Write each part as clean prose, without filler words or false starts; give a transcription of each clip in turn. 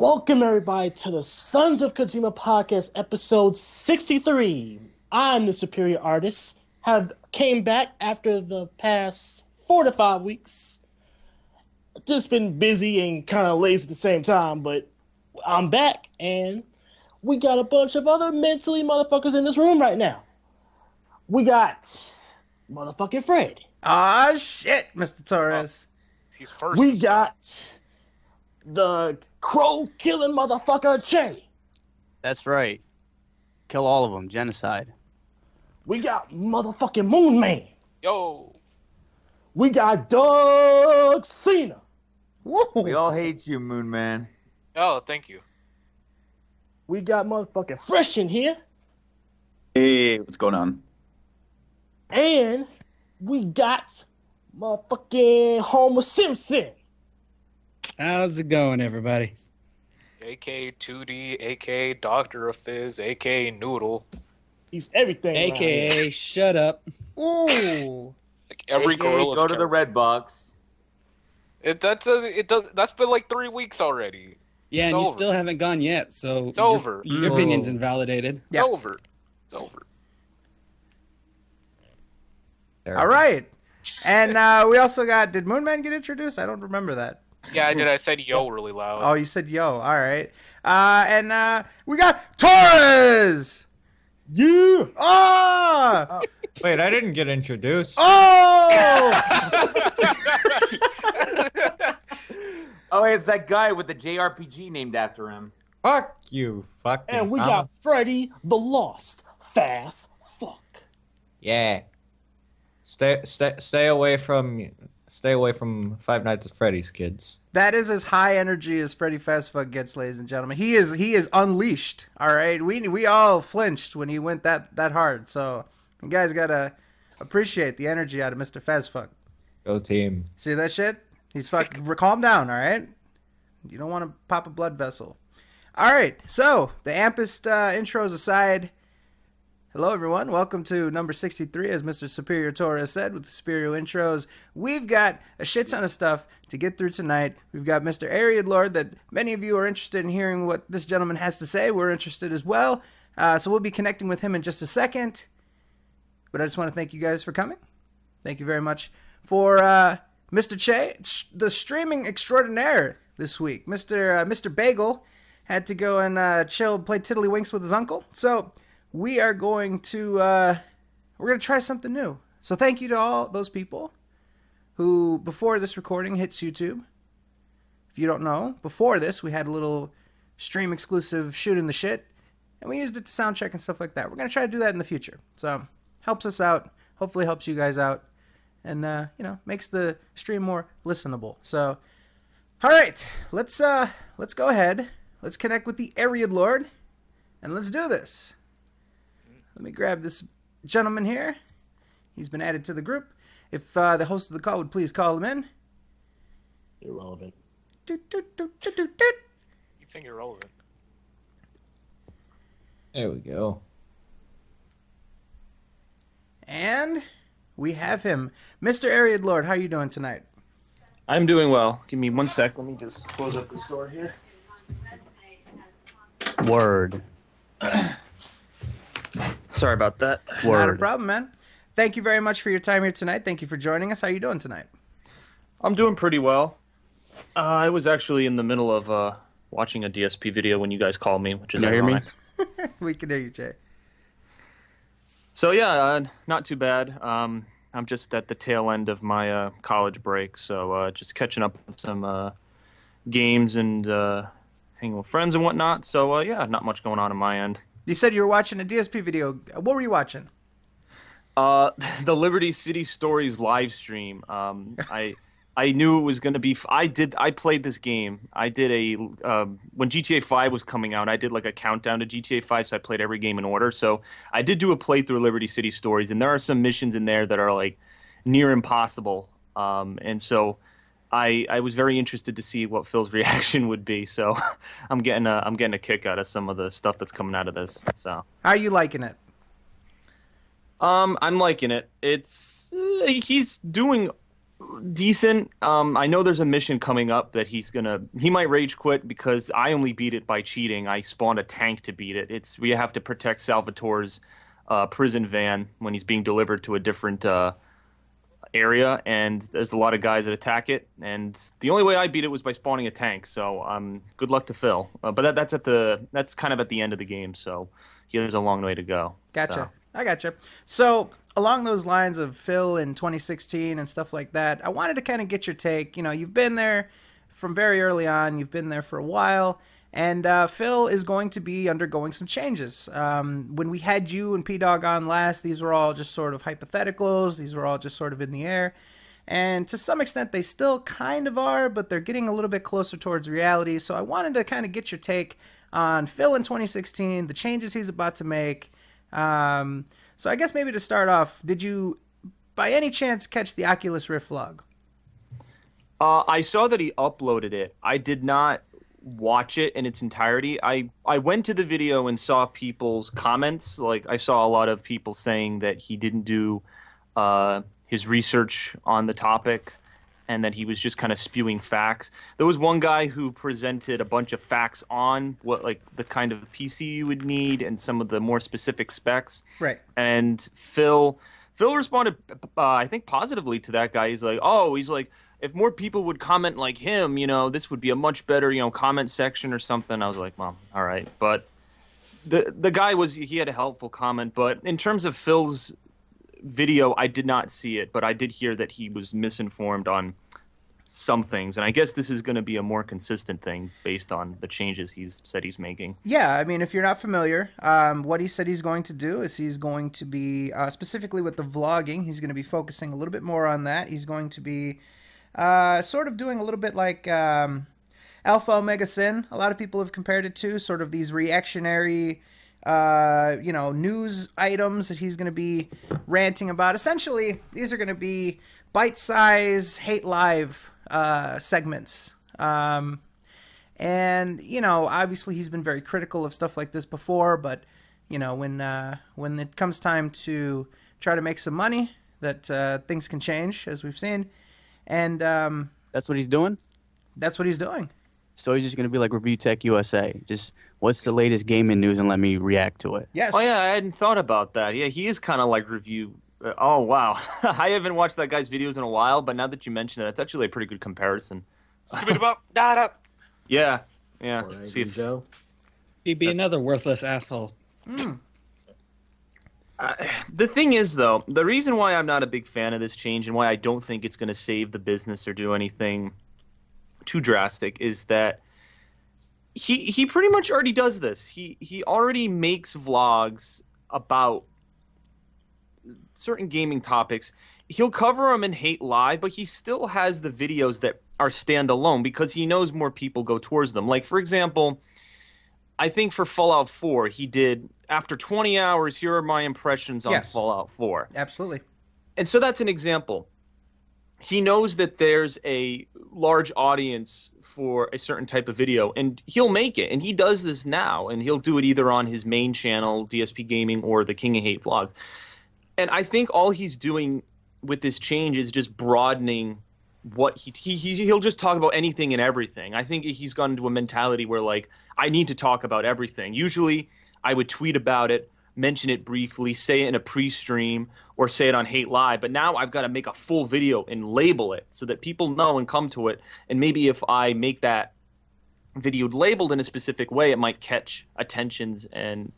Welcome everybody to the Sons of Kojima podcast, episode 63. I'm the Superior Artist. Have came back after the past 4 to 5 weeks. Just been busy and kind of lazy at the same time, but I'm back, and we got a bunch of other mentally motherfuckers in this room right now. We got motherfucking Fred. Ah, shit, Mr. Torres. He's first. We got the crow-killing motherfucker, Jay. That's right. Kill all of them. Genocide. We got motherfucking Moon Man. Yo. We got Doug Cena. Woo. We all hate you, Moon Man. Oh, thank you. We got motherfucking Fresh in here. Hey, what's going on? And we got motherfucking Homer Simpson. How's it going, everybody? AK 2D, AK Doctor of Fizz, AK Noodle. He's everything. AKA, shut up. Ooh. Like every AKA, gorilla. go to the red box. That's been like 3 weeks already. Yeah, It's and you over. still haven't gone yet, so It's over. Your opinion's invalidated. Yeah. It's over. It's over. All right. And we also got, did Moon Man get introduced? I don't remember that. Yeah, I did. I said yo really loud. Oh, you said yo. All right. And we got Torres. Yeah. Oh! Wait, I didn't get introduced. Oh! Oh, it's that guy with the JRPG named after him. Fuck you, fucking. And we got Freddy the Lost. Fast fuck. Yeah. Stay away from Five Nights at Freddy's, kids. That is as high energy as Freddy Fazbear gets, ladies and gentlemen. He is unleashed. All right, we all flinched when he went that hard. So you guys gotta appreciate the energy out of Mr. Fazfuck. Go team. See that shit? He's calm down. All right, you don't want to pop a blood vessel. All right, so the ampest intros aside. Hello, everyone. Welcome to number 63, as Mr. Superior Torres said, with the Superior intros. We've got a shit ton of stuff to get through tonight. We've got Mr. TheAireaidLord that many of you are interested in hearing what this gentleman has to say. We're interested as well. So we'll be connecting with him in just a second. But I just want to thank you guys for coming. Thank you very much for Mr. Che, the streaming extraordinaire this week. Mr. Bagel had to go and chill, play tiddlywinks with his uncle. So we are going to try something new. So thank you to all those people who, before this recording hits YouTube, if you don't know, before this we had a little stream exclusive shooting the shit, and we used it to sound check and stuff like that. We're going to try to do that in the future. So helps us out, hopefully helps you guys out, and makes the stream more listenable. So all right, let's go ahead. Let's connect with the TheAireiadLord, and let's do this. Let me grab this gentleman here. He's been added to the group. If the host of the call would please call him in. Irrelevant. You think you're relevant? There we go. And we have him. Mr. TheAireiadLord, how are you doing tonight? I'm doing well. Give me 1 sec. Let me just close up this door here. Word. Sorry about that. Not a problem, man. Thank you very much for your time here tonight. Thank you for joining us. How are you doing tonight? I'm doing pretty well. I was actually in the middle of watching a DSP video when you guys called me, which is ironic. We can hear you, Jay. So yeah, not too bad. I'm just at the tail end of my college break, so just catching up on some games and hanging with friends and whatnot. So yeah, not much going on my end. You said you were watching a DSP video. What were you watching? The Liberty City Stories live stream. I knew it was gonna be. I played this game. I did when GTA 5 was coming out. I did like a countdown to GTA 5, so I played every game in order. So I did do a playthrough of Liberty City Stories, and there are some missions in there that are like near impossible. And so I was very interested to see what Phil's reaction would be. So I'm getting a kick out of some of the stuff that's coming out of this. So How are you liking it? I'm liking it. It's he's doing Decent. I know there's a mission coming up that he might rage quit because I only beat it by cheating. I spawned a tank to beat it. We have to protect Salvatore's prison van when he's being delivered to a different area, and there's a lot of guys that attack it. And the only way I beat it was by spawning a tank. So good luck to Phil. But that's kind of at the end of the game. So he has a long way to go. Gotcha. So. I gotcha. So along those lines of Phil in 2016 and stuff like that, I wanted to kind of get your take. You know, you've been there from very early on. You've been there for a while. And Phil is going to be undergoing some changes. When we had you and P-Dog on last, these were all just sort of hypotheticals. These were all just sort of in the air. And to some extent, they still kind of are, but they're getting a little bit closer towards reality. So I wanted to kind of get your take on Phil in 2016, the changes he's about to make. So I guess maybe to start off, did you by any chance catch the Oculus Rift vlog? I saw that he uploaded it. I did not watch it in its entirety. I went to the video and saw people's comments. Like, I saw a lot of people saying that he didn't do his research on the topic and that he was just kind of spewing facts. There was one guy who presented a bunch of facts on what, like, the kind of PC you would need and some of the more specific specs. Right. And Phil responded, I think, positively to that guy. He's like, if more people would comment like him, you know, this would be a much better, you know, comment section or something. I was like, well, all right. But the guy he had a helpful comment. But in terms of Phil's video, I did not see it, but I did hear that he was misinformed on some things. And I guess this is going to be a more consistent thing based on the changes he's said he's making. Yeah, I mean, if you're not familiar, what he said he's going to do is he's going to be, specifically with the vlogging, he's going to be focusing a little bit more on that. He's going to be sort of doing a little bit like Alpha Omega Sin. A lot of people have compared it to sort of these reactionary news items that he's going to be ranting about. Essentially, these are going to be bite-size hate live segments. And, you know, obviously he's been very critical of stuff like this before, but, you know, when it comes time to try to make some money, that things can change, as we've seen. And That's what he's doing? that's what he's doing. So he's just going to be like Review Tech USA. Just what's the latest gaming news and let me react to it. Yes. Oh, yeah, I hadn't thought about that. Yeah, he is kind of like review. Oh, wow. I haven't watched that guy's videos in a while, but now that you mention it, that's actually a pretty good comparison. Yeah. Right, See if, Joe. He'd be another worthless asshole. the thing is, though, the reason why I'm not a big fan of this change and why I don't think it's going to save the business or do anything too drastic is that he pretty much already does this. He already makes vlogs about certain gaming topics. He'll cover them in Hate Live, but he still has the videos that are standalone because he knows more people go towards them. Like, for example, I think for Fallout 4, he did, after 20 hours, here are my impressions on Fallout 4. Absolutely. And so that's an example. He knows that there's a large audience for a certain type of video, and he'll make it. And he does this now, and he'll do it either on his main channel, DSP Gaming, or the King of Hate vlog. And I think all he's doing with this change is just broadening what he'll just talk about anything and everything. I think he's gone into a mentality where, like, I need to talk about everything. Usually I would tweet about it, mention it briefly, say it in a pre-stream, or say it on Hate Live. But now I've got to make a full video and label it so that people know and come to it. And maybe if I make that video labeled in a specific way, it might catch attentions and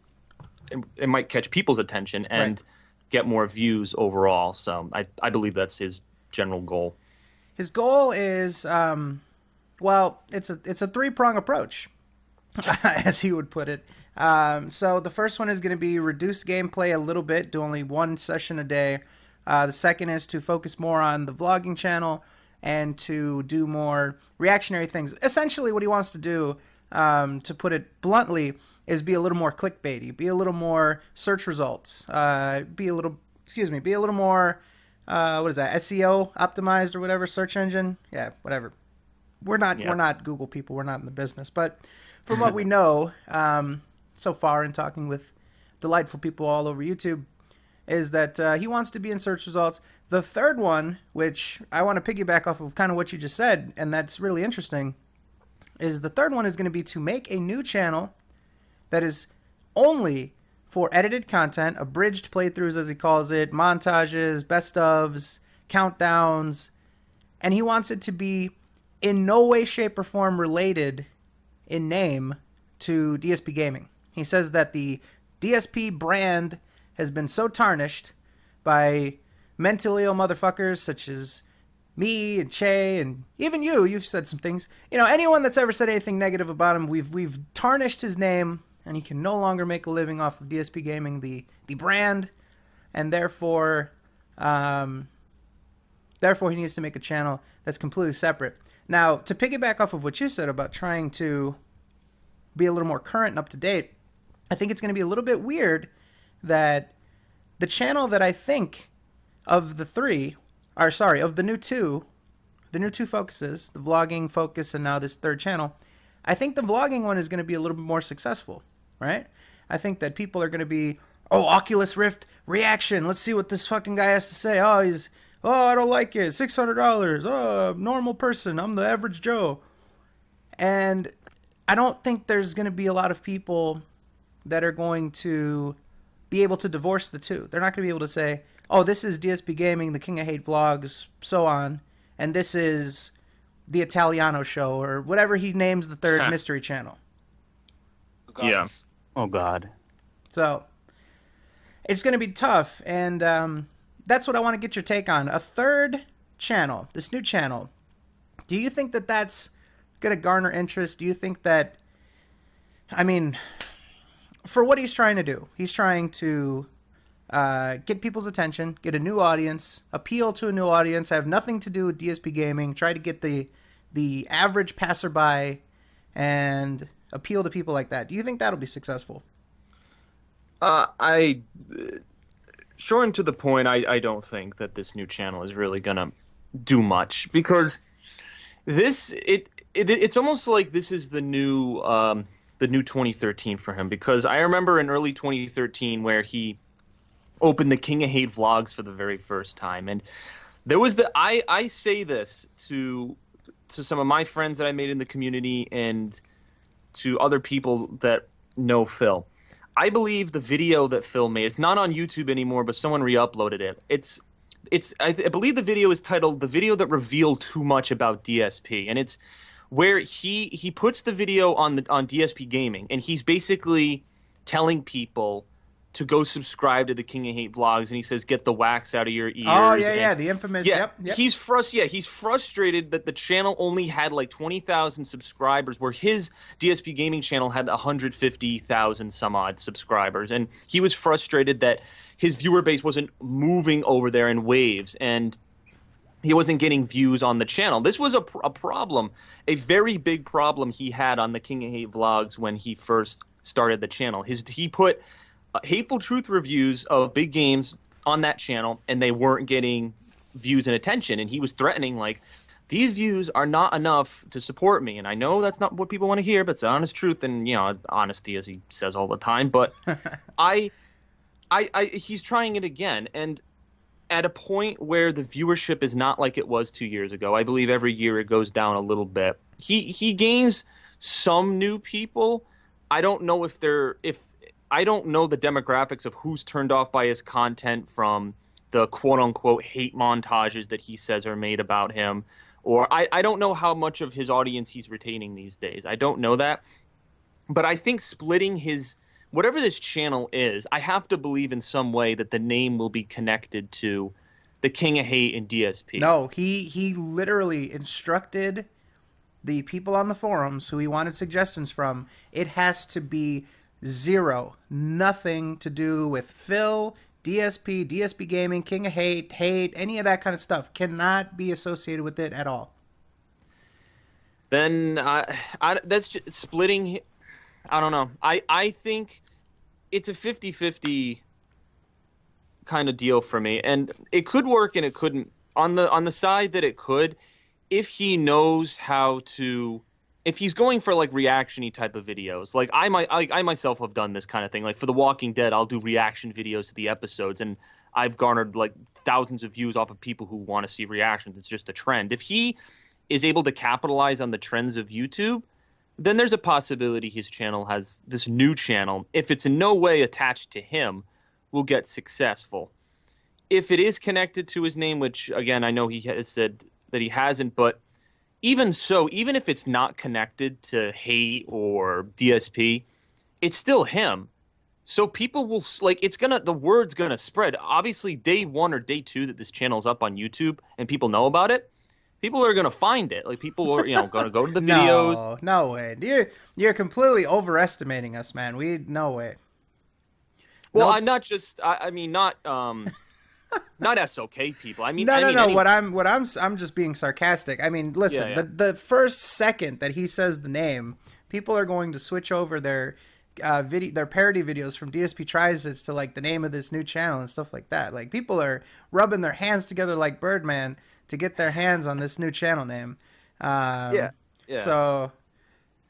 it might catch people's attention and get more views overall. So I believe that's his general goal. His goal is, it's a three-prong approach, as he would put it. So the first one is going to be reduce gameplay a little bit, do only one session a day. The second is to focus more on the vlogging channel and to do more reactionary things. Essentially, what he wants to do, to put it bluntly, is be a little more clickbaity, be a little more search results, be a little more, SEO optimized or whatever, search engine, whatever. We're not Google people, we're not in the business, but from what we know, so far in talking with delightful people all over YouTube, is that he wants to be in search results. The third one, which I want to piggyback off of kind of what you just said, and that's really interesting, is the third one is going to be to make a new channel that is only for edited content, abridged playthroughs as he calls it, montages, best ofs, countdowns, and he wants it to be in no way, shape, or form related in name to DSP Gaming. He says that the DSP brand has been so tarnished by mentally ill motherfuckers such as me and Che and even you've said some things. You know, anyone that's ever said anything negative about him, we've tarnished his name, and he can no longer make a living off of DSP Gaming, the brand, and therefore he needs to make a channel that's completely separate. Now, to piggyback off of what you said about trying to be a little more current and up to date, I think it's going to be a little bit weird that the channel that I think of the new two focuses, the vlogging focus and now this third channel, I think the vlogging one is going to be a little bit more successful, right? I think that people are going to be, Oculus Rift reaction. Let's see what this fucking guy has to say. I don't like it. $600. Normal person. I'm the average Joe. And I don't think there's going to be a lot of people that are going to be able to divorce the two. They're not going to be able to say, this is DSP Gaming, the King of Hate Vlogs, so on, and this is the Italiano Show, or whatever he names the third mystery channel. Yeah. Oh, God. So, it's going to be tough, and that's what I want to get your take on. A third channel, this new channel, do you think that that's going to garner interest? Do you think that, for what he's trying to do, he's trying to get people's attention, get a new audience, appeal to a new audience, have nothing to do with DSP Gaming, try to get the average passerby and appeal to people like that. Do you think that'll be successful? Short and to the point, I don't think that this new channel is really gonna do much, because it's almost like this is the new 2013 for him, because I remember in early 2013 where he opened the King of Hate vlogs for the very first time, and there was I say this to some of my friends that I made in the community and to other people that know Phil. I believe the video that Phil made, it's not on YouTube anymore, but someone re-uploaded it. I believe the video is titled "The Video That Revealed Too Much About DSP," and it's where he puts the video on DSP Gaming, and he's basically telling people to go subscribe to the King of Hate vlogs, and he says, "Get the wax out of your ears." Oh yeah, the infamous. Yeah, yep. He's frustrated that the channel only had like 20,000 subscribers, where his DSP Gaming channel had 150,000 some odd subscribers, and he was frustrated that his viewer base wasn't moving over there in waves, and he wasn't getting views on the channel. This was a problem, a very big problem he had on the King of Hate vlogs when he first started the channel. He put hateful truth reviews of big games on that channel, and they weren't getting views and attention, and he was threatening, like, these views are not enough to support me. And I know that's not what people want to hear, but it's the honest truth, and honesty, as he says all the time. But he's trying it again, and at a point where the viewership is not like it was 2 years ago. I believe every year it goes down a little bit. He gains some new people. I don't know I don't know the demographics of who's turned off by his content from the quote-unquote hate montages that he says are made about him. Or I don't know how much of his audience he's retaining these days. I don't know that. But I think splitting whatever this channel is, I have to believe in some way that the name will be connected to the King of Hate and DSP. No, he literally instructed the people on the forums who he wanted suggestions from, it has to be zero. Nothing to do with Phil, DSP Gaming, King of Hate, any of that kind of stuff. Cannot be associated with it at all. Then that's just splitting. I don't know. I think it's a 50-50 kind of deal for me. And it could work and it couldn't. On the side that it could, if he knows how to if he's going for like reaction-y type of videos, like I myself have done this kind of thing. Like for The Walking Dead, I'll do reaction videos to the episodes, and I've garnered like thousands of views off of people who want to see reactions. It's just a trend. If he is able to capitalize on the trends of YouTube, then there's a possibility his channel has this new channel, if it's in no way attached to him, will get successful. If it is connected to his name, which again I know he has said that he hasn't, but even so, even if it's not connected to Hate or DSP, it's still him. So people will like the word's gonna spread. Obviously, day 1 or day 2 that this channel's up on YouTube and people know about it, people are gonna find it. Like people are, gonna go to the videos. No way. You're completely overestimating us, man. No way. Well, Nope. I'm not just. I mean, not SOK people. I mean, No. any- I'm just being sarcastic. I mean, listen, Yeah. the first second that he says the name, people are going to switch over their their parody videos from DSP Tries It to like the name of this new channel and stuff like that. Like people are rubbing their hands together like Birdman to get their hands on this new channel name. Yeah. So,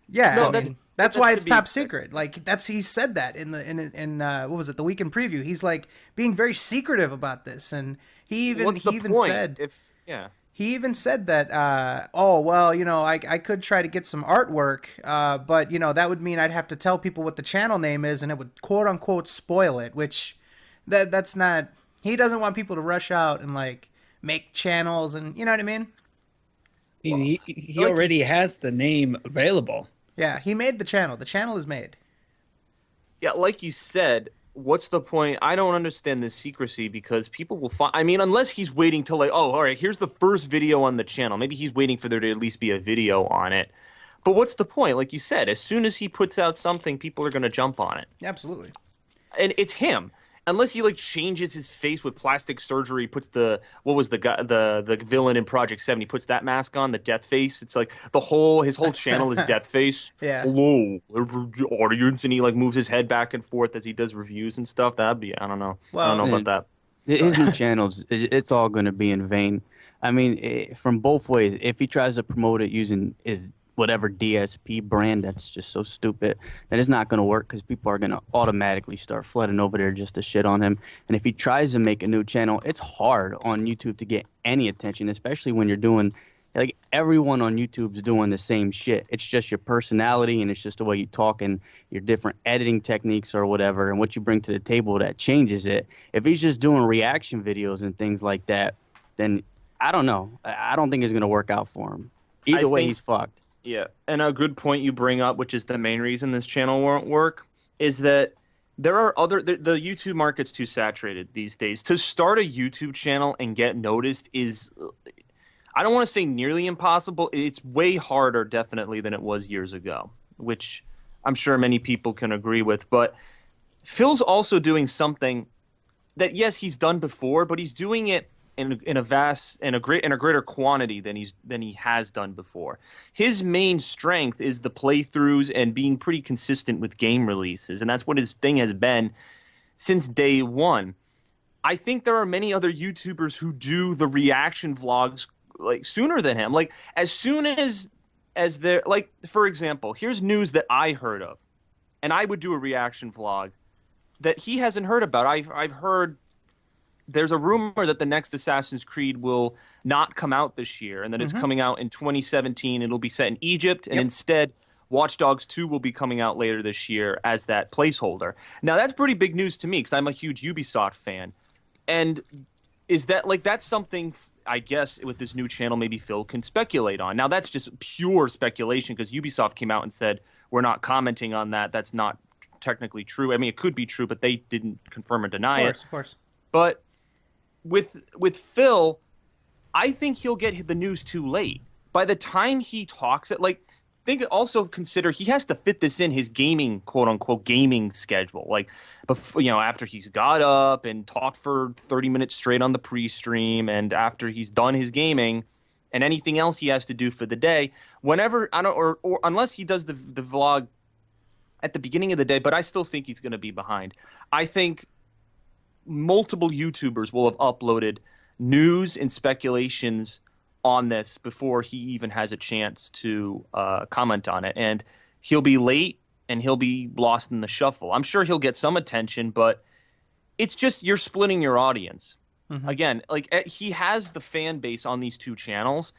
yeah, No, I that's- mean, that's that's why to it's be top expected. secret. Like he said that in what was it, the weekend preview? He's like being very secretive about this, and he even What's the he even point? said Yeah. he even said that, oh, well, I could try to get some artwork, but, that would mean I'd have to tell people what the channel name is, and it would quote-unquote spoil it, which that's not... He doesn't want people to rush out and, like, make channels, and you know what I mean? I mean, he like already he's- has the name available. Yeah, he made the channel. The channel is made. Yeah, like you said, what's the point? I don't understand this secrecy because people will find. I mean, unless he's waiting till like, oh, all right, here's the first video on the channel. Maybe he's waiting for there to at least be a video on it. But what's the point? Like you said, as soon as he puts out something, people are going to jump on it. Absolutely. And it's him. Unless he like changes his face with plastic surgery, puts the the villain in Project 7, he puts that mask on, the death face. It's like his whole channel is death face. Yeah. Hello, audience, and he like moves his head back and forth as he does reviews and stuff. That'd be I don't know about that. His new channels, it's all going to be in vain. I mean, from both ways. If he tries to promote it using his whatever DSP brand, that's just so stupid, then it's not going to work because people are going to automatically start flooding over there just to shit on him. And if he tries to make a new channel, it's hard on YouTube to get any attention, especially when you're doing, like, everyone on YouTube's doing the same shit. It's just your personality and it's just the way you talk and your different editing techniques or whatever and what you bring to the table that changes it. If he's just doing reaction videos and things like that, then I don't know. I don't think it's going to work out for him. Either way, he's fucked. Yeah, and a good point you bring up, which is the main reason this channel won't work, is that there are the YouTube market's too saturated these days. To start a YouTube channel and get noticed is, I don't want to say nearly impossible. It's way harder, definitely, than it was years ago, which I'm sure many people can agree with. But Phil's also doing something that, yes, he's done before, but he's doing it in a greater quantity than he has done before. His main strength is the playthroughs and being pretty consistent with game releases, and that's what his thing has been since day one. I think there are many other YouTubers who do the reaction vlogs like sooner than him. Like as soon as they're like, for example, here's news that I heard of, and I would do a reaction vlog that he hasn't heard about. I've heard. There's a rumor that the next Assassin's Creed will not come out this year and that it's coming out in 2017. It'll be set in Egypt, and instead Watch Dogs 2 will be coming out later this year as that placeholder. Now, that's pretty big news to me because I'm a huge Ubisoft fan. And is that, like, that's something, I guess, with this new channel maybe Phil can speculate on. Now, that's just pure speculation because Ubisoft came out and said, we're not commenting on that. That's not technically true. I mean, it could be true, but they didn't confirm or deny it. Of course. But with Phil, I think he'll get the news too late. By the time he talks it, like, also consider he has to fit this in his gaming, quote unquote, gaming schedule. Like, before, after he's got up and talked for 30 minutes straight on the pre-stream, and after he's done his gaming, and anything else he has to do for the day, whenever or unless he does the vlog at the beginning of the day. But I still think he's going to be behind. I think multiple YouTubers will have uploaded news and speculations on this before he even has a chance to comment on it. And he'll be late and he'll be lost in the shuffle. I'm sure he'll get some attention, but it's just you're splitting your audience. Mhm. Again, like he has the fan base on these two channels.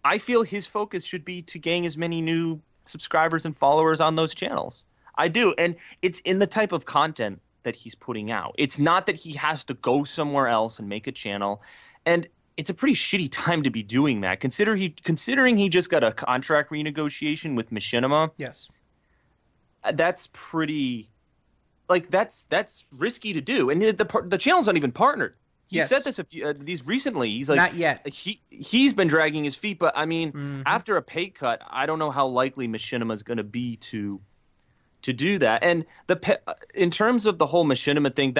I feel his focus should be to gain as many new subscribers and followers on those channels. I do. And it's in the type of content that he's putting out. It's not that he has to go somewhere else and make a channel. And it's a pretty shitty time to be doing that. Considering he just got a contract renegotiation with Machinima. Yes. That's pretty, like that's risky to do. And the channel's not even partnered. He said this these recently. He's like, not yet. He's been dragging his feet, but I mean, Mhm. after a pay cut, I don't know how likely Machinima is going to be to do that. And in terms of the whole Machinima thing,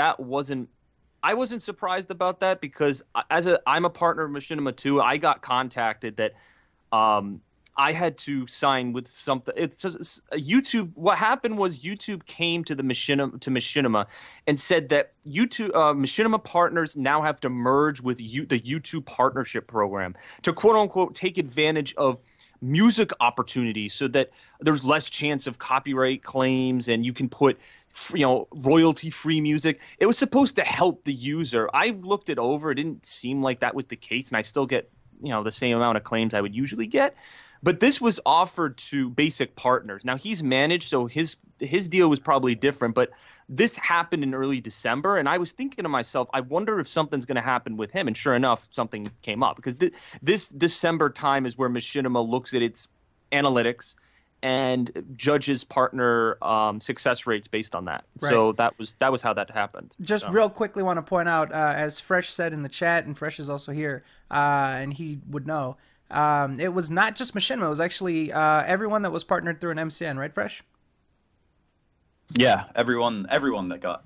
I wasn't surprised about that because I'm a partner of Machinima too. I got contacted that I had to sign with something. It's YouTube. What happened was YouTube came to Machinima and said that YouTube Machinima partners now have to merge with the YouTube partnership program to quote unquote take advantage of music opportunities so that there's less chance of copyright claims and you can put royalty free music. It was supposed to help the user. I looked it over. It didn't seem like that was the case, and I still get the same amount of claims I would usually get. But this was offered to basic partners. Now he's managed, so his deal was probably different. But this happened in early December, and I was thinking to myself, I wonder if something's going to happen with him. And sure enough, something came up because this December time is where Machinima looks at its analytics and judges partner success rates based on that. Right. So that was how that happened. Just real quickly want to point out, as Fresh said in the chat, and Fresh is also here, and he would know. It was not just Machinima. It was actually everyone that was partnered through an MCN, right, Fresh? Yeah, everyone that got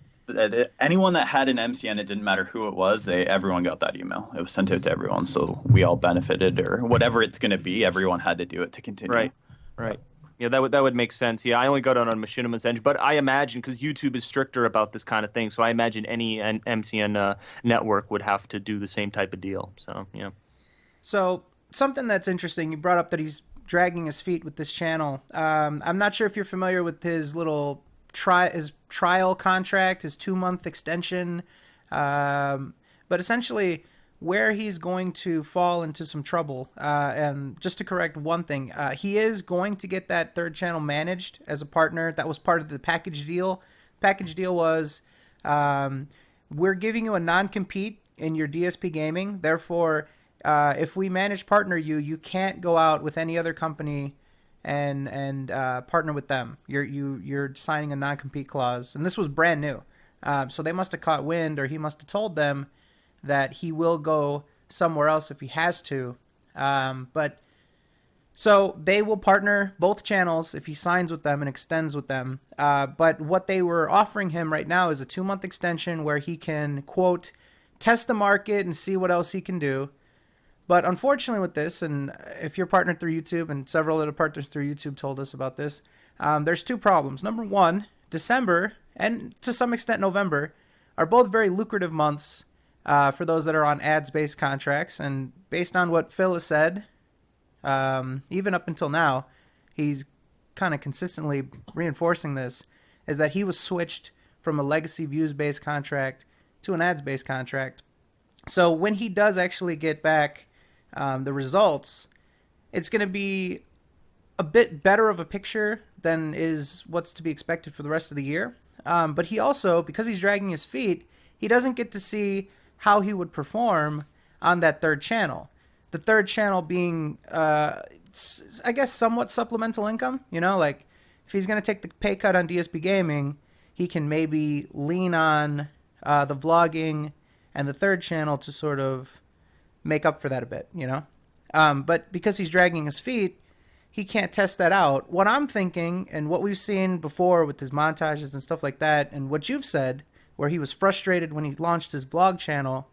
anyone that had an MCN, it didn't matter who it was. Everyone got that email. It was sent out to everyone, so we all benefited, or whatever it's going to be. Everyone had to do it to continue. Right. Yeah, that would make sense. Yeah, I only got it on Machinima's end, but I imagine because YouTube is stricter about this kind of thing, so I imagine any MCN network would have to do the same type of deal. So yeah. So something that's interesting, you brought up that he's dragging his feet with this channel. I'm not sure if you're familiar with his little trial contract, his 2-month extension, but essentially where he's going to fall into some trouble. And just to correct one thing, he is going to get that third channel managed as a partner. That was part of the package deal. Package deal was we're giving you a non-compete in your DSP gaming. Therefore, if we manage partner you, you can't go out with any other company and partner with them. You're signing a non-compete clause, and this was brand new. So they must have caught wind, or he must have told them that he will go somewhere else if he has to. But so they will partner both channels if he signs with them and extends with them. But what they were offering him right now is a 2-month extension where he can, quote, test the market and see what else he can do. But unfortunately with this, and if you're partnered through YouTube, and several other partners through YouTube told us about this, there's 2 problems. Number one, December, and to some extent November, are both very lucrative months for those that are on ads-based contracts. And based on what Phil has said, even up until now, he's kind of consistently reinforcing this, is that he was switched from a legacy views-based contract to an ads-based contract. So when he does actually get back the results, it's going to be a bit better of a picture than is what's to be expected for the rest of the year. But he also, because he's dragging his feet, he doesn't get to see how he would perform on that third channel. The third channel being, I guess, somewhat supplemental income. Like if he's going to take the pay cut on DSP Gaming, he can maybe lean on the vlogging and the third channel to sort of make up for that a bit, But because he's dragging his feet, he can't test that out. What I'm thinking, and what we've seen before with his montages and stuff like that, and what you've said, where he was frustrated when he launched his vlog channel,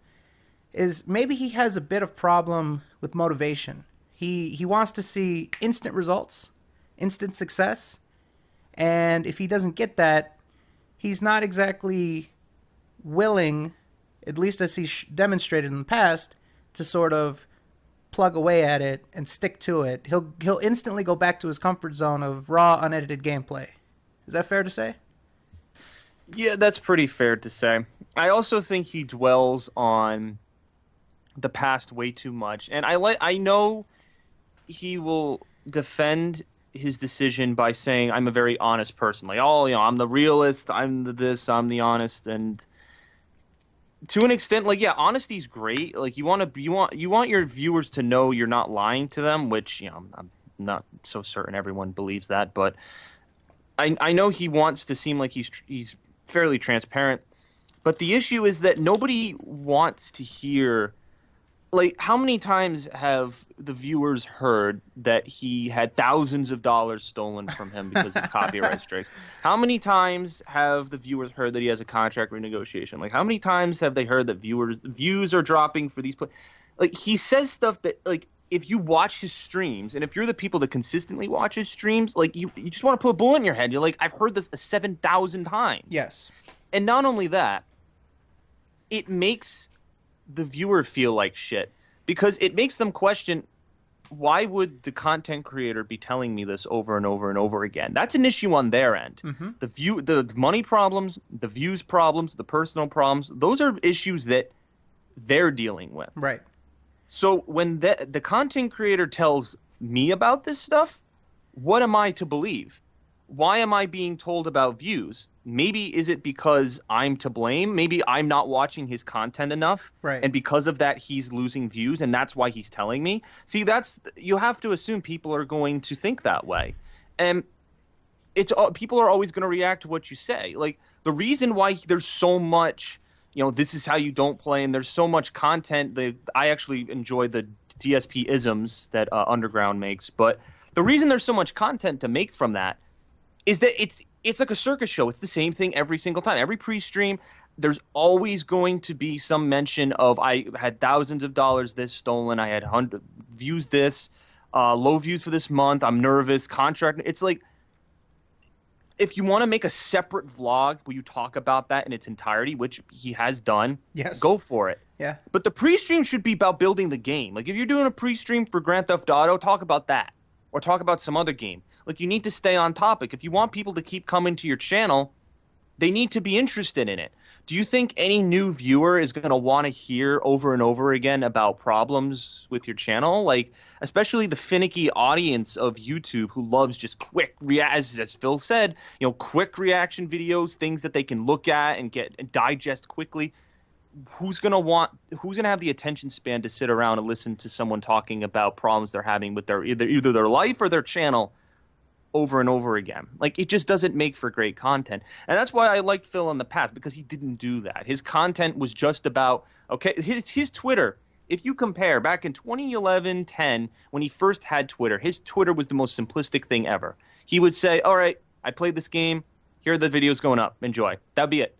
is maybe he has a bit of problem with motivation. He wants to see instant results, instant success, and if he doesn't get that, he's not exactly willing, at least as he's demonstrated in the past, to sort of plug away at it and stick to it, he'll instantly go back to his comfort zone of raw, unedited gameplay. Is that fair to say? Yeah, that's pretty fair to say. I also think he dwells on the past way too much, and I know he will defend his decision by saying I'm a very honest person. Like, oh, I'm the realist, I'm I'm the honest, and to an extent, like, yeah, honesty's great. Like, you want your viewers to know you're not lying to them, which, I'm not so certain everyone believes that, but I know he wants to seem like he's fairly transparent. But the issue is that nobody wants to hear, like, how many times have the viewers heard that he had thousands of dollars stolen from him because of copyright strikes? How many times have the viewers heard that he has a contract renegotiation? Like, how many times have they heard that views are dropping for these like, he says stuff that, like, if you watch his streams, and if you're the people that consistently watch his streams, like, you just want to put a bullet in your head. You're like, I've heard this 7,000 times. Yes. And not only that, it makes the viewer feel like shit, because it makes them question, why would the content creator be telling me this over and over and over again? That's an issue on their end. Mm-hmm. The money problems, the views problems, the personal problems, those are issues that they're dealing with. Right. So when the content creator tells me about this stuff, what am I to believe? Why am I being told about views? Maybe is it because I'm to blame? Maybe I'm not watching his content enough, right? And because of that, he's losing views, and that's why he's telling me. See, you have to assume people are going to think that way, and people are always going to react to what you say. Like, the reason why there's so much, this is how you don't play, and there's so much content. I actually enjoy the DSP isms that Underground makes, but the reason there's so much content to make from that is that it's like a circus show. It's the same thing every single time. Every pre-stream, there's always going to be some mention of, I had thousands of dollars this stolen, I had 100 views this, low views for this month, I'm nervous, contract. It's like, if you want to make a separate vlog where you talk about that in its entirety, which he has done, yes, go for it. Yeah. But the pre-stream should be about building the game. Like, if you're doing a pre-stream for Grand Theft Auto, talk about that. Or talk about some other game. Like, you need to stay on topic. If you want people to keep coming to your channel, they need to be interested in it. Do you think any new viewer is going to want to hear over and over again about problems with your channel? Like, especially the finicky audience of YouTube who loves just quick as Phil said, quick reaction videos, things that they can look at and digest quickly. Who's going to have the attention span to sit around and listen to someone talking about problems they're having with either their life or their channel over and over again? Like, it just doesn't make for great content. And that's why I liked Phil in the past, because he didn't do that. His content was just about, his Twitter, if you compare back in 2011, 10, when he first had Twitter, his Twitter was the most simplistic thing ever. He would say, all right, I played this game, here are the videos going up, enjoy. That'd be it.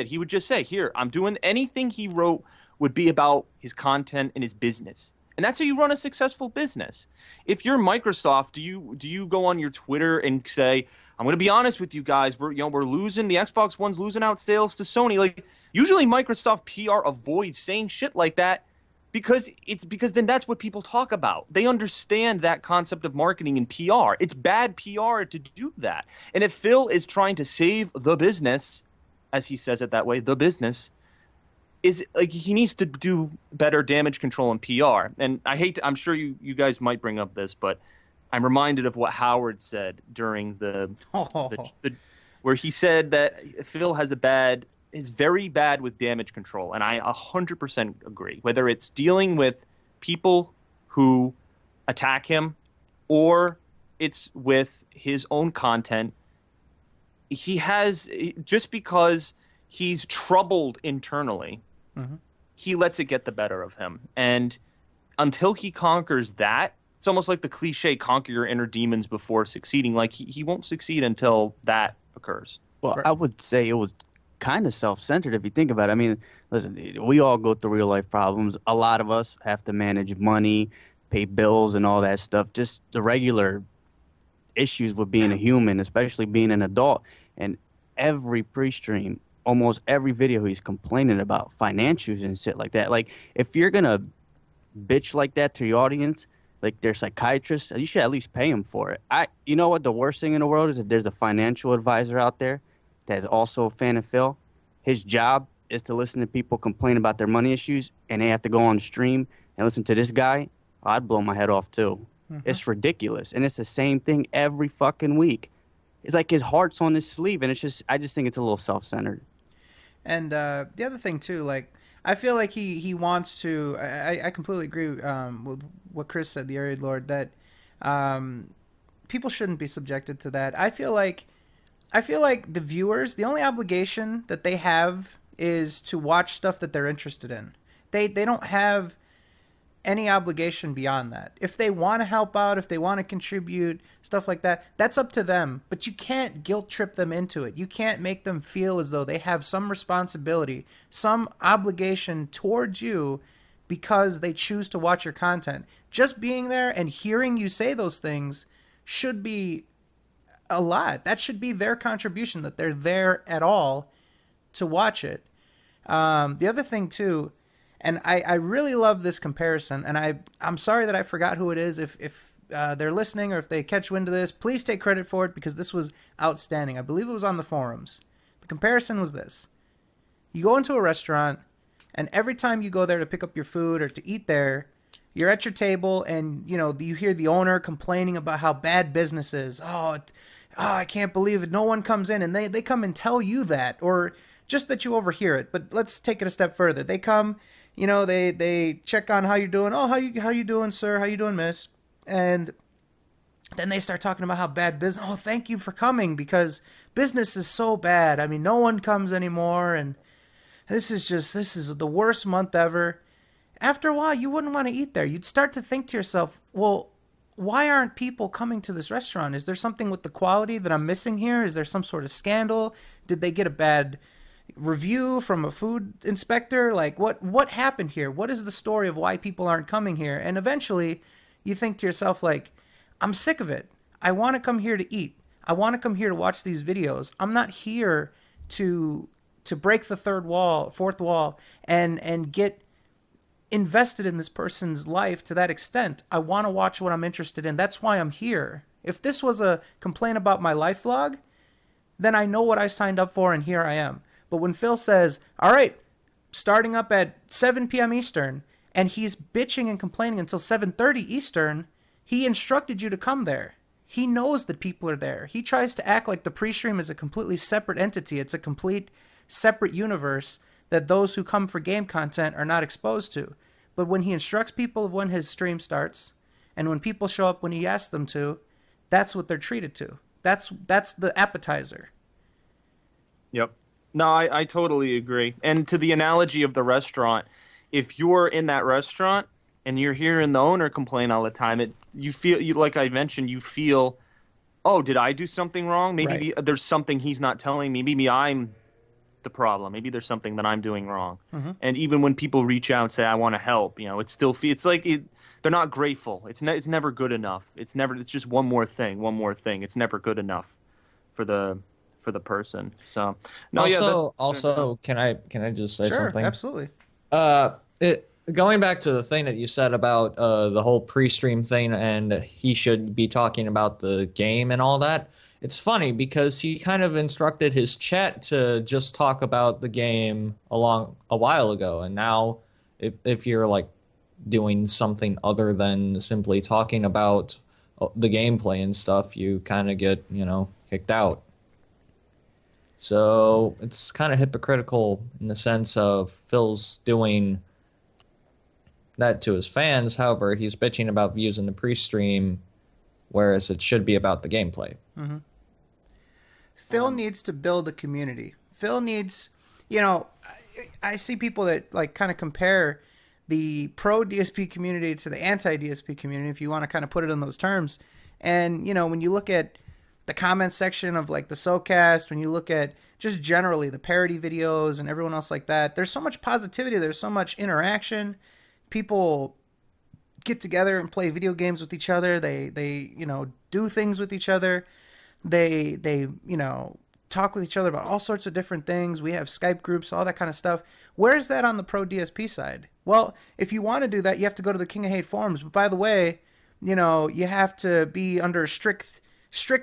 He would just say, here, I'm doing anything he wrote would be about his content and his business. And that's how you run a successful business. If you're Microsoft, do you go on your Twitter and say, I'm going to be honest with you guys, we're losing, the Xbox One's losing out sales to Sony. Like, usually Microsoft PR avoids saying shit like that because then that's what people talk about. They understand that concept of marketing and PR. It's bad PR to do that. And if Phil is trying to save the business, as he says it that way, the business, is like, he needs to do better damage control and PR. And I'm sure you guys might bring up this, but I'm reminded of what Howard said during where he said that Phil is very bad with damage control. And I 100% agree. Whether it's dealing with people who attack him or it's with his own content, just because he's troubled internally, mm-hmm, he lets it get the better of him. And until he conquers that, it's almost like the cliche, conquer your inner demons before succeeding. Like, he won't succeed until that occurs. Well, I would say it was kind of self-centered if you think about it. I mean, listen, we all go through real-life problems. A lot of us have to manage money, pay bills, and all that stuff. Just the regular issues with being a human, especially being an adult. And every pre-stream, almost every video, he's complaining about financials and shit like that. Like, if you're gonna bitch like that to your audience, like they're psychiatrists, you should at least pay them for it. You know what the worst thing in the world is? If there's a financial advisor out there that is also a fan of Phil, his job is to listen to people complain about their money issues, and they have to go on stream and listen to this guy. I'd blow my head off too. It's ridiculous, and it's the same thing every fucking week. It's like his heart's on his sleeve, and I just think it's a little self-centered. And the other thing too, like I feel like he wants to. I completely agree with what Chris said, TheAireaidLord, that people shouldn't be subjected to that. I feel like the viewers, the only obligation that they have is to watch stuff that they're interested in. They don't have any obligation beyond that. If they want to help out, if they want to contribute, stuff like that, that's up to them. But you can't guilt trip them into it. You can't make them feel as though they have some responsibility, some obligation towards you because they choose to watch your content. Just being there and hearing you say those things should be a lot. That should be their contribution, that they're there at all to watch it. The other thing too, and I really love this comparison, and I'm sorry that I forgot who it is. If they're listening or if they catch wind of this, please take credit for it because this was outstanding. I believe it was on the forums. The comparison was this. You go into a restaurant, and every time you go there to pick up your food or to eat there, you're at your table and, you hear the owner complaining about how bad business is. Oh, I can't believe it. No one comes in, and they come and tell you that, or just that you overhear it. But let's take it a step further. They come, they check on how you're doing. Oh, how you doing, sir? How you doing, miss? And then they start talking about how bad business. Oh, thank you for coming because business is so bad. I mean, no one comes anymore, and this is the worst month ever. After a while, you wouldn't want to eat there. You'd start to think to yourself, well, why aren't people coming to this restaurant? Is there something with the quality that I'm missing here? Is there some sort of scandal? Did they get a bad review from a food inspector? Like, what happened here? What is the story of why people aren't coming here? And eventually you think to yourself, like, I'm sick of it. I want to come here to eat. I want to come here to watch these videos. I'm not here to break the fourth wall and get invested in this person's life to that extent. I want to watch what I'm interested in. That's why I'm here. If this was a complaint about my life vlog, then I know what I signed up for and here I am. But when Phil says, all right, starting up at 7 p.m. Eastern, and he's bitching and complaining until 7:30 Eastern, he instructed you to come there. He knows that people are there. He tries to act like the pre-stream is a completely separate entity. It's a complete separate universe that those who come for game content are not exposed to. But when he instructs people of when his stream starts, and when people show up when he asks them to, that's what they're treated to. That's the appetizer. Yep. No, I totally agree. And to the analogy of the restaurant, if you're in that restaurant and you're hearing the owner complain all the time, like I mentioned, you feel, oh, did I do something wrong? Maybe Right. there's something he's not telling me. Maybe I'm the problem. Maybe there's something that I'm doing wrong. Mm-hmm. And even when people reach out and say, I want to help, it's like they're not grateful. It's never good enough. It's just one more thing. It's never good enough for the person. So no, also, can I just say Sure, something? absolutely. Going back to the thing that you said about the whole pre-stream thing, and he should be talking about the game and all that. It's funny because he kind of instructed his chat to just talk about the game a while ago, and now if you're like doing something other than simply talking about the gameplay and stuff, you kind of get kicked out. So it's kind of hypocritical in the sense of Phil's doing that to his fans. However, he's bitching about views in the pre-stream, whereas it should be about the gameplay. Mm-hmm. Phil needs to build a community. Phil needs, I see people that like kind of compare the pro DSP community to the anti DSP community, if you want to kind of put it in those terms. And, when you look at the comment section of like the SoKast, when you look at just generally the parody videos and everyone else like that, there's so much positivity. There's so much interaction. People get together and play video games with each other. They do things with each other. They talk with each other about all sorts of different things. We have Skype groups, all that kind of stuff. Where's that on the pro DSP side? Well, if you want to do that, you have to go to the King of Hate forums. But by the way, you know, you have to be under strict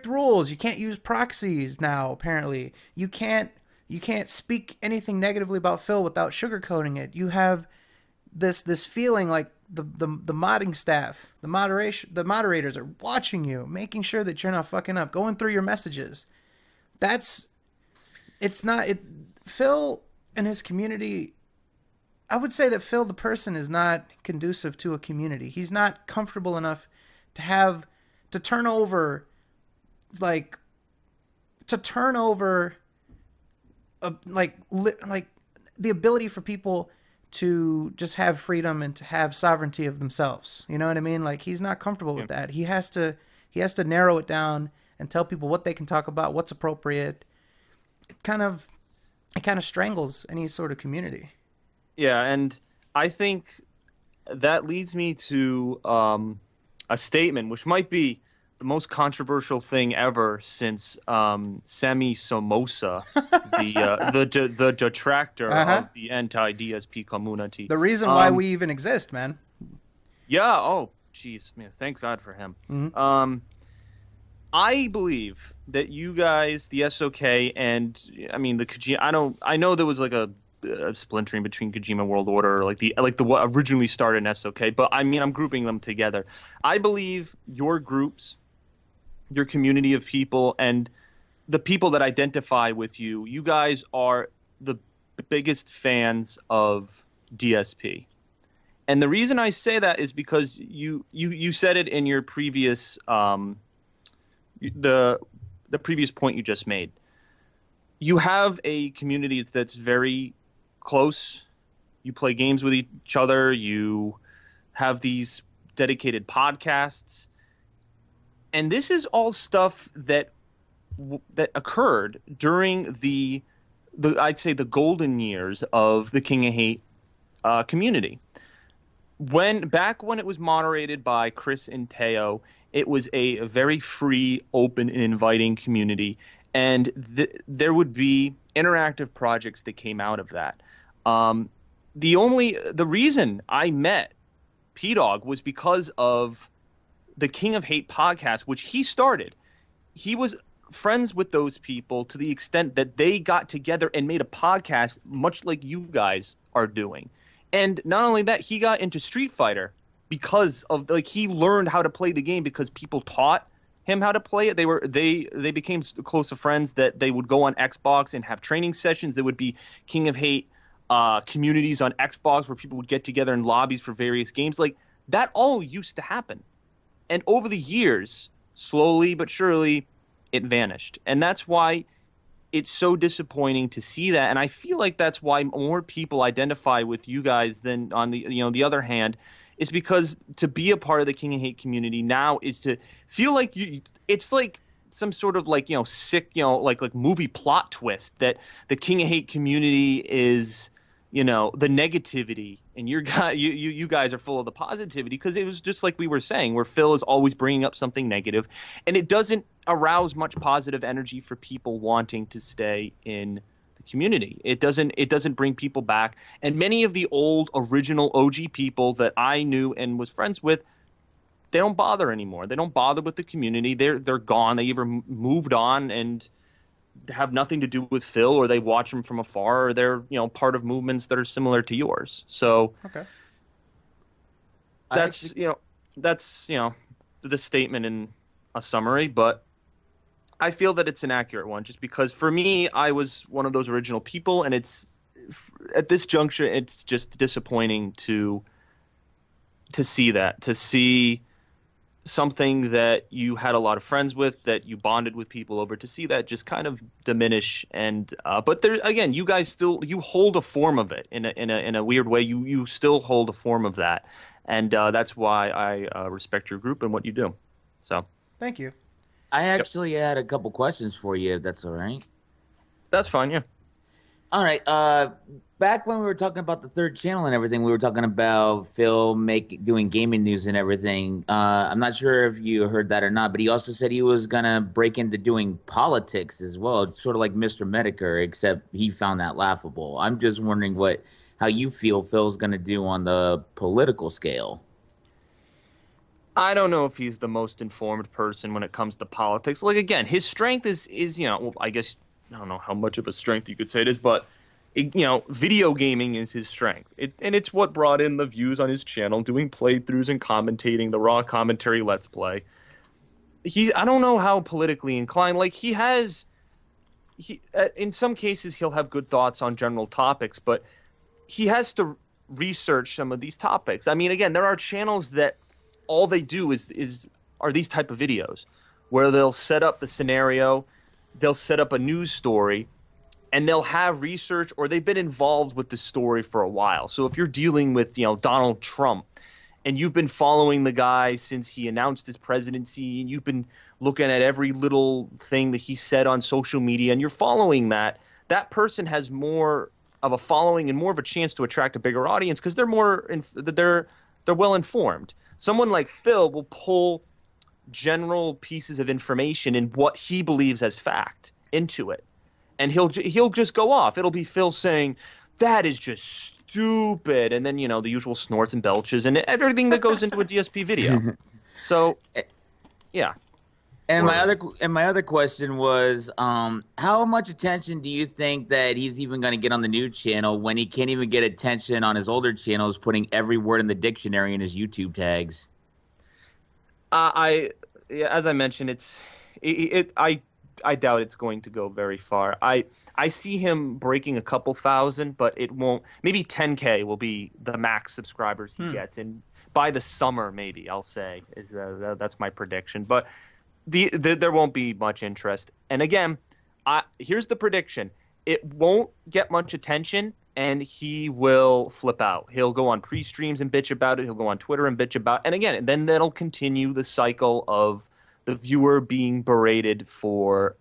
rules. You can't use proxies now, apparently. You can't speak anything negatively about Phil without sugarcoating it. You have this feeling like the modding staff, the moderators are watching you, making sure that you're not fucking up, going through your messages. Phil and his community, I would say that Phil the person is not conducive to a community. He's not comfortable enough to turn over the ability for people to just have freedom and to have sovereignty of themselves. You know what I mean? Like, he's not comfortable with that. He has to narrow it down and tell people what they can talk about, what's appropriate. It kind of strangles any sort of community. Yeah, and I think that leads me to a statement which might be the most controversial thing ever since Semi Somoza, the detractor of the anti-DSP community. The reason why we even exist, man. Yeah. Oh, jeez, man. Thank God for him. Mm-hmm. I believe that you guys, the SOK, and I mean the Kojima. I know there was like a splintering between Kojima World Order, like what originally started in SOK, but I mean I'm grouping them together. I believe your groups, your community of people, and the people that identify with you, you guys are the biggest fans of DSP. And the reason I say that is because you said it in your previous the previous point you just made. You have a community that's very close. You play games with each other. You have these dedicated podcasts. And this is all stuff that occurred during the I'd say the golden years of the King of Hate community. Back when it was moderated by Chris and Teo, it was a very free, open, and inviting community, and there would be interactive projects that came out of that. The reason I met P-Dog was because of the King of Hate podcast, which he started. He was friends with those people to the extent that they got together and made a podcast, much like you guys are doing. And not only that, he got into Street Fighter because of he learned how to play the game because people taught him how to play it. They became close of friends that they would go on Xbox and have training sessions. There would be King of Hate communities on Xbox where people would get together in lobbies for various games. Like, that all used to happen. And over the years, slowly but surely, it vanished. And that's why it's so disappointing to see that. And I feel like that's why more people identify with you guys than on the other hand, is because to be a part of the King of Hate community now is to feel like it's like some sort of sick, like movie plot twist that the King of Hate community is, the negativity, and you guys are full of the positivity, because it was just like we were saying, where Phil is always bringing up something negative, and it doesn't arouse much positive energy for people wanting to stay in the community. It doesn't bring people back, and many of the old original OG people that I knew and was friends with, they don't bother anymore. They don't bother with the community. They're gone. They either moved on and have nothing to do with Phil, or they watch him from afar, or they're part of movements that are similar to yours. So okay, that's the statement in a summary, but I feel that it's an accurate one, just because for me, I was one of those original people, and it's at this juncture, it's just disappointing to see something that you had a lot of friends with, that you bonded with people over, to see that just kind of diminish. And but there again, you guys you hold a form of it in a weird way. You still hold a form of that, and that's why I respect your group and what you do. So thank you. I actually had a couple questions for you, if that's all right. That's fine, yeah. All right. Back when we were talking about the third channel and everything, we were talking about Phil doing gaming news and everything. I'm not sure if you heard that or not, but he also said he was gonna break into doing politics as well, sort of like Mr. Medicare, except he found that laughable. I'm just wondering how you feel Phil's gonna do on the political scale. I don't know if he's the most informed person when it comes to politics. Like again, his strength is well, I guess I don't know how much of a strength you could say it is, but video gaming is his strength. And it's what brought in the views on his channel, doing playthroughs and commentating, the raw commentary let's play. I don't know how politically inclined. Like in some cases he'll have good thoughts on general topics, but he has to research some of these topics. I mean, again, there are channels that all they do are these type of videos where they'll set up the scenario, they'll set up a news story, and they'll have research or they've been involved with the story for a while. So if you're dealing with, Donald Trump and you've been following the guy since he announced his presidency and you've been looking at every little thing that he said on social media and you're following that person has more of a following and more of a chance to attract a bigger audience because they're well informed. Someone like Phil will pull general pieces of information and what he believes as fact into it. And he'll just go off. It'll be Phil saying, that is just stupid. And then, the usual snorts and belches and everything that goes into a DSP video. So, yeah. And my other question was, how much attention do you think that he's even going to get on the new channel when he can't even get attention on his older channels, putting every word in the dictionary in his YouTube tags? As I mentioned, I doubt it's going to go very far. I see him breaking a couple thousand, but it won't. Maybe 10K will be the max subscribers he gets, and by the summer, maybe I'll say that's my prediction. But there won't be much interest. And again, here's the prediction: it won't get much attention, and he will flip out. He'll go on pre-streams and bitch about it. He'll go on Twitter and bitch about it. And again, then that'll continue the cycle of the viewer being berated for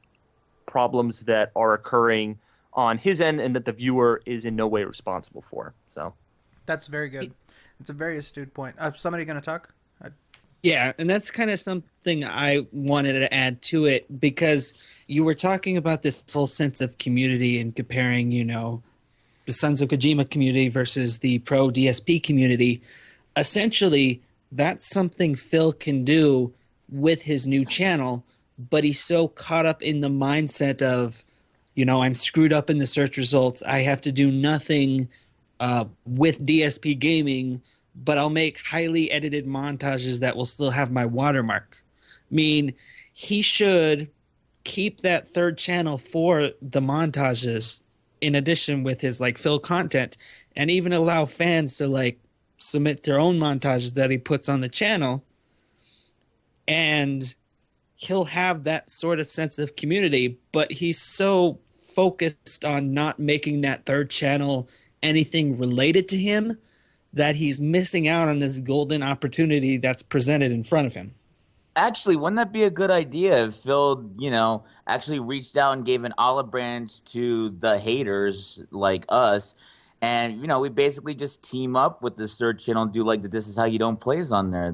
problems that are occurring on his end and that the viewer is in no way responsible for. So that's very good. It's a very astute point. Somebody going to talk? Yeah, and that's kind of something I wanted to add to it because you were talking about this whole sense of community and comparing, the Sons of Kojima community versus the pro DSP community. Essentially, that's something Phil can do with his new channel, but he's so caught up in the mindset of, I'm screwed up in the search results. I have to do nothing with DSP gaming, but I'll make highly edited montages that will still have my watermark. I mean, he should keep that third channel for the montages in addition with his Phil content, and even allow fans to submit their own montages that he puts on the channel. And he'll have that sort of sense of community, but he's so focused on not making that third channel anything related to him that he's missing out on this golden opportunity that's presented in front of him. Actually, wouldn't that be a good idea if Phil, actually reached out and gave an olive branch to the haters like us, and, we basically just team up with this third channel and do the This Is How You Don't Plays on there.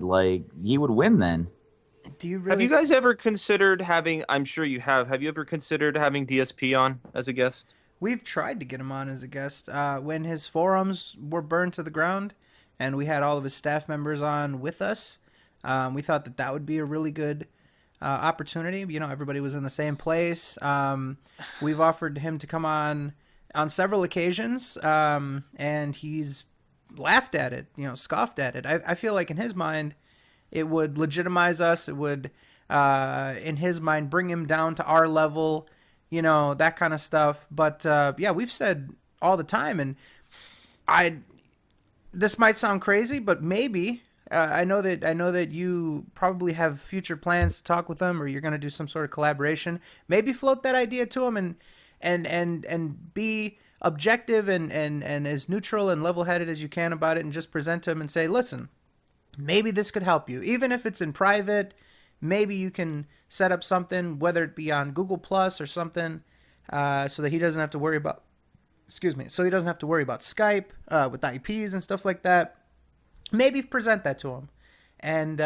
He would win then. Have you guys ever considered having, I'm sure you have you ever considered having DSP on as a guest? We've tried to get him on as a guest. When his forums were burned to the ground and we had all of his staff members on with us, we thought that would be a really good opportunity. Everybody was in the same place. We've offered him to come on several occasions, and he's laughed at it, scoffed at it. I feel like in his mind, it would legitimize us. It would, in his mind, bring him down to our level, that kind of stuff. But yeah, we've said all the time, and this might sound crazy, but maybe I know that you probably have future plans to talk with him, or you're going to do some sort of collaboration. Maybe float that idea to him and be objective and as neutral and level-headed as you can about it, and just present to him and say, listen, maybe this could help you. Even if it's in private, maybe you can set up something, whether it be on Google Plus or something, so that he doesn't have to worry about excuse me, so he doesn't have to worry about Skype with IPs and stuff like that. Maybe present that to him. And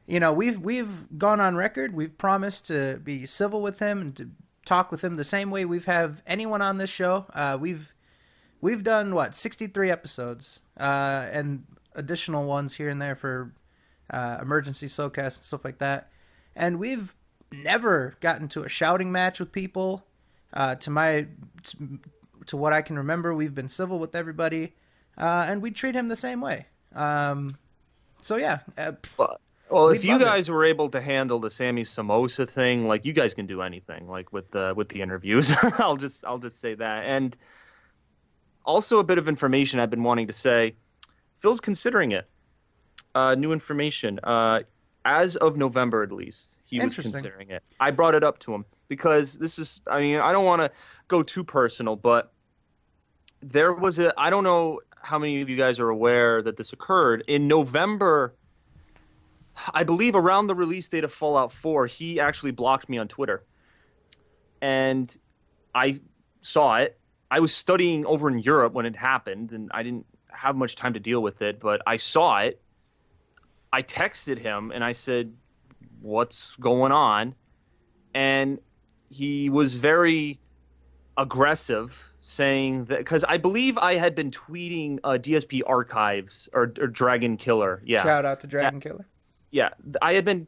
we've gone on record. We've promised to be civil with him and to talk with him the same way we've have anyone on this show. We've done 63 episodes and additional ones here and there for emergency SoKast and stuff like that. And we've never gotten to a shouting match with people. To what I can remember, we've been civil with everybody, and we treat him the same way. So yeah. Well, if you guys were able to handle the Sammy Samosa thing, like, you guys can do anything, like with the interviews. I'll just say that. And also a bit of information I've been wanting to say. Phil's considering it. New information. As of November, at least, he was considering it. I brought it up to him because this is, I mean, I don't want to go too personal, but there was I don't know how many of you guys are aware that this occurred. In November, I believe around the release date of Fallout 4, he actually blocked me on Twitter. And I saw it. I was studying over in Europe when it happened, and I didn't have much time to deal with it, but I saw it. I texted him, and I said, what's going on? And he was very aggressive, saying that, because I believe I had been tweeting DSP Archives or Dragon Killer. Yeah. Shout out to Dragon Killer. Yeah. I had been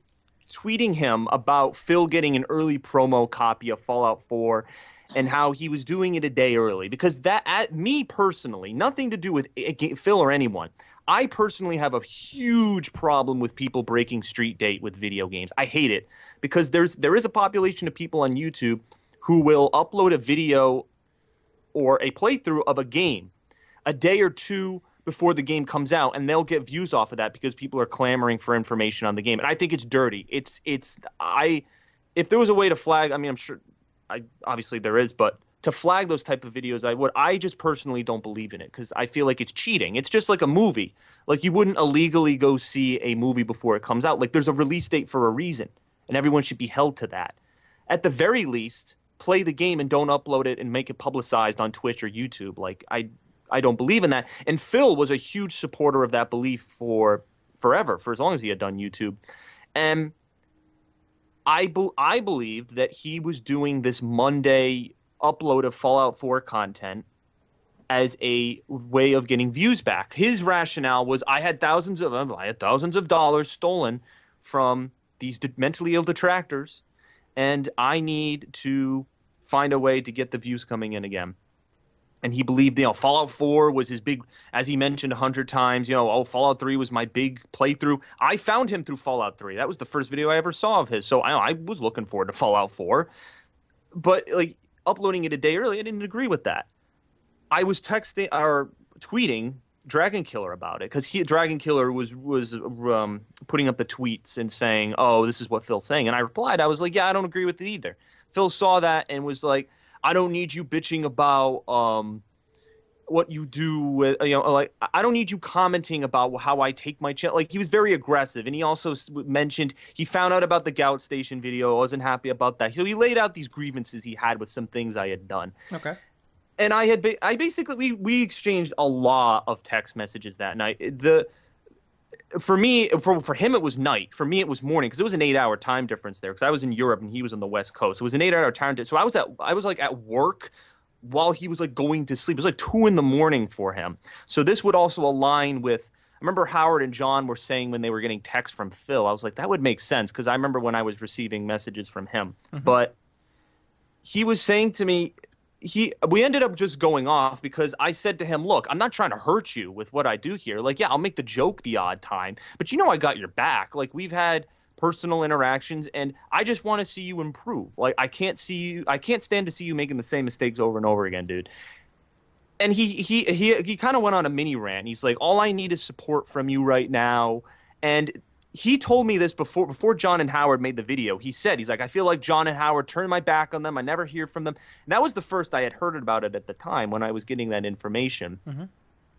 tweeting him about Phil getting an early promo copy of Fallout 4 and how he was doing it a day early. Because me personally, nothing to do with Phil or anyone, I personally have a huge problem with people breaking street date with video games. I hate it because there is a population of people on YouTube who will upload a video or a playthrough of a game a day or two before the game comes out, and they'll get views off of that because people are clamoring for information on the game. And I think it's dirty. If there was a way to flag, I mean, I'm sure, obviously there is, but to flag those type of videos, I would. I just personally don't believe in it because I feel like it's cheating. It's just like a movie. Like, you wouldn't illegally go see a movie before it comes out. Like, there's a release date for a reason, and everyone should be held to that. At the very least, play the game and don't upload it and make it publicized on Twitch or YouTube. Like, I don't believe in that. And Phil was a huge supporter of that belief for forever, for as long as he had done YouTube. And I believed that he was doing this Monday upload of Fallout 4 content as a way of getting views back. His rationale was, I had thousands of dollars stolen from these mentally ill detractors, and I need to find a way to get the views coming in again. And he believed, Fallout 4 was his big, as he mentioned 100 times, Fallout 3 was my big playthrough. I found him through Fallout 3. That was the first video I ever saw of his. So I was looking forward to Fallout 4. But, like, uploading it a day early, I didn't agree with that. I was texting or tweeting Dragon Killer about it because Dragon Killer was putting up the tweets and saying, "Oh, this is what Phil's saying," and I replied, I was like, "Yeah, I don't agree with it either." Phil saw that and was like, "I don't need you bitching about what you do with like I don't need you commenting about how I take my channel." Like, he was very aggressive, and he also mentioned he found out about the Gout Station video. I wasn't happy about that, so he laid out these grievances he had with some things I had done. Okay. And I basically we exchanged a lot of text messages that night. For him it was night. For me it was morning because it was an 8-hour time difference there because I was in Europe and he was on the West Coast. So it was an 8-hour time difference. So I was like at work while he was like going to sleep. It was like 2 a.m. for him. So this would also align with, I remember Howard and John were saying when they were getting texts from Phil, I was like, that would make sense because I remember when I was receiving messages from him. Mm-hmm. But he was saying to me, we ended up just going off because I said to him, "Look, I'm not trying to hurt you with what I do here. Like, yeah, I'll make the joke the odd time, but I got your back. Like, we've had personal interactions, and I just want to see you improve. Like, I can't stand to see you making the same mistakes over and over again, dude." And he kind of went on a mini rant. He's like, "All I need is support from you right now." And he told me this before John and Howard made the video. He's like, "I feel like John and Howard turned my back on them. I never hear from them." And that was the first I had heard about it at the time when I was getting that information. Mm-hmm.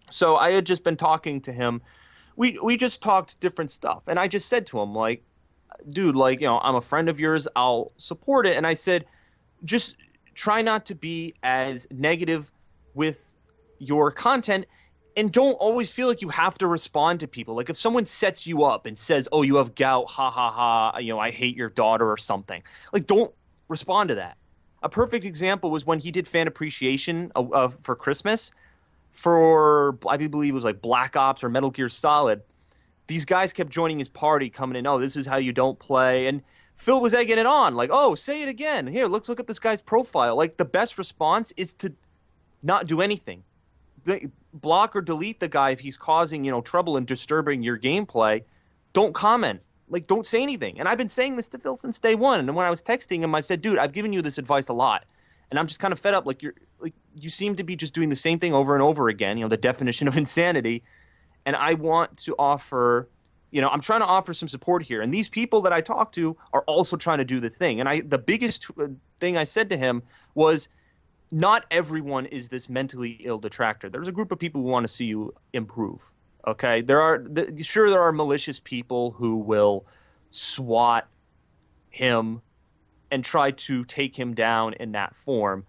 So I had just been talking to him. We just talked different stuff. And I just said to him, like, "Dude, like, I'm a friend of yours. I'll support it." And I said, "Just try not to be as negative with your content, and don't always feel like you have to respond to people. Like if someone sets you up and says, "Oh, you have gout, ha ha ha," I hate your daughter or something. Like, don't respond to that. A perfect example was when he did fan appreciation for Christmas for, I believe it was like Black Ops or Metal Gear Solid. These guys kept joining his party, coming in, "Oh, this is how you don't play." And Phil was egging it on, like, "Oh, say it again. Here, let's look at this guy's profile." Like, the best response is to not do anything. Block or delete the guy if he's causing, trouble and disturbing your gameplay. Don't comment. Like, don't say anything. And I've been saying this to Phil since day one. And when I was texting him, I said, "Dude, I've given you this advice a lot, and I'm just kind of fed up. Like, you seem to be just doing the same thing over and over again. The definition of insanity. And I want to offer, I'm trying to offer some support here. And these people that I talk to are also trying to do the thing. And the biggest thing I said to him was, not everyone is this mentally ill detractor. There's a group of people who want to see you improve. Okay, there are malicious people who will swat him and try to take him down in that form,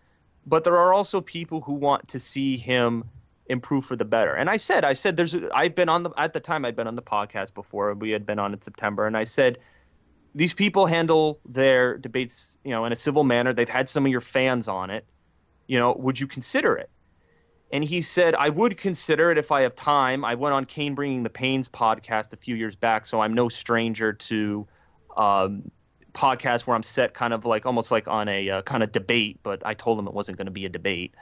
but there are also people who want to see him improve for the better. And I said at the time I'd been on the podcast before. We had been on in September, and I said, these people handle their debates, in a civil manner. They've had some of your fans on it. Would you consider it? And he said, "I would consider it if I have time. I went on Kane Bringing the Pains podcast a few years back, so I'm no stranger to podcasts where I'm set kind of like almost like on a kind of debate, but I told him it wasn't going to be a debate."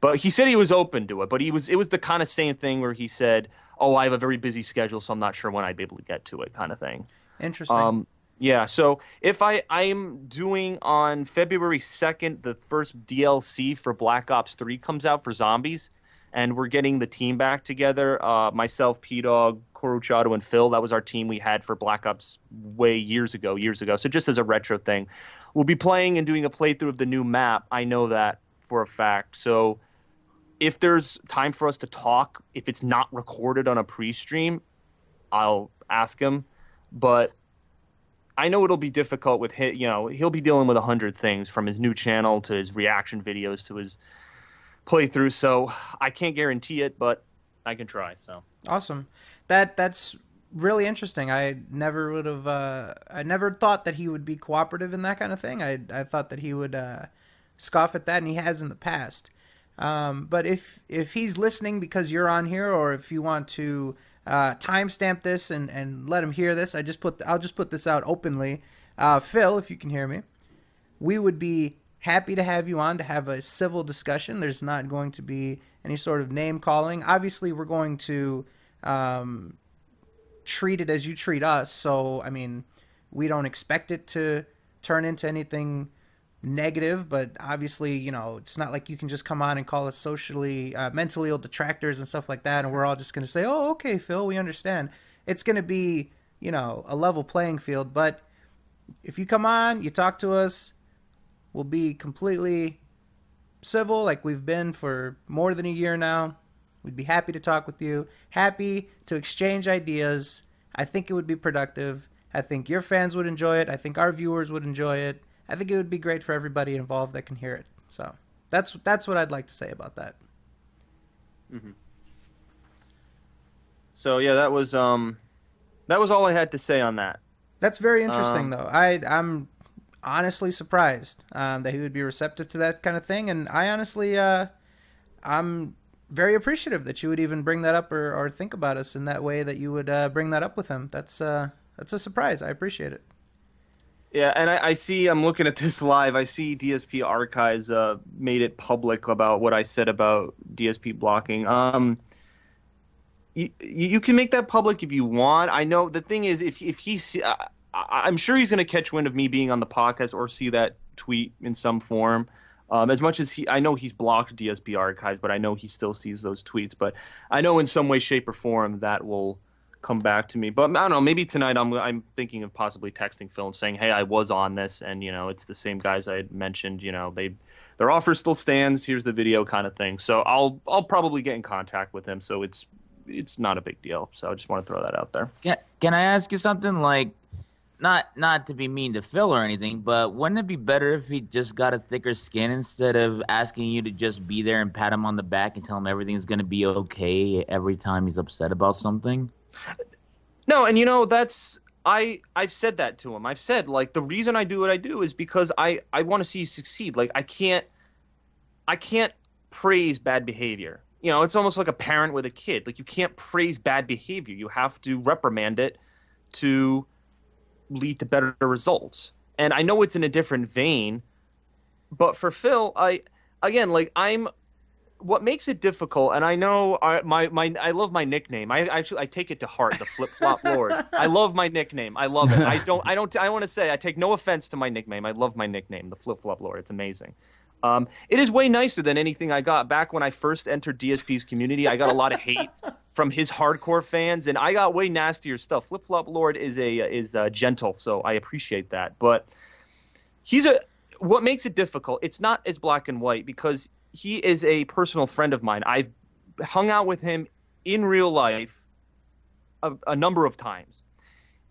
But he said he was open to it, but it was the kind of same thing where he said, "Oh, I have a very busy schedule, so I'm not sure when I'd be able to get to it," kind of thing. Interesting. Yeah, so if I'm doing on February 2nd, the first DLC for Black Ops 3 comes out for zombies, and we're getting the team back together. Myself, P-Dog, Koruchado, and Phil. That was our team we had for Black Ops years ago. So just as a retro thing. We'll be playing and doing a playthrough of the new map. I know that for a fact. So if there's time for us to talk, if it's not recorded on a pre-stream, I'll ask him. But I know it'll be difficult with him. He'll be dealing with 100 things from his new channel to his reaction videos to his playthrough. So I can't guarantee it, but I can try. So awesome. That's really interesting. I never would have. I never thought that he would be cooperative in that kind of thing. I thought that he would scoff at that, and he has in the past. But if he's listening because you're on here, or if you want to timestamp this and let him hear this, I'll just put this out openly. Phil, if you can hear me, we would be happy to have you on to have a civil discussion. There's not going to be any sort of name calling. Obviously, we're going to treat it as you treat us. So, I mean, we don't expect it to turn into anything negative, but obviously, it's not like you can just come on and call us socially mentally ill detractors and stuff like that, and we're all just going to say, "Oh, okay, Phil, we understand." It's going to be a level playing field. But if you come on, you talk to us, we'll be completely civil, like we've been for more than a year now. We'd be happy to talk with you, happy to exchange ideas. I think it would be productive. I think your fans would enjoy it. I think our viewers would enjoy it. I think it would be great for everybody involved that can hear it. So that's what I'd like to say about that. Mm-hmm. So yeah, that was all I had to say on that. That's very interesting, though. I'm honestly surprised that he would be receptive to that kind of thing, and I honestly, I'm very appreciative that you would even bring that up or think about us in that way, that you would bring that up with him. That's a surprise. I appreciate it. Yeah, and I see, I'm looking at this live, I see DSP Archives made it public about what I said about DSP blocking. You can make that public if you want. I know the thing is, if he's, I'm sure he's going to catch wind of me being on the podcast or see that tweet in some form. As much as I know he's blocked DSP Archives, but I know he still sees those tweets. But I know in some way, shape, or form that will come back to me. But I don't know, maybe tonight I'm thinking of possibly texting Phil and saying, "Hey, I was on this, and it's the same guys I had mentioned. Their offer still stands. Here's the video," kind of thing. So I'll probably get in contact with him. So it's not a big deal. So I just want to throw that out there. Can I ask you something? Like, not to be mean to Phil or anything, but wouldn't it be better if he just got a thicker skin instead of asking you to just be there and pat him on the back and tell him everything's going to be okay every time he's upset about something? No, and I've said that to him. I've said, like, the reason I do what I do is because I want to see you succeed. Like, I can't praise bad behavior. It's almost like a parent with a kid. Like, you can't praise bad behavior. You have to reprimand it to lead to better results. And I know it's in a different vein, but for Phil, what makes it difficult, and I know I love my nickname. I take it to heart, the Flip Flop Lord. I love my nickname. I love it. I want to say I take no offense to my nickname. I love my nickname, the Flip Flop Lord. It's amazing. It is way nicer than anything I got back when I first entered DSP's community. I got a lot of hate from his hardcore fans, and I got way nastier stuff. Flip Flop Lord is gentle, so I appreciate that. But what makes it difficult? It's not as black and white because he is a personal friend of mine. I've hung out with him in real life a number of times,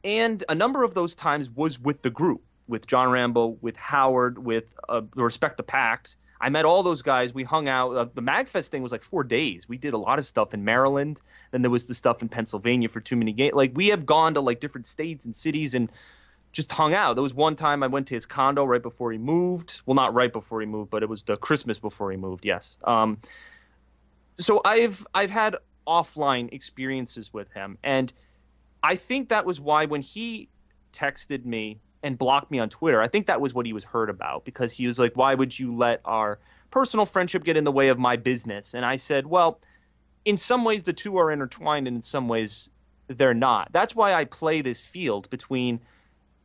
and a number of those times was with the group. With John Rambo, with Howard, with Respect the Pact. I met all those guys. We hung out. The MagFest thing was like 4 days. We did a lot of stuff in Maryland. Then there was the stuff in Pennsylvania for Too Many Games. Like, we have gone to like different states and cities and just hung out. There was one time I went to his condo right before he moved. Well, not right before he moved, but it was the Christmas before he moved. Yes. So I've had offline experiences with him, and I think that was why when he texted me and blocked me on Twitter, I think that was what he was hurt about, because he was like, why would you let our personal friendship get in the way of my business? And I said, well, in some ways the two are intertwined and in some ways they're not. That's why I play this field between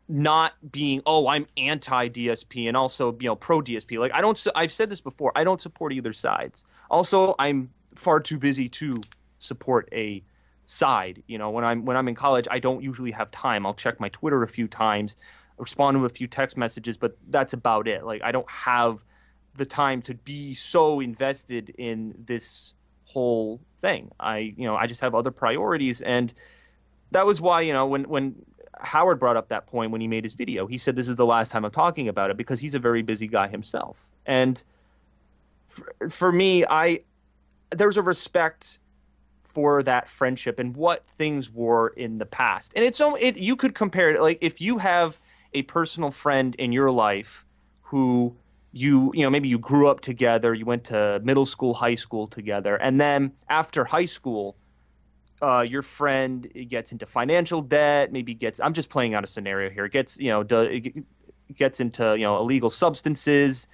not being, I'm anti-DSP and also, pro-DSP. Like, I've said this before, I don't support either sides. Also, I'm far too busy to support a side. When I'm in college, I don't usually have time. I'll check my Twitter a few times, respond to a few text messages, but that's about it. Like, I don't have the time to be so invested in this whole thing. I just have other priorities. And that was why, when Howard brought up that point when he made his video, he said, this is the last time I'm talking about it, because he's a very busy guy himself. And for me, there's a respect for that friendship and what things were in the past. And you could compare it, like, if you have a personal friend in your life who maybe you grew up together, you went to middle school, high school together, and then after high school, your friend gets into financial debt, I'm just playing out a scenario here, gets into, illegal substances,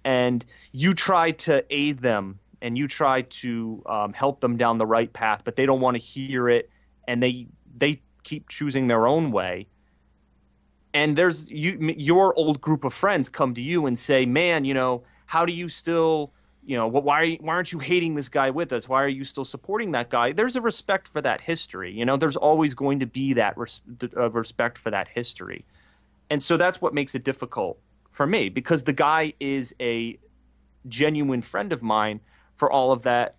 and you try to aid them and you try to help them down the right path, but they don't want to hear it, and they keep choosing their own way. And your old group of friends come to you and say, man, how do you still, why aren't you hating this guy with us? Why are you still supporting that guy? There's a respect for that history. There's always going to be that respect for that history. And so that's what makes it difficult for me, because the guy is a genuine friend of mine for all of that,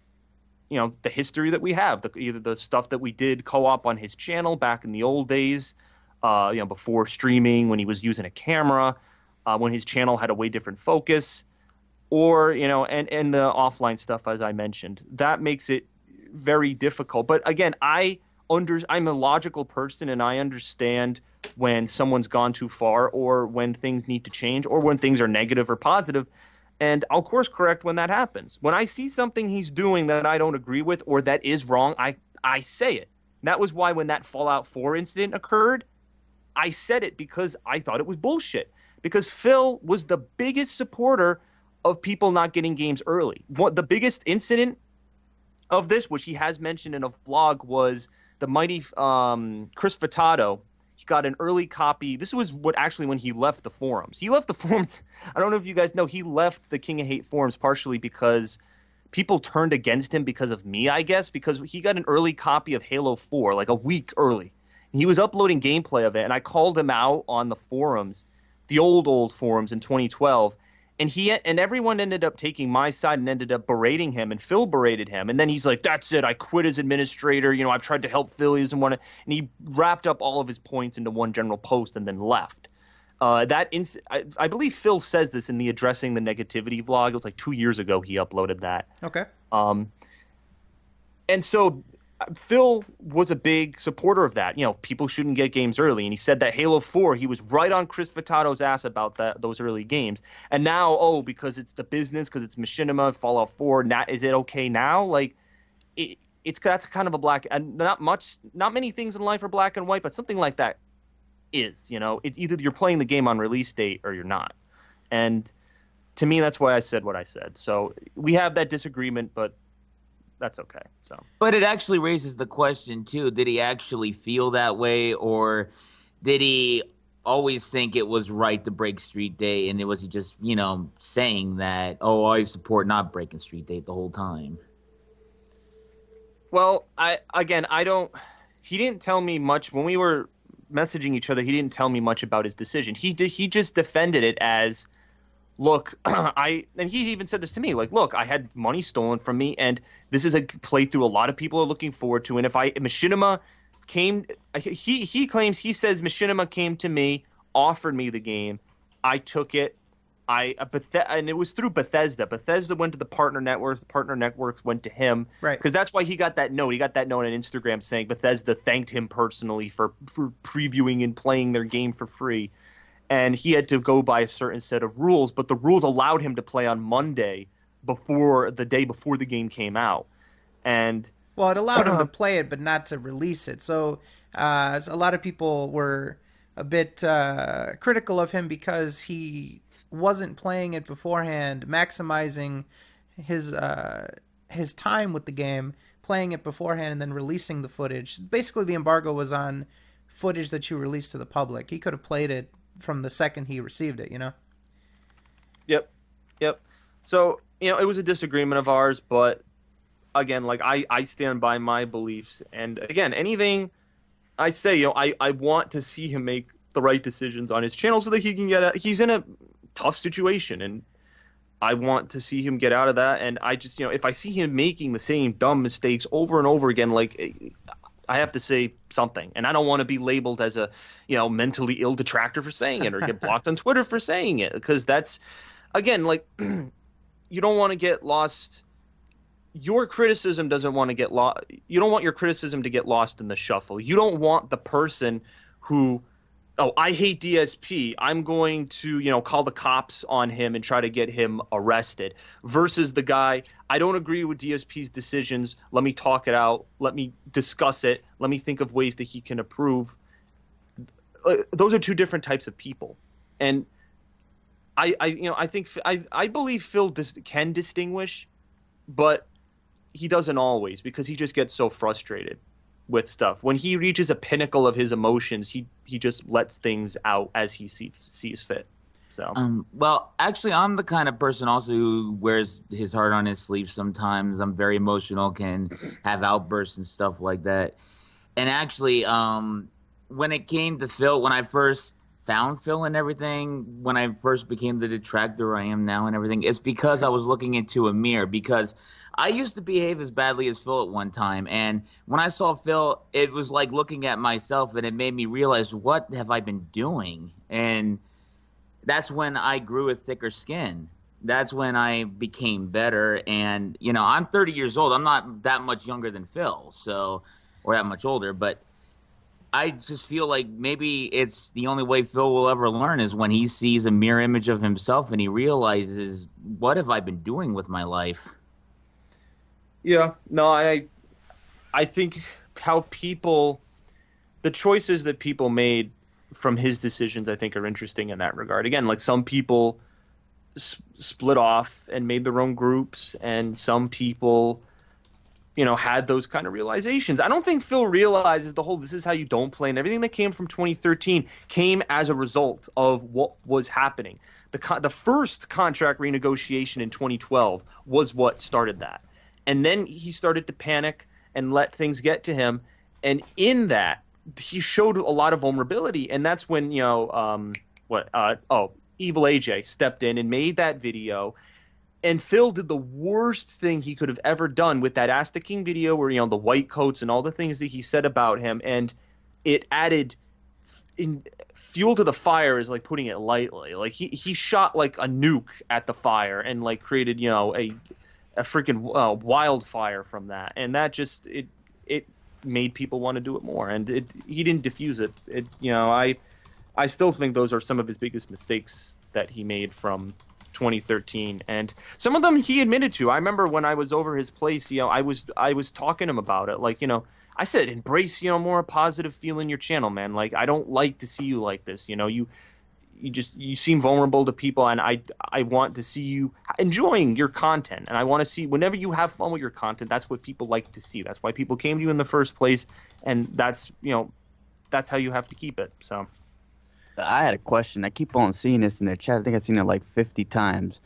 the history that we have, either the stuff that we did co-op on his channel back in the old days, before streaming, when he was using a camera, when his channel had a way different focus, or, and the offline stuff, as I mentioned. That makes it very difficult. But again, I'm a logical person, and I understand when someone's gone too far, or when things need to change, or when things are negative or positive. And I'll course correct when that happens. When I see something he's doing that I don't agree with, or that is wrong, I say it. That was why when that Fallout 4 incident occurred, I said it, because I thought it was bullshit. Because Phil was the biggest supporter of people not getting games early. The biggest incident of this, which he has mentioned in a vlog, was the mighty Chris Furtado. He got an early copy. This was when he left the forums. He left the forums. I don't know if you guys know, he left the King of Hate forums partially because people turned against him because of me, I guess, because he got an early copy of Halo 4, like a week early. He was uploading gameplay of it, and I called him out on the forums, the old forums in 2012, and everyone ended up taking my side and ended up berating him, and Phil berated him. And then he's like, that's it. I quit as administrator. You know, I've tried to help Phil. He doesn't want to. And he wrapped up all of his points into one general post and then left. I believe Phil says this in the Addressing the Negativity vlog. It was like 2 years ago he uploaded that. Okay. And so Phil was a big supporter of that. You know, people shouldn't get games early. And he said that Halo 4, he was right on Chris Furtado's ass about those early games. And now, because it's the business, because it's Machinima, Fallout 4, is it okay now? Like, that's kind of a black, and not many things in life are black and white, but something like that is, you know, it's either you're playing the game on release date or you're not. And to me, that's why I said what I said. So we have that disagreement, but that's okay. So, but it actually raises the question too: did he actually feel that way, or did he always think it was right to break Street Day, and it was just, you know, saying that, oh, I support not breaking Street Day the whole time? Well, he didn't tell me much when we were messaging each other. He didn't tell me much about his decision. He just defended it as, look, and he even said this to me, like, look, I had money stolen from me, and this is a playthrough a lot of people are looking forward to. And if Machinima came, he claims, he says Machinima came to me, offered me the game, I took it, and it was through Bethesda. Bethesda went to the partner networks, the partner networks went to him, right? Because that's why he got that note. He got that note on Instagram saying Bethesda thanked him personally for previewing and playing their game for free. And he had to go by a certain set of rules, but the rules allowed him to play on Monday the day before the game came out. And well, it allowed him to play it, but not to release it. So a lot of people were a bit critical of him because he wasn't playing it beforehand, maximizing his time with the game, playing it beforehand and then releasing the footage. Basically, the embargo was on footage that you released to the public. He could have played it from the second he received it, you know? Yep. So, you know, it was a disagreement of ours, but again, like, I stand by my beliefs. And again, anything I say, you know, I want to see him make the right decisions on his channel so that he can he's in a tough situation, and I want to see him get out of that. And I just, you know, if I see him making the same dumb mistakes over and over again, like, I have to say something, and I don't want to be labeled as a, you know, mentally ill detractor for saying it or get blocked on Twitter for saying it, because that's, again, like, you don't want to get lost. Your criticism doesn't want to get lost. You don't want your criticism to get lost in the shuffle. You don't want the person who, oh, I hate DSP, I'm going to, you know, call the cops on him and try to get him arrested, versus the guy, I don't agree with DSP's decisions, let me talk it out, let me discuss it, let me think of ways that he can improve. Those are two different types of people. And I believe Phil can distinguish, but he doesn't always, because he just gets so frustrated with stuff. When he reaches a pinnacle of his emotions, he just lets things out as he sees fit. So well, actually, I'm the kind of person also who wears his heart on his sleeve sometimes. I'm very emotional, can have outbursts and stuff like that. And actually, when it came to Phil, when I first found Phil and everything, when I first became the detractor I am now and everything, it's because I was looking into a mirror, because I used to behave as badly as Phil at one time. And when I saw Phil, it was like looking at myself, and it made me realize, what have I been doing? And that's when I grew a thicker skin. That's when I became better. And, you know, I'm 30 years old. I'm not that much younger than Phil, so, or that much older, but I just feel like maybe it's the only way Phil will ever learn is when he sees a mirror image of himself and he realizes, what have I been doing with my life? Yeah, no, I think the choices that people made from his decisions, I think, are interesting in that regard. Again, like, some people split off and made their own groups, and some people, you know, had those kind of realizations. I don't think Phil realizes the whole "this is how you don't play" and everything that came from 2013 came as a result of what was happening. The first contract renegotiation in 2012 was what started that. And then he started to panic and let things get to him. And in that, he showed a lot of vulnerability. And that's when, you know, Evil AJ stepped in and made that video. And Phil did the worst thing he could have ever done with that Ask the King video where, the white coats and all the things that he said about him. And it added fuel to the fire, is like putting it lightly. Like he shot like a nuke at the fire and like created, a freaking wildfire from that. And that just, it made people want to do it more. And he didn't diffuse it. I still think those are some of his biggest mistakes that he made from 2013, and some of them he admitted to. I remember when I was over his place, I was talking to him about it. Like, I said, embrace, more positive feel in your channel, man. Like, I don't like to see you like this. You seem vulnerable to people, and I want to see you enjoying your content, and I want to see whenever you have fun with your content. That's what people like to see. That's why people came to you in the first place, and that's how you have to keep it. So. I had a question. I keep on seeing this in the chat. I think I've seen it like 50 times.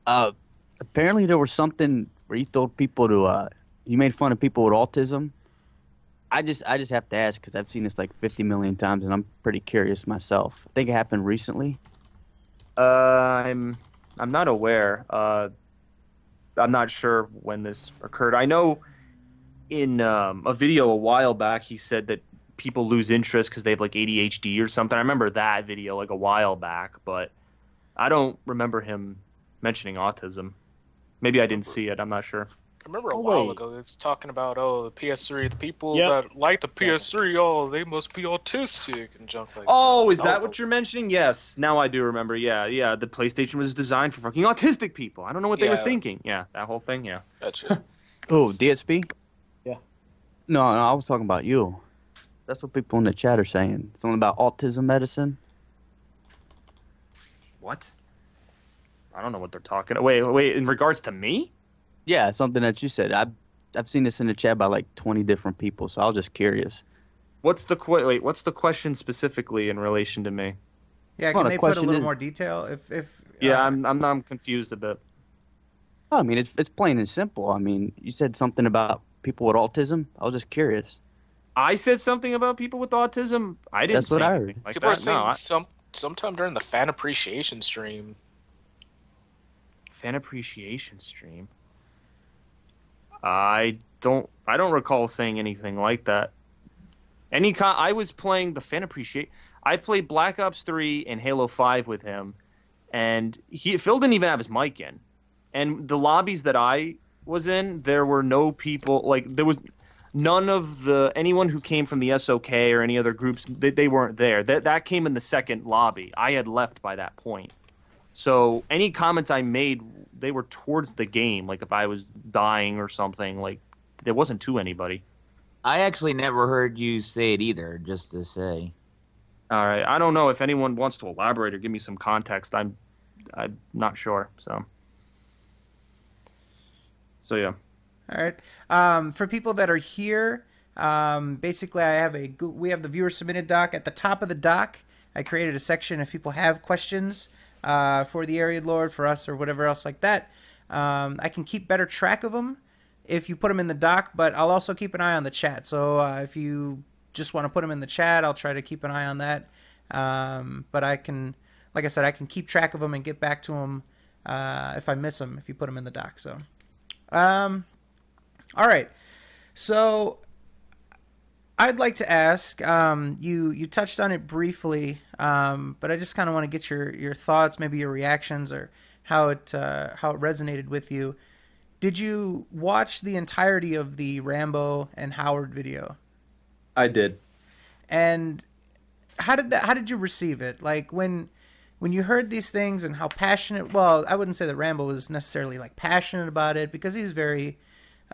Apparently there was something where you told people to, you made fun of people with autism. I just have to ask because I've seen this like 50 million times and I'm pretty curious myself. I think it happened recently. I'm not aware. I'm not sure when this occurred. I know in a video a while back he said that people lose interest because they have like ADHD or something. I remember that video like a while back, but I don't remember him mentioning autism. Maybe I didn't see it. I'm not sure. I remember a while ago it's talking about the PS3, the people that like the PS3, they must be autistic and junk like that. Oh, is that what you're mentioning? Yes, now I do remember. Yeah. The PlayStation was designed for fucking autistic people. I don't know what they were thinking. Yeah, that whole thing. Yeah. That's it. Oh, DSP? Yeah. No, I was talking about you. That's what people in the chat are saying. Something about autism medicine. What? I don't know what they're talking. Wait. In regards to me? Yeah, something that you said. I've seen this in the chat by like 20 different people, so I was just curious. What's the question specifically in relation to me? Yeah, can they put a little more detail? I'm confused a bit. I mean, it's plain and simple. I mean, you said something about people with autism. I was just curious. I said something about people with autism. I didn't. That's what I heard. Like people that. are saying sometime during the fan appreciation stream. Fan appreciation stream. I don't recall saying anything like that. I was playing the fan appreciate. I played Black Ops 3 and Halo 5 with him, and Phil didn't even have his mic in. And the lobbies that I was in, there were no people. Like there was. None of anyone who came from the SOK or any other groups, they weren't there. That came in the second lobby. I had left by that point. So any comments I made, they were towards the game. Like if I was dying or something, like there wasn't to anybody. I actually never heard you say it either, just to say. All right. I don't know if anyone wants to elaborate or give me some context. I'm not sure. So yeah. All right. For people that are here, basically we have the viewer submitted doc. At the top of the doc, I created a section if people have questions for the TheAireiadLord, for us, or whatever else like that. I can keep better track of them if you put them in the doc, but I'll also keep an eye on the chat. So if you just want to put them in the chat, I'll try to keep an eye on that. But I can, like I said, I can keep track of them and get back to them if I miss them, if you put them in the doc. So, all right, so I'd like to ask, you touched on it briefly, but I just kind of want to get your thoughts, maybe your reactions, or how it resonated with you. Did you watch the entirety of the Rambo and Howard video? I did. And how did you receive it? Like when you heard these things and how passionate? Well, I wouldn't say that Rambo was necessarily like passionate about it because he's very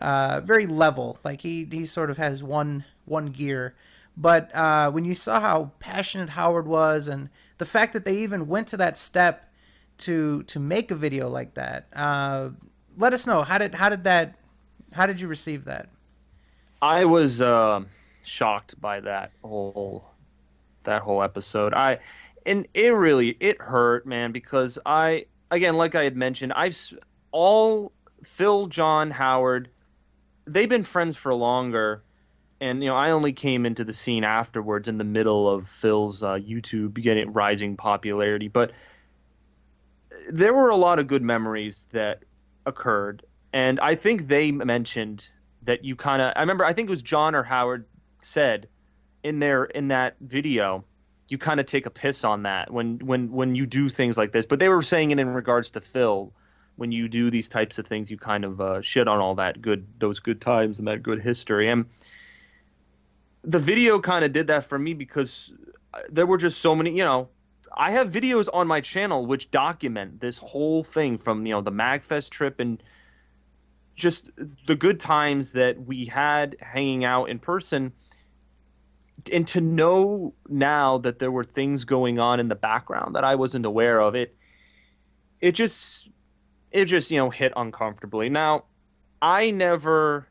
level. Like he sort of has one gear. But when you saw how passionate Howard was, and the fact that they even went to that step to make a video like that, let us know how did you receive that? I was shocked by that whole episode. And it hurt, man, because again, like I had mentioned, Phil, John, Howard, they've been friends for longer, and I only came into the scene afterwards in the middle of Phil's YouTube rising popularity. But there were a lot of good memories that occurred, and I think they mentioned that you kind of. I remember, I think it was John or Howard said in that video, you kind of take a piss on that when you do things like this. But they were saying it in regards to Phil. When you do these types of things, you kind of shit on all those good times and that good history. And the video kind of did that for me because there were just so many, I have videos on my channel which document this whole thing from, the MagFest trip and just the good times that we had hanging out in person. And to know now that there were things going on in the background that I wasn't aware of, it just hit uncomfortably. Now, I never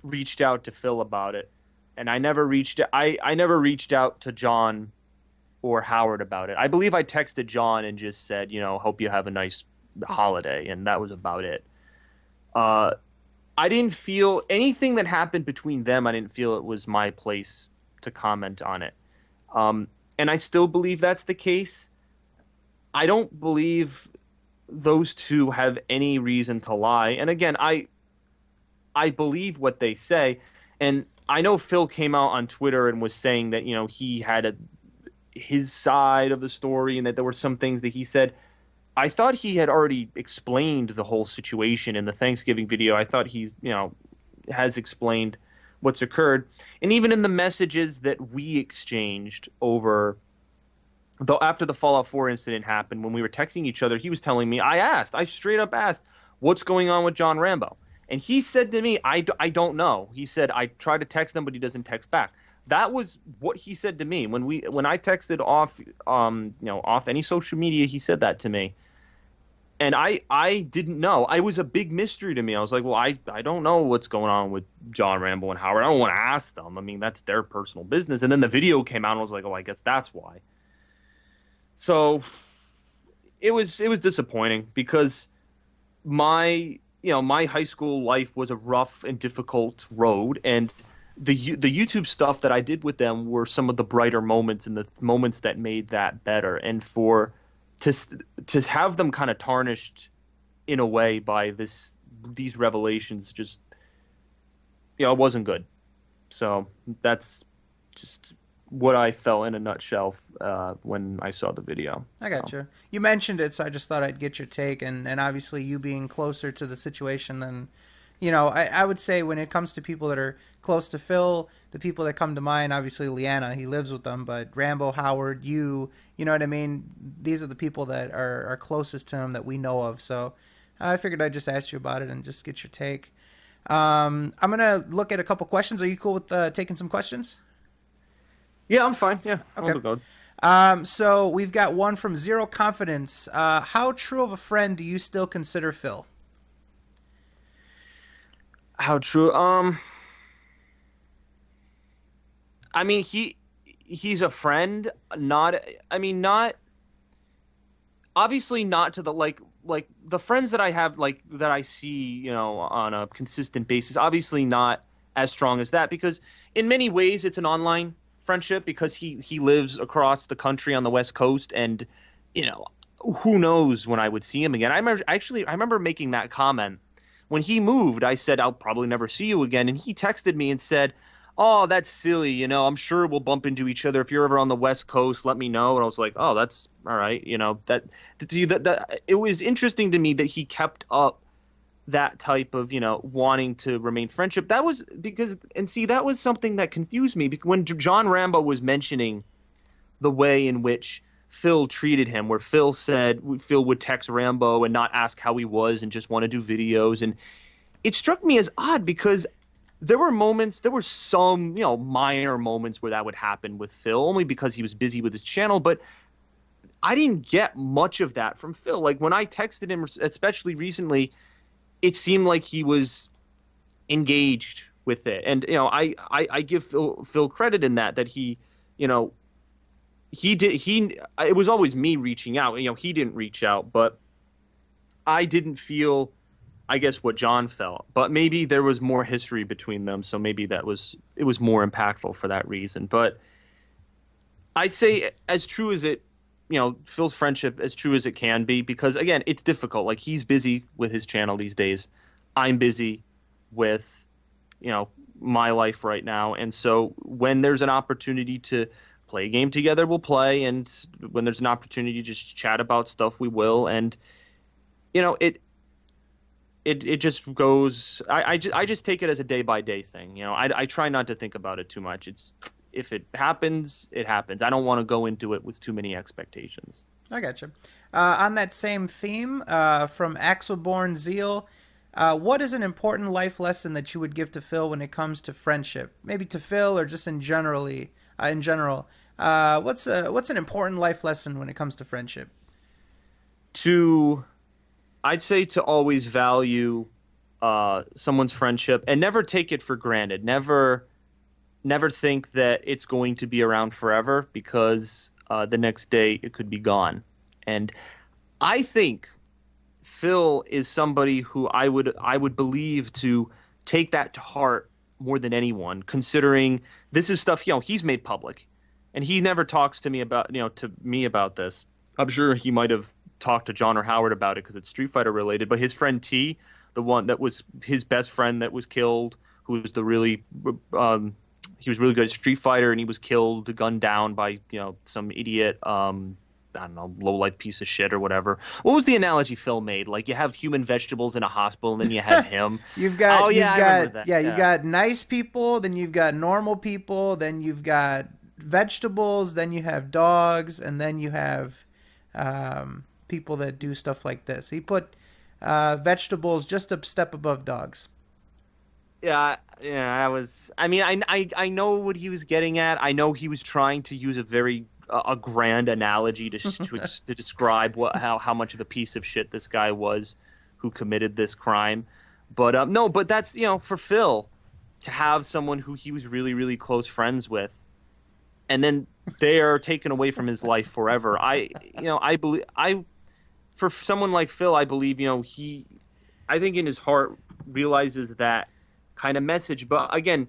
reached out to Phil about it, and I never reached out to John or Howard about it. I believe I texted John and just said, hope you have a nice holiday, and that was about it. I didn't feel anything that happened between them. I didn't feel it was my place to comment on it. And I still believe that's the case. I don't believe those two have any reason to lie. And again, I believe what they say. And I know Phil came out on Twitter and was saying that, he had his side of the story and that there were some things that he said. I thought he had already explained the whole situation in the Thanksgiving video. I thought he's, has explained what's occurred. And even in the messages that we exchanged after the Fallout 4 incident happened, when we were texting each other, he was telling me, I straight up asked, what's going on with John Rambo? And he said to me, I don't know. He said, I try to text him, but he doesn't text back. That was what he said to me. When I texted off any social media, he said that to me. And I didn't know. It was a big mystery to me. I was like, well, I don't know what's going on with John Rambo and Howard. I don't want to ask them. I mean, that's their personal business. And then the video came out and I was like, oh, I guess that's why. So it was disappointing because my high school life was a rough and difficult road, and the YouTube stuff that I did with them were some of the brighter moments and the moments that made that better. And to have them kind of tarnished in a way by these revelations, just it wasn't good. So that's just what I felt in a nutshell when I saw the video. I got you. You mentioned it, so I just thought I'd get your take, and obviously you being closer to the situation than, I would say when it comes to people that are close to Phil, the people that come to mind, obviously Leanna, he lives with them, but Rambo, Howard, you know what I mean? These are the people that are closest to him that we know of, so I figured I'd just ask you about it and just get your take. I'm going to look at a couple questions. Are you cool with taking some questions? Yeah, I'm fine. Yeah. Okay. So we've got one from Zero Confidence. How true of a friend do you still consider Phil? How true? I mean, he's a friend. Not obviously not to the like the friends that I have, that I see, on a consistent basis. Obviously not as strong as that, because in many ways it's an online friendship because he lives across the country on the West Coast, and who knows when I would see him again. I remember making that comment when he moved. I said, I'll probably never see you again, and he texted me and said, oh, that's silly, I'm sure we'll bump into each other if you're ever on the West Coast, let me know. And I was like, oh, that's all right. That it was interesting to me that he kept up that type of, wanting to remain friendship. That was that was something that confused me, because when John Rambo was mentioning the way in which Phil treated him, where Phil said Phil would text Rambo and not ask how he was and just want to do videos. And it struck me as odd because there were some, minor moments where that would happen with Phil, only because he was busy with his channel. But I didn't get much of that from Phil. Like when I texted him, especially recently, it seemed like he was engaged with it. And, I give Phil credit in that he, it was always me reaching out. He didn't reach out, but I didn't feel, I guess, what John felt. But maybe there was more history between them, so maybe it was more impactful for that reason. But I'd say as true as it Phil's friendship as true as it can be, because again, it's difficult. Like, he's busy with his channel these days. I'm busy with, my life right now. And so when there's an opportunity to play a game together, we'll play. And when there's an opportunity to just chat about stuff, we will. And, it just goes, I just take it as a day by day thing. I try not to think about it too much. If it happens, it happens. I don't want to go into it with too many expectations. I gotcha. On that same theme, from Axelborn Zeal, what is an important life lesson that you would give to Phil when it comes to friendship? Maybe to Phil or just in general. What's an important life lesson when it comes to friendship? I'd say to always value someone's friendship and never take it for granted. Never think that it's going to be around forever, because the next day it could be gone. And I think Phil is somebody who I would believe to take that to heart more than anyone, considering this is stuff he's made public, and he never talks to me about this. I'm sure he might have talked to John or Howard about it because it's Street Fighter related, but his friend T, the one that was his best friend that was killed, who was he was really good at Street Fighter, and he was killed, gunned down by some idiot, I don't know, low-life piece of shit or whatever. What was the analogy Phil made? Like, you have human vegetables in a hospital, and then you have him. You've got nice people, then you've got normal people, then you've got vegetables, then you have dogs, and then you have people that do stuff like this. He put vegetables just a step above dogs. Yeah, I know what he was getting at. I know he was trying to use a very a grand analogy to describe how much of a piece of shit this guy was who committed this crime. But no, but that's for Phil to have someone who he was really, really close friends with, and then they are taken away from his life forever. For someone like Phil, I believe I think in his heart realizes that kind of message. But again,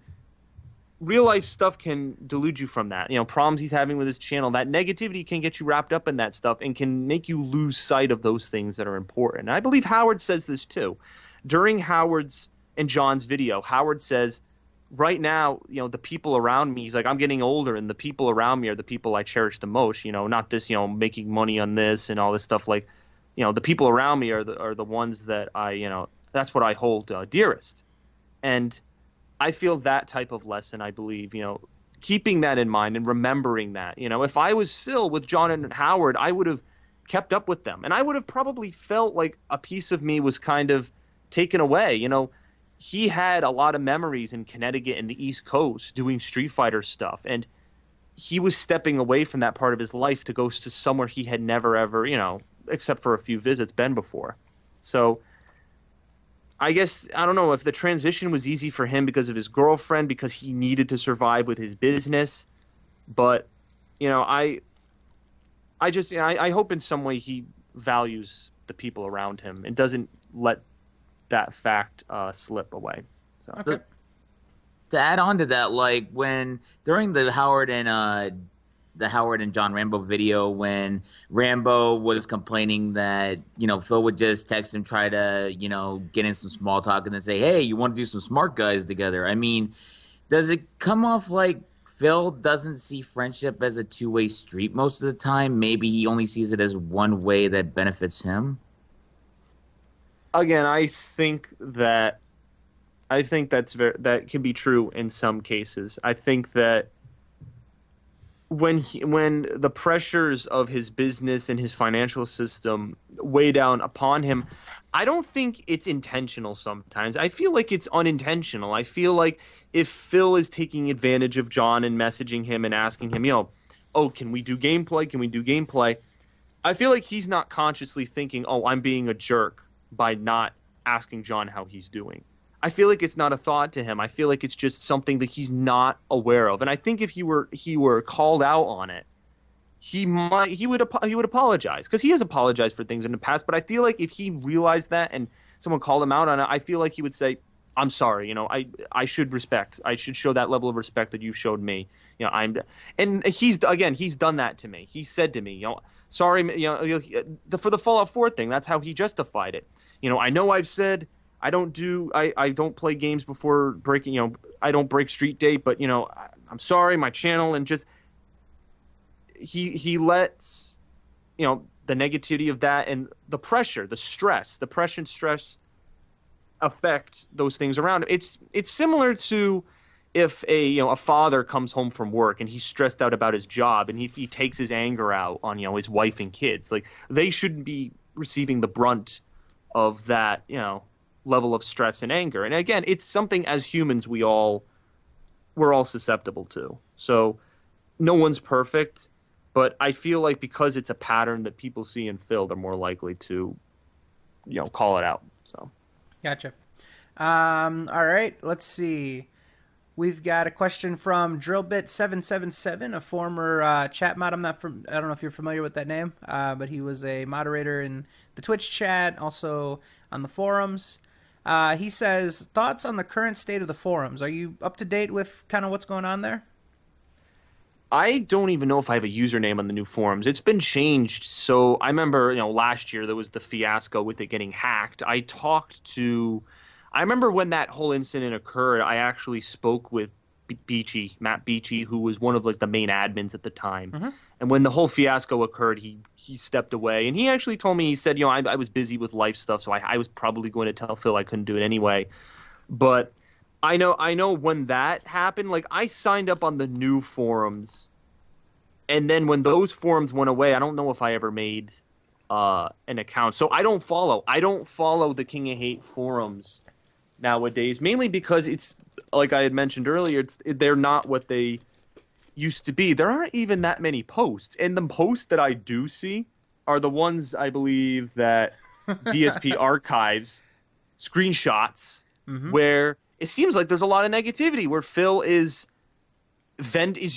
real life stuff can delude you from that. Problems he's having with his channel, that negativity can get you wrapped up in that stuff and can make you lose sight of those things that are important. And I believe Howard says this too. During Howard's and John's video, Howard says, right now, the people around me, he's like, I'm getting older, and the people around me are the people I cherish the most. Not this, making money on this and all this stuff. Like, the people around me are the ones that that's what I hold dearest. And I feel that type of lesson, I believe, keeping that in mind and remembering that, if I was Phil with John and Howard, I would have kept up with them, and I would have probably felt like a piece of me was kind of taken away. He had a lot of memories in Connecticut and the East Coast doing Street Fighter stuff, and he was stepping away from that part of his life to go to somewhere he had never ever, except for a few visits, been before. So I guess, I don't know if the transition was easy for him because of his girlfriend, because he needed to survive with his business. But, I hope in some way he values the people around him and doesn't let that fact slip away. So. Okay. To add on to that, like during the Howard and John Rambo video, when Rambo was complaining that, Phil would just text him, try to, get in some small talk and then say, hey, you want to do some smart guys together? I mean, does it come off like Phil doesn't see friendship as a two-way street most of the time? Maybe he only sees it as one way that benefits him? Again, I think that that can be true in some cases. I think that when the pressures of his business and his financial system weigh down upon him, I don't think it's intentional sometimes. I feel like it's unintentional. I feel like if Phil is taking advantage of John and messaging him and asking him, oh, can we do gameplay? Can we do gameplay? I feel like he's not consciously thinking, oh, I'm being a jerk by not asking John how he's doing. I feel like it's not a thought to him. I feel like it's just something that he's not aware of. And I think if he were called out on it, he would apologize, because he has apologized for things in the past. But I feel like if he realized that and someone called him out on it, I feel like he would say, I'm sorry. I should respect. I should show that level of respect that you've showed me. And he's done that to me. He said to me, sorry, for the Fallout 4 thing. That's how he justified it. I know I've said I don't play games before breaking. I don't break street date, but I'm sorry, my channel, and just he lets the negativity of that and the pressure, the stress, and stress affect those things around him. It's similar to if a father comes home from work and he's stressed out about his job, and he takes his anger out on his wife and kids. Like, they shouldn't be receiving the brunt of that level of stress and anger. And again, it's something as humans we're all susceptible to. So no one's perfect, but I feel like because it's a pattern that people see in Phil, they're more likely to call it out. So Gotcha. All right, let's see. We've got a question from Drillbit777, a former chat mod. I don't know if you're familiar with that name, but he was a moderator in the Twitch chat, also on the forums. He says, thoughts on the current state of the forums. Are you up to date with kind of what's going on there? I don't even know if I have a username on the new forums. It's been changed. So I remember, last year there was the fiasco with it getting hacked. I remember when that whole incident occurred, I actually spoke with Matt Beachy, who was one of the main admins at the time. Mm-hmm. And when the whole fiasco occurred, he stepped away. And he actually told me, he said, I was busy with life stuff, so I was probably going to tell Phil I couldn't do it anyway. But I know when that happened, I signed up on the new forums. And then when those forums went away, I don't know if I ever made an account. So I don't follow the King of Hate forums nowadays, mainly because it's, like I had mentioned earlier, they're not what they used to be. There aren't even that many posts. And the posts that I do see are the ones, I believe, that DSP archives screenshots, mm-hmm. where it seems like there's a lot of negativity, where Phil is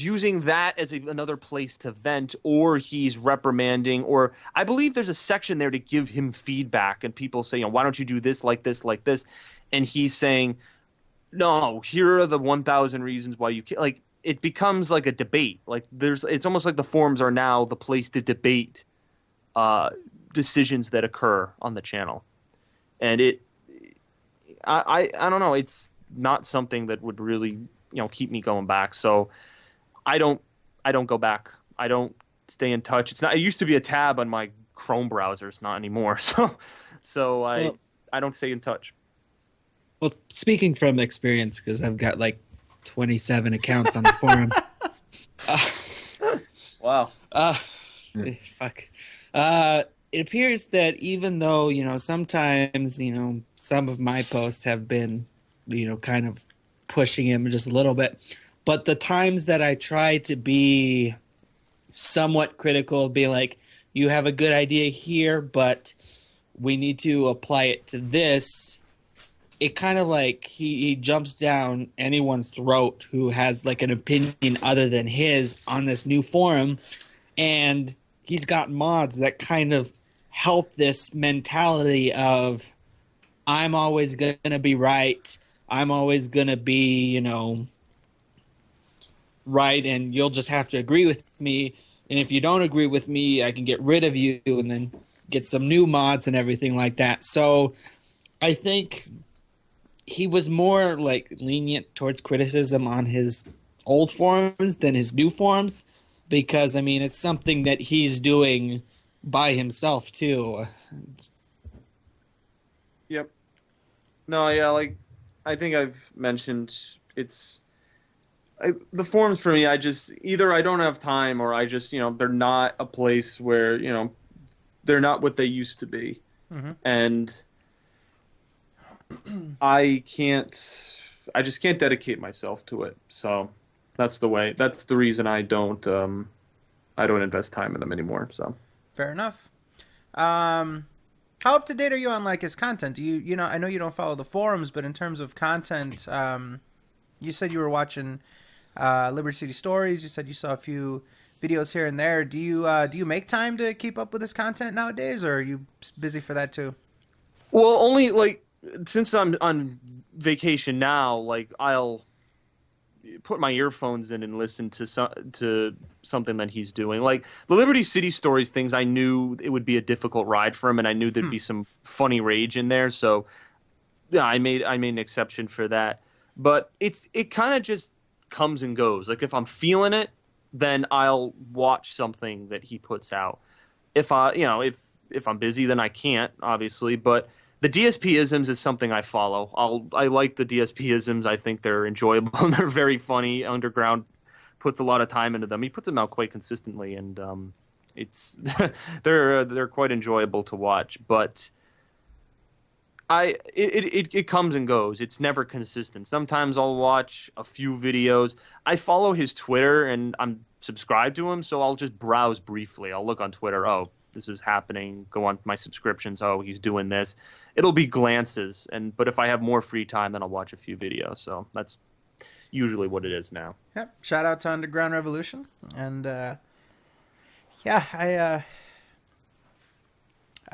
using that as another place to vent, or he's reprimanding, or I believe there's a section there to give him feedback, and people say, why don't you do this, like this, like this? And he's saying, no, here are the 1,000 reasons why you can't. It becomes like a debate. It's almost like the forums are now the place to debate decisions that occur on the channel. And I don't know. It's not something that would really, keep me going back. So I don't go back. I don't stay in touch. It used to be a tab on my Chrome browser. It's not anymore. So I don't stay in touch. Well, speaking from experience, because I've got 27 accounts on the forum. Wow. Fuck. It appears that even though, sometimes, some of my posts have been, kind of pushing him just a little bit, but the times that I try to be somewhat critical, be like, you have a good idea here, but we need to apply it to this. It kind of he jumps down anyone's throat who has an opinion other than his on this new forum, and he's got mods that kind of help this mentality of, I'm always going to be right. I'm always going to be, right, and you'll just have to agree with me. And if you don't agree with me, I can get rid of you and then get some new mods and everything like that. So I think he was more lenient towards criticism on his old forums than his new forums, because it's something that he's doing by himself too. Yep. No, yeah, I think I've mentioned, the forums for me, either I don't have time, or I just, they're not a place where, they're not what they used to be. Mm-hmm. And I just can't dedicate myself to it. So that's the reason I don't invest time in them anymore. So fair enough. How up to date are you on his content? Do you I know you don't follow the forums, but in terms of content, you said you were watching Liberty City Stories. You said you saw a few videos here and there. Do you make time to keep up with this content nowadays, or are you busy for that too? Well, only since I'm vacation now, like I'll put my earphones in and listen to something that he's doing. Like the Liberty City Stories things, I knew it would be a difficult ride for him, and I knew there'd be some funny rage in there. So yeah, I made an exception for that. But it kind of just comes and goes. Like if I'm feeling it, then I'll watch something that he puts out. If if I'm busy, then I can't, obviously. But the DSP-isms is something I follow. I like the DSP-isms. I think they're enjoyable and they're very funny. Underground puts a lot of time into them. He puts them out quite consistently, and it's they're quite enjoyable to watch. But it comes and goes. It's never consistent. Sometimes I'll watch a few videos. I follow his Twitter and I'm subscribed to him, so I'll just browse briefly. I'll look on Twitter. Oh, this is happening. Go on my subscriptions. Oh, he's doing this. It'll be glances, but if I have more free time, then I'll watch a few videos. So that's usually what it is now. Yep. Shout out to Underground Revolution, and I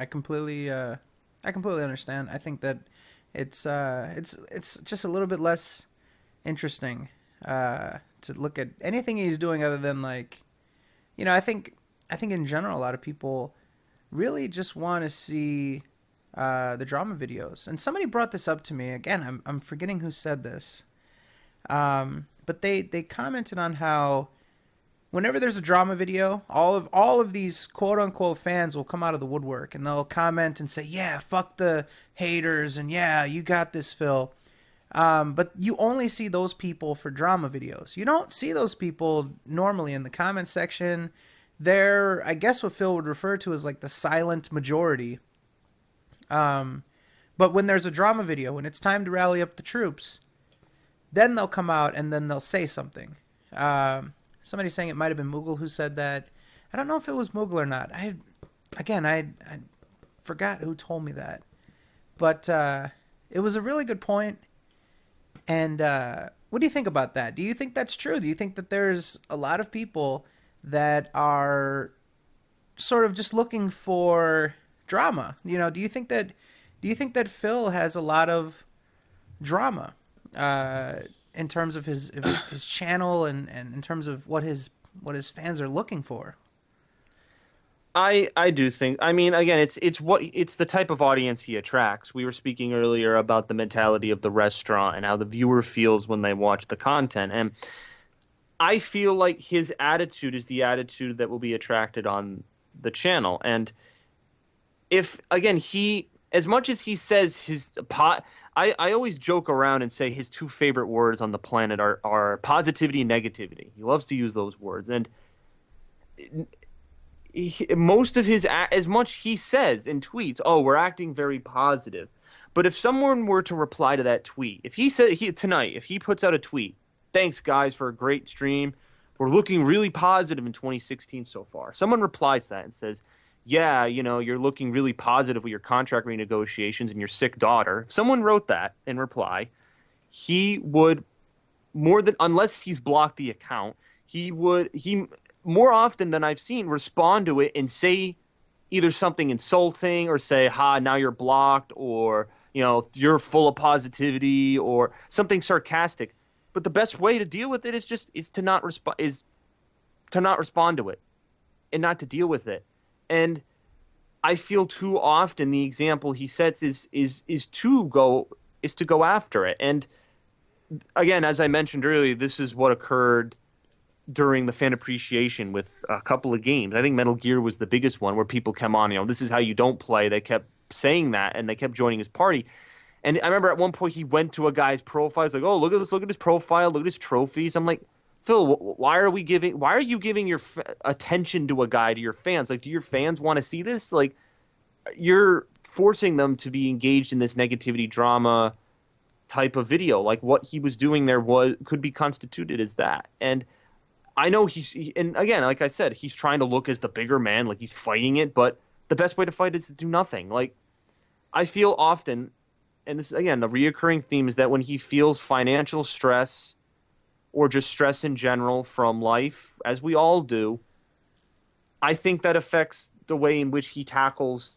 completely understand. I think that it's just a little bit less interesting to look at anything he's doing other than like, I think in general a lot of people really just want to see the drama videos. And somebody brought this up to me again. I'm forgetting who said this, but they commented on how whenever there's a drama video, all of these quote unquote fans will come out of the woodwork and they'll comment and say, "Yeah, fuck the haters," and "Yeah, you got this, Phil." But you only see those people for drama videos. You don't see those people normally in the comment section. They're, I guess, what Phil would refer to as like the silent majority. But when there's a drama video, when it's time to rally up the troops, then they'll come out and then they'll say something. Somebody saying it might have been Moogle who said that. I don't know if it was Moogle or not. I forgot who told me that. But it was a really good point. And what do you think about that? Do you think that's true? Do you think that there's a lot of people that are sort of just looking for drama? Do you think that Phil has a lot of drama in terms of his channel and in terms of what his fans are looking for? I do think. I mean, again, it's the type of audience he attracts. We were speaking earlier about the mentality of the restaurant and how the viewer feels when they watch the content, and I feel like his attitude is the attitude that will be attracted on the channel. And if, again, as much as he says I always joke around and say his two favorite words on the planet are positivity and negativity. He loves to use those words. And most of his, as much he says in tweets, "Oh, we're acting very positive." But if someone were to reply to that tweet, if he said if he puts out a tweet, "Thanks guys for a great stream. We're looking really positive in 2016 so far." Someone replies to that and says, "Yeah, you're looking really positive with your contract renegotiations and your sick daughter." If someone wrote that in reply, he would unless he's blocked the account, he more often than I've seen respond to it and say either something insulting or say, "Ha, now you're blocked," or, "You're full of positivity," or something sarcastic. But the best way to deal with it is to not respond to it and not to deal with it. And I feel too often the example he sets is to go after it. And again, as I mentioned earlier, this is what occurred during the fan appreciation with a couple of games. I think Metal Gear was the biggest one where people come on, "This is how you don't play." They kept saying that and they kept joining his party. And I remember at one point he went to a guy's profile. He's like, "Oh, look at this! Look at his profile! Look at his trophies!" I'm like, "Phil, why are you giving your attention to a guy, to your fans? Like, do your fans want to see this? Like, you're forcing them to be engaged in this negativity drama type of video. Like what he was doing there could be constituted as that." And I know and again, like I said, he's trying to look as the bigger man, like he's fighting it, but the best way to fight is to do nothing. Like, I feel often, and this, again, the reoccurring theme is that when he feels financial stress or just stress in general from life, as we all do, I think that affects the way in which he tackles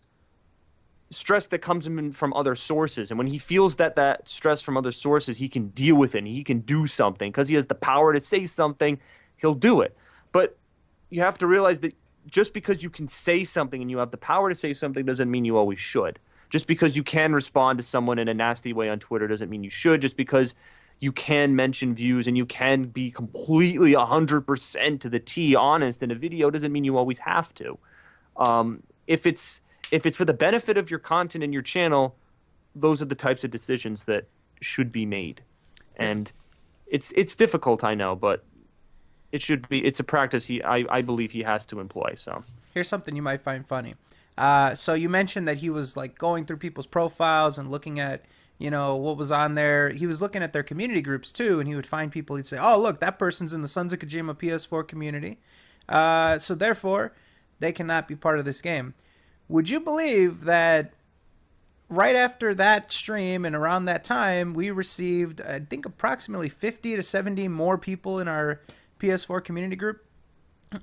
stress that comes in from other sources. And when he feels that stress from other sources, he can deal with it and he can do something because he has the power to say something, he'll do it. But you have to realize that just because you can say something and you have the power to say something doesn't mean you always should. Just because you can respond to someone in a nasty way on Twitter doesn't mean you should. Just because you can mention views and you can be completely 100% to the T honest in a video doesn't mean you always have to. If it's for the benefit of your content and your channel, those are the types of decisions that should be made. And it's difficult, I know, but it should be. It's a practice I believe he has to employ. So here's something you might find funny. So you mentioned that he was like going through people's profiles and looking at, what was on there. He was looking at their community groups too, and he would find people. He'd say, "Oh, look, that person's in the Sons of Kojima PS4 community, so therefore they cannot be part of this game." Would you believe that right after that stream and around that time, we received, I think, approximately 50 to 70 more people in our PS4 community group?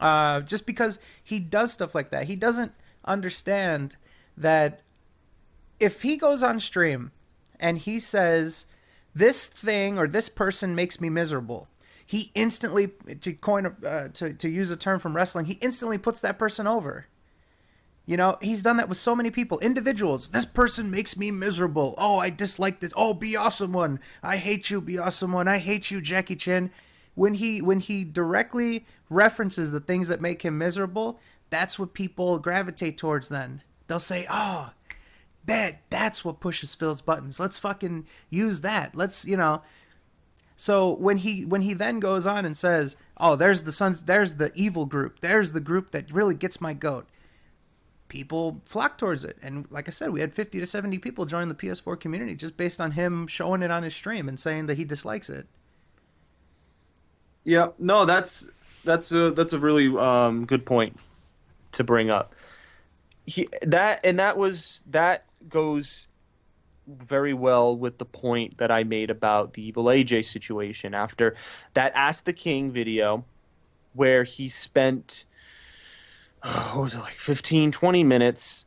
Just because he does stuff like that. He doesn't understand that if he goes on stream and he says, this thing or this person makes me miserable, he instantly, to use a term from wrestling, he instantly puts that person over. He's done that with so many people, individuals. This person makes me miserable. Oh, I dislike this. Oh, Be Awesome One. I hate you, Be Awesome One. I hate you, Jackie Chan. When he directly references the things that make him miserable, that's what people gravitate towards then. They'll say, oh, that's what pushes Phil's buttons. Let's fucking use that. So when he then goes on and says, oh, there's the evil group. There's the group that really gets my goat. People flock towards it. And like I said, we had 50 to 70 people join the PS4 community just based on him showing it on his stream and saying that he dislikes it. Yeah, no, that's a really good point to bring up. That goes very well with the point that I made about the Evil AJ situation after that Ask the King video where he spent what was it, like 15, 20 minutes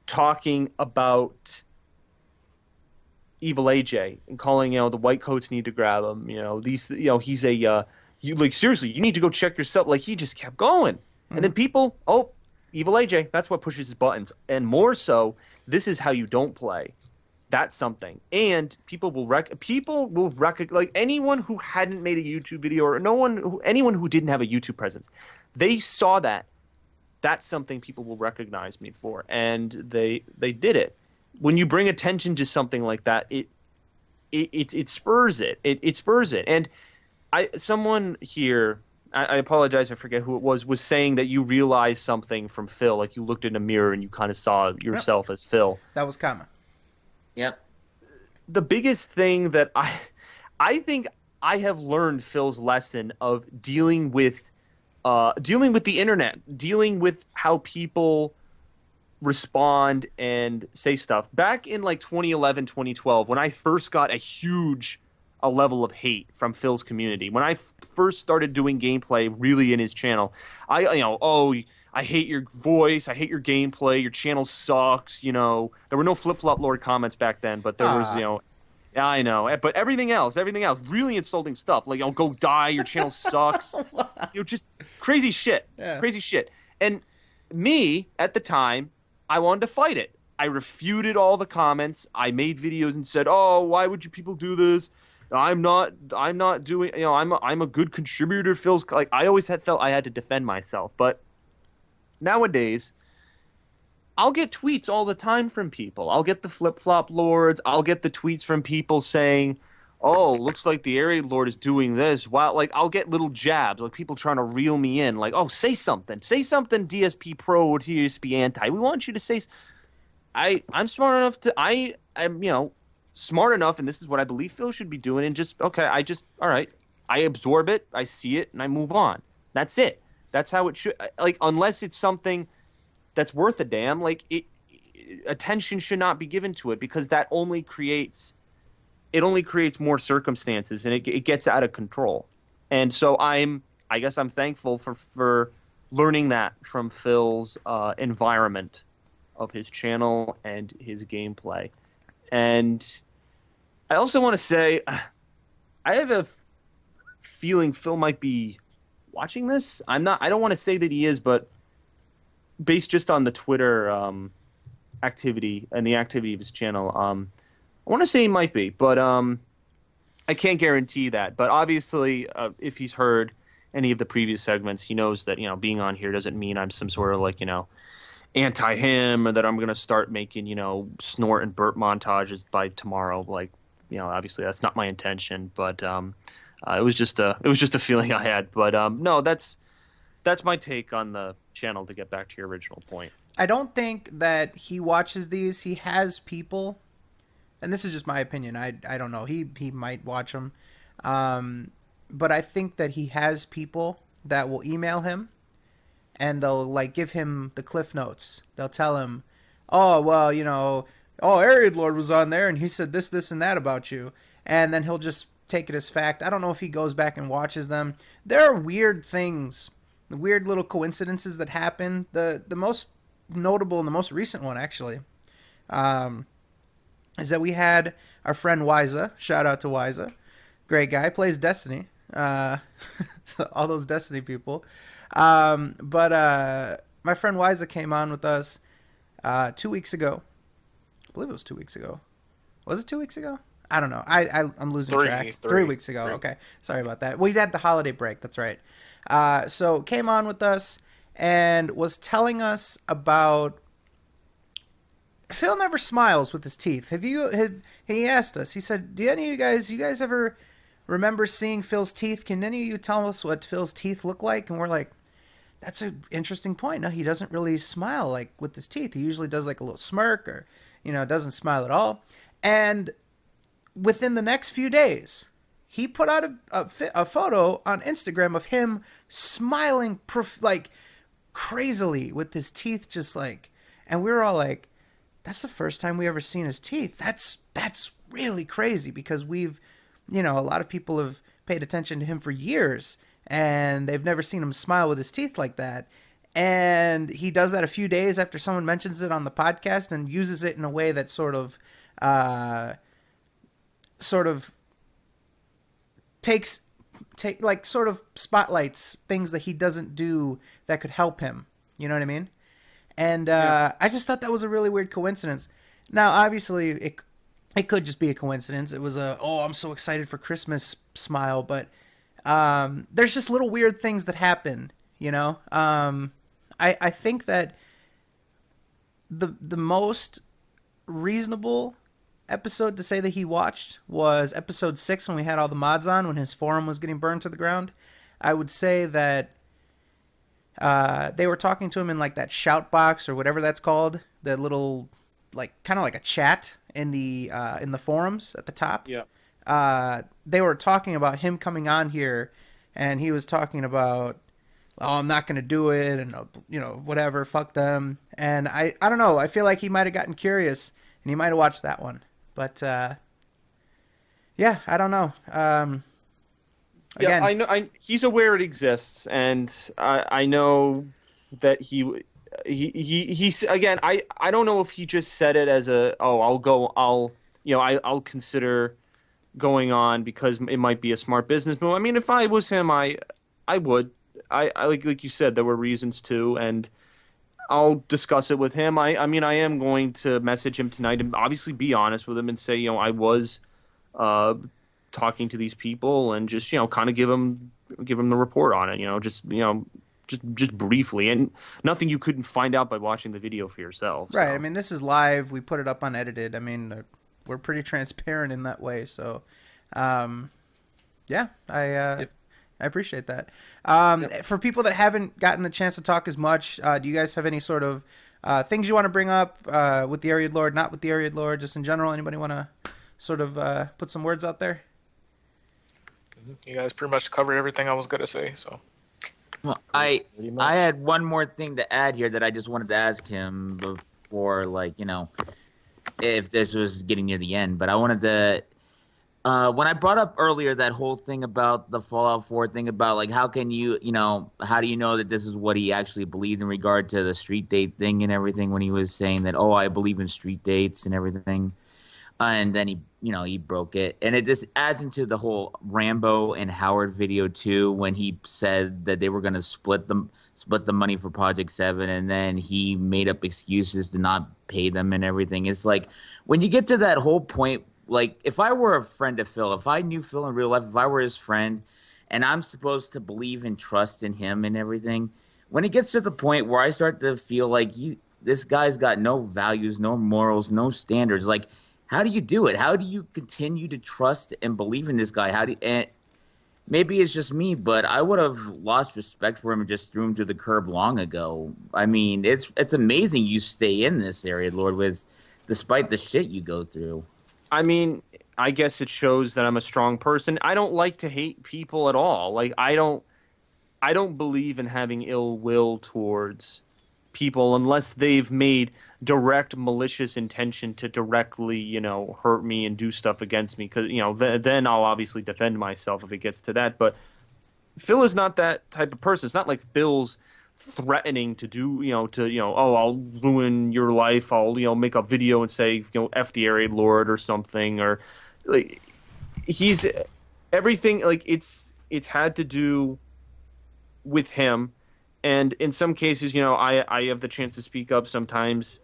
talking about Evil AJ and calling, the white coats need to grab him. He's seriously, you need to go check yourself. Like, he just kept going. Mm-hmm. And then people, Evil AJ, that's what pushes his buttons. And more so, this is how you don't play. That's something. And people will recognize, like, anyone who hadn't made a YouTube video or anyone who didn't have a YouTube presence, they saw that. That's something people will recognize me for. And they did it. When you bring attention to something like that, it spurs it. It spurs it. And someone here, I apologize, I forget who it was saying that you realized something from Phil, like you looked in a mirror and you kind of saw yourself as Phil. That was Kama. Yep. The biggest thing that I think I have learned Phil's lesson of dealing with the internet, dealing with how people respond and say stuff. Back in like 2011, 2012, when I first got a level of hate from Phil's community, when I first started doing gameplay really in his channel, I hate your voice, I hate your gameplay, your channel sucks, there were no flip-flop lord comments back then, but there was, yeah, I know, but everything else, really insulting stuff, like, go die, your channel sucks, just crazy shit, crazy shit. And me, at the time, I wanted to fight it. I refuted all the comments. I made videos and said, "Oh, why would you people do this? I'm not doing. I'm a good contributor." Phil's like, I always felt I had to defend myself. But nowadays, I'll get tweets all the time from people. I'll get the flip-flop lords. I'll get the tweets from people saying, "Oh, looks like the TheAireaidLord is doing this." Wow, like I'll get little jabs, like people trying to reel me in, like, "Oh, say something, DSP Pro or DSP Anti. We want you to say." I'm smart enough to. I'm smart enough, and this is what I believe Phil should be doing. And all right. I absorb it, I see it, and I move on. That's it. That's how it should. Like, unless it's something that's worth a damn, like attention should not be given to it because that only creates. It only creates more circumstances, and it gets out of control. And so I guess I'm thankful for learning that from Phil's environment of his channel and his gameplay. And I also want to say, I have a feeling Phil might be watching this. I don't want to say that he is, but based just on the Twitter activity and the activity of his channel, I want to say he might be, but I can't guarantee that. But obviously, if he's heard any of the previous segments, he knows that, being on here doesn't mean I'm some sort of like, anti him, or that I'm going to start making, snort and burp montages by tomorrow. Like, obviously that's not my intention, but it was just a feeling I had. But no, that's my take on the channel, to get back to your original point. I don't think that he watches these. He has people, and this is just my opinion. I don't know. He might watch them. But I think that he has people that will email him, and they'll like give him the cliff notes. They'll tell him, "Oh, well, TheAireaidLord was on there and he said this, this, and that about you," and then he'll just take it as fact. I don't know if he goes back and watches them. There are weird things, weird little coincidences that happen. The most notable and the most recent one, actually, is that we had our friend Wiza. Shout out to Wiza, great guy, plays Destiny. So all those Destiny people. But my friend Wiza came on with us 2 weeks ago. I believe it was 2 weeks ago. Was it 2 weeks ago? I don't know. I'm losing track. 3 weeks ago. Okay. Sorry about that. We had the holiday break. That's right. So came on with us and was telling us about... Phil never smiles with his teeth. He asked us, he said, do any of you guys ever remember seeing Phil's teeth? Can any of you tell us what Phil's teeth look like? And we're like, that's an interesting point. No, he doesn't really smile like with his teeth. He usually does like a little smirk, or, doesn't smile at all. And within the next few days, he put out a photo on Instagram of him smiling like crazily with his teeth, just like, and we were all like, that's the first time we ever seen his teeth. That's really crazy, because we've, a lot of people have paid attention to him for years, and they've never seen him smile with his teeth like that. And he does that a few days after someone mentions it on the podcast, and uses it in a way that sort of spotlights things that he doesn't do that could help him. You know what I mean? And I just thought that was a really weird coincidence. Now, obviously, it could just be a coincidence. It was I'm so excited for Christmas smile, but there's just little weird things that happen, I think that the most reasonable episode to say that he watched was episode 6, when we had all the mods on, when his forum was getting burned to the ground. I would say that they were talking to him in like that shout box or whatever that's called, the little kind of like a chat in the forums at the top. Yeah. They were talking about him coming on here, and he was talking about, I'm not going to do it, and whatever, fuck them. And I don't know, I feel like he might have gotten curious and he might have watched that one. But yeah, I don't know. Again, yeah, I know. He's aware it exists, and I know that he's again. I don't know if he just said it as I'll consider going on because it might be a smart business move. I mean, if I was him, I would. I like you said, there were reasons to, and I'll discuss it with him. I mean, I am going to message him tonight and obviously be honest with him and say, I was talking to these people, and just kind of give him the report on it. Just briefly, and nothing you couldn't find out by watching the video for yourself. Right. So. I mean, this is live. We put it up unedited. I mean, we're pretty transparent in that way. So, yeah, I appreciate that. For people that haven't gotten the chance to talk as much, do you guys have any sort of things you want to bring up with TheAireaidLord, not with TheAireaidLord, just in general? Anybody want to sort of put some words out there? You guys pretty much covered everything I was going to say, so. Well, I had one more thing to add here that I just wanted to ask him before, if this was getting near the end. But I wanted to when I brought up earlier that whole thing about the Fallout 4 thing about like how can you, how do you know that this is what he actually believed in regard to the street date thing and everything when he was saying that, oh, I believe in street dates and everything. And then he broke it. And it just adds into the whole Rambo and Howard video too when he said that they were going to split the money for Project 7 and then he made up excuses to not pay them and everything. It's like when you get to that whole point, like, if I were a friend of Phil, if I knew Phil in real life, if I were his friend, and I'm supposed to believe and trust in him and everything, when it gets to the point where I start to feel like this guy's got no values, no morals, no standards, like, how do you do it? How do you continue to trust and believe in this guy? And maybe it's just me, but I would have lost respect for him and just threw him to the curb long ago. I mean, it's amazing you stay in this area, Lord, despite the shit you go through. I mean, I guess it shows that I'm a strong person. I don't like to hate people at all. Like I don't believe in having ill will towards people unless they've made direct malicious intention to directly, hurt me and do stuff against me. Because then I'll obviously defend myself if it gets to that. But Phil is not that type of person. It's not like Phil's threatening to do, oh, I'll ruin your life. I'll, make a video and say, F TheAireaidLord or something, or like he's everything. Like it's had to do with him, and in some cases, I have the chance to speak up. Sometimes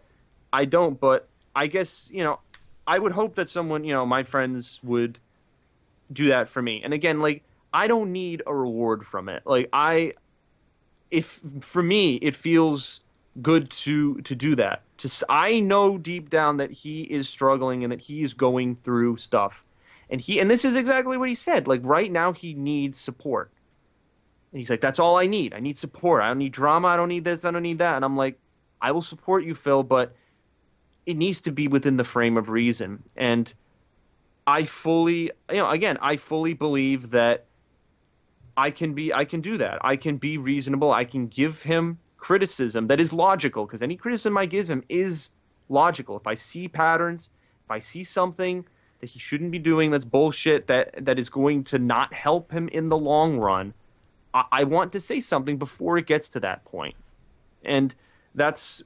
I don't, but I guess I would hope that someone, my friends would do that for me. And again, like I don't need a reward from it. Like if for me it feels good to do that. I know deep down that he is struggling and that he is going through stuff, and this is exactly what he said. Like right now he needs support, and he's like, that's all I need. I need support. I don't need drama. I don't need this. I don't need that. And I'm like, I will support you, Phil, but it needs to be within the frame of reason. And I fully believe that I can do that. I can be reasonable. I can give him criticism that is logical, because any criticism I give him is logical. If I see patterns, if I see something that he shouldn't be doing that's bullshit, that is going to not help him in the long run, I want to say something before it gets to that point. And that's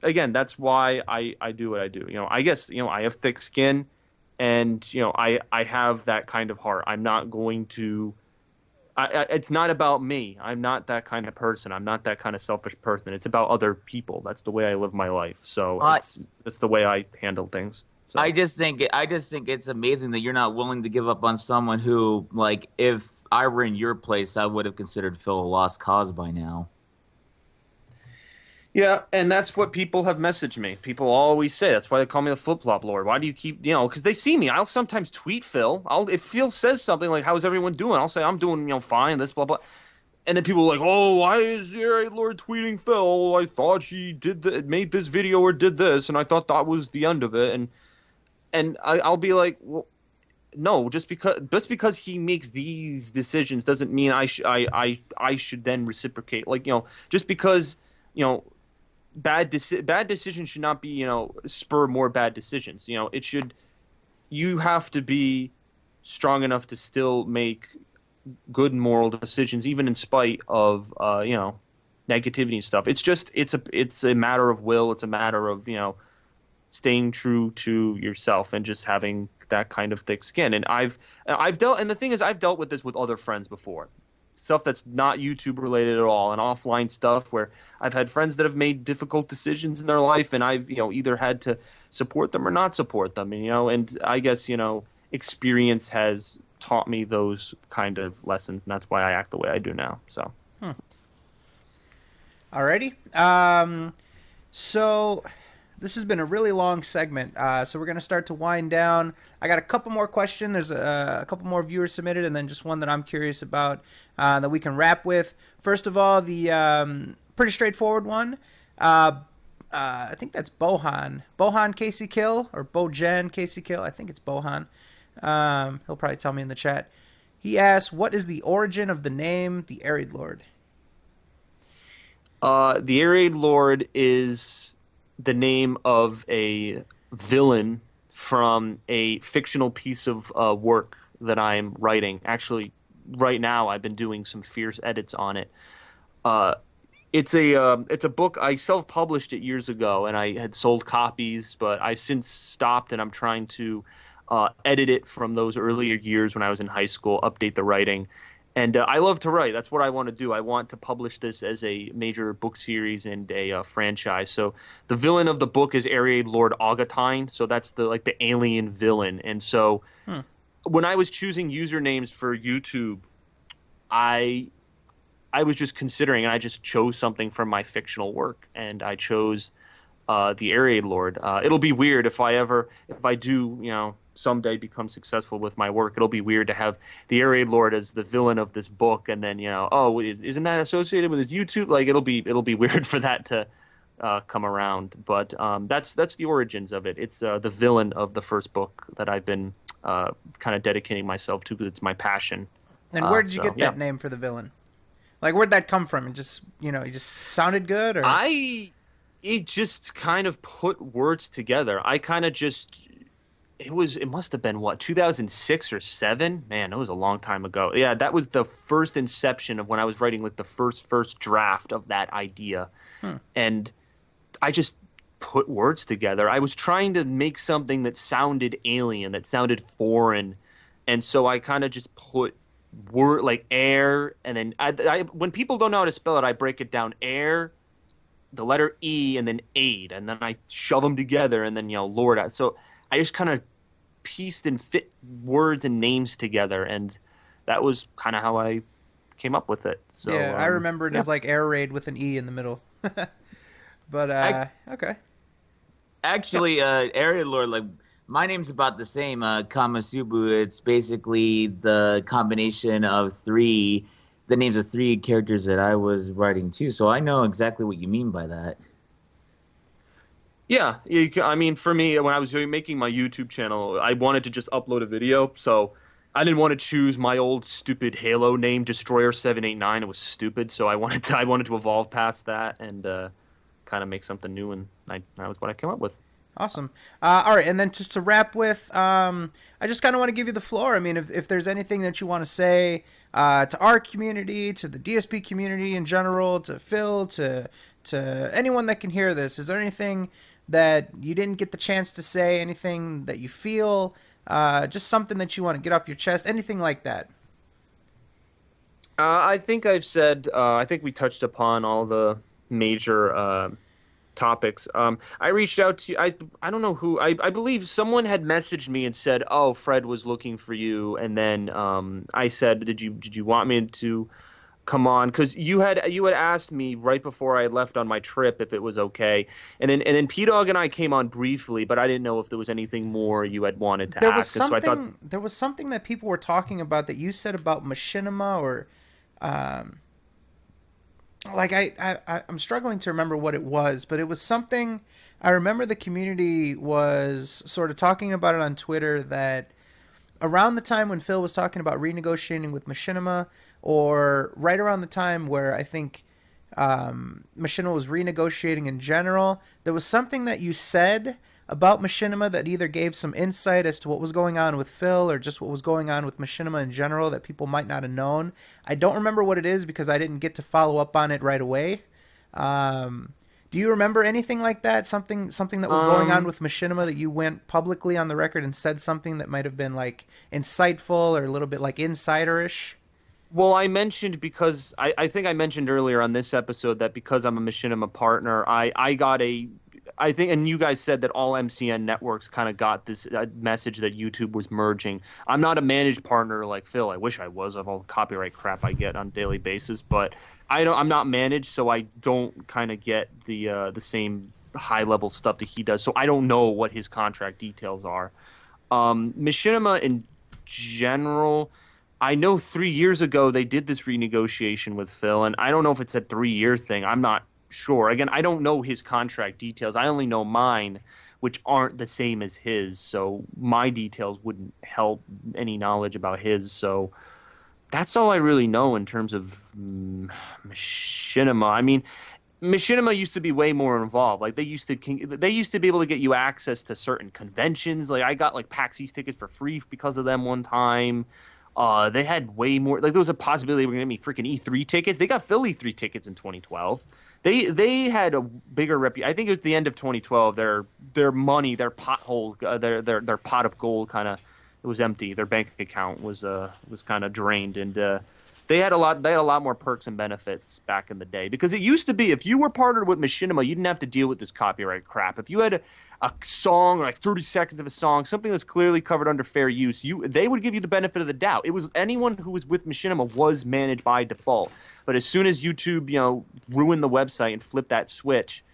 why I do what I do. I guess, I have thick skin, and, I have that kind of heart. I'm not going to... it's not about me. I'm not that kind of person. I'm not that kind of selfish person. It's about other people. That's the way I live my life. So that's the way I handle things. So. I just think it's amazing that you're not willing to give up on someone who, like, if I were in your place, I would have considered Phil a lost cause by now. Yeah, and that's what people have messaged me. People always say, that's why they call me the flip-flop lord. Why do you keep, because they see me. I'll sometimes tweet Phil. If Phil says something like, how's everyone doing? I'll say, I'm doing, fine, this, blah, blah. And then people are like, oh, why is TheAireaidLord tweeting Phil? I thought he made this video or did this, and I thought that was the end of it. And I'll be like, well, no, just because he makes these decisions doesn't mean I should then reciprocate. Like, just because, bad decisions should not be, spur more bad decisions. You have to be strong enough to still make good moral decisions, even in spite of, negativity and stuff. It's a matter of will. It's a matter of, staying true to yourself and just having that kind of thick skin. And I've dealt, and the thing is, I've dealt with this with other friends before. Stuff that's not YouTube related at all, and offline stuff where I've had friends that have made difficult decisions in their life, and I've either had to support them or not support them, and I guess experience has taught me those kind of lessons, and that's why I act the way I do now. So, Alrighty, so this has been a really long segment, so we're going to start to wind down. I got a couple more questions. There's a couple more viewers submitted, and then just one that I'm curious about that we can wrap with. First of all, the pretty straightforward one. I think that's Bohan. Bohan Casey Kill, or Bojan Casey Kill. I think it's Bohan. He'll probably tell me in the chat. He asks, what is the origin of the name TheAireaidLord? TheAireiaidLord is the name of a villain from a fictional piece of work that I'm writing. Actually, right now I've been doing some fierce edits on it. It's a book. I self-published it years ago, and I had sold copies, but I since stopped, and I'm trying to edit it from those earlier years when I was in high school, update the writing. And I love to write. That's what I want to do. I want to publish this as a major book series and a franchise. So the villain of the book is TheAireaidLord Augutine. So that's the alien villain. And so when I was choosing usernames for YouTube, I was just considering, and I just chose something from my fictional work, and I chose TheAireiadLord. It'll be weird if I do, someday become successful with my work. It'll be weird to have TheAireiadLord as the villain of this book, and then isn't that associated with his YouTube? Like it'll be weird for that to come around. But that's the origins of it. It's the villain of the first book that I've been kind of dedicating myself to because it's my passion. And where did you get that name for the villain? Like, where'd that come from? It just, it just sounded good? Or it just kind of put words together. I kind of just, it must have been, 2006 or 7? Man, it was a long time ago. Yeah, that was the first inception of when I was writing, like, the first draft of that idea. And I just put words together. I was trying to make something that sounded alien, that sounded foreign. And so I kind of just put word like air, and then I when people don't know how to spell it, I break it down: air, the letter E, and then aid, and then I shove them together, and then Lord. So I just kind of pieced and fit words and names together, and that was kind of how I came up with it. So yeah, I remember it as like air raid with an E in the middle. But okay. Actually, TheAireiadLord, like, my name's about the same, Kamasubu. It's basically the combination of the names of 3 characters that I was writing too. So I know exactly what you mean by that. Yeah, I mean, for me, when I was making my YouTube channel, I wanted to just upload a video, so I didn't want to choose my old stupid Halo name, Destroyer789. It was stupid, so I wanted to evolve past that and kind of make something new, and that was what I came up with. Awesome. All right, and then just to wrap with, I just kind of want to give you the floor. I mean, if there's anything that you want to say to our community, to the DSP community in general, to Phil, to anyone that can hear this, is there anything that you didn't get the chance to say, anything that you feel, just something that you want to get off your chest, anything like that? I think I've said, I think we touched upon all the major topics. I reached out to you. I don't know who. I believe someone had messaged me and said, "Oh, Fred was looking for you." And then I said, "Did you want me to come on?" Because you had asked me right before I left on my trip if it was okay. And then P-Dog and I came on briefly, but I didn't know if there was anything more you had wanted to ask. So I thought there was something that people were talking about that you said about machinima, or like I'm struggling to remember what it was, but it was something. I remember the community was sort of talking about it on Twitter, that around the time when Phil was talking about renegotiating with Machinima, or right around the time where I think Machinima was renegotiating in general, there was something that you said about Machinima that either gave some insight as to what was going on with Phil, or just what was going on with Machinima in general that people might not have known. I don't remember what it is because I didn't get to follow up on it right away. Do you remember anything like that? Something that was going on with Machinima that you went publicly on the record and said something that might have been like insightful or a little bit like insiderish? Well, I mentioned, because I think I mentioned earlier on this episode that because I'm a Machinima partner, I got I think, and you guys said that all MCN networks kind of got this message that YouTube was merging. I'm not a managed partner like Phil. I wish I was, of all the copyright crap I get on a daily basis, but I'm not managed, so I don't kind of get the same high level stuff that he does. So I don't know what his contract details are. Machinima in general, I know 3 years ago they did this renegotiation with Phil, and I don't know if it's a 3-year thing. I'm not sure. Again, I don't know his contract details. I only know mine, which aren't the same as his. So my details wouldn't help any knowledge about his. So that's all I really know in terms of Machinima. I mean, Machinima used to be way more involved. Like they used to be able to get you access to certain conventions. Like I got like PAX East tickets for free because of them one time. They had way more. Like there was a possibility they were gonna get me freaking E3 tickets. They got Phil E3 tickets in 2012. They had a bigger reputation. I think it was the end of 2012. Their money, their pothole, their pot of gold kind of it was empty. Their bank account was kind of drained, and they had a lot more perks and benefits back in the day, because it used to be if you were partnered with Machinima, you didn't have to deal with this copyright crap. If you had a song, or like 30 seconds of a song, something that's clearly covered under fair use, they would give you the benefit of the doubt. It was anyone who was with Machinima was managed by default. But as soon as YouTube, ruined the website and flipped that switch,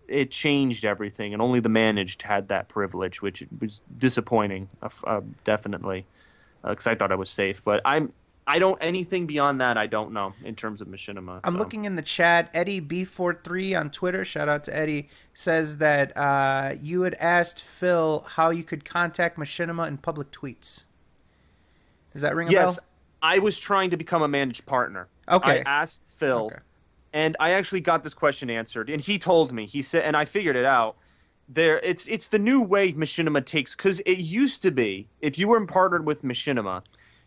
it changed everything, and only the managed had that privilege, which was disappointing, definitely, because I thought I was safe. But I don't anything beyond that. I don't know in terms of Machinima. I'm looking in the chat. Eddie B43 on Twitter, shout out to Eddie, says that you had asked Phil how you could contact Machinima in public tweets. Does that ring a bell? Yes, I was trying to become a managed partner. Okay. I asked Phil, and I actually got this question answered, and he told me. He said, and I figured it out. It's the new way Machinima takes, because it used to be if you were partnered with Machinima,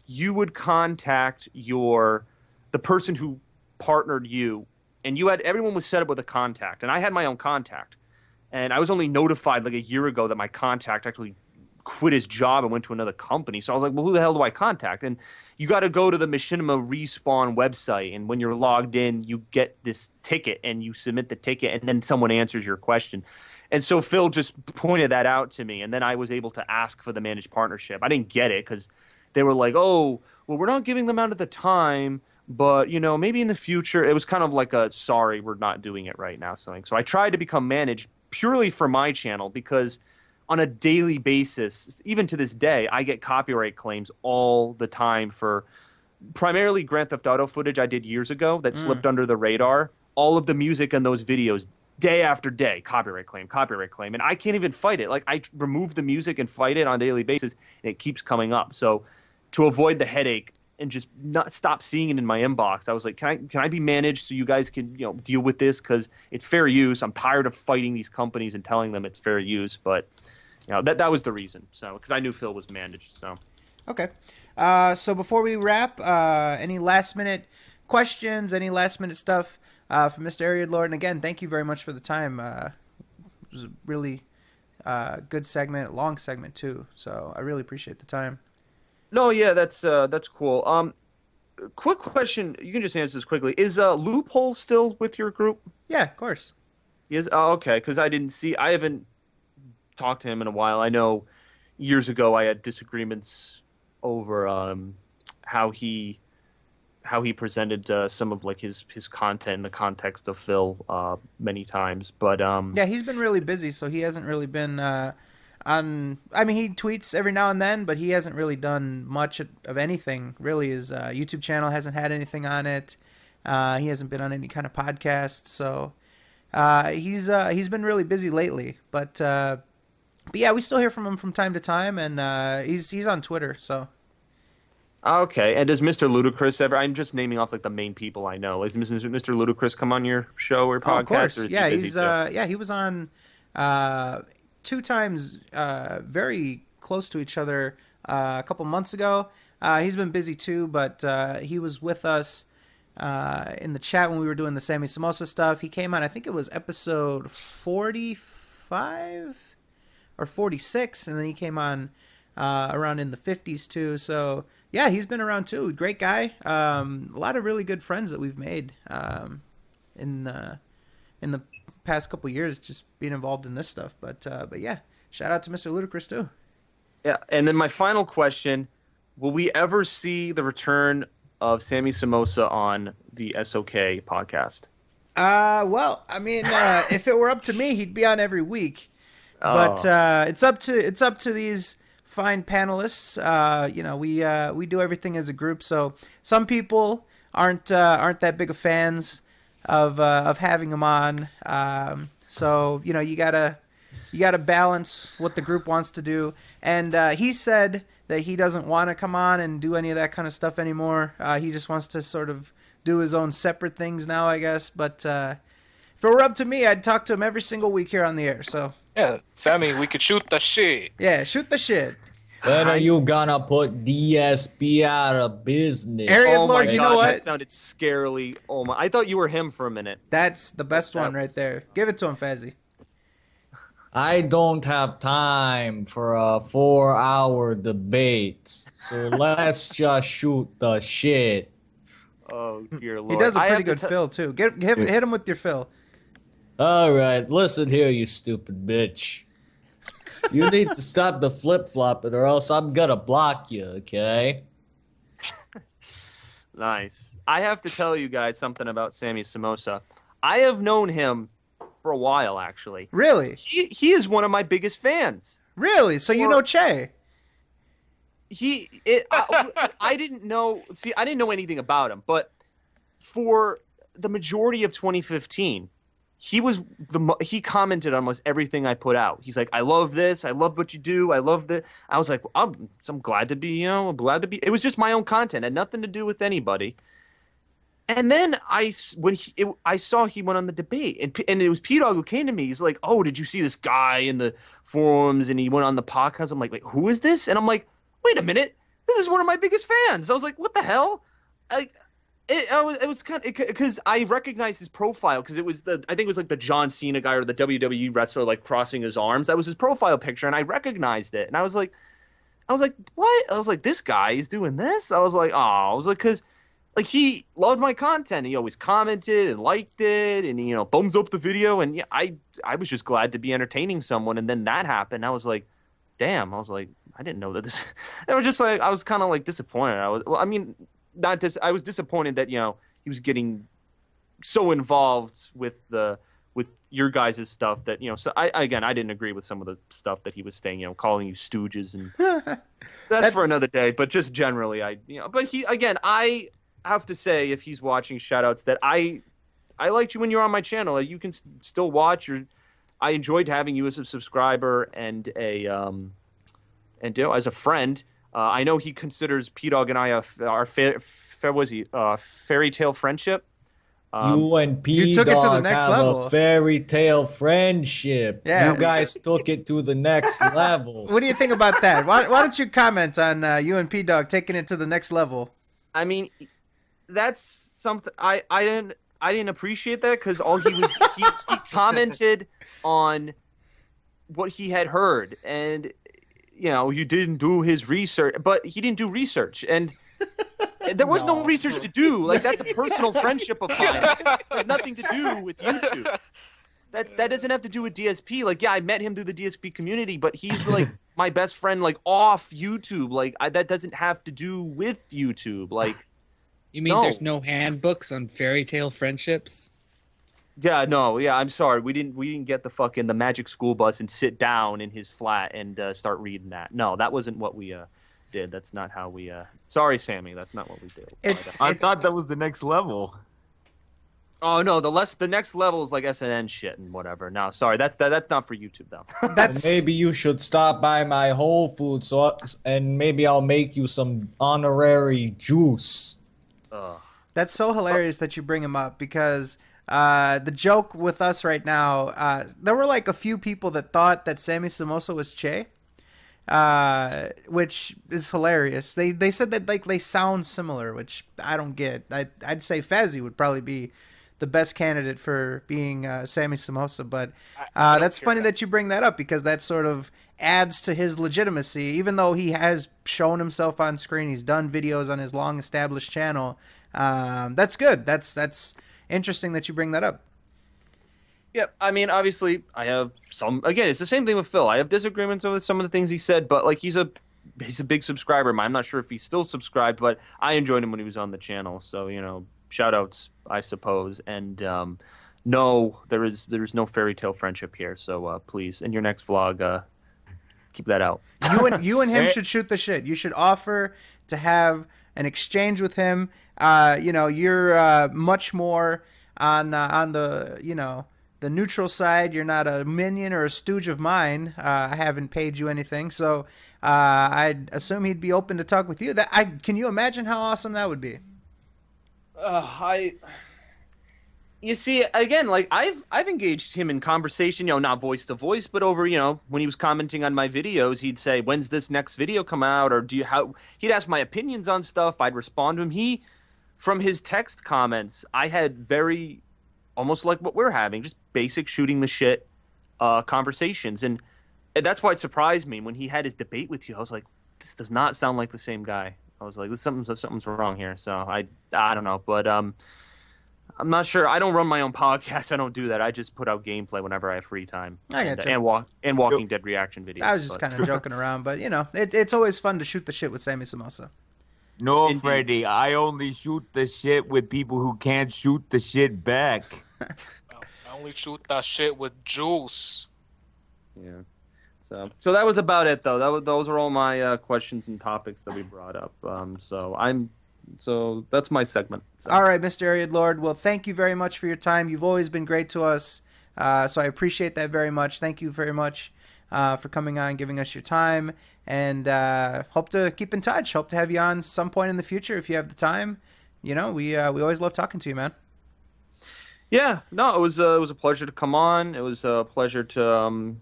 you would contact the person who partnered you, and everyone was set up with a contact, and I had my own contact, and I was only notified like a year ago that my contact actually quit his job and went to another company. So I was like, well, who the hell do I contact? And you got to go to the Machinima Respawn website, and when you're logged in, you get this ticket, and you submit the ticket, and then someone answers your question. And so Phil just pointed that out to me, and then I was able to ask for the managed partnership. I didn't get it because they were like, oh, well, we're not giving them out at the time, but, maybe in the future. It was kind of like sorry, we're not doing it right now. So I tried to become managed purely for my channel, because on a daily basis, even to this day, I get copyright claims all the time for primarily Grand Theft Auto footage I did years ago that slipped under the radar. All of the music in those videos, day after day, copyright claim. And I can't even fight it. Like, I remove the music and fight it on a daily basis, and it keeps coming up. So to avoid the headache and just not stop seeing it in my inbox, I was like, can I be managed so you guys can deal with this, because it's fair use. I'm tired of fighting these companies and telling them it's fair use, but that was the reason. So because I knew Phil was managed. So okay. So before we wrap, any last minute questions, any last minute stuff from Mr. TheAireaidLord? And again, thank you very much for the time. It was a really good segment, long segment too. So I really appreciate the time. No, yeah, that's cool. Quick question. You can just answer this quickly. Is Loophole still with your group? Yeah, of course. He is? Oh, okay, because I haven't talked to him in a while. I know years ago I had disagreements over how he presented some of like his content in the context of Phil many times. But yeah, he's been really busy, so he hasn't really been on. I mean, he tweets every now and then, but he hasn't really done much of anything. Really, his YouTube channel hasn't had anything on it. He hasn't been on any kind of podcast, so he's been really busy lately. But yeah, we still hear from him from time to time, and he's on Twitter. So okay. And does Mr. Ludacris ever? I'm just naming off like the main people I know. Is Mr. Ludacris come on your show or podcast? Oh, of course. Or is Yeah, he busy he's too? yeah, he was on 2 times, very close to each other a couple months ago. He's been busy too, but he was with us in the chat when we were doing the Sammy Samosa stuff. He came on, I think it was episode 45 or 46, and then he came on around in the 50s too. So yeah, he's been around too. Great guy. A lot of really good friends that we've made in the past couple years, just being involved in this stuff. But yeah, shout out to Mr. Ludacris too. Yeah, and then my final question: will we ever see the return of Sammy Samosa on the SoK podcast? Well, I mean, if it were up to me, he'd be on every week. But it's up to these fine panelists. We do everything as a group. So some people aren't that big of fans of having him on. So you gotta balance what the group wants to do. And he said that he doesn't want to come on and do any of that kind of stuff anymore. He just wants to sort of do his own separate things now, I guess. But if it were up to me, I'd talk to him every single week here on the air. So Yeah, Sammy, we could shoot the shit. yeah, shoot the shit. When are you gonna put DSP out of business? Oh my you God, know what? that sounded scarily. Oh my! I thought you were him for a minute. That's the best one right there. Give it to him, Fazzy. I don't have time for a 4-hour debate, so let's just shoot the shit. Oh dear Lord! He does a I pretty have to good fill too. Hit him with your fill. All right, listen here, you stupid bitch. You need to stop the flip-flopping or else I'm gonna block you, okay? Nice. I have to tell you guys something about Sammy Samosa. I have known him for a while, actually. Really? He is one of my biggest fans. Really? So you know Che? I didn't know. See, I didn't know anything about him, but for the majority of 2015, he commented on almost everything I put out. He's like, I love this. I love what you do. I love that. I was like, I'm glad to be, glad to be. It was just my own content. It had nothing to do with anybody. And then I saw he went on the debate, and it was P-Dog who came to me. He's like, oh, did you see this guy in the forums? And he went on the podcast. I'm like, wait, who is this? And I'm like, wait a minute. This is one of my biggest fans. I was like, what the hell? It was kind of because I recognized his profile because I think it was like the John Cena guy or the WWE wrestler like crossing his arms. That was his profile picture, and I recognized it. And I was like, what? I was like, this guy is doing this. I was like, because like he loved my content. He always commented and liked it, and thumbs up the video. And yeah, I was just glad to be entertaining someone. And then that happened. I was like, damn. I was like, I didn't know that this. It was just like I was kind of like disappointed. I was disappointed that he was getting so involved with your guys' stuff that So I didn't agree with some of the stuff that he was saying. Calling you stooges, and that's for another day. But just generally, But I have to say, if he's watching, shoutouts that I liked you when you were on my channel. You can still watch. I enjoyed having you as a subscriber and as a friend. I know he considers P-Dog and I our fairy tale friendship. You and P-Dog have level. A fairy tale friendship. Yeah. You guys took it to the next level. What do you think about that? Why don't you comment on you and P-Dog taking it to the next level? I mean, that's something I didn't appreciate that because all he commented on what he had heard, and you didn't do his research, but he didn't do research, and there was no research to do. Like, that's a personal friendship of mine. It has nothing to do with YouTube. That doesn't have to do with DSP. Like, yeah, I met him through the DSP community, but he's like my best friend, like off YouTube. Like, that doesn't have to do with YouTube. Like, you mean there's no handbooks on fairy tale friendships? Yeah, no, yeah, I'm sorry. We didn't get the magic school bus and sit down in his flat and start reading that. No, that wasn't what we did. That's not how we sorry, Sammy, that's not what we did. I thought that was the next level. Oh no, the next level is like SNN shit and whatever. No, sorry, that's not for YouTube though. Maybe you should stop by my Whole Foods and maybe I'll make you some honorary juice. That's so hilarious that you bring him up because the joke with us right now, there were like a few people that thought that Sammy Samosa was Che, which is hilarious. They said that like they sound similar, which I don't get. I'd say Fazzy would probably be the best candidate for being Sammy Samosa, but that's funny that you bring that up because that sort of adds to his legitimacy. Even though he has shown himself on screen, he's done videos on his long established channel. That's good. That's interesting that you bring that up. Yeah, I mean, obviously, I have again, it's the same thing with Phil. I have disagreements with some of the things he said, but like he's a big subscriber of mine. I'm not sure if he's still subscribed, but I enjoyed him when he was on the channel. So, shout outs, I suppose. And no, there is no fairy tale friendship here. So please, in your next vlog, keep that out. You and him should shoot the shit. You should offer to have an exchange with him. You're much more on the the neutral side. You're not a minion or a stooge of mine. I haven't paid you anything, so I'd assume he'd be open to talk with you. Can you imagine how awesome that would be? You see, again, like I've engaged him in conversation, not voice to voice, but over, when he was commenting on my videos, he'd say, "When's this next video come out?" Or he'd ask my opinions on stuff. I'd respond to him. From his text comments, I had very, almost like what we're having, just basic shooting the shit conversations, and that's why it surprised me when he had his debate with you. I was like, this does not sound like the same guy. I was like, something's wrong here. So I don't know, but I'm not sure. I don't run my own podcast. I don't do that. I just put out gameplay whenever I have free time. I got you. And Walking Dead reaction videos. I was just kind of joking around, but it's always fun to shoot the shit with Sammy Samosa. No, indeed. Freddy, I only shoot the shit with people who can't shoot the shit back. I only shoot that shit with juice. Yeah. So that was about it, though. Those are all my questions and topics that we brought up. So that's my segment. So. All right, Mr. TheAireiadLord. Well, thank you very much for your time. You've always been great to us, so I appreciate that very much. Thank you very much for coming on, giving us your time, and hope to keep in touch. Hope to have you on some point in the future if you have the time. We always love talking to you, man. Yeah, no, it was a pleasure to come on. It was a pleasure to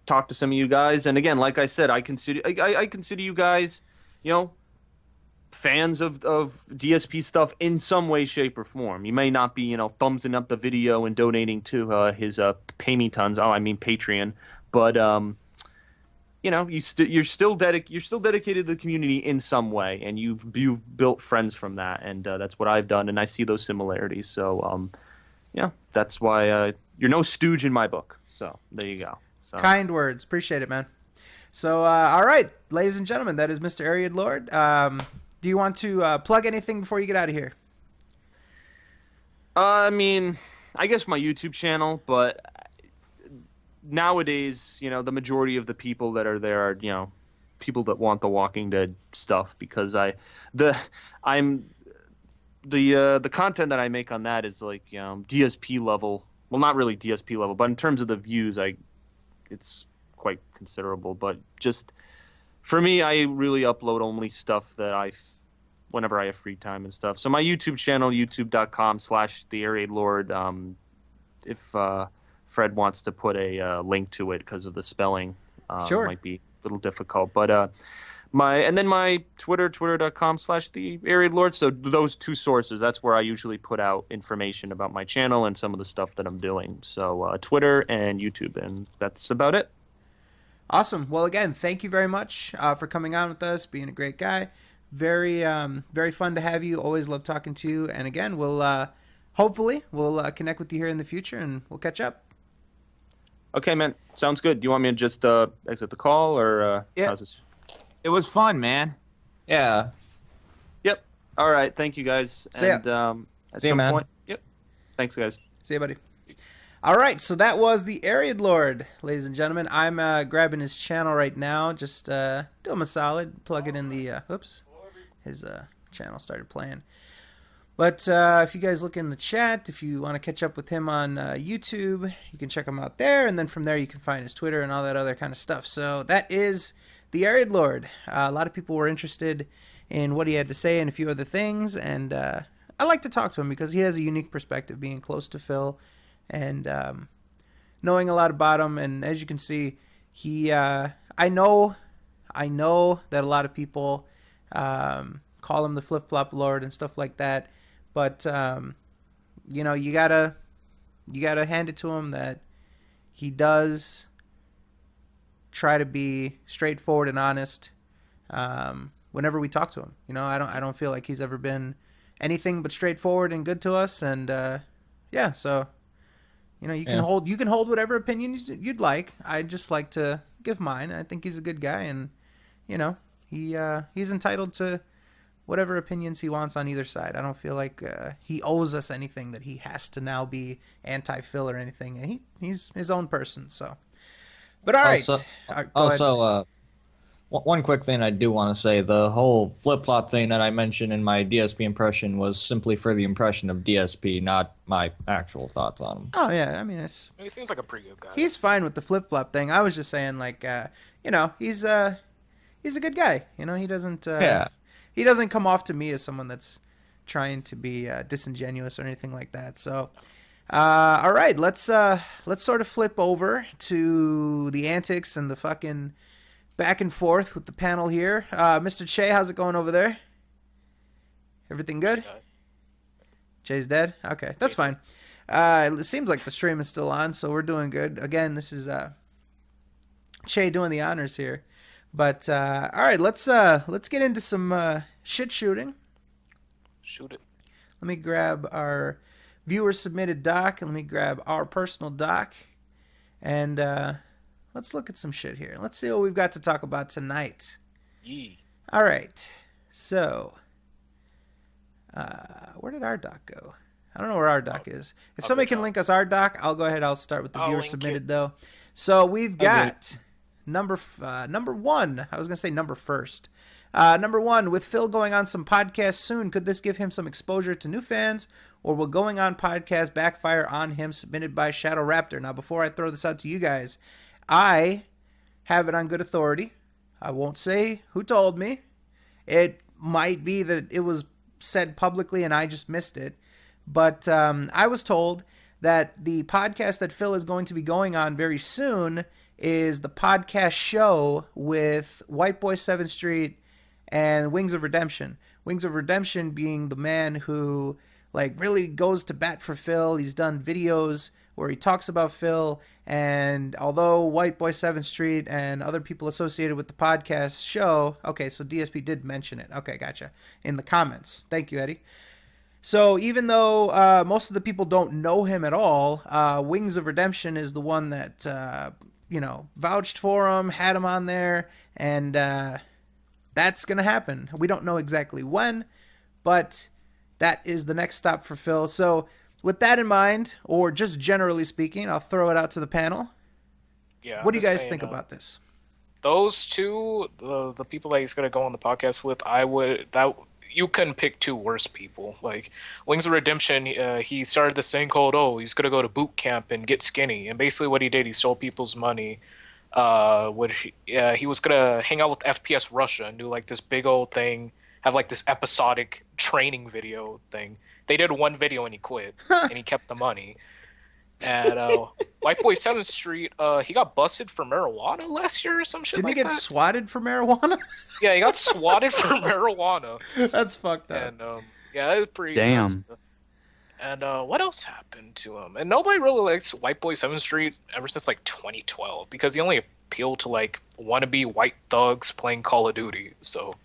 talk to some of you guys. And again, like I said, I consider you guys, fans of DSP stuff in some way, shape, or form. You may not be, thumbsing up the video and donating to his pay me tons. Oh, I mean Patreon, but you're still dedicated to the community in some way, and you've built friends from that, and that's what I've done, and I see those similarities. So that's why you're no stooge in my book. So there you go. So. Kind words, appreciate it, man. So all right, ladies and gentlemen, that is Mr. TheAireiadLord. Do you want to plug anything before you get out of here? I mean, I guess my YouTube channel, but nowadays, the majority of the people that are there are, people that want the Walking Dead stuff, because the content that I make on that is like, DSP level. Well, not really DSP level, but in terms of the views, it's quite considerable. But just for me, I really upload only stuff that whenever I have free time and stuff. So my YouTube channel, youtube.com/TheAireiadLord. If Fred wants to put a link to it because of the spelling, sure, might be a little difficult. But my Twitter, twitter.com/TheAireiadLord. So those two sources, that's where I usually put out information about my channel and some of the stuff that I'm doing. So Twitter and YouTube, and that's about it. Awesome. Well, again, thank you very much for coming on with us, being a great guy. Very, very fun to have you. Always love talking to you. And again, hopefully we'll connect with you here in the future, and we'll catch up. Okay, man. Sounds good. Do you want me to just exit the call, or yeah. How's this? It was fun, man. Yeah. Yep. All right. Thank you, guys. See ya. And at See ya, some man. point. Yep. Thanks, guys. See you, buddy. All right, so that was the TheAireiadLord, ladies and gentlemen. I'm grabbing his channel right now. Just do him a solid. Plug it in the... his channel started playing. But if you guys look in the chat, if you want to catch up with him on YouTube, you can check him out there. And then from there, you can find his Twitter and all that other kind of stuff. So that is TheAireiadLord. A lot of people were interested in what he had to say and a few other things. And I like to talk to him because he has a unique perspective, being close to Phil and knowing a lot about him. And as you can see, I know that a lot of people call him the flip-flop lord and stuff like that, but you gotta hand it to him that he does try to be straightforward and honest whenever we talk to him. I don't feel like he's ever been anything but straightforward and good to us. And so you can hold whatever opinions you'd like. I just like to give mine. I think he's a good guy, and he's entitled to whatever opinions he wants on either side. I don't feel like he owes us anything, that he has to now be anti-Phil or anything. He's his own person. So, but all right. Also, one quick thing I do want to say: the whole flip-flop thing that I mentioned in my DSP impression was simply for the impression of DSP, not my actual thoughts on him. Oh yeah, I mean he seems like a pretty good guy. He's fine with the flip-flop thing. I was just saying, like, he's a good guy. He doesn't. He doesn't come off to me as someone that's, trying to be disingenuous or anything like that. So, all right, let's sort of flip over to the antics and the fucking back and forth with the panel here. Mr. Che, how's it going over there? Everything good? Che's dead? Okay, that's fine. It seems like the stream is still on, so we're doing good. Again, this is Che doing the honors here. But all right, let's get into some shit shooting. Shoot it. Let me grab our viewer submitted doc, and let me grab our personal doc, and let's look at some shit here. Let's see what we've got to talk about tonight. Yee. All right, so where did our doc go? I don't know where our doc is. If somebody can link us our doc, I'll go ahead. I'll start with the viewer submitted though. So we've got number one. I was gonna say number first. Number one, with Phil going on some podcasts soon, could this give him some exposure to new fans, or will going on podcast backfire on him? Submitted by Shadow Raptor. Now, before I throw this out to you guys, I have it on good authority. I won't say who told me. It might be that it was said publicly and I just missed it. But I was told that the podcast that Phil is going to be going on very soon is the podcast show with White Boy 7th Street and Wings of Redemption. Wings of Redemption being the man who like really goes to bat for Phil. He's done videos where he talks about Phil, and although White Boy 7th Street and other people associated with the podcast show, okay, so DSP did mention it. Okay, gotcha. In the comments. Thank you, Eddie. So even though most of the people don't know him at all, Wings of Redemption is the one that, vouched for him, had him on there, and that's going to happen. We don't know exactly when, but that is the next stop for Phil. So with that in mind, or just generally speaking, I'll throw it out to the panel. Yeah. What do you guys think about this? Those two, the people that he's going to go on the podcast with, you couldn't pick two worse people. Like Wings of Redemption, he started this thing called, he's going to go to boot camp and get skinny. And basically what he did, he stole people's money. He was going to hang out with FPS Russia and do like this big old thing, have like this episodic training video thing. They did one video and he quit, and he kept the money. And White Boy 7th Street, he got busted for marijuana last year or some shit. Didn't like he get swatted for marijuana? Yeah, he got swatted for marijuana. That's fucked up. And yeah, that was pretty. Damn. And what else happened to him? And nobody really likes White Boy 7th Street ever since like 2012 because he only appealed to like wannabe white thugs playing Call of Duty. So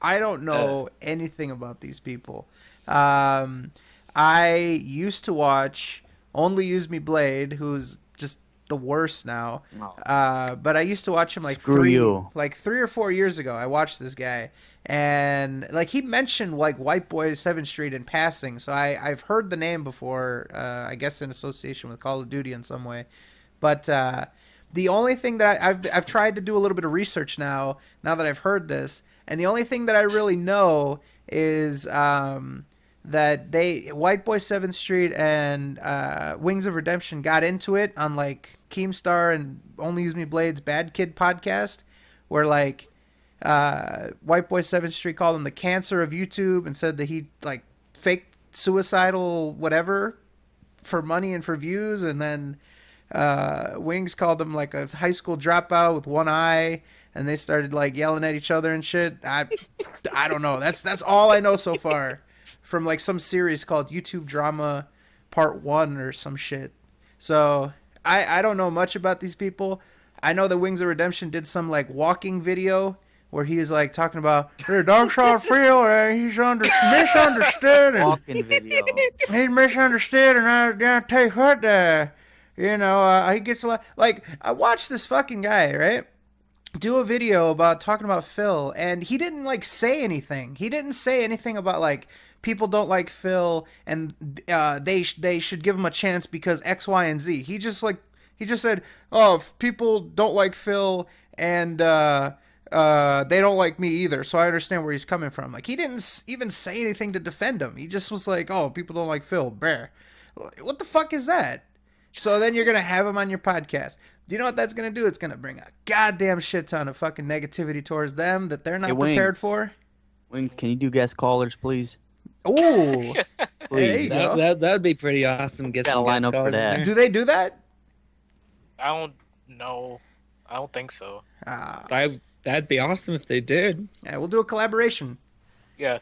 I don't know anything about these people. I used to watch Only Use Me Blade, who's just the worst now. But I used to watch him like three or 4 years ago. I watched this guy, and like he mentioned like White Boy 7th Street in passing, so I've heard the name before. I guess in association with Call of Duty in some way. But the only thing that I've tried to do a little bit of research now that I've heard this, and the only thing that I really know is that White Boy 7th Street and Wings of Redemption got into it on like Keemstar and Only Use Me Blade's Bad Kid podcast, where like White Boy 7th Street called him the cancer of YouTube and said that he like faked suicidal whatever for money and for views, and then Wings called him like a high school dropout with one eye, and they started like yelling at each other and shit. I don't know. That's all I know so far from like some series called YouTube Drama Part 1 or some shit. So I don't know much about these people. I know that Wings of Redemption did some like walking video where he's like talking about the dark side feel he's misunderstood and Walking video. he's misunderstood, and I gotta tell you what, he gets a lot. Like I watched this fucking guy, right, do a video about talking about Phil, and he didn't like say anything. He didn't say anything about like people don't like Phil and they should give him a chance because X, Y, and Z. He just said, if people don't like Phil and they don't like me either, so I understand where he's coming from. Like he didn't even say anything to defend him. He just was like, people don't like Phil. Brr. What the fuck is that? So then you're gonna have him on your podcast. Do you know what that's gonna do? It's gonna bring a goddamn shit ton of fucking negativity towards them that they're not prepared for. Can you do guest callers, please? Ooh, there you go. That'd be pretty awesome. Get Gotta some line guest up for stars in that. there. Do they do that? I don't know. I don't think so. That'd be awesome if they did. Yeah, we'll do a collaboration. Yeah.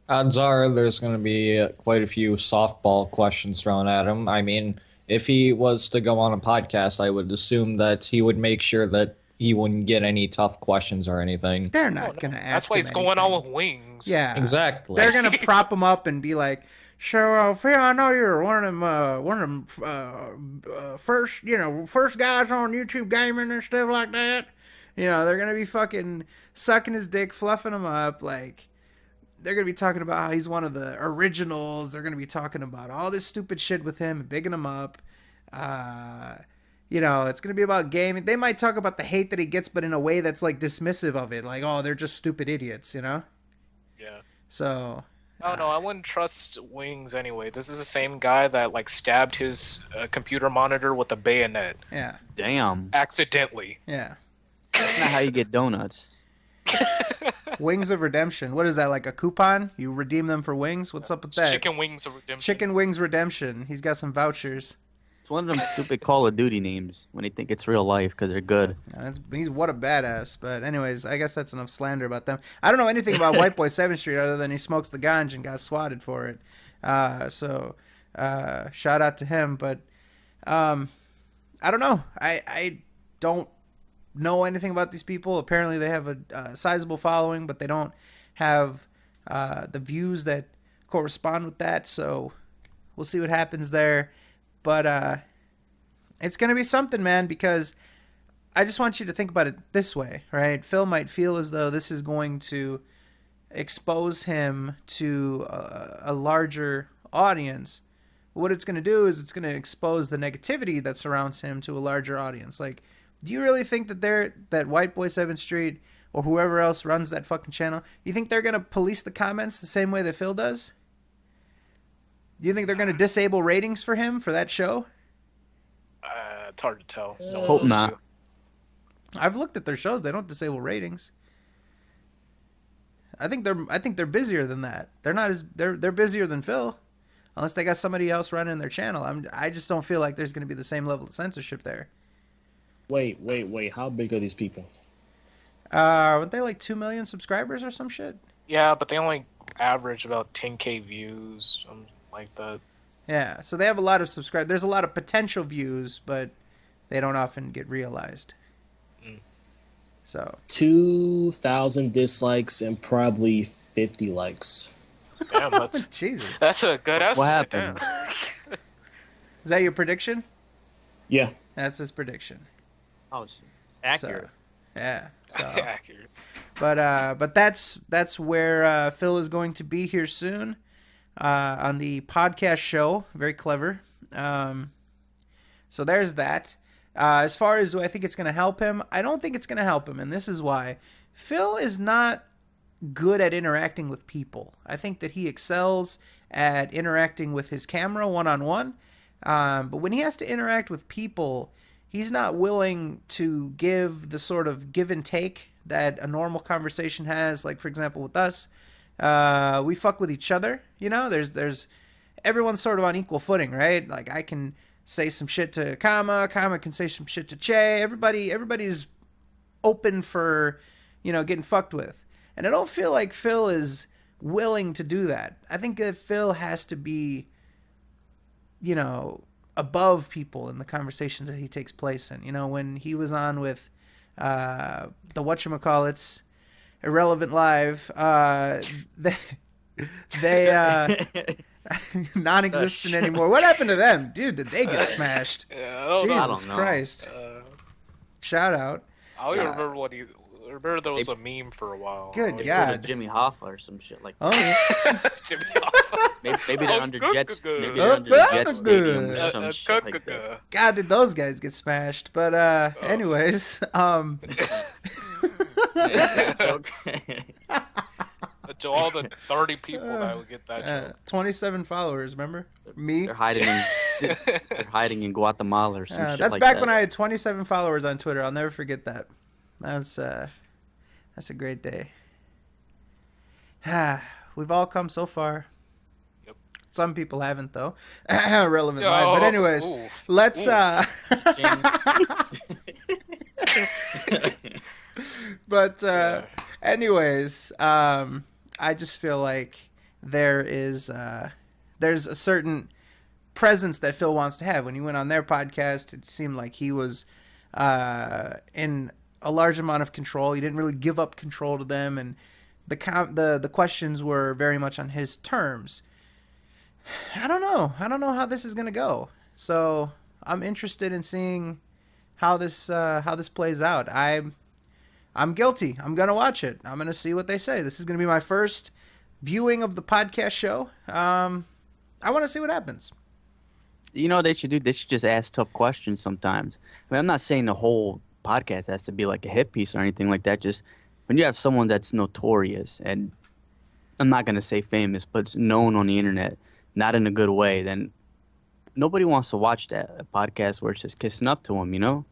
Odds are there's going to be quite a few softball questions thrown at him. I mean, if he was to go on a podcast, I would assume that he would make sure that he wouldn't get any tough questions or anything. They're not gonna ask. That's why him it's going on anything. with Wings. Yeah, Exactly. They're gonna prop him up and be like, "So, Phil, I know you're one of them first guys on YouTube gaming and stuff like that." They're gonna be fucking sucking his dick, fluffing him up, like. They're going to be talking about how he's one of the originals. They're going to be talking about all this stupid shit with him and bigging him up. It's going to be about gaming. They might talk about the hate that he gets, but in a way that's like dismissive of it. Like, oh, they're just stupid idiots, Yeah. So. Oh, no, I wouldn't trust Wings anyway. This is the same guy that, like, stabbed his computer monitor with a bayonet. Yeah. Damn. Accidentally. Yeah. That's not how you get donuts. Wings of Redemption. What is that, like a coupon? You redeem them for wings? What's up with that? Chicken Wings of Redemption. Chicken Wings Redemption. He's got some vouchers. It's one of them stupid Call of Duty names when they think it's real life because they're good. He's what a badass. But anyways, I guess that's enough slander about them. I don't know anything about White Boy 7th Street other than he smokes the ganj and got swatted for it. So shout out to him. But I don't know. I don't know anything about these people. Apparently they have a sizable following, but they don't have the views that correspond with that. So we'll see what happens there. But it's going to be something, man, because I just want you to think about it this way, right? Phil might feel as though this is going to expose him to a larger audience. What it's going to do is it's going to expose the negativity that surrounds him to a larger audience. Like, do you really think that White Boy 7th Street or whoever else runs that fucking channel, you think they're going to police the comments the same way that Phil does? Do you think they're going to disable ratings for him for that show? It's hard to tell. No one Hope knows not. too. I've looked at their shows. They don't disable ratings. I think they're busier than that. They're busier than Phil, unless they got somebody else running their channel. I just don't feel like there's going to be the same level of censorship there. Wait. How big are these people? Weren't they like 2 million subscribers or some shit? Yeah, but they only average about 10K views, something like that. Yeah, so they have a lot of subscribers. There's a lot of potential views, but they don't often get realized. So 2,000 dislikes and probably 50 likes. Damn, that's Jesus. that's a good estimate. What happened? Damn. Is that your prediction? Yeah. That's his prediction. Oh, it's accurate. So, yeah. So. Accurate. But that's where Phil is going to be here soon on the podcast show. Very clever. So there's that. As far as do I think it's going to help him? I don't think it's going to help him, and this is why. Phil is not good at interacting with people. I think that he excels at interacting with his camera one-on-one, but when he has to interact with people, he's not willing to give the sort of give and take that a normal conversation has. Like, for example, with us, we fuck with each other. There's everyone's sort of on equal footing, right? Like, I can say some shit to Kama can say some shit to Che. Everybody's open for, getting fucked with. And I don't feel like Phil is willing to do that. I think that Phil has to be, above people in the conversations that he takes place in. When he was on with the whatchamacallits, Irrelevant Live, they non-existent anymore. What happened to them? Dude, did they get smashed? Yeah, Jesus Christ. Shout out. I don't remember what he... I remember there was a meme for a while. Good They God. pulled a Jimmy Hoffa or some shit like Oh, Jimmy Hoffa. Maybe they're under Jets. Maybe Oh, they're under Jets Stadium or good. some shit like that. God, did those guys get smashed? But anyways, okay. To all the 30 people that would get that joke. 27 followers. Remember me? They're hiding in Guatemala or some shit that's like back that. when I had 27 followers on Twitter. I'll never forget that. That's a great day. We've all come so far. Some people haven't though. Relevant line. But anyways, let's But anyways, I just feel like there's a certain presence that Phil wants to have. When he went on their podcast, it seemed like he was in a large amount of control. He didn't really give up control to them, and the questions were very much on his terms. I don't know how this is gonna go. So I'm interested in seeing how this plays out. I'm guilty. I'm gonna watch it. I'm gonna see what they say. This is gonna be my first viewing of the podcast show. I want to see what happens. You know what they should do? They should just ask tough questions sometimes. I mean, I'm not saying the whole podcast has to be like a hit piece or anything like that. Just when you have someone that's notorious, and I'm not going to say famous, but known on the internet, not in a good way, then nobody wants to watch a podcast where it's just kissing up to them, you know?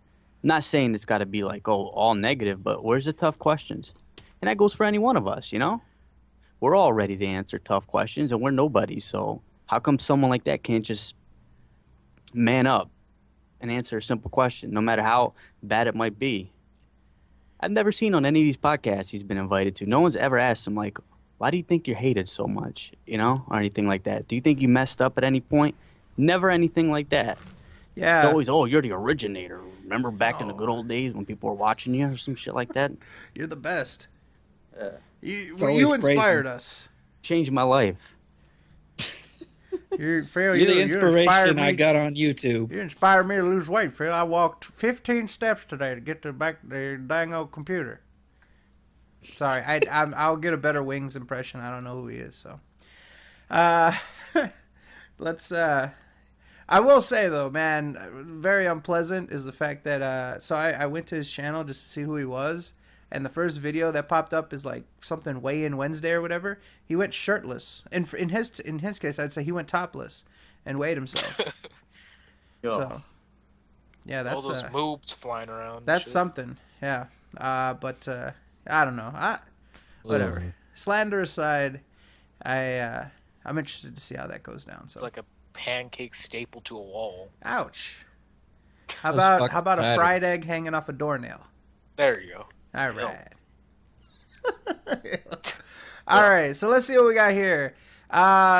I'm not saying it's got to be like, oh, all negative, but where's the tough questions? And that goes for any one of us, you know? We're all ready to answer tough questions, and we're nobody, so how come someone like that can't just man up and answer a simple question, no matter how bad it might be? I've never seen on any of these podcasts he's been invited to, no one's ever asked him, like, why do you think you're hated so much, you know, or anything like that. Do you think you messed up at any point? Never anything like that. Yeah. It's always, oh, you're the originator. Remember back in the good old days when people were watching you or some shit like that? You're the best. You always inspired praising. us. Changed my life. Phil, You're the inspiration I me. got on YouTube. You inspired me to lose weight, Phil. I walked 15 steps today to get to the dang old computer. Sorry, I'll get a better Wings impression. I don't know who he is, so. Let's. I will say though, man, very unpleasant is the fact that. So I went to his channel just to see who he was, and the first video that popped up is like something weigh-in Wednesday or whatever. He went shirtless, and in his case, I'd say he went topless and weighed himself. So, yeah, that's all those moobs flying around. That's shit. something, yeah. But I don't know. Whatever. Slander aside, I'm interested to see how that goes down. So It's like a pancake stapled to a wall. ouch. How That's about fucking a bad. fried egg hanging off a doornail? There you go. All right. All right, so let's see what we got here.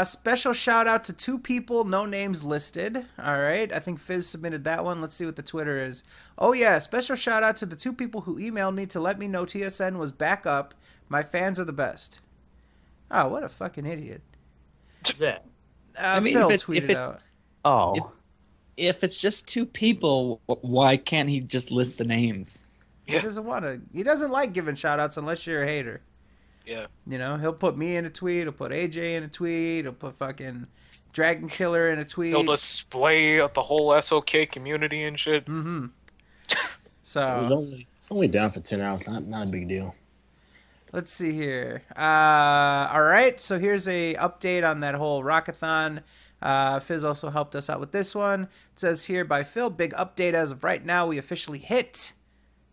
Special shout out to 2 people, no names listed. All right, I think Fizz submitted that one. Let's see what the Twitter is. Oh yeah, special shout out to the 2 people who emailed me to let me know TSN was back up. My fans are the best. Oh, what a fucking idiot. Yeah. I mean, Phil if tweeted it- out. Oh. If it's just 2 people, why can't he just list the names? He doesn't want to. He doesn't like giving shout outs unless you're a hater. Yeah. You know, he'll put me in a tweet. He'll put AJ in a tweet. He'll put fucking Dragon Killer in a tweet. He'll display the whole SOK community and shit. Mm-hmm. It was So it's only down for 10 hours. Not a big deal. let's see here. All right. So here's a update on that whole Rockathon. Fizz also helped us out with this one. It says here by Phil, big update as of right now. We officially hit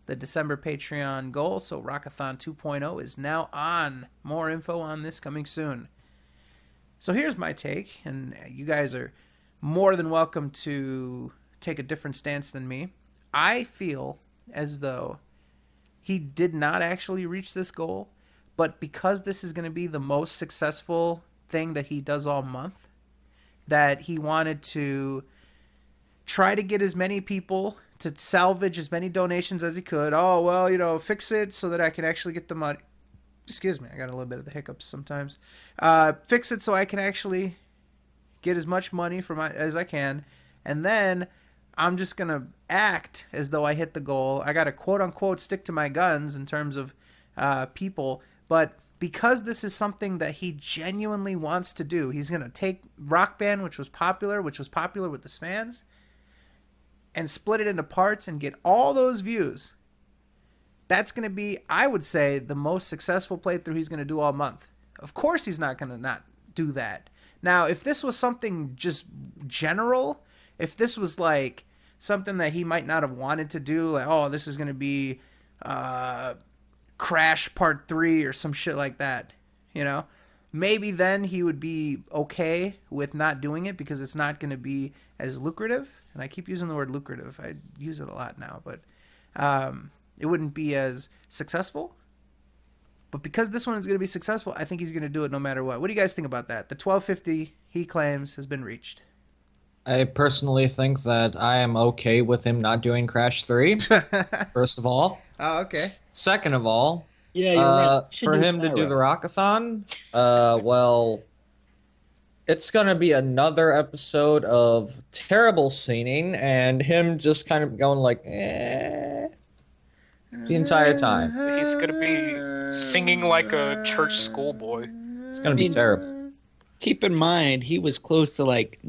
the December Patreon goal. So Rockathon 2.0 is now on. More info on this coming soon. So here's my take, and you guys are more than welcome to take a different stance than me. I feel as though he did not actually reach this goal, but because this is going to be the most successful thing that he does all month, that he wanted to try to get as many people to salvage as many donations as he could. Oh, well, you know, fix it so that I can actually get the money. Excuse me, I got a little bit of the hiccups sometimes. Fix it so I can actually get as much money as I can. And then I'm just going to act as though I hit the goal. I got to quote-unquote stick to my guns in terms of people. But because this is something that he genuinely wants to do, he's going to take Rock Band, which was popular with the fans, and split it into parts and get all those views. That's going to be, I would say, the most successful playthrough he's going to do all month. Of course he's not going to not do that. Now, if this was something just general, if this was like something that he might not have wanted to do, like, oh, this is going to be Crash Part 3 or some shit like that, you know, maybe then he would be okay with not doing it because it's not going to be as lucrative. And I keep using the word lucrative. I use it a lot now, but it wouldn't be as successful. But because this one is going to be successful, I think he's going to do it no matter what. What do you guys think about that? The 1250 he claims has been reached. I personally think that I am okay with him not doing Crash 3, first of all. Oh, okay. Second of all, Yeah, you're right. for him to do the Rockathon, well, it's going to be another episode of terrible singing and him just kind of going like, the entire time. He's gonna be singing like a church schoolboy. It's going to be terrible. Keep in mind, he was close to like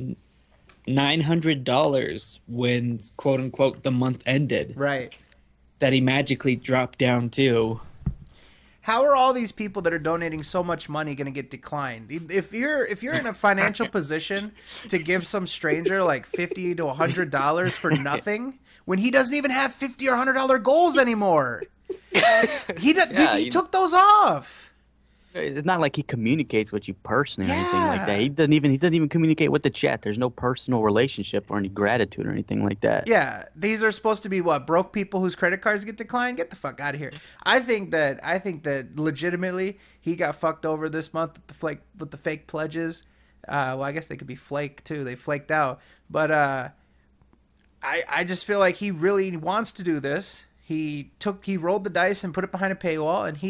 $900 when, quote unquote, the month ended. Right. That he magically dropped down to. How are all these people that are donating so much money going to get declined? If you're in a financial position to give some stranger like $50 to $100 for nothing, when he doesn't even have $50 or $100 goals anymore, he took those off. It's not like he communicates with you personally or anything like that. He doesn't even communicate with the chat. There's no personal relationship or any gratitude or anything like that. Yeah, these are supposed to be what, broke people whose credit cards get declined? Get the fuck out of here. I think that legitimately he got fucked over this month with the fake pledges. Well, I guess they could be flake too. They flaked out. But I just feel like he really wants to do this. He rolled the dice and put it behind a paywall, and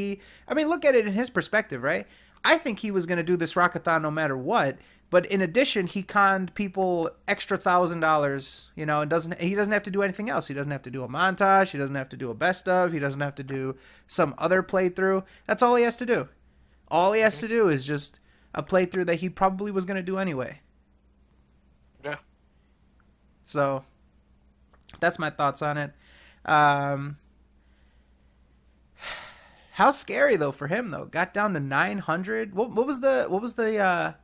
look at it in his perspective, right? I think he was going to do this Rockathon no matter what, but in addition, he conned people extra $1,000, and he doesn't have to do anything else. He doesn't have to do a montage. He doesn't have to do a best of. He doesn't have to do some other playthrough. That's all he has to do. All he has to do is just a playthrough that he probably was going to do anyway. Yeah. So that's my thoughts on it. How scary though for him though. Got down to 900. What was the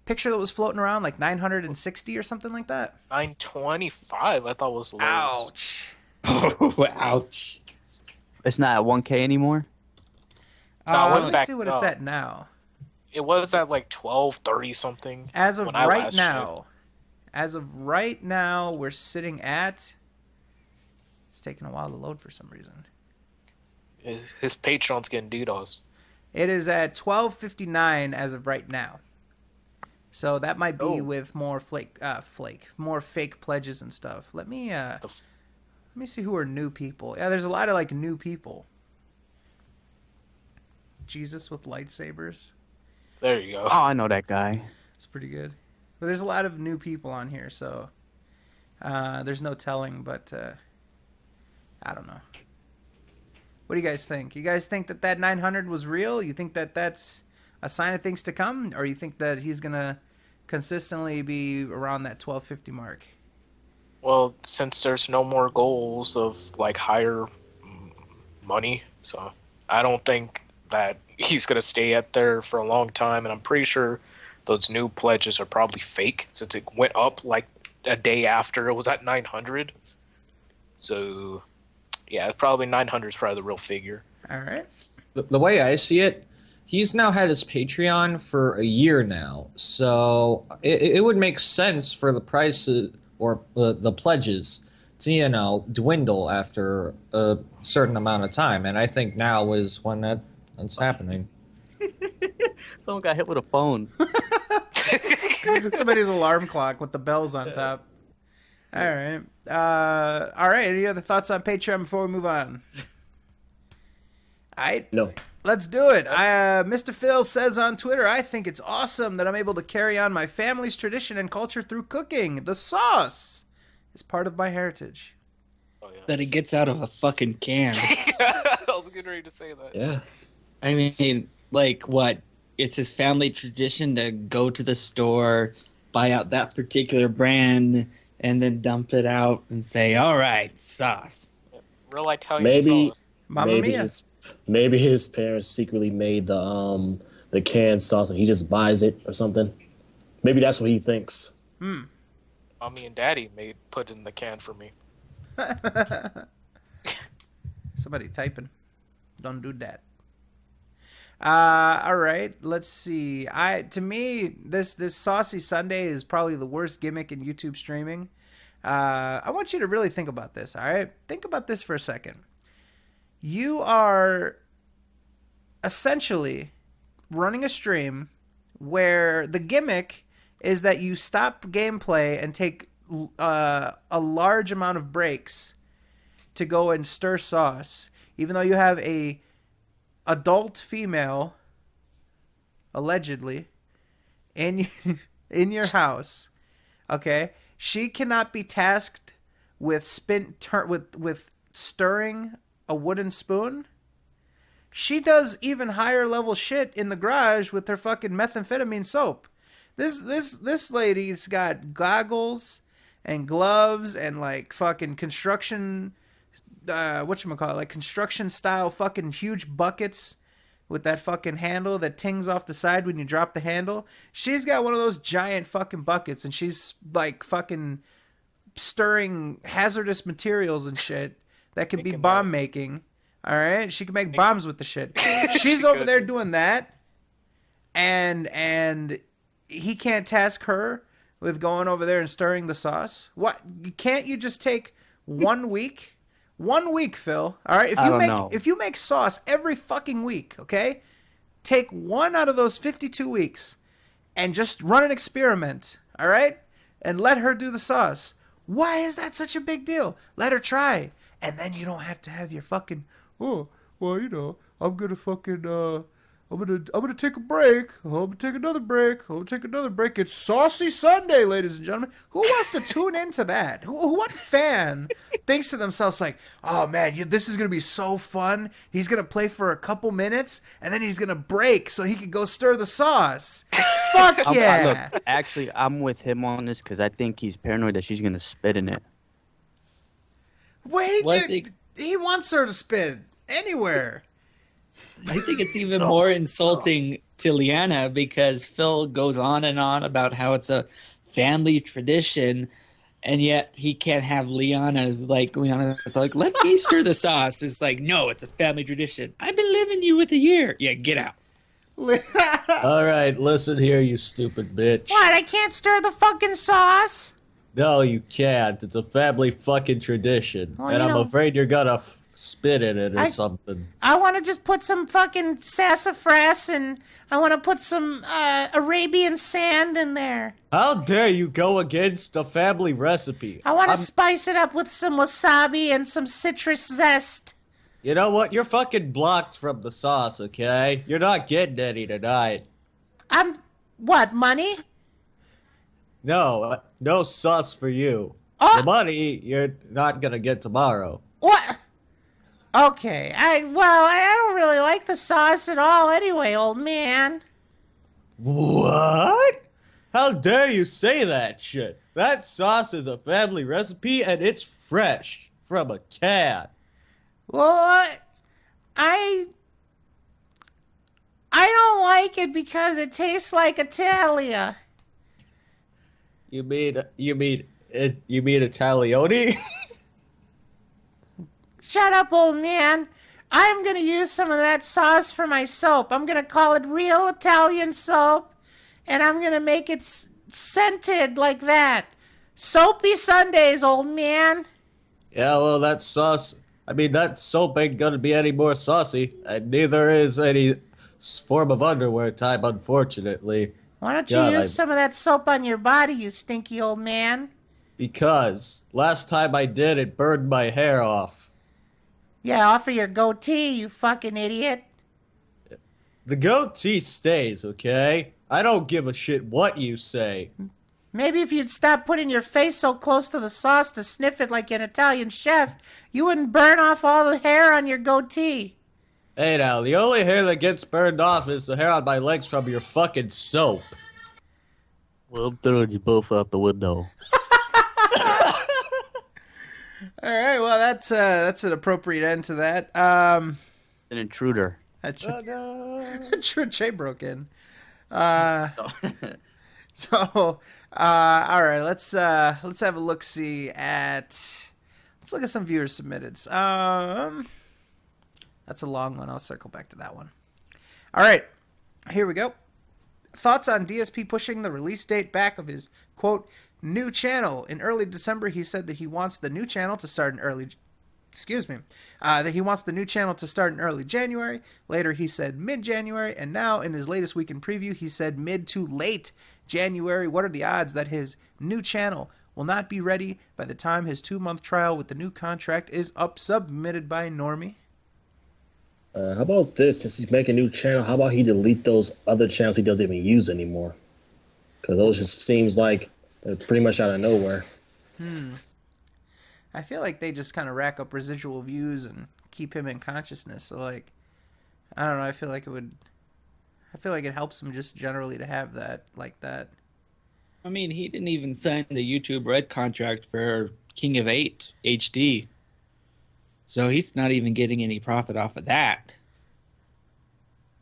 picture that was floating around, like 960 or something like that? 925 I thought was the lowest. Ouch. Oh, ouch. It's not at 1K anymore? Let me see what it's at now. It was at like 1230 something. As of right now, we're sitting at... It's taking a while to load for some reason. His Patreon's getting DDoS. It is at 12:59 as of right now. So that might be with more more fake pledges and stuff. Let me see who are new people. Yeah, there's a lot of like new people. Jesus with lightsabers. There you go. Oh, I know that guy. It's pretty good. But there's a lot of new people on here, so there's no telling, but I don't know. What do you guys think? You guys think that 900 was real? You think that that's a sign of things to come? Or you think that he's going to consistently be around that 1250 mark? Well, since there's no more goals of like higher money, so I don't think that he's going to stay at there for a long time. And I'm pretty sure those new pledges are probably fake since it went up like a day after it was at 900. So... yeah, probably 900 is probably the real figure. All right. The way I see it, he's now had his Patreon for a year now. So it would make sense for the prices or the pledges to, dwindle after a certain amount of time. And I think now is when that's happening. Someone got hit with a phone. Somebody's alarm clock with the bells on top. All right. Any other thoughts on Patreon before we move on? No. Let's do it. Mr. Phil says on Twitter, I think it's awesome that I'm able to carry on my family's tradition and culture through cooking. The sauce is part of my heritage. Oh, yeah. That it gets out of a fucking can. I was getting ready to say that. Yeah. I mean, like what? It's his family tradition to go to the store, buy out that particular brand, and then dump it out and say, all right, sauce. Real Italian sauce. Mamma mia. Maybe his parents secretly made the canned sauce and he just buys it or something. Maybe that's what he thinks. Mommy and Daddy put in the can for me. Somebody typing. Don't do that. All right, let's see. To me, this Saucy Sunday is probably the worst gimmick in YouTube streaming. I want you to really think about this. All right, think about this for a second. You are essentially running a stream where the gimmick is that you stop gameplay and take a large amount of breaks to go and stir sauce, even though you have a adult female, allegedly, in your house. Okay, she cannot be tasked with stirring a wooden spoon. She does even higher level shit in the garage with her fucking methamphetamine soap. This lady's got goggles and gloves and like fucking construction, whatchamacallit, like construction style fucking huge buckets with that fucking handle that tings off the side when you drop the handle. She's got one of those giant fucking buckets and she's like fucking stirring hazardous materials and shit that can be bomb making. All right, she can make bombs with the shit. She's over there doing that, and he can't task her with going over there and stirring the sauce. What? Can't you just take 1 week? 1 week, Phil. All right, if you make sauce every fucking week, okay? Take one out of those 52 weeks and just run an experiment, all right? And let her do the sauce. Why is that such a big deal? Let her try. And then you don't have to have your fucking, oh, well, you know, I'm gonna fucking, I'm gonna take a break. I'm gonna take another break. I'm gonna take another break. It's Saucy Sunday, ladies and gentlemen. Who wants to tune into that? What fan thinks to themselves like, oh man, this is gonna be so fun. He's gonna play for a couple minutes and then he's gonna break so he can go stir the sauce. Fuck yeah! Look, actually, I'm with him on this because I think he's paranoid that she's gonna spit in it. Wait, he wants her to spit anywhere. I think it's even more insulting to Liana because Phil goes on and on about how it's a family tradition, and yet he can't have Liana's like, let me stir the sauce. It's like, no, it's a family tradition. I've been living you with a year. Yeah, get out. All right, listen here, you stupid bitch. What? I can't stir the fucking sauce? No, you can't. It's a family fucking tradition, Well, and I'm afraid you're gonna spit in it or something. I want to just put some fucking sassafras and I want to put some Arabian sand in there. How dare you go against a family recipe? I want to spice it up with some wasabi and some citrus zest. You know what? You're fucking blocked from the sauce, okay? You're not getting any tonight. What, money? No, no sauce for you. Oh. The money you're not gonna get tomorrow. What? Okay, I don't really like the sauce at all anyway, old man. What? How dare you say that shit? That sauce is a family recipe and it's fresh from a can. Well, I don't like it because it tastes like Italia. You mean Italioni? Shut up, old man. I'm going to use some of that sauce for my soap. I'm going to call it real Italian soap, and I'm going to make it scented like that. Soapy Sundays, old man. Yeah, well, that sauce, that soap ain't going to be any more saucy, and neither is any form of underwear type, unfortunately. Why don't you use some of that soap on your body, you stinky old man? Because last time I did, it burned my hair off. Yeah, off of your goatee, you fucking idiot. The goatee stays, okay? I don't give a shit what you say. Maybe if you'd stop putting your face so close to the sauce to sniff it like an Italian chef, you wouldn't burn off all the hair on your goatee. Hey now, the only hair that gets burned off is the hair on my legs from your fucking soap. Well, I'm throwing you both out the window. All right, well, that's an appropriate end to that. An intruder. Jay broke in. So, all right, let's have a look-see at. Let's look at some viewer submitteds. That's a long one. I'll circle back to that one. All right, here we go. Thoughts on DSP pushing the release date back of his, quote, new channel. In early December, he said that he wants the new channel to start in early... that he wants the new channel to start in early January. Later, he said mid-January. And now, in his latest weekend preview, he said mid to late January. What are the odds that his new channel will not be ready by the time his 2-month trial with the new contract is up? Submitted by Normie. How about this? Since he's making a new channel, how about he delete those other channels he doesn't even use anymore? Because those just seems like they're pretty much out of nowhere. I feel like they just kind of rack up residual views and keep him in consciousness. So, like, I don't know. I feel like it helps him just generally to have that, like that. I mean, he didn't even sign the YouTube Red contract for King of 8 HD. So he's not even getting any profit off of that.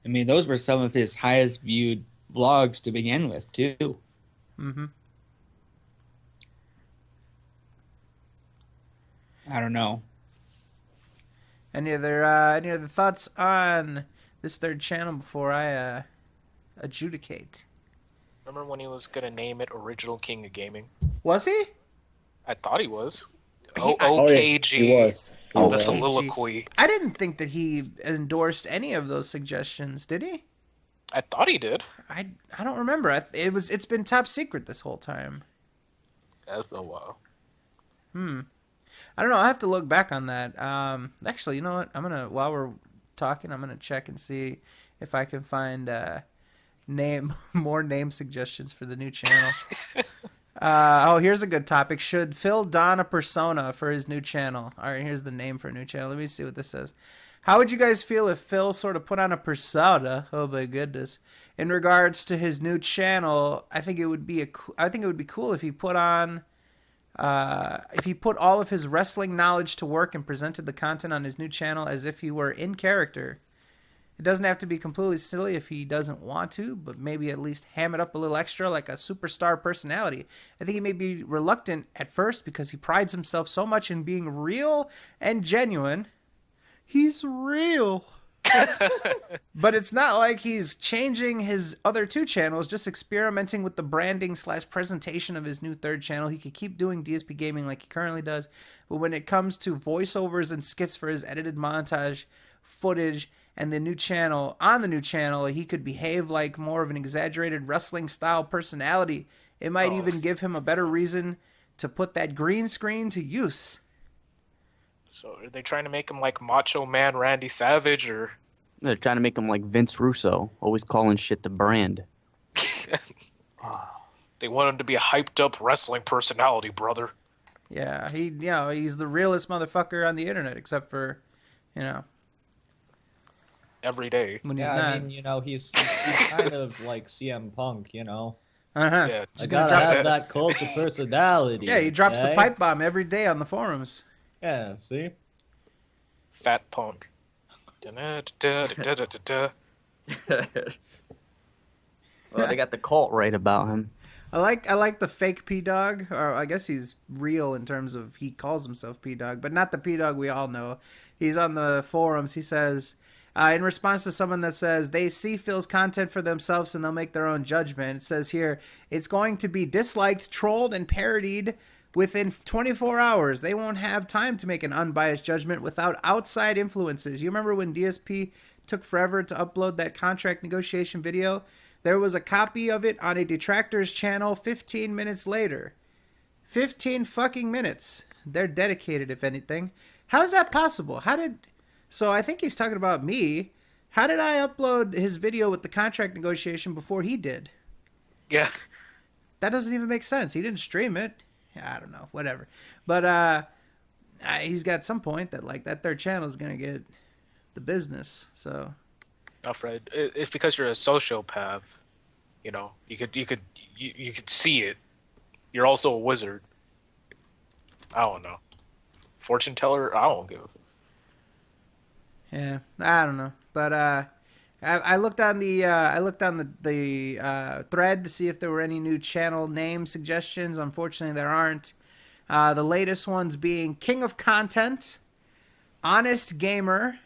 I mean, those were some of his highest viewed vlogs to begin with, too. Mm-hmm. I don't know. Any other thoughts on this third channel before I adjudicate? Remember when he was gonna name it Original King of Gaming? Was he? I thought he was. OKG. He was. The soliloquy. I didn't think that he endorsed any of those suggestions. Did he? I thought he did. I don't remember. It's been top secret this whole time. That's been a while. I don't know. I have to look back on that. Actually, you know what? While we're talking, I'm gonna check and see if I can find more name suggestions for the new channel. Here's a good topic. Should Phil don a persona for his new channel? All right, here's the name for a new channel. Let me see what this says. How would you guys feel if Phil sort of put on a persona? Oh my goodness! In regards to his new channel, I think it would be cool if he put on. If he put all of his wrestling knowledge to work and presented the content on his new channel as if he were in character. It doesn't have to be completely silly if he doesn't want to, but maybe at least ham it up a little extra like a superstar personality. I think he may be reluctant at first because he prides himself so much in being real and genuine. He's real. But it's not like he's changing his other 2 channels, just experimenting with the branding / presentation of his new 3rd channel. He could keep doing DSP gaming like he currently does, but when it comes to voiceovers and skits for his edited montage footage and the new channel, he could behave like more of an exaggerated wrestling style personality. It might even give him a better reason to put that green screen to use. So are they trying to make him like Macho Man Randy Savage, or they're trying to make him like Vince Russo, always calling shit the brand? They want him to be a hyped up wrestling personality, brother. Yeah, he's the realest motherfucker on the internet, except for, every day. When he's not. I mean, he's kind of like CM Punk, Uh-huh. Yeah, I gotta have that cult of personality. Yeah, he drops the pipe bomb every day on the forums. Yeah, see? Fat Punk. Da-da-da-da-da-da-da. Well, they got the cult right about him. I like the fake P-Dog, or I guess he's real in terms of he calls himself P-Dog, but not the P-Dog we all know. He's on the forums. He says, in response to someone that says they see Phil's content for themselves and they'll make their own judgment, it says here, it's going to be disliked, trolled, and parodied within 24 hours. They won't have time to make an unbiased judgment without outside influences. You remember when DSP took forever to upload that contract negotiation video? There was a copy of it on a detractor's channel 15 minutes later. 15 fucking minutes. They're dedicated, if anything. How is that possible? So I think he's talking about me. How did I upload his video with the contract negotiation before he did? Yeah. That doesn't even make sense. He didn't stream it. I don't know, whatever. But he's got some point that like that 3rd channel is gonna get the business. So, Fred, it's because you're a sociopath. You could see it. You're also a wizard. I don't know. Fortune teller. I don't give. Yeah, I don't know. But I looked on the thread to see if there were any new channel name suggestions. Unfortunately, there aren't. The latest ones being King of Content, Honest Gamer,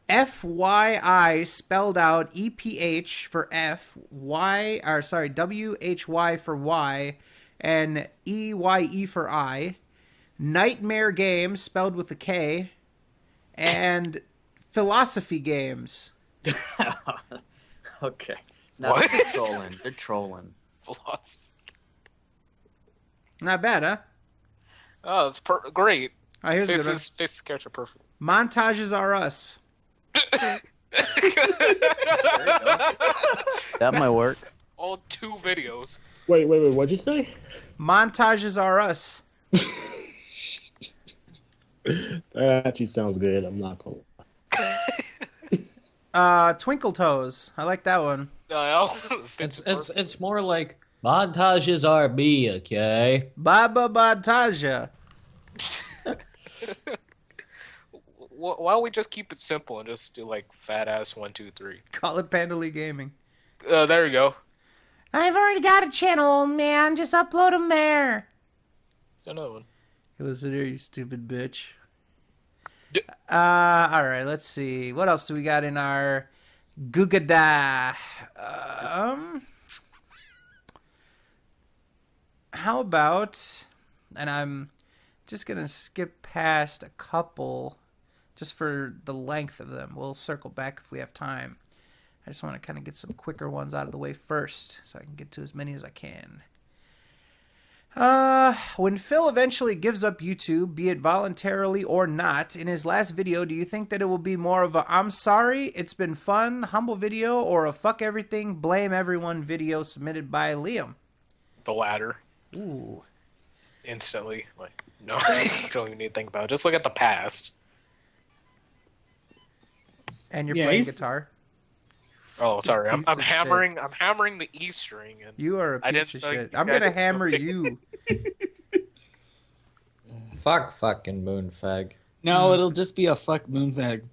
FYI spelled out EPH for F, Y, or sorry, WHY for Y, and EYE for I. Nightmare Games spelled with a K, and Philosophy Games. Okay. No, What? they're trolling. They're trolling. Philosophy. Not bad, huh? Oh, it's great. All right, here's a good one. Fits his character perfect. Montages Are Us. That might work. All 2 videos. Wait. What'd you say? Montages Are Us. That actually sounds good. I'm not gonna. Twinkle Toes. I like that one. It's more like montages are me, okay? Baba Montaja. Why don't we just keep it simple and just do like fat ass 1, 2, 3? Call it Pandally Gaming. There you go. I've already got a channel, old man. Just upload them there. There's another one. Hey, listen here, you stupid bitch. All right, let's see. What else do we got in our Gugada? How about, and I'm just going to skip past a couple just for the length of them. We'll circle back if we have time. I just want to kind of get some quicker ones out of the way first so I can get to as many as I can. When Phil eventually gives up YouTube, be it voluntarily or not, in his last video, do you think that it will be more of a I'm sorry, it's been fun, humble video, or a fuck everything, blame everyone video submitted by Liam? The latter. Ooh. Instantly. Like, no, you don't even need to think about it. Just look at the past. And you're Yeah, playing he's- guitar. Oh, sorry. I'm Piece of hammering. I'm hammering the E string. And You are a I piece didn't of think shit. you I'm guys gonna would hammer think- you. Fuck fucking moonfag. No, it'll just be a fuck moonfag.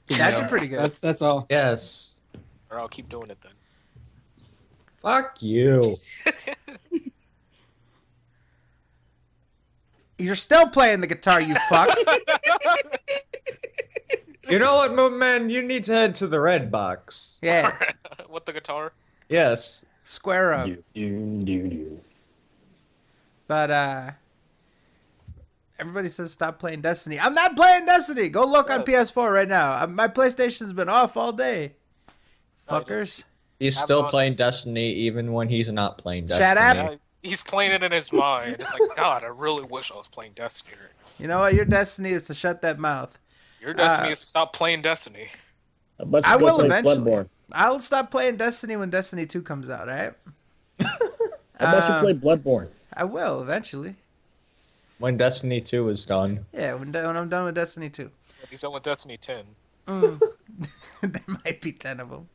That'd be pretty good. That's all. Yes. Or I'll keep doing it then. Fuck you. You're still playing the guitar, you fuck. You know what, Moonman? You need to head to the red box. Yeah, With the guitar. Yes. square up. But everybody says stop playing Destiny. I'm not playing Destiny. Go look on PS4 right now. My PlayStation's been off all day. Fuckers. He's I'm still on- playing Destiny even when he's not playing Destiny. Shut up. Yeah, he's playing it in his mind. It's like, God, I really wish I was playing Destiny right now. You know what? Your Destiny is to shut that mouth. Your Destiny is to stop playing Destiny. I will eventually. I'll stop playing Destiny when Destiny 2 comes out, alright? How about you play Bloodborne? I will eventually. When Destiny 2 is done. Yeah, when I'm done with Destiny 2. He's done with Destiny 10. There might be 10 of them.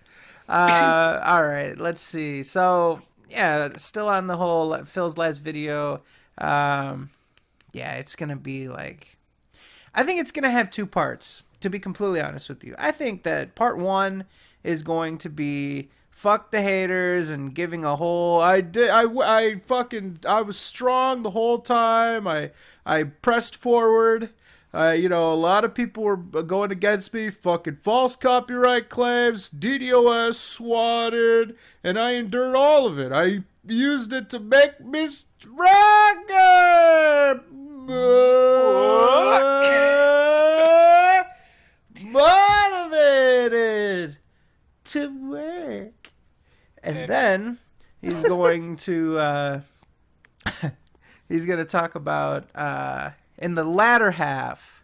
Alright, let's see. So, yeah, still on the whole Phil's last video. Yeah, it's going to be like... I think it's going to have 2 parts, to be completely honest with you. I think that part 1 is going to be fuck the haters and giving a whole I was strong the whole time. I pressed forward. A lot of people were going against me, fucking false copyright claims, DDoS swatted, and I endured all of it. I used it to make me stronger. Motivated to work. And then he's going to he's going to talk about in the latter half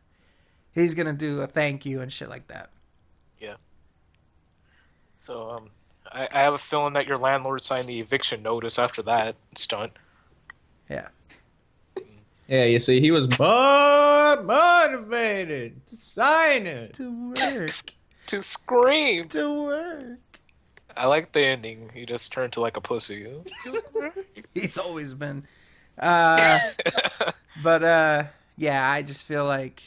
he's going to do a thank you and shit like that. Yeah. So I have a feeling that your landlord signed the eviction notice after that stunt. Yeah. Yeah, you see, he was motivated to sign it. To work. To scream. To work. I like the ending. He just turned to like a pussy. He's always been. But yeah, I just feel like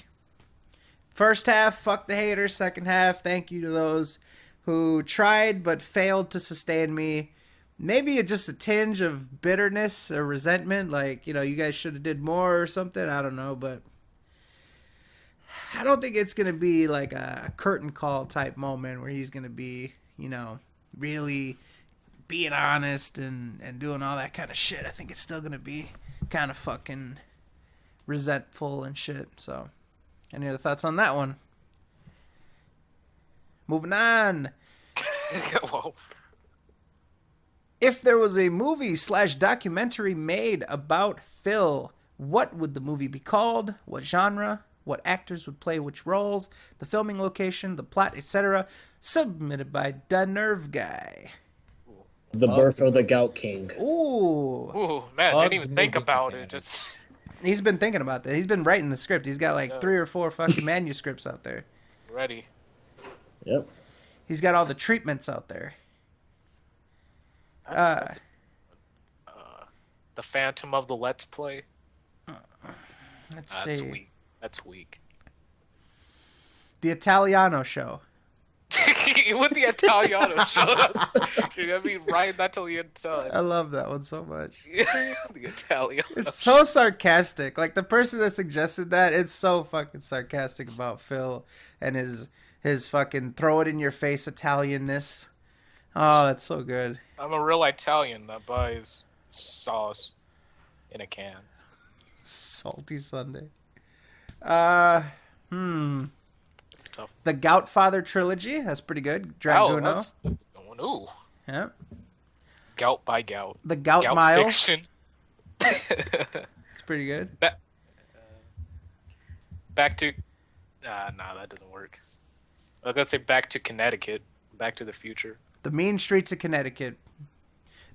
first half, fuck the haters. Second half, thank you to those who tried but failed to sustain me. Maybe just a tinge of bitterness or resentment, like, you guys should have did more or something. I don't know, but I don't think it's gonna be like a curtain call type moment where he's gonna be, you know, really being honest and doing all that kind of shit. I think it's still gonna be kind of fucking resentful and shit. So, any other thoughts on that one? Moving on. Whoa. If there was a movie/documentary made about Phil, what would the movie be called? What genre? What actors would play which roles? The filming location, the plot, etc. Submitted by Da Nerve Guy. The Birth of the Gout King. Ooh. Ooh, man, I didn't even think about it. Just He's been thinking about that. He's been writing the script. He's got like 3 or 4 fucking manuscripts out there. ready. Yep. He's got all the treatments out there. The Phantom of the Let's Play. Let's That's see. weak. That's weak. The Italiano Show. With the Italiano show. You're gonna be writing that till the end time. I love that one so much. The Italiano. It's so sarcastic. Like the person that suggested that, it's so fucking sarcastic about Phil and his fucking throw it in your face Italianness. Oh, that's so good. I'm a real Italian that buys sauce in a can. Salty Sunday. Tough. The Goutfather trilogy. That's pretty good. Oh, Draguno. that's going. Ooh. Yeah. Gout by gout. The Gout Gout Mile. fiction. It's pretty good. Back to. Nah, that doesn't work. I was gonna say Back to Connecticut. Back to the Future. The Mean Streets of Connecticut.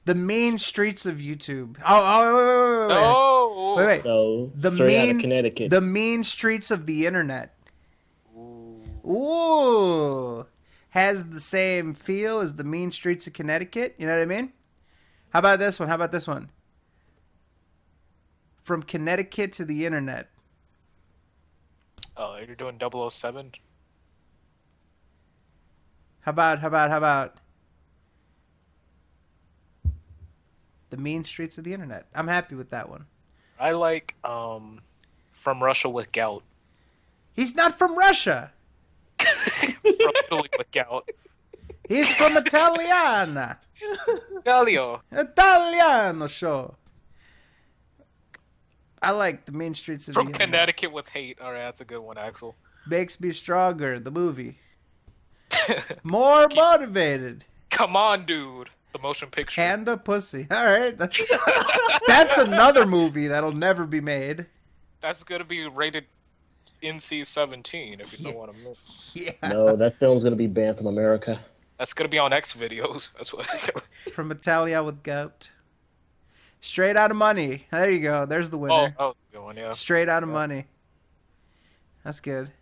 The Mean Streets of YouTube. Oh, wait. Oh. Wait. No, straight out of Connecticut. The Mean Streets of the Internet. Ooh. Has the same feel as the Mean Streets of Connecticut. You know what I mean? How about this one? From Connecticut to the Internet. Oh, you're doing 007? How about the Mean Streets of the Internet? I'm happy with that one. I like From Russia with Gout. He's not from Russia. From Italy with Gout. He's from Italiana. Italiano show. I like the Mean Streets of From the Internet. Connecticut with Hate. All right, that's a good one, Axel. Makes me stronger. The movie. More motivated. Come on, dude. The motion picture. Panda pussy. All right, that's another movie that'll never be made. That's gonna be rated NC-17 if you know what I mean. Yeah. No, that film's gonna be banned from America. That's gonna be on X videos. That's what. From Italia with Gout. Straight Out of Money. There you go. There's the winner. Oh, that was a good one, yeah. Straight Out of Money. That's good.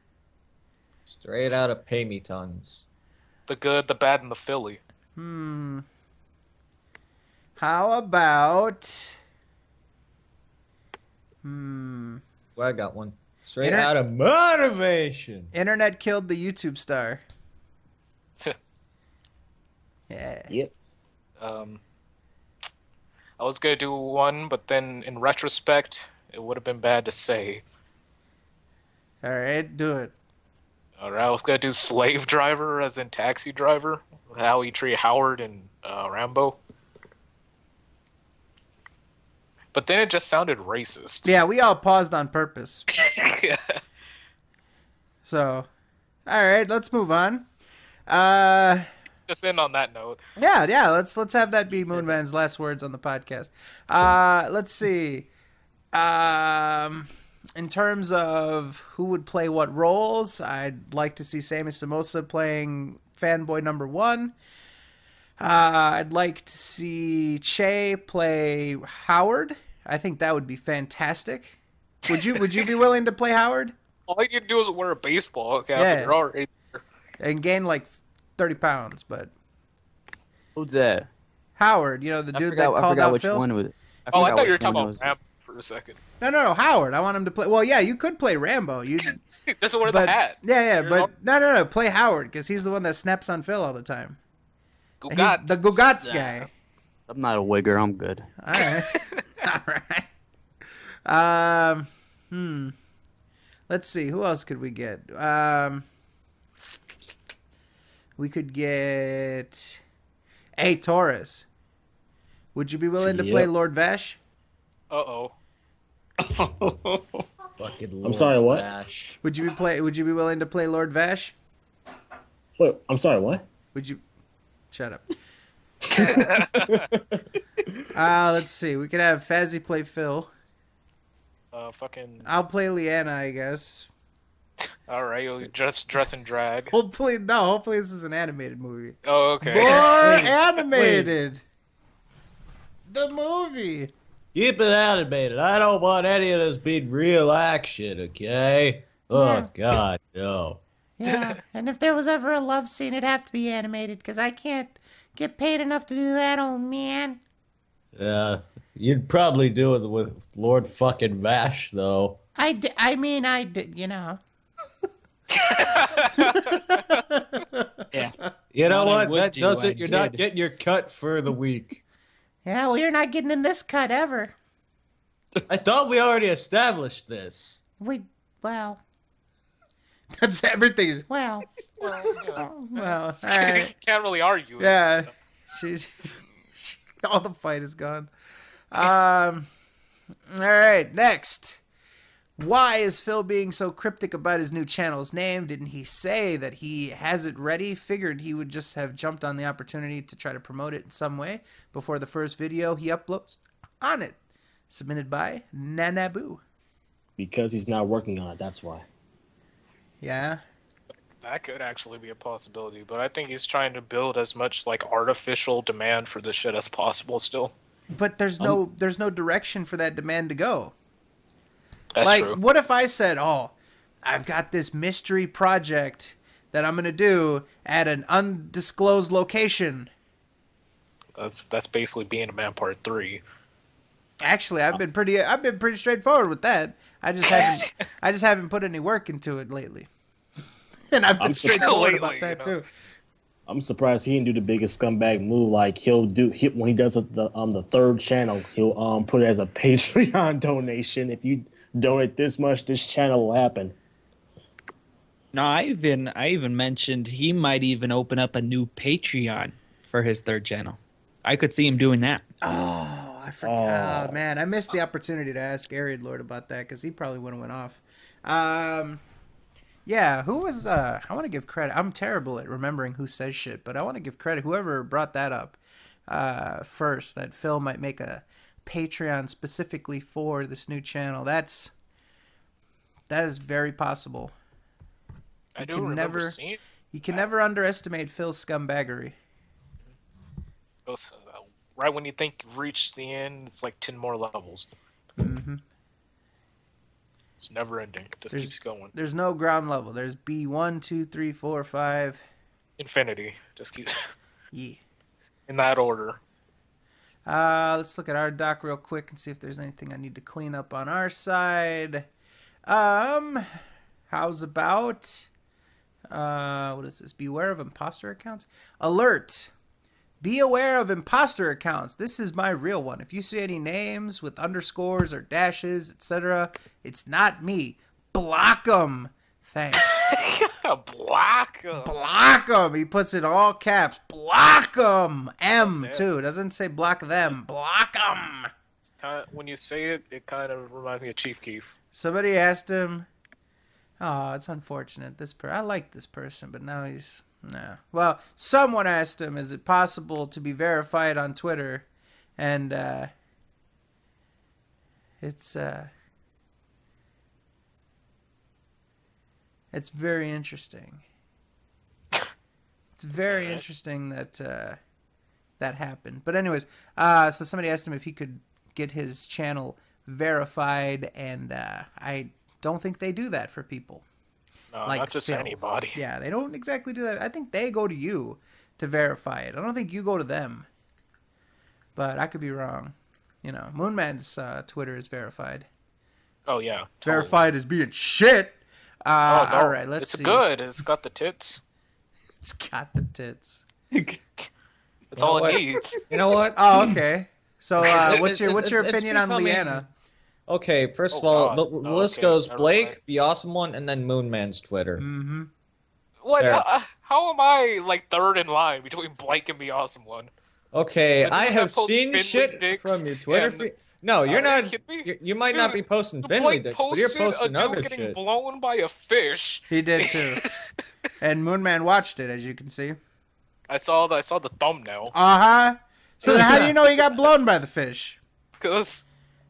Straight out of Pay Me Tons. The Good, the Bad, and the Philly. How about? Well, I got one. Straight out of Motivation. Internet killed the YouTube star. Yeah. Yep. I was gonna do one, but then in retrospect, it would have been bad to say. All right, do it. All right, I was gonna do Slave Driver, as in Taxi Driver, how he treated Howard and Rambo. But then it just sounded racist. Yeah, we all paused on purpose. Yeah. So, all right, let's move on. Just end on that note. Yeah. Let's have that be Moonman's last words on the podcast. Let's see. In terms of who would play what roles, I'd like to see Sammy Samosa playing fanboy number 1. I'd like to see Che play Howard. I think that would be fantastic. Would you be willing to play Howard? All you do is wear a baseball cap Yeah. and you're already there. And gain like 30 pounds, but Who's that? Howard, you know, the dude that I called forgot out which Phil? one was. I thought you were which talking one about was- Rambo for a second. No, Howard. I want him to play. Well, yeah, you could play Rambo. You Doesn't wear but the hat. yeah, You're but no, play Howard because he's the one that snaps on Phil all the time. And he's Gugats. the Gugats guy. I'm not a wigger. I'm good. All right, all right. Let's see. Who else could we get? We could get... Hey, Taurus. Would you be willing to play Lord Vash? Uh-oh. Fucking I'm Lord sorry, what? Vash. Would you be willing to play Lord Vash? Wait, I'm sorry, what? Would you... Shut up. Let's see. We could have Fazzy play Phil. I'll play Leanna, I guess. All right, you'll just dress and drag. Hopefully this is an animated movie. Oh, okay. More animated. The movie. Keep it animated. I don't want any of this being real action, okay? Oh, God, no. Yeah, and if there was ever a love scene, it'd have to be animated, because I can't get paid enough to do that, old man. Yeah, you'd probably do it with Lord fucking Vash, though. I mean, you know. Yeah. You know What I what? would That do, does I it. You're not did. getting your cut for the week. Yeah, well, you're not getting in this cut ever. I thought we already established this. Well. That's everything. Well, all right. Can't really argue. Yeah. All the fight is gone. All right, next. Why is Phil being so cryptic about his new channel's name? Didn't he say that he has it ready? Figured he would just have jumped on the opportunity to try to promote it in some way before the first video he uploads on it. Submitted by Nanabu. Because he's not working on it, that's why. Yeah. That could actually be a possibility, but I think he's trying to build as much like artificial demand for this shit as possible still. But there's no direction for that demand to go. That's true. What if I said, "Oh, I've got this mystery project that I'm going to do at an undisclosed location." That's basically being a man part 3. Actually, I've been pretty straightforward with that. I just haven't put any work into it lately. And I've been straightforward about that too. I'm surprised he didn't do the biggest scumbag move. Like when he does the third channel, he'll put it as a Patreon donation. If you donate this much, this channel will happen. No, I even mentioned he might even open up a new Patreon for his third channel. I could see him doing that. Oh, I forgot. Oh, man, I missed the opportunity to ask TheAireaidLord about that because he probably would have went off. Yeah, who was, I want to give credit. I'm terrible at remembering who says shit, but I want to give credit. Whoever brought that up first, that Phil might make a Patreon specifically for this new channel. That is very possible. I do remember seeing You can never underestimate Phil's scumbaggery. Right when you think you've reached the end, it's like 10 more levels. Mm-hmm. It's never ending. Just keeps going. There's no ground level. There's B1, 2, 3, 4, 5. Infinity. Just keeps. Yeah. In that order. Let's look at our doc real quick and see if there's anything I need to clean up on our side. How's about? What is this? Beware of imposter accounts. Alert. Be aware of imposter accounts. This is my real one. If you see any names with underscores or dashes, etc., it's not me. Block them. Thanks. Block them. Block them. He puts it all caps. Block them. M too. Doesn't say block them. Block them. When you say it, it kind of reminds me of Chief Keef. Somebody asked him. Oh, it's unfortunate. I like this person, but now he's. No. Well, someone asked him, is it possible to be verified on Twitter? And it's very interesting. It's very interesting that that happened. But anyways, so somebody asked him if he could get his channel verified, and I don't think they do that for people. No, like not just Phil. anybody. Yeah, they don't exactly do that. I think they go to you to verify it. I don't think you go to them. But I could be wrong. You know, Moonman's Twitter is verified. Oh, yeah. Totally. Verified as being shit. No, all right, let's see. It's good. It's got the tits. It's got the tits. That's all it needs. You know what? Oh, okay. So what's your opinion on becoming... Leanna? Okay, first of Oh, all, God. the Oh, list okay, goes never Blake, mind. the awesome one, and then Moonman's Twitter. Mm-hmm. What? There. How am I like third in line between Blake and the awesome one? Okay, The I dude have that posts seen Finley shit dicks from your Twitter and- feed. No, you're Are you not. kidding me? You might not be Dude, posting Finley Blake dicks, but you're posted posting a other dude getting shit. blown by a fish. He did too. And Moonman watched it, as you can see. I saw the thumbnail Uh-huh. So then how do you know he got blown by the fish? because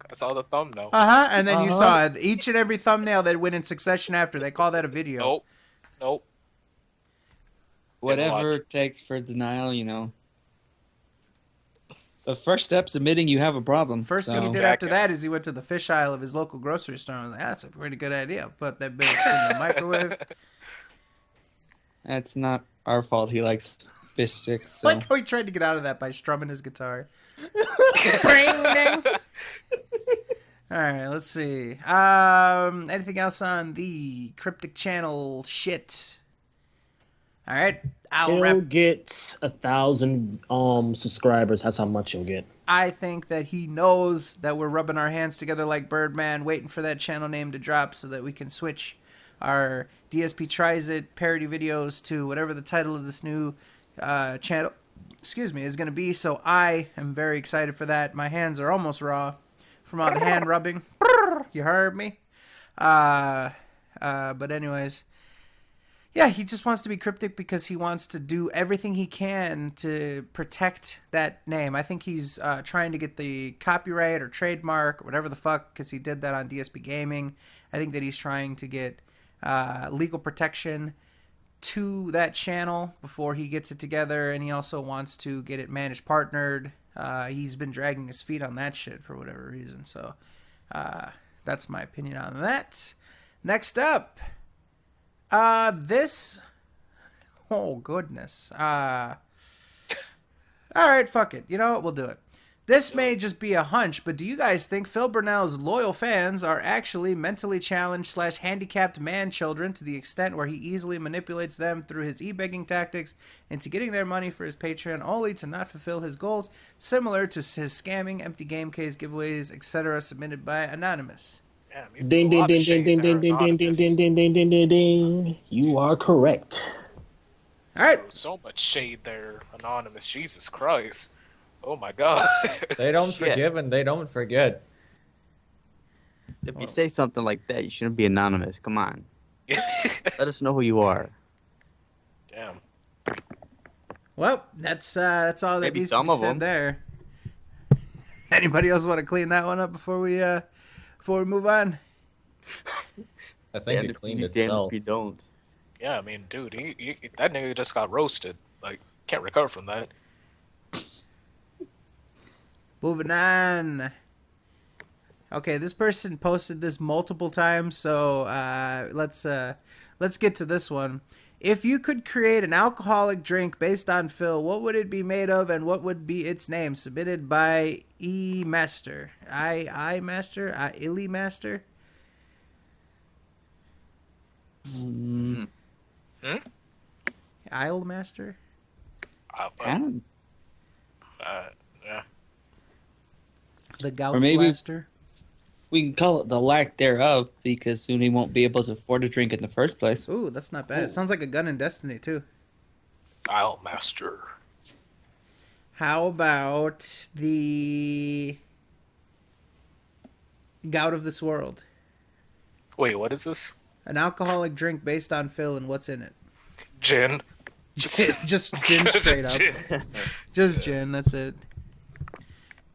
I saw the thumbnail. Uh-huh. And then you Uh-huh. saw it. Each and every thumbnail that went in succession after. They call that a video. Nope. Whatever watch. it takes for denial, you know. The first step's admitting you have a problem. First thing he did after that is he went to the fish aisle of his local grocery store. I was like, that's a pretty good idea. Put that bitch in the microwave. That's not our fault. He likes fish sticks. So. Like how he tried to get out of that by strumming his guitar. Bring, ding. All right, let's see. Anything else on the cryptic channel shit? All right, He'll get 1,000 subscribers. That's how much he'll get. I think that he knows that we're rubbing our hands together like Birdman, waiting for that channel name to drop so that we can switch our DSP Tries It parody videos to whatever the title of this new channel, is going to be. So I am very excited for that. My hands are almost raw from all the hand rubbing. You heard me? But anyways, yeah, he just wants to be cryptic because he wants to do everything he can to protect that name. I think he's trying to get the copyright or trademark or whatever the fuck, because he did that on DSP Gaming. I think that he's trying to get legal protection to that channel before he gets it together, and he also wants to get it managed partnered. He's been dragging his feet on that shit for whatever reason. So that's my opinion on that. Next up. Oh goodness. All right, fuck it. You know what? We'll do it. This may just be a hunch, but do you guys think Phil Burnell's loyal fans are actually mentally challenged / handicapped man children to the extent where he easily manipulates them through his e-begging tactics into getting their money for his Patreon only to not fulfill his goals, similar to his scamming, empty game case giveaways, etc. submitted by Anonymous? Ding, ding, ding, ding, ding, ding, ding, ding, ding, ding, ding, ding, ding, ding, ding. You are correct. All right. So much shade there, Anonymous. Jesus Christ. Oh my God. They don't forgive and they don't forget. If you say something like that, you shouldn't be anonymous. Come on. Let us know who you are. Damn. Well, that's all that Maybe needs some to be of said them. there. Anybody else want to clean that one up before we move on? I think Damn it if cleaned you- damn itself. if you don't. Yeah, I mean, dude, he that nigga just got roasted. Like, can't recover from that. Moving on. Okay, this person posted this multiple times, so let's get to this one. If you could create an alcoholic drink based on Phil, what would it be made of, and what would be its name? Submitted by E Master, I Master, Illy Master. Isle Master. Yeah. The Gout Or maybe- Blaster. We can call it the lack thereof because soon he won't be able to afford a drink in the first place. Ooh, that's not bad. It sounds like a gun in Destiny too. Isle Master. How about the Gout of this World? Wait, what is this? An alcoholic drink based on Phil and what's in it? Gin. Just gin straight up. Gin. Just gin, that's it.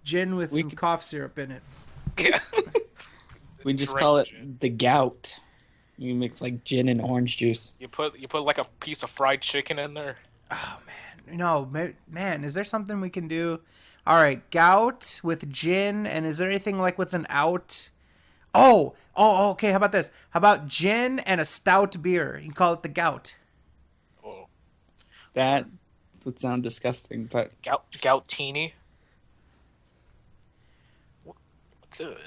Gin with some cough syrup in it. Yeah. We just Drink call it gin. the gout. You mix like gin and orange juice. You put like a piece of fried chicken in there. Oh man, no, man, is there something we can do? All right, gout with gin, and is there anything like with an out? Oh, okay. How about this? How about gin and a stout beer? You can call it the gout. Oh, That would sound disgusting, but goutini. What's it?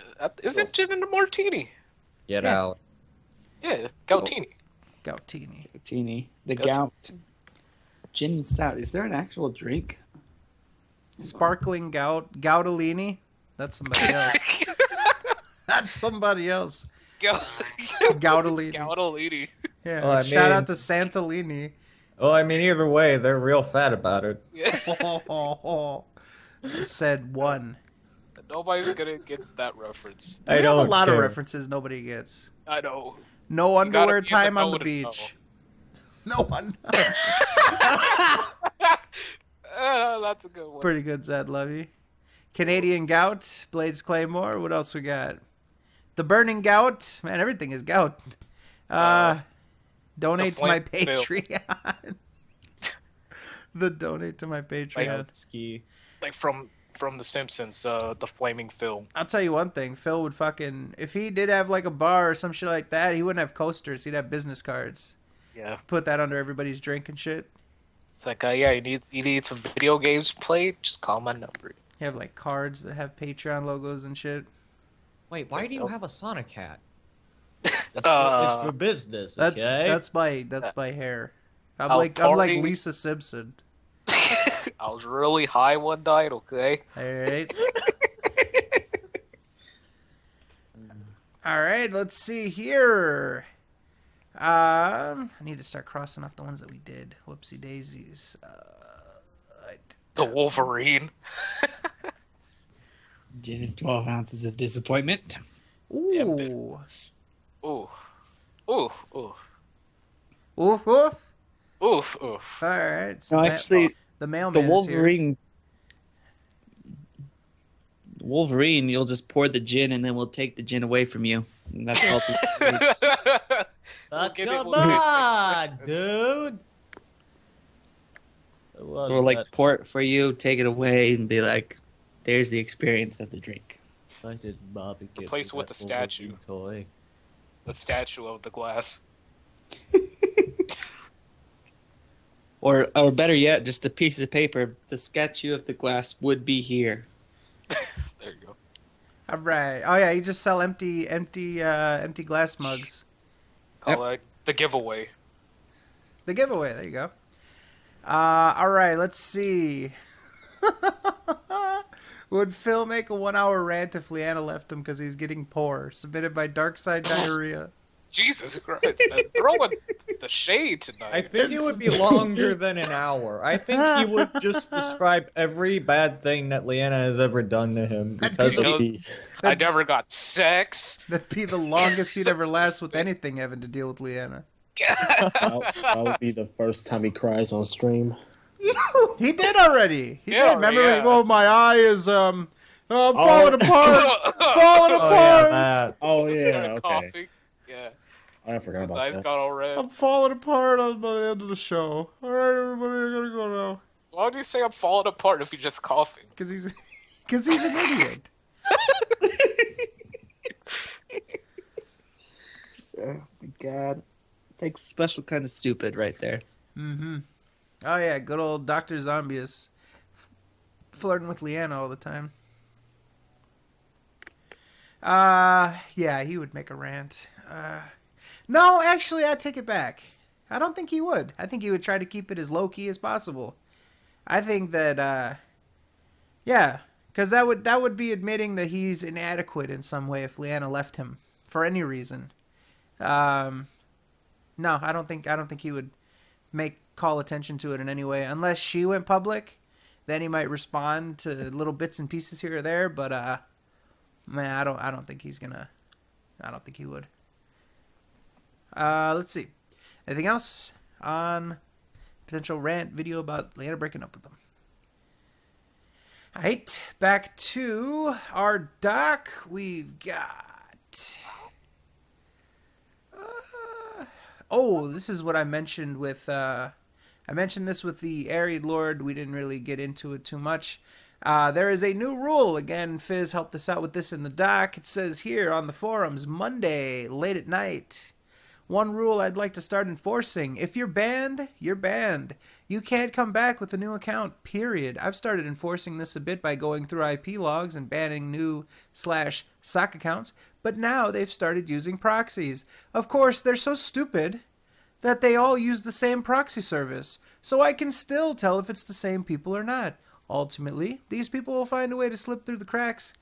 Isn't gin in a martini? Get Yeah. out. Yeah, goutini. Goutini. teeny. The Gout. gout. Gin and stout. Is there an actual drink? Sparkling gout. Goutalini. That's somebody else. That's somebody else. Gautalini. Gautalini. Yeah. Well, I Shout mean- out to Santalini. Well, I mean, either way, they're real fat about it. Said one. Nobody's gonna get that reference. We have a don't lot of care. references nobody gets. I know. No You gotta underwear be time able on to the know to beach. No one. That's a good one. Pretty good, Zed Levy. Canadian Gout, Blades Claymore. What else we got? The Burning Gout. Man, everything is gout. Donate to my Flame Phil. Patreon. The donate to my Patreon. Ski. Like from The Simpsons, the flaming film. I'll tell you one thing. Phil would fucking... If he did have like a bar or some shit like that, he wouldn't have coasters. He'd have business cards. Yeah. Put that under everybody's drink and shit. It's like, yeah, you need some video games played? Just call my number. You have like cards that have Patreon logos and shit. Wait, why do you have a Sonic hat? It's for business, That's okay? that's my hair. I'm I'll like party. Lisa Simpson. I was really high one night, okay? Alright. Alright, let's see here. I need to start crossing off the ones that we did. Whoopsie daisies. The Wolverine. 12 ounces of disappointment. Ooh. Ooh. Ooh. Ooh. Oof, oof. Oof. Oof. Alright. No, actually, the mailman the Wolverine. Wolverine, you'll just pour the gin and then we'll take the gin away from you. And that's all. Come on, dude. We'll like pour it for you, take it away, and be like, "There's the experience of the drink." The place with the statue. Toy. The statue of the glass. Or better yet, just a piece of paper. The statue of the glass would be here. There you go. All right. Oh yeah, you just sell empty glass mugs. Call that the giveaway. The giveaway. There you go. All right. Let's see. Would Phil make a 1-hour rant if Leanna left him because he's getting poor? Submitted by Darkside Diarrhea. Jesus Christ! I'm throwing the shade tonight. I think it would be longer than an hour. I think he would just describe every bad thing that Leanna has ever done to him because You know, I never got sex. That'd be the longest he'd ever last with anything having to deal with Leanna. That would be the first time he cries on stream. He did already. He Yeah, did. Remember? yeah. Oh, my eye is falling apart. Falling apart. Oh yeah, Started okay. coughing. Yeah, I forgot his about eyes that. got all red. I'm falling apart by the end of the show. All right, everybody, I gotta go now. Why do you say I'm falling apart if you're just coughing? Because he's an idiot. Oh my god. Takes a special kind of stupid right there. Mm-hmm. Oh yeah, good old Dr. Zombius flirting with Leanna all the time. Yeah, he would make a rant. No, actually, I take it back. I don't think he would. I think he would try to keep it as low-key as possible. I think that, yeah, because that would be admitting that he's inadequate in some way if Leanna left him for any reason. No, I don't think he would call attention to it in any way unless she went public. Then he might respond to little bits and pieces here or there, but man, I don't think he's gonna. I don't think he would. Let's see. Anything else on potential rant video about Leanna breaking up with him? All right, back to our doc. We've got. This is what I mentioned with. I mentioned this with the TheAireaidLord. We didn't really get into it too much. There is a new rule. Again, Fizz helped us out with this in the doc. It says here on the forums, Monday, late at night. One rule I'd like to start enforcing. If you're banned, you're banned. You can't come back with a new account, period. I've started enforcing this a bit by going through IP logs and banning new /sock accounts, but now they've started using proxies. Of course, they're so stupid that they all use the same proxy service, so I can still tell if it's the same people or not. Ultimately, these people will find a way to slip through the cracks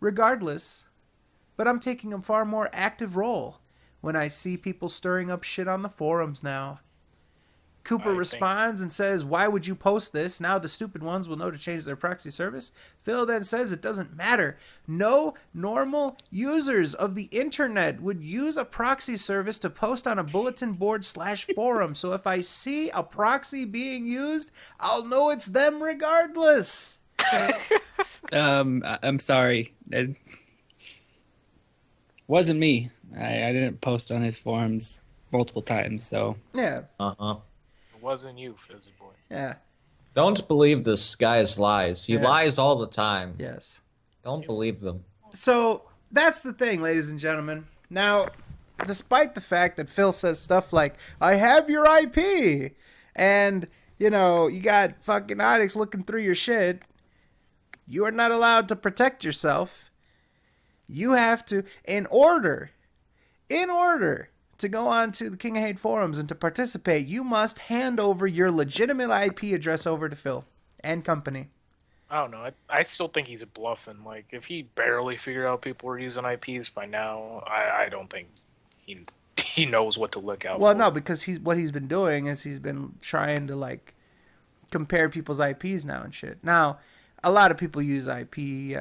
regardless but I'm taking a far more active role when I see people stirring up shit on the forums now. Cooper responds and says, why would you post this? Now the stupid ones will know to change their proxy service. Phil then says it doesn't matter. No normal users of the internet would use a proxy service to post on a bulletin board / forum. So if I see a proxy being used, I'll know it's them regardless. I'm sorry. It wasn't me. I didn't post on his forums multiple times, so. Yeah. It wasn't you, Fizzy Boy. Yeah. Don't believe this guy's lies. He lies all the time. Yes. Don't believe them. So that's the thing, ladies and gentlemen. Now, despite the fact that Phil says stuff like, I have your IP, and, you know, you got fucking Antics looking through your shit, you are not allowed to protect yourself. You have to, in order to go on to the King of Hate forums and to participate, you must hand over your legitimate IP address over to Phil and company. I don't know. I still think he's bluffing. Like, if he barely figured out people were using IPs by now, I don't think he knows what to look out for. Well, no, because what he's been doing is he's been trying to, like, compare people's IPs now and shit. Now, a lot of people use IP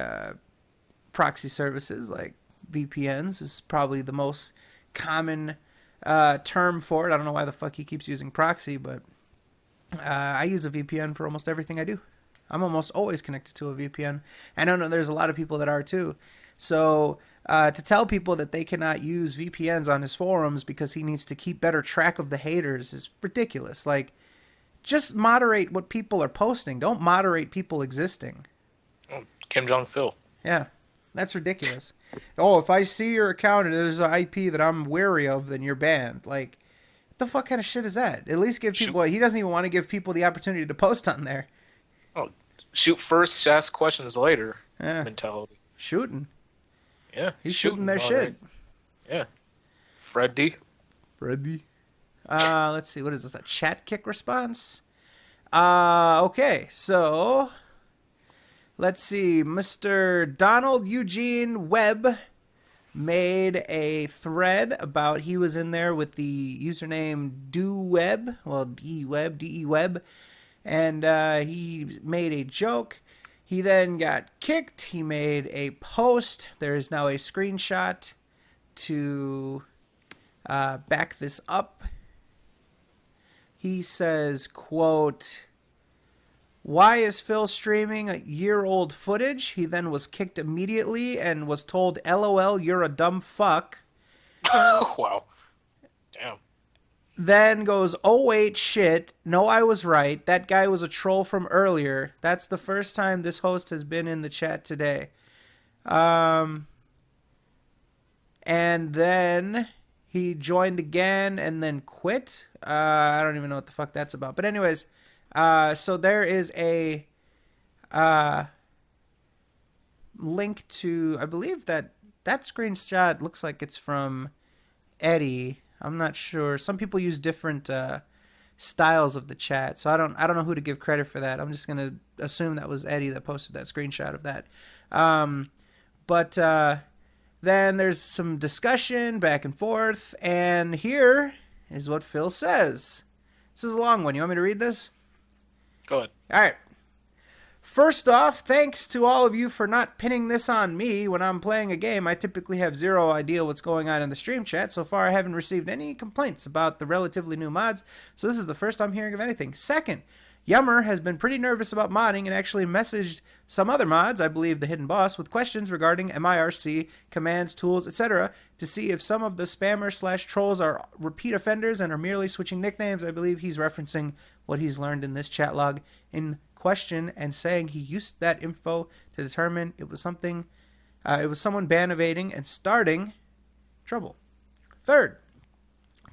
proxy services, like VPNs is probably the most common term for it. I don't know why the fuck he keeps using proxy, but I use a VPN for almost everything I do. I'm almost always connected to a VPN. And I know there's a lot of people that are too. So to tell people that they cannot use VPNs on his forums because he needs to keep better track of the haters is ridiculous. Like, just moderate what people are posting. Don't moderate people existing. Oh, Kim Jong-Phil. Yeah, that's ridiculous. Oh, if I see your account and there's an IP that I'm wary of, then you're banned. Like, what the fuck kind of shit is that? At least give people... He doesn't even want to give people the opportunity to post on there. Oh, shoot first, ask questions later mentality. Shooting. Yeah. He's shooting their shit. Right. Yeah. Freddy. Let's see. What is this? A chat kick response? Okay, so... Let's see, Mr. Donald Eugene Webb made a thread about he was in there with the username DeWeb, well, D-Web, and he made a joke. He then got kicked. He made a post. There is now a screenshot to back this up. He says, quote... Why is Phil streaming a year-old footage? He then was kicked immediately and was told, LOL, you're a dumb fuck. Wow. Damn. Then goes, oh, wait, shit. No, I was right. That guy was a troll from earlier. That's the first time this host has been in the chat today. And then he joined again and then quit. I don't even know what the fuck that's about. But anyways... So there is a link to, I believe that screenshot looks like it's from Eddie. I'm not sure. Some people use different styles of the chat, so I don't know who to give credit for that. I'm just gonna assume that was Eddie that posted that screenshot of that. But then there's some discussion back and forth, and here is what Phil says. This is a long one. You want me to read this? Go ahead. All right. First off, thanks to all of you for not pinning this on me when I'm playing a game. I typically have zero idea what's going on in the stream chat. So far, I haven't received any complaints about the relatively new mods, so this is the first I'm hearing of anything. Second, Yummer has been pretty nervous about modding and actually messaged some other mods, I believe the Hidden Boss, with questions regarding MIRC, commands, tools, etc., to see if some of the spammers/trolls are repeat offenders and are merely switching nicknames. I believe he's referencing what he's learned in this chat log in question and saying he used that info to determine it was someone ban evading and starting trouble. Third,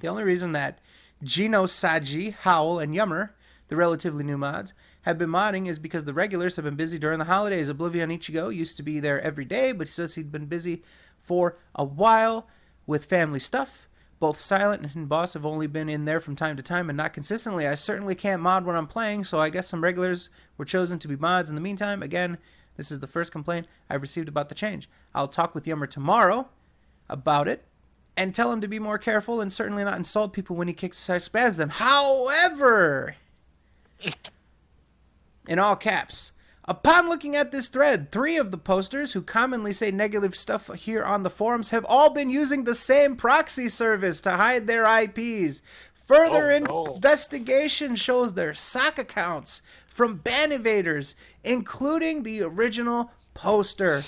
the only reason that Gino, Saji, Howl, and Yummer, the relatively new mods, have been modding is because the regulars have been busy during the holidays. Oblivion Ichigo used to be there every day, but he says he'd been busy for a while with family stuff. Both Silent and Hidden Boss have only been in there from time to time and not consistently. I certainly can't mod when I'm playing, so I guess some regulars were chosen to be mods in the meantime. Again, This is the first complaint I've received about the change. I'll talk with Yummer tomorrow about it and tell him to be more careful and certainly not insult people when he kicks or spams them. However, in all caps, upon looking at this thread, 3 of the posters who commonly say negative stuff here on the forums have all been using the same proxy service to hide their IPs. Further investigation shows their sock accounts from ban evaders, including the original poster.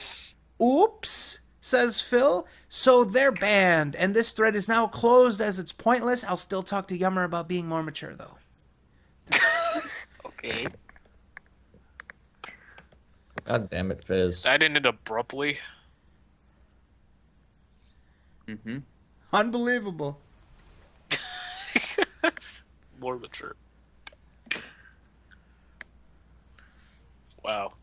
Oops, says Phil. So they're banned, and this thread is now closed as it's pointless. I'll still talk to Yummer about being more mature, though. Okay. God damn it, Fizz. That ended abruptly. Mm-hmm. Unbelievable. More mature. Wow.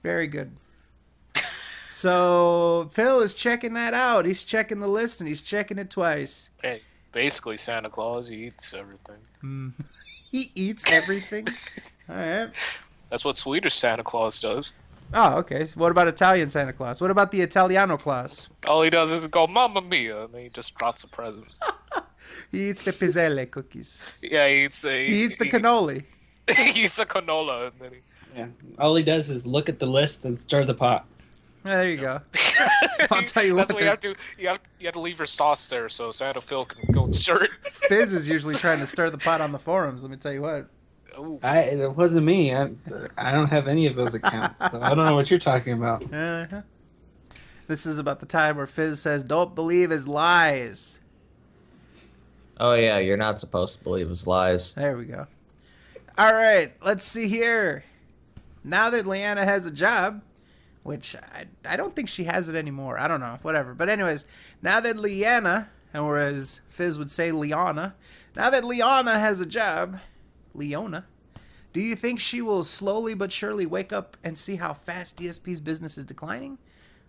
Very good. So Phil is checking that out. He's checking the list, and he's checking it twice. Hey, basically Santa Claus, he eats everything. He eats everything? All right. That's what Swedish Santa Claus does. Oh, okay. What about Italian Santa Claus? What about the Italiano Claus? All he does is go, Mamma Mia, and then he just drops the presents. He eats the pizzelle cookies. Yeah, he eats He eats the cannoli. He eats the canola, and then he... Yeah. All he does is look at the list and stir the pot. There you go. I'll tell you what. That's what you have to. You have to leave your sauce there so Santa Phil can go and stir it. Fizz is usually trying to stir the pot on the forums. Let me tell you what. Ooh. It wasn't me. I don't have any of those accounts, so I don't know what you're talking about. Uh-huh. This is about the time where Fizz says, "Don't believe his lies." Oh yeah, you're not supposed to believe his lies. There we go. All right, let's see here. Now that Leanna has a job, which I don't think she has it anymore. I don't know, whatever. But anyways, now that Leanna, or as Fizz would say, Leona, now that Leona has a job, Leona, do you think she will slowly but surely wake up and see how fast DSP's business is declining?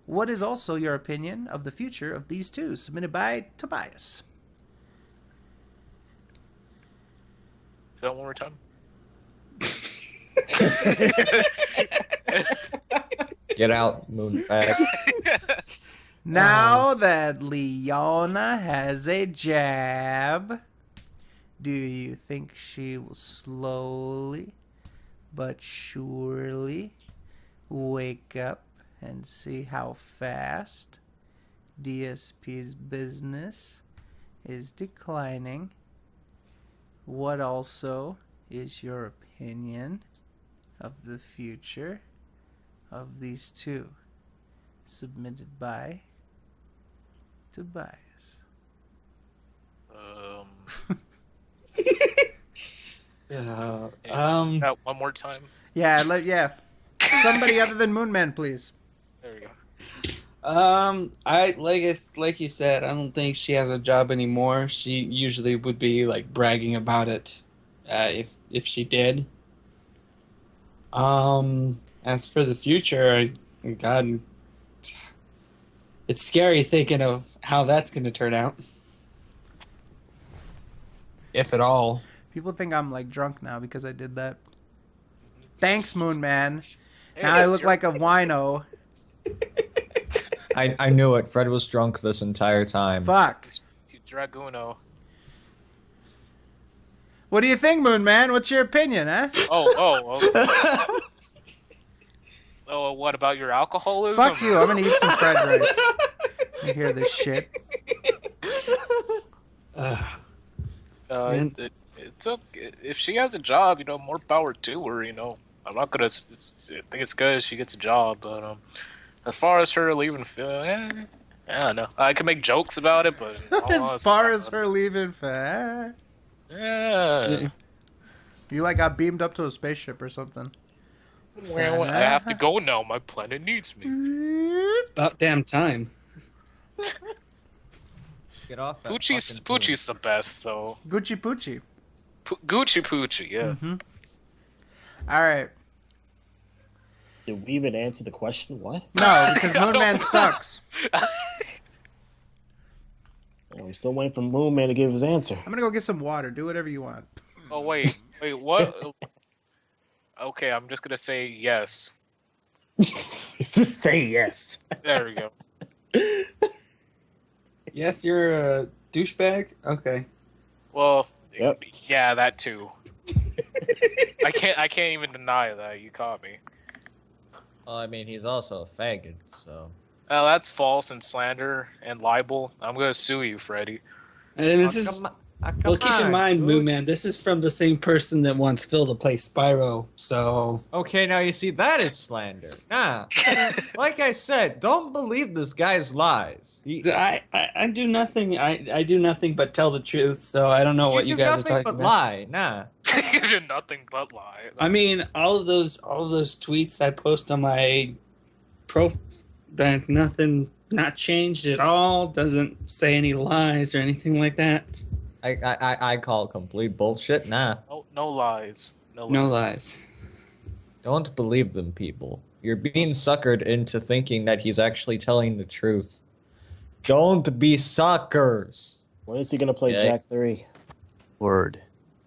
What is also your opinion of the future of these two? Submitted by Tobias. That one more time. Get out, moonbag. Now that Leona has a job, do you think she will slowly but surely wake up and see how fast DSP's business is declining? What also is your opinion of the future of these two? Submitted by Tobias. One more time. Yeah. Somebody other than Moonman, please. There we go. I like you said, I don't think she has a job anymore. She usually would be like bragging about it, if she did. As for the future, God, it's scary thinking of how that's going to turn out, if at all. People think I'm like drunk now because I did that. Thanks, Moonman. Now I look like a wino. I knew it. Fred was drunk this entire time. Fuck. You Draguno. What do you think, Moonman? What's your opinion, huh? Oh. Oh, what about your alcoholism? Fuck you. I'm gonna eat some fried rice. You hear this shit? It's okay. If she has a job, more power to her. I'm not gonna. I think it's good she gets a job, but as far as her leaving, I don't know. I can make jokes about it, but as far as her leaving, yeah. You like got beamed up to a spaceship or something. Well, I have to go now. My planet needs me. About damn time. Get off that Poochie's the best, though. Gucci Poochie. Gucci Poochie, yeah. Mm-hmm. All right. Did we even answer the question? What? No, because Moonman sucks. We're still waiting for Moonman to give his answer. I'm gonna go get some water. Do whatever you want. Oh wait, what? Okay, I'm just gonna say yes. Just say yes. There we go. Yes, you're a douchebag. Okay. Well, Yep. yeah, that too. I can't even deny that. You caught me. Well, I mean, he's also a faggot, so. Oh, that's false and slander and libel. I'm gonna sue you, Freddy. And this is well. Keep in mind, Moo Man. This is from the same person that wants Phil to play Spyro. So Okay, now you see, that is slander. Nah. Like I said, don't believe this guy's lies. I do nothing. I do nothing but tell the truth. So I don't know what you guys are talking but about. lie. Nah. You did nothing but lie. I mean, all of those tweets I post on my that nothing, not changed at all. Doesn't say any lies or anything like that. I call it complete bullshit. Nah. No lies. No lies. Don't believe them, people. You're being suckered into thinking that he's actually telling the truth. Don't be suckers. When is he gonna play Yeah. Jack 3? Word.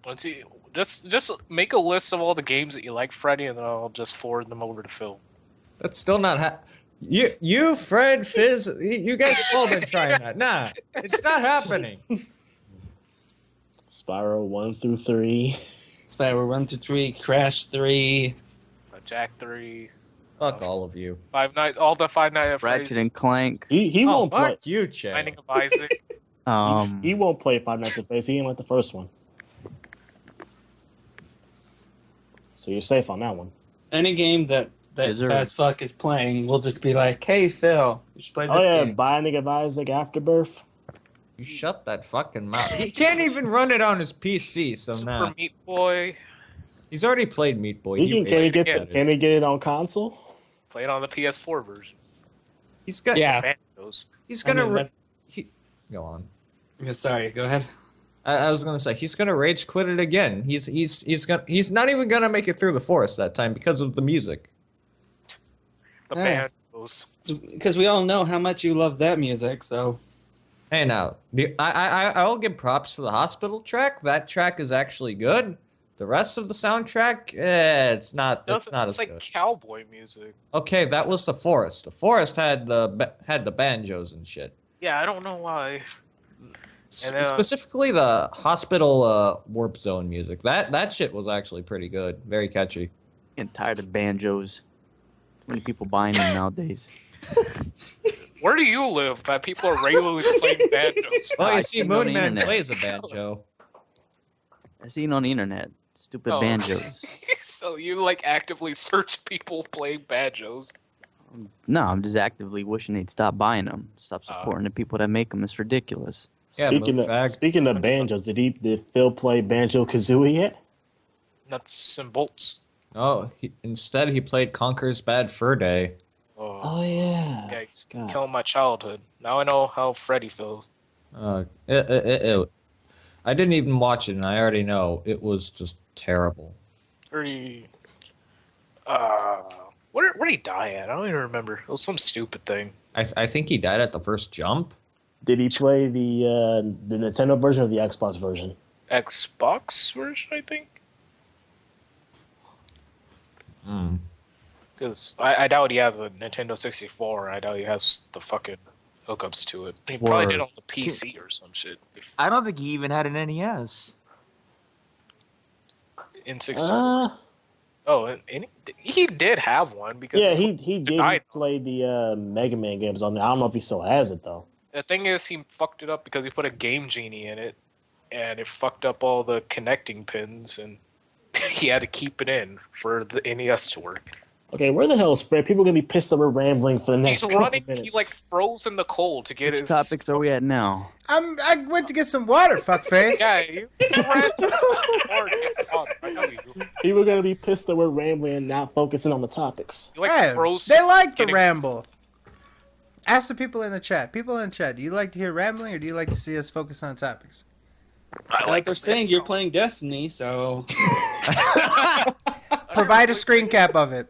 Let's see. Just make a list of all the games that you like, Freddy, and then I'll just forward them over to Phil. That's still not You, Fred, Fizz, you guys have all been trying that. Nah, it's not happening. Spyro 1 through 3. Spyro 1 through 3, Crash 3. Jack 3. Fuck all of you. All the Five Nights at Freddy's. Ratchet and Clank. He won't play. Fuck you, Chad. Binding of Isaac. He won't play Five Nights at Freddy's. He didn't like the first one. So you're safe on that one. Any game that Fast Fuck is playing, we'll just be like, hey, Phil, you should play this game. Binding of Isaac Afterbirth. You shut that fucking mouth. He can't even run it on his PC, so nah. Super Meat Boy. He's already played Meat Boy. Can he get it on console? Play it on the PS4 version. He's got Banjos. He's gonna. I mean, Go on. Yeah, sorry, go ahead. I was gonna say he's gonna rage quit it again. He's not even gonna make it through the forest that time because of the music. The Banjos. Because we all know how much you love that music, so. Hey now, I'll give props to the hospital track. That track is actually good. The rest of the soundtrack, it's not as like good. cowboy music. Okay, that was the forest. The forest had the banjos and shit. Yeah, I don't know why. Specifically the hospital warp zone music. That shit was actually pretty good. Very catchy. Getting tired of banjos. Too many people buying them nowadays. Where do you live that people are regularly playing banjos? Well, you see, Moonman plays a banjo. I seen on the internet. Stupid banjos. So you like actively search people playing banjos? No, I'm just actively wishing they'd stop buying them. Stop supporting the people that make them. It's ridiculous. Speaking of banjos, did Phil play Banjo-Kazooie yet? Nuts and bolts. Oh, instead he played Conker's Bad Fur Day. Oh yeah. Yeah, he's killing my childhood. Now I know how Freddy feels. I didn't even watch it, and I already know it was just terrible. Where'd he die at? I don't even remember. It was some stupid thing. I think he died at the first jump. Did he play the Nintendo version or the Xbox version? Xbox version, I think. Because I doubt he has a Nintendo 64. I doubt he has the fucking hookups to it. He probably did on the PC or some shit. I don't think he even had an NES. In 64. And he did have one because he did play the Mega Man games on there. I don't know if he still has it though. The thing is, he fucked it up because he put a Game Genie in it, and it fucked up all the connecting pins, and he had to keep it in for the NES to work. Okay, where the hell is Fred? People are gonna be pissed that we're rambling for the next He's couple running. minutes. He like froze in the cold to get Which his topics are we at now? I went to get some water, fuckface. Yeah, you ran to the water. I know you. People are gonna be pissed that we're rambling and not focusing on the topics. You like Hey, froze. they like the ramble. Ask the people in the chat. People in the chat, do you like to hear rambling or do you like to see us focus on topics? Like they're saying, you're playing Destiny, so Provide a screen cap of it.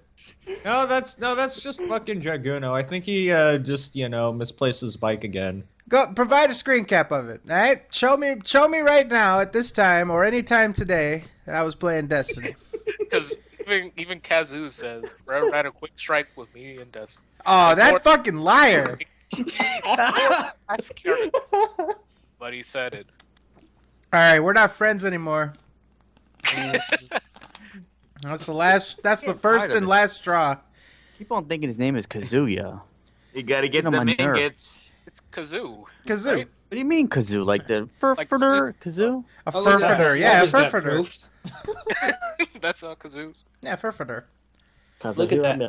No, that's just fucking Draguno. I think he just misplaced his bike again. Go provide a screen cap of it. All right, show me right now at this time or any time today that I was playing Destiny. Because Even Kazoo says Forever had a quick strike with me and Dust. Oh, that fucking liar! That's scary. But he said it. All right, we're not friends anymore. That's the last. That's the first and last straw. Keep on thinking his name is Kazuya. You gotta get on them my nerve. ingots. It's Kazoo. Kazoo. Right? What do you mean Kazoo? Like the furfurter Kazoo? A Oh, look at that. furfuter. Yeah, a Flavia's got furfuter. proof. That's not Kazoo's. Yeah, furfuter. Look at that.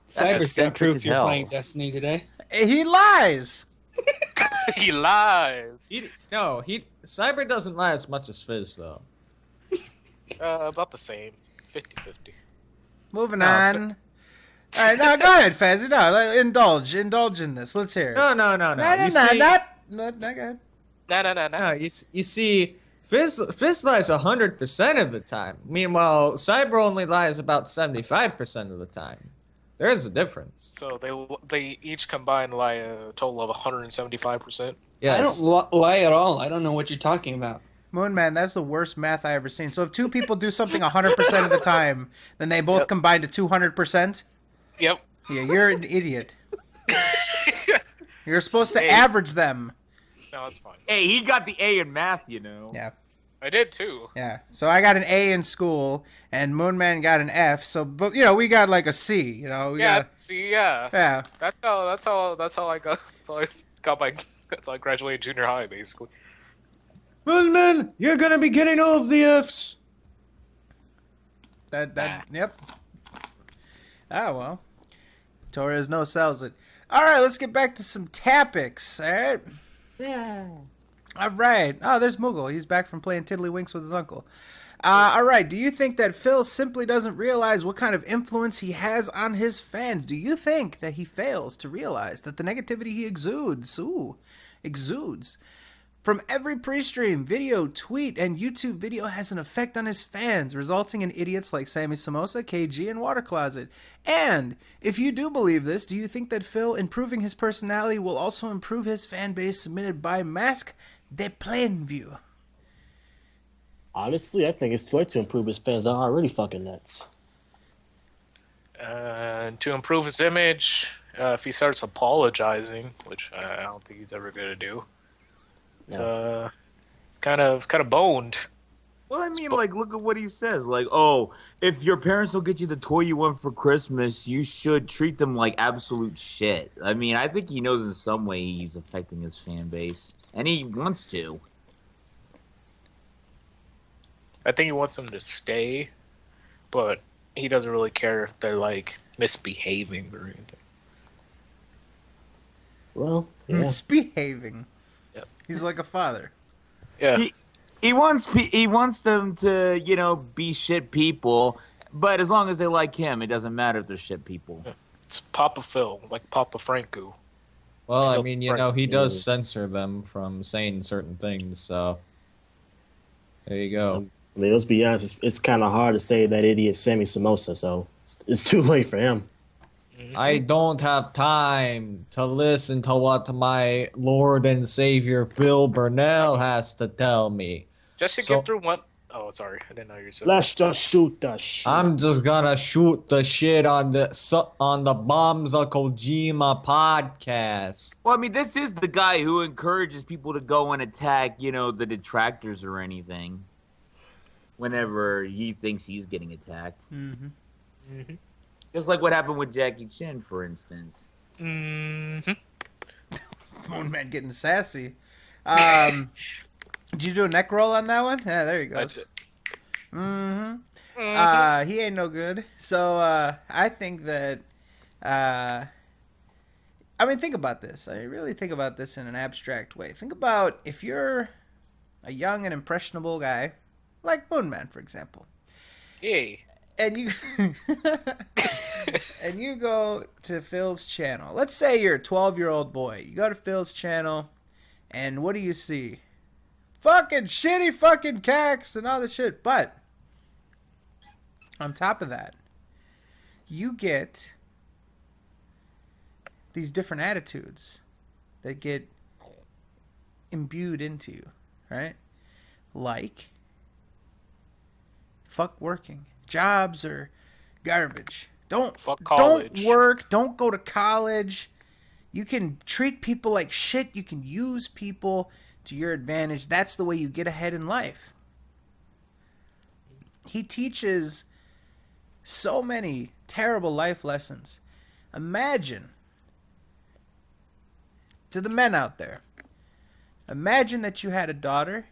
Cyber's got eccentric proof as you're hell. playing Destiny today. He lies. He lies. Cyber doesn't lie as much as Fizz though. About the same. 50-50. Moving on. All right, now go ahead, Fazzy. No, indulge in this. Let's hear it. No. No, You no, see- not go ahead. No. No, you see, Fizz lies 100% of the time. Meanwhile, Cyber only lies about 75% of the time. There's a difference. So they each combined lie a total of 175%. Yes. I don't lie at all. I don't know what you're talking about. Moonman, that's the worst math I ever seen. So if two people do something 100% of the time, then they both combine to 200%? Yep. Yeah, you're an idiot. You're supposed to average them. No, it's fine. Hey, he got the A in math, you know. Yeah. I did too. Yeah. So I got an A in school, and Moonman got an F. So, but we got like a C. We got, See, yeah. yeah. That's how I got. That's how I graduated junior high, basically. Moonman, you're gonna be getting all of the Fs. Yep. Oh well. Torres no sells it. All right, let's get back to some topics. All right. Yeah. All right. Oh, there's Moogle. He's back from playing Tiddlywinks with his uncle. All right. Do you think that Phil simply doesn't realize what kind of influence he has on his fans? Do you think that he fails to realize that the negativity he exudes from every pre-stream, video, tweet, and YouTube video has an effect on his fans, resulting in idiots like Sammy Samosa, KG, and Water Closet? And if you do believe this, do you think that Phil improving his personality will also improve his fan base submitted by Mask de Plainview? Honestly, I think it's too late to improve his fans. They're already fucking nuts. To improve his image, if he starts apologizing, which I don't think he's ever gonna do, it's kind of boned. Well, I mean, like, look at what he says. Like, oh, if your parents don't get you the toy you want for Christmas, you should treat them like absolute shit. I mean, I think he knows in some way he's affecting his fan base, and he wants to. I think he wants them to stay, but he doesn't really care if they're like misbehaving or anything. Well, yeah. Misbehaving. Yep. He's like a father. Yeah. He wants them to, be shit people, but as long as they like him, it doesn't matter if they're shit people. It's Papa Phil, like Papa Franco. Well, I Phil mean, Franco. he does censor them from saying certain things, so there you go. I mean, let's be honest. It's kind of hard to say that idiot Sammy Samosa, so it's too late for him. I don't have time to listen to what my Lord and Savior Phil Burnell has to tell me. Just to get through one. Oh, sorry, I didn't know you were saying. Let's just shoot the shit. I'm just gonna shoot the shit on the Bombs of Kojima podcast. Well, I mean, this is the guy who encourages people to go and attack, the detractors or anything. Whenever he thinks he's getting attacked. Mm-hmm. Mm-hmm. Just like what happened with Jackie Chan, for instance. Mm-hmm. Moonman getting sassy. Did you do a neck roll on that one? Yeah, there you go. That's it. Mm-hmm. He ain't no good. So I think that think about this. I really think about this in an abstract way. Think about if you're a young and impressionable guy, like Moonman, for example. Yay. And you and you go to Phil's channel. Let's say you're a 12-year-old boy. You go to Phil's channel, and what do you see? Fucking shitty fucking cacks and all the shit. But on top of that, you get these different attitudes that get imbued into you, right? Like, fuck working. Jobs are Garbage. Don't Fuck college. Don't work. Don't go to college. You can treat people like shit. You can use people to your advantage. That's the way you get ahead in life. He teaches so many terrible life lessons. Imagine, to the men out there, imagine that you had a daughter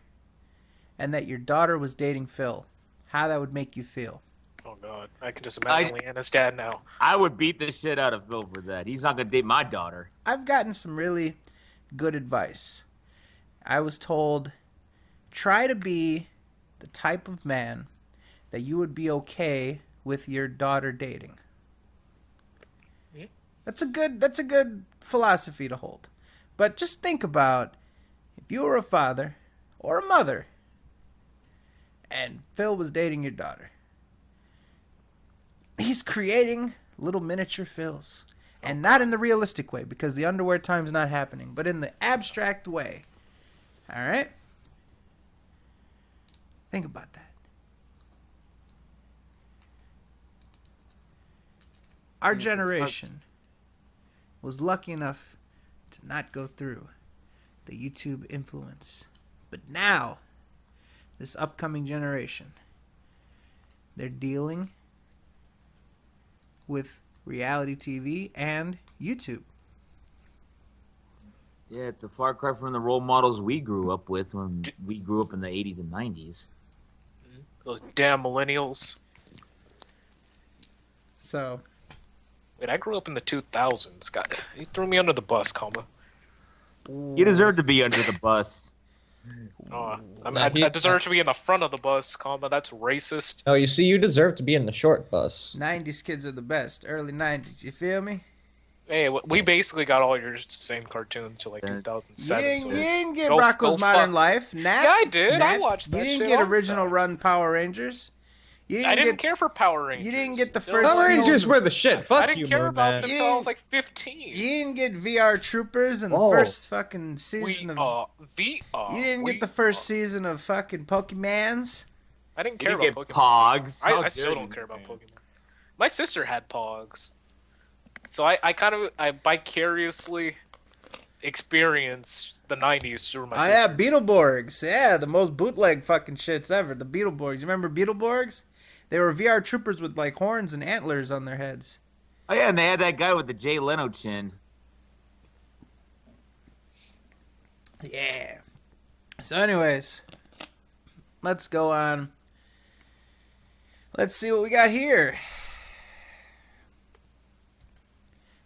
and that your daughter was dating Phil. How that would make you feel. Oh, God. I can just imagine Leanna's dad now. I would beat the shit out of Phil for that. He's not going to date my daughter. I've gotten some really good advice. I was told, try to be the type of man that you would be okay with your daughter dating. Yeah. That's a good philosophy to hold. But just think about if you were a father or a mother and Phil was dating your daughter. He's creating little miniature Phils. And not in the realistic way, because the underwear time's not happening, but in the abstract way. All right? Think about that. Our generation was lucky enough to not go through the YouTube influence. But now, this upcoming generation, they're dealing with reality TV and YouTube. Yeah, it's a far cry from the role models we grew up with when we grew up in the 80s and 90s. Those damn millennials. So, Wait, I grew up in the 2000s. God, you threw me under the bus, Combo. You deserve to be under the bus. I deserve to be in the front of the bus, Combo. That's racist. Oh, you see, you deserve to be in the short bus. 90s kids are the best. Early 90s, you feel me? Hey, we basically got all your same cartoons to like 2007. You didn't get Rocko's Modern Life. Nap, yeah, I did. Nap. I watched that. You didn't shit get all the original time. Run Power Rangers. I didn't care for Power Rangers. You didn't get the first. Power Rangers were the shit. I Fuck didn't you, care about man. them until I was like 15. You didn't get VR Troopers in the first fucking season of. You didn't get the first season of fucking Pokemans. I didn't You care didn't about get Pokemon. Pogs. I still don't care about Pokemon. My sister had Pogs. So I vicariously experienced the 90s through my Oh sister. yeah, Beetleborgs. Yeah, the most bootleg fucking shits ever. The Beetleborgs. You remember Beetleborgs? They were VR troopers with like horns and antlers on their heads. Oh yeah, and they had that guy with the Jay Leno chin. Yeah. So anyways, let's go on. Let's see what we got here.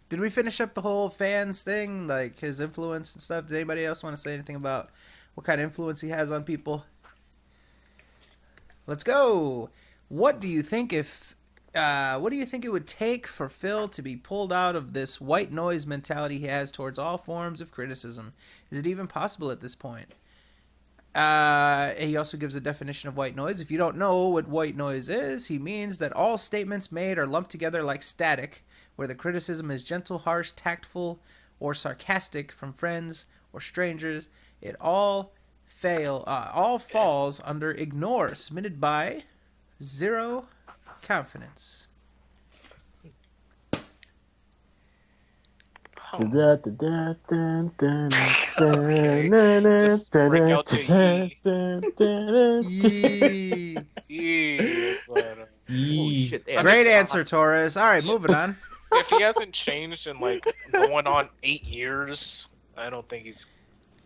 Did we finish up the whole fans thing, like his influence and stuff? Did anybody else want to say anything about what kind of influence he has on people? Let's go. What do you think it would take for Phil to be pulled out of this white noise mentality he has towards all forms of criticism? Is it even possible at this point? He also gives a definition of white noise. If you don't know what white noise is, he means that all statements made are lumped together like static, where the criticism is gentle, harsh, tactful, or sarcastic from friends or strangers. It all falls under ignore, submitted by zero confidence. Just break out the Yee. Great answer, Torres. All right, moving on. If he hasn't changed in like going on 8 years, I don't think he's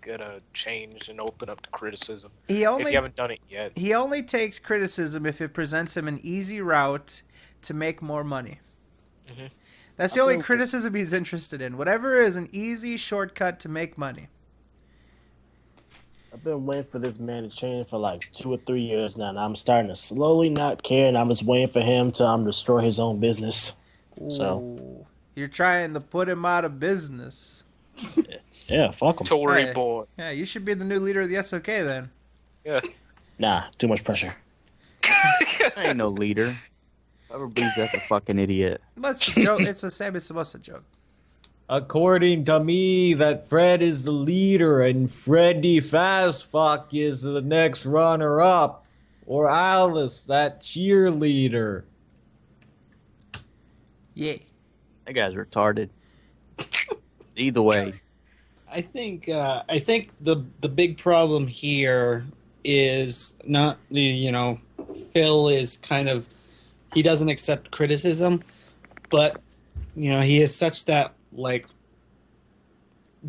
gonna change and open up to criticism. If you haven't done it yet. He only takes criticism if it presents him an easy route to make more money. Mm-hmm. That's the only criticism he's interested in. Whatever is an easy shortcut to make money. I've been waiting for this man to change for like 2 or 3 years now, and I'm starting to slowly not care, and I'm just waiting for him to destroy his own business. So you're trying to put him out of business. Yeah, fuck him. Tory boy. Yeah, you should be the new leader of the SoK then. Yeah. Nah, too much pressure. I ain't no leader. Whoever believes that's a fucking idiot. That's a joke. It's a joke. According to me, that Fred is the leader and Freddy Fastfuck is the next runner-up. Or Alice, that cheerleader. Yeah. That guy's retarded. Either way. I think the big problem here is not Phil is kind of, he doesn't accept criticism, but he has such that like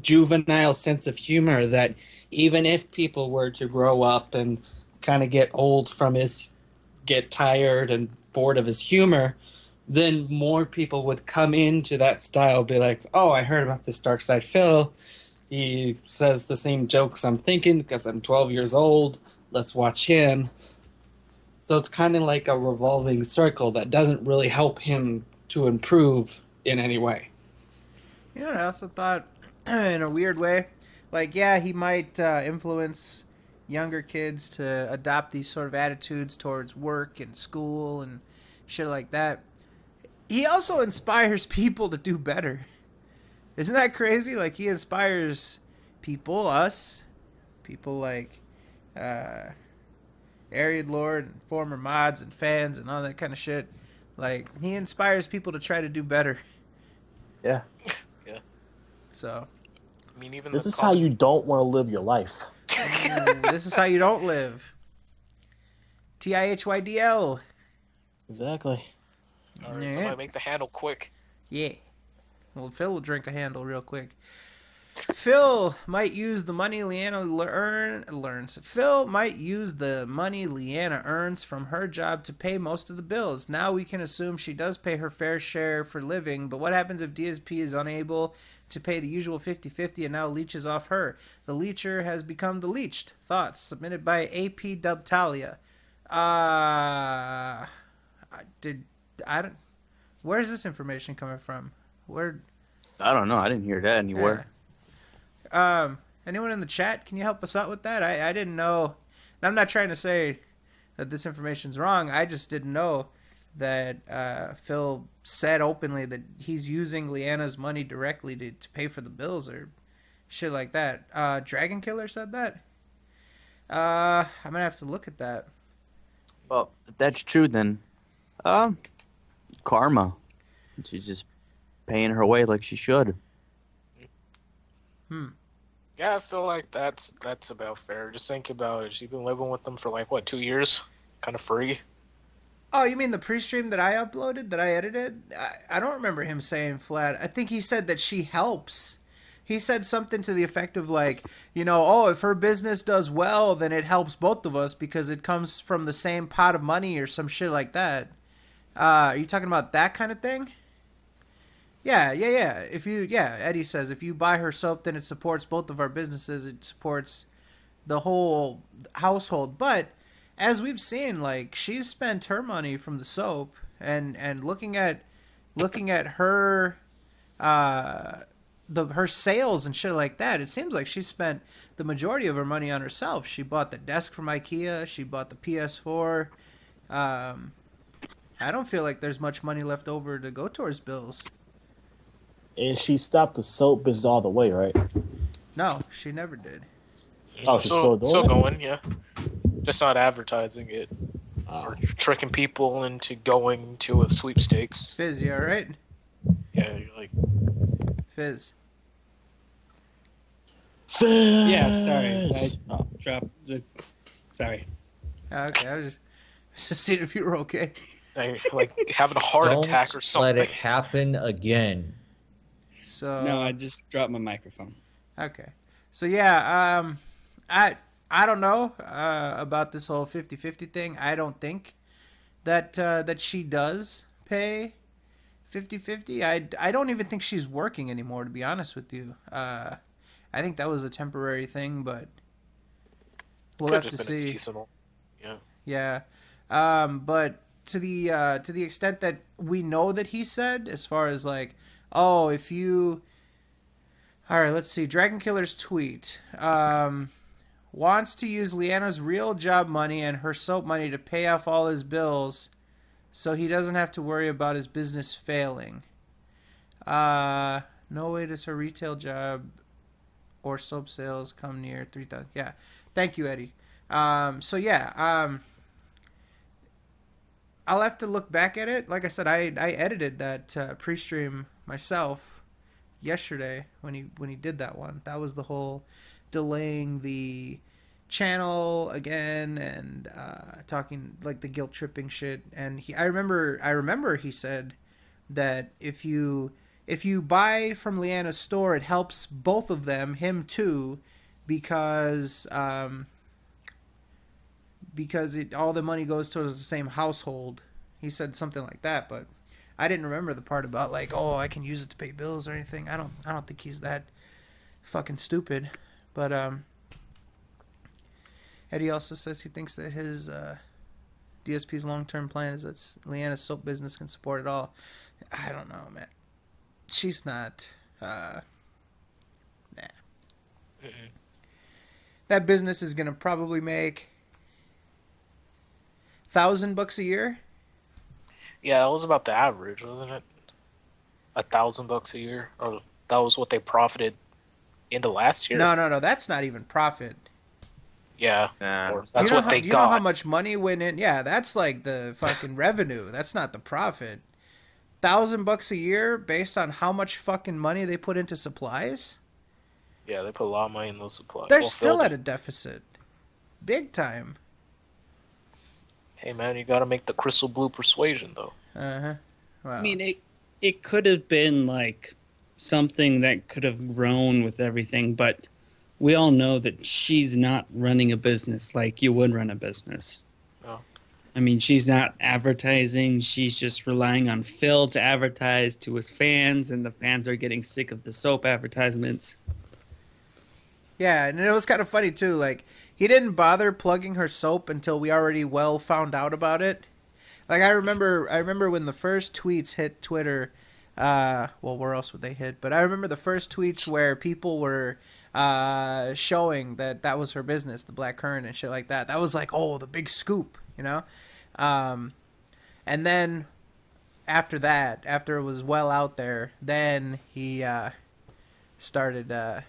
juvenile sense of humor that even if people were to grow up and kind of get tired and bored of his humor, then more people would come into that style, be like, oh, I heard about this Dark Side Phil. He says the same jokes I'm thinking because I'm 12 years old. Let's watch him. So it's kind of like a revolving circle that doesn't really help him to improve in any way. I also thought, in a weird way, like, yeah, he might influence younger kids to adopt these sort of attitudes towards work and school and shit like that. He also inspires people to do better. Isn't that crazy? Like, he inspires people, us, people like TheAireaidLord and former mods and fans and all that kind of shit. Like, he inspires people to try to do better. Yeah. Yeah. So, I mean, even This is how you don't want to live your life. this is how you don't live. TIHYDL. Exactly. All right, somebody make the handle quick. Yeah. Well, Phil will drink a handle real quick. Phil might use the money Leanna learns. Phil might use the money Leanna earns from her job to pay most of the bills. Now we can assume she does pay her fair share for living, but what happens if DSP is unable to pay the usual 50-50 and now leeches off her? The leecher has become the leeched. Thoughts submitted by AP Dubtalia. Where's this information coming from? I don't know. I didn't hear that anywhere. Anyone in the chat, can you help us out with that? I didn't know. And I'm not trying to say that this information's wrong. I just didn't know that Phil said openly that he's using Leanna's money directly to pay for the bills or shit like that. Dragon Killer said that? I'm going to have to look at that. Well, if that's true, then karma. She's just paying her way like she should. Yeah, I feel like that's about fair. Just think about it. She's been living with them for like, what, 2 years? Kind of free. Oh, you mean the pre-stream that I uploaded, that I edited? I don't remember him saying flat. I think he said that she helps. He said something to the effect of like, if her business does well, then it helps both of us because it comes from the same pot of money or some shit like that. Are you talking about that kind of thing? Yeah. Eddie says if you buy her soap, then it supports both of our businesses. It supports the whole household. But as we've seen, like, she's spent her money from the soap, and looking at her her sales and shit like that, it seems like she spent the majority of her money on herself. She bought the desk from IKEA. She bought the PS4. I don't feel like there's much money left over to go towards bills. And she stopped the soap business all the way, right? No, she never did. Oh, she's still doing still it? going, yeah. Just not advertising it. Or tricking people into going to a sweepstakes. Fizz, you alright? Yeah, you're like... Fizz. Yeah, sorry. I dropped the... Sorry. Okay, I was just seeing if you were okay. Like having a heart attack or something. Let it happen again. So No, I just dropped my microphone. Okay. So yeah, I don't know about this whole 50-50 thing. I don't think that she does pay 50-50. I don't even think she's working anymore, to be honest with you. I think that was a temporary thing, but we'll have to see. Seasonal. Yeah. Yeah. But to the extent that we know that he said, as far as like, oh, if you... All right, let's see. Dragon Killer's tweet. Wants to use Leanna's real job money and her soap money to pay off all his bills so he doesn't have to worry about his business failing. No way does her retail job or soap sales come near 3,000. Yeah. Thank you, Eddie. So, yeah. I'll have to look back at it. Like I said, I edited that pre-stream myself yesterday when he did that one. That was the whole delaying the channel again and talking like the guilt tripping shit. And I remember he said that if you buy from Leanna's store, it helps both of them, him too, because all the money goes towards the same household. He said something like that, but I didn't remember the part about like, oh, I can use it to pay bills or anything. I don't think he's that fucking stupid. But Eddie also says he thinks that his DSP's long-term plan is that Leanna's soap business can support it all. I don't know, man. She's not. Nah. That business is gonna probably make $1,000 a year. Yeah, that was about the average, wasn't it? $1,000 a year, or that was what they profited in the last year. No. That's not even profit. Yeah, or that's you know what they you got. know how much money went in? Yeah, that's like the fucking revenue. That's not the profit. $1,000 a year based on how much fucking money they put into supplies. Yeah, they put a lot of money in those supplies. They're still at a deficit, big time. Hey man, you gotta make the crystal blue persuasion though. Wow. I mean, it could have been like something that could have grown with everything, but we all know that she's not running a business like you would run a business. No. I mean, she's not advertising. She's just relying on Phil to advertise to his fans, and the fans are getting sick of the soap advertisements. Yeah, and it was kind of funny too. Like, he didn't bother plugging her soap until we already well found out about it. Like, I remember when the first tweets hit Twitter. Well, where else would they hit? But I remember the first tweets where people were showing that was her business, the Black Currant and shit like that. That was like, oh, the big scoop, you know? And then after that, after it was well out there, then he started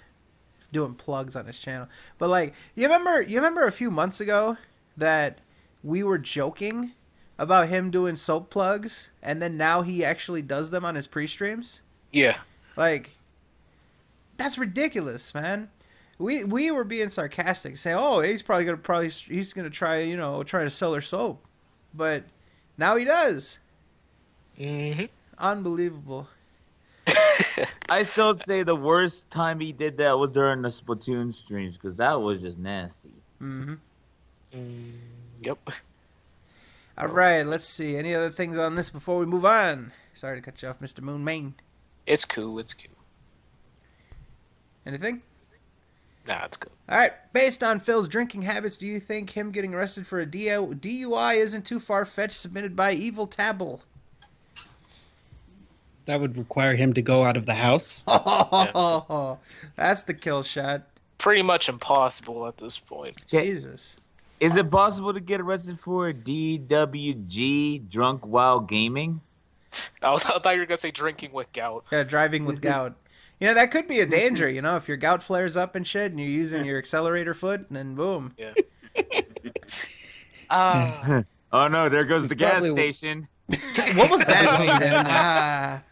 doing plugs on his channel. But like, you remember a few months ago that we were joking about him doing soap plugs, and then now he actually does them on his pre-streams? Yeah. Like, that's ridiculous, man. We were being sarcastic, saying, "Oh, he's gonna try to sell her soap," but now he does. Mm-hmm. Unbelievable. I still say the worst time he did that was during the Splatoon streams, because that was just nasty. Mm-hmm. Yep. All right, let's see. Any other things on this before we move on? Sorry to cut you off, Mr. Moon Main. It's cool. Anything? Nah, it's cool. All right. Based on Phil's drinking habits, do you think him getting arrested for a DUI isn't too far-fetched? Submitted by Evil Tabble. That would require him to go out of the house. Oh, that's the kill shot. Pretty much impossible at this point. Jesus. Is it possible to get arrested for DWG, drunk while gaming? I thought you were gonna say drinking with gout. Yeah, driving with gout. You know, that could be a danger, you know, if your gout flares up and shit and you're using your accelerator foot, and then boom. Yeah. Oh no, there goes the gas station. What was that?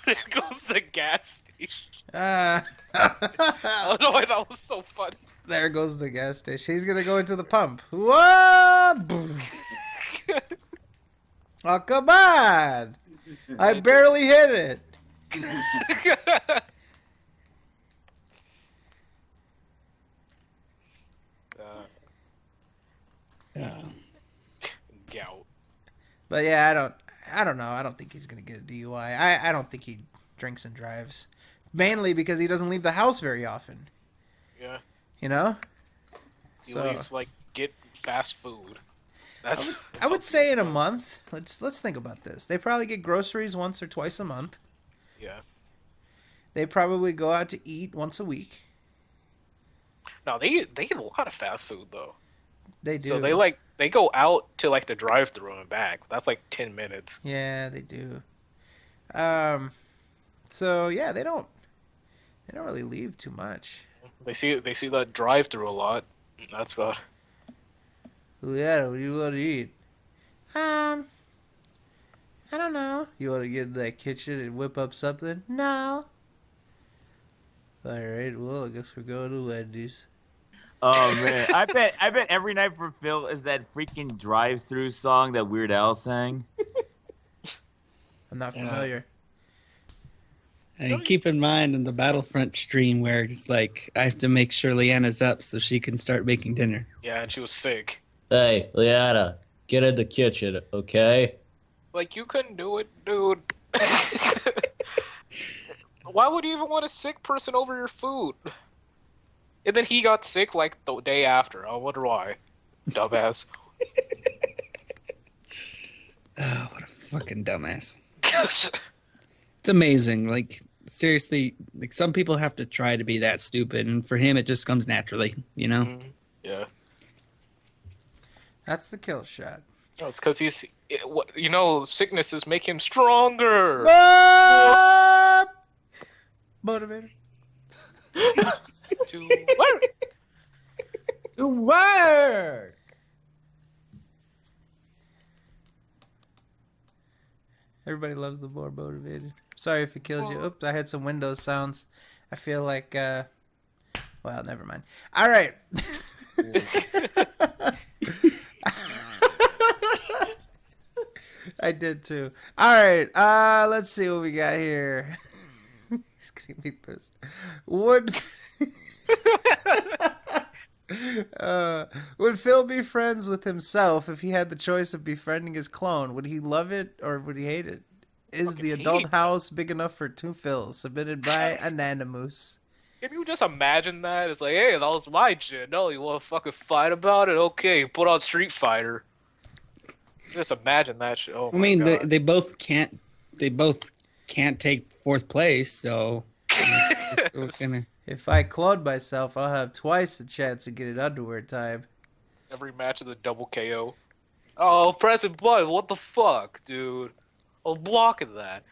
There goes the gas station. Oh no, that was so funny. There goes the gas station. He's gonna go into the pump. Whoa! Oh, come on! I barely hit it. Gout. But yeah, I don't know. I don't think he's gonna get a DUI. I don't think he drinks and drives, mainly because he doesn't leave the house very often. Yeah. You know. He leaves like get fast food. That's. I would say in a month. Let's think about this. They probably get groceries once or twice a month. Yeah. They probably go out to eat once a week. No, they eat a lot of fast food though. They do. So they go out to like the drive-thru and back. That's like 10 minutes. Yeah, they do. So yeah, they don't really leave too much. They see that drive-thru a lot. That's about. Yeah, what do you want to eat? I don't know. You want to get in that kitchen and whip up something? No. All right. Well, I guess we're going to Wendy's. Oh man, I bet every night for Phil is that freaking drive-through song that Weird Al sang. I'm not familiar. And keep in mind in the Battlefront stream where it's like, I have to make sure Leanna's up so she can start making dinner. Yeah, and she was sick. Hey, Liana, get in the kitchen, okay? Like, you couldn't do it, dude. Why would you even want a sick person over your food? And then he got sick like the day after. I wonder why. Dumbass. Oh, what a fucking dumbass. It's amazing. Like, seriously, like some people have to try to be that stupid, and for him, it just comes naturally, you know? Mm-hmm. Yeah. That's the kill shot. No, it's because sicknesses make him stronger. Motivator. To work. To work! Everybody loves the more motivated. Sorry if it kills you. Oops, I had some Windows sounds. I feel like, well, never mind. All right. I did too. All right. Let's see what we got here. He's gonna be pissed. Would Phil be friends with himself if he had the choice of befriending his clone? Would he love it or would he hate it? Is the adult house big enough for two Phils? Submitted by Anonymous. Can you just imagine that? It's like, hey, that was my shit. No, you want to fucking fight about it? Okay, put on Street Fighter. Just imagine that shit. Oh, I mean, they both can't take fourth place, so if I clone myself, I'll have twice the chance to get an underwear time. Every match is a double KO. Oh, pressing button. What the fuck, dude? I'm blocking that.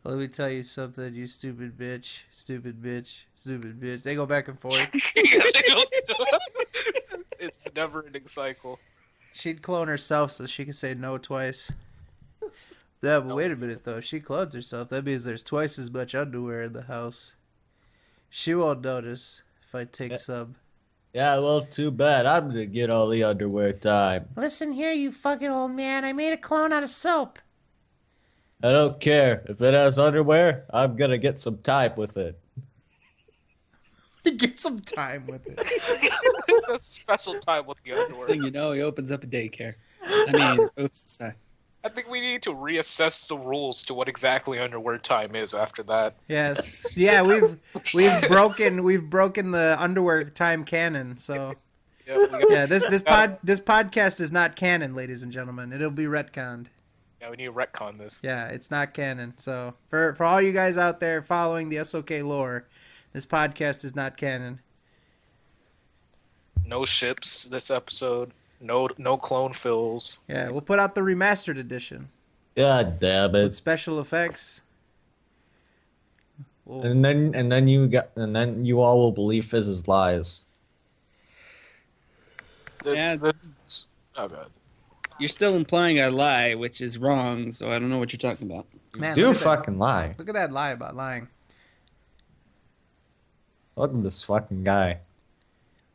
Let me tell you something, you stupid bitch, stupid bitch, stupid bitch. They go back and forth. It's a never-ending cycle. She'd clone herself so she could say no twice. Yeah, but wait a minute though. If she clones herself, that means there's twice as much underwear in the house. She won't notice if I take some. Yeah, well, too bad. I'm gonna get all the underwear time. Listen here, you fucking old man. I made a clone out of soap. I don't care. If it has underwear, I'm gonna get some time with it. Get some time with it. A special time with the underwear. next thing you know, he opens up a daycare. I mean, oops, sorry. I think we need to reassess the rules to what exactly underwear time is after that. Yes. Yeah, we've broken the underwear time canon, so this podcast is not canon, ladies and gentlemen. It'll be retconned. Yeah, we need to retcon this. Yeah, it's not canon. So for all you guys out there following the SOK lore, this podcast is not canon. No ships this episode. No clone fills. Yeah, we'll put out the remastered edition. God damn it! With special effects. And then you all will believe Fizz's lies. Oh god. You're still implying I lie, which is wrong, so I don't know what you're talking about. Man, Do fucking lie. Look at that lie about lying. Look at this fucking guy.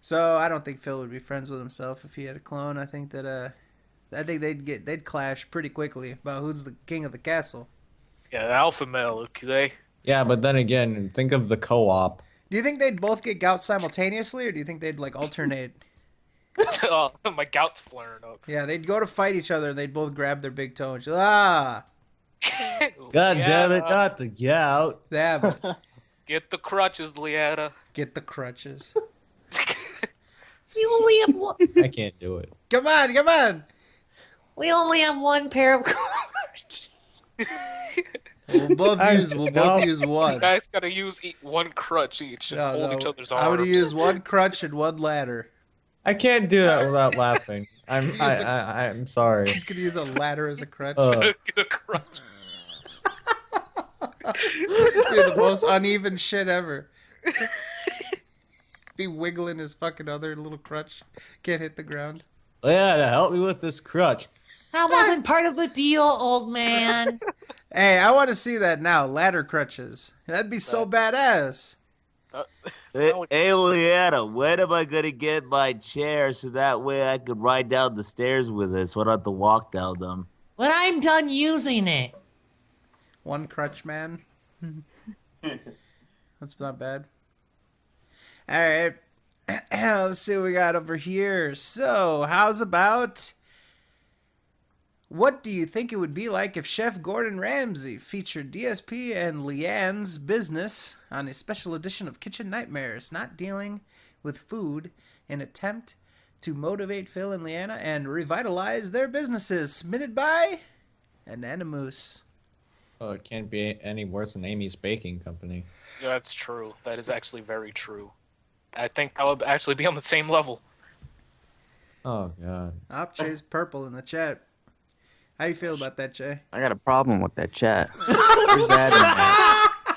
So I don't think Phil would be friends with himself if he had a clone. I think they'd clash pretty quickly about who's the king of the castle. Yeah, alpha male, okay? Yeah, but then again, think of the co-op. Do you think they'd both get gout simultaneously, or do you think they'd like alternate? Oh, my gout's flaring up. Yeah, they'd go to fight each other and they'd both grab their big toe and just, God damn it, not the gout. Yeah, but get the crutches, Leanna. Get the crutches. We only have one. I can't do it. Come on. We only have one pair of crutches. We'll both use one. You guys gotta use one crutch each and hold each other's arms. I would use one crutch and one ladder. I can't do that without laughing. I'm sorry. He's gonna use a ladder as a crutch. Get a crutch. You're the most uneven shit ever. Be wiggling his fucking other little crutch. Can't hit the ground. Leanna, help me with this crutch. That wasn't part of the deal, old man. Hey, I want to see that now. Ladder crutches. That'd be so badass. Hey, Leanna, when am I gonna get my chair so that way I could ride down the stairs with it so I don't have to walk down them? When I'm done using it. One crutch man. That's not bad. All right. Let's see what we got over here. So, how's about... What do you think it would be like if Chef Gordon Ramsay featured DSP and Leanne's business on a special edition of Kitchen Nightmares, not dealing with food, in attempt to motivate Phil and Leanna and revitalize their businesses? Submitted by Anonymous. Oh, it can't be any worse than Amy's Baking Company. Yeah, that's true. That is actually very true. I think I would actually be on the same level. Oh, God. Jay's purple in the chat. How do you feel about that, Jay? I got a problem with that chat. Where's that in there?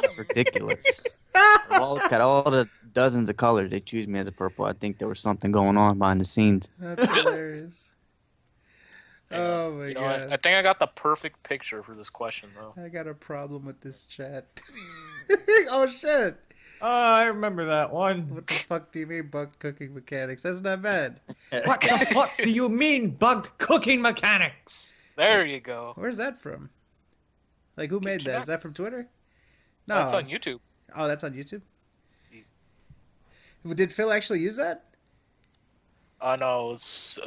It's ridiculous. Got all the dozens of colors they choose me as a purple. I think there was something going on behind the scenes. That's hilarious. Oh my god. I think I got the perfect picture for this question, though. I got a problem with this chat. Oh shit. Oh, I remember that one. What the fuck do you mean bugged cooking mechanics? That's not bad. What the fuck do you mean bugged cooking mechanics? There you go. Where's that from? Like, who made that? Is that from Twitter? No. That's on YouTube. Oh, that's on YouTube? Did Phil actually use that? No, it's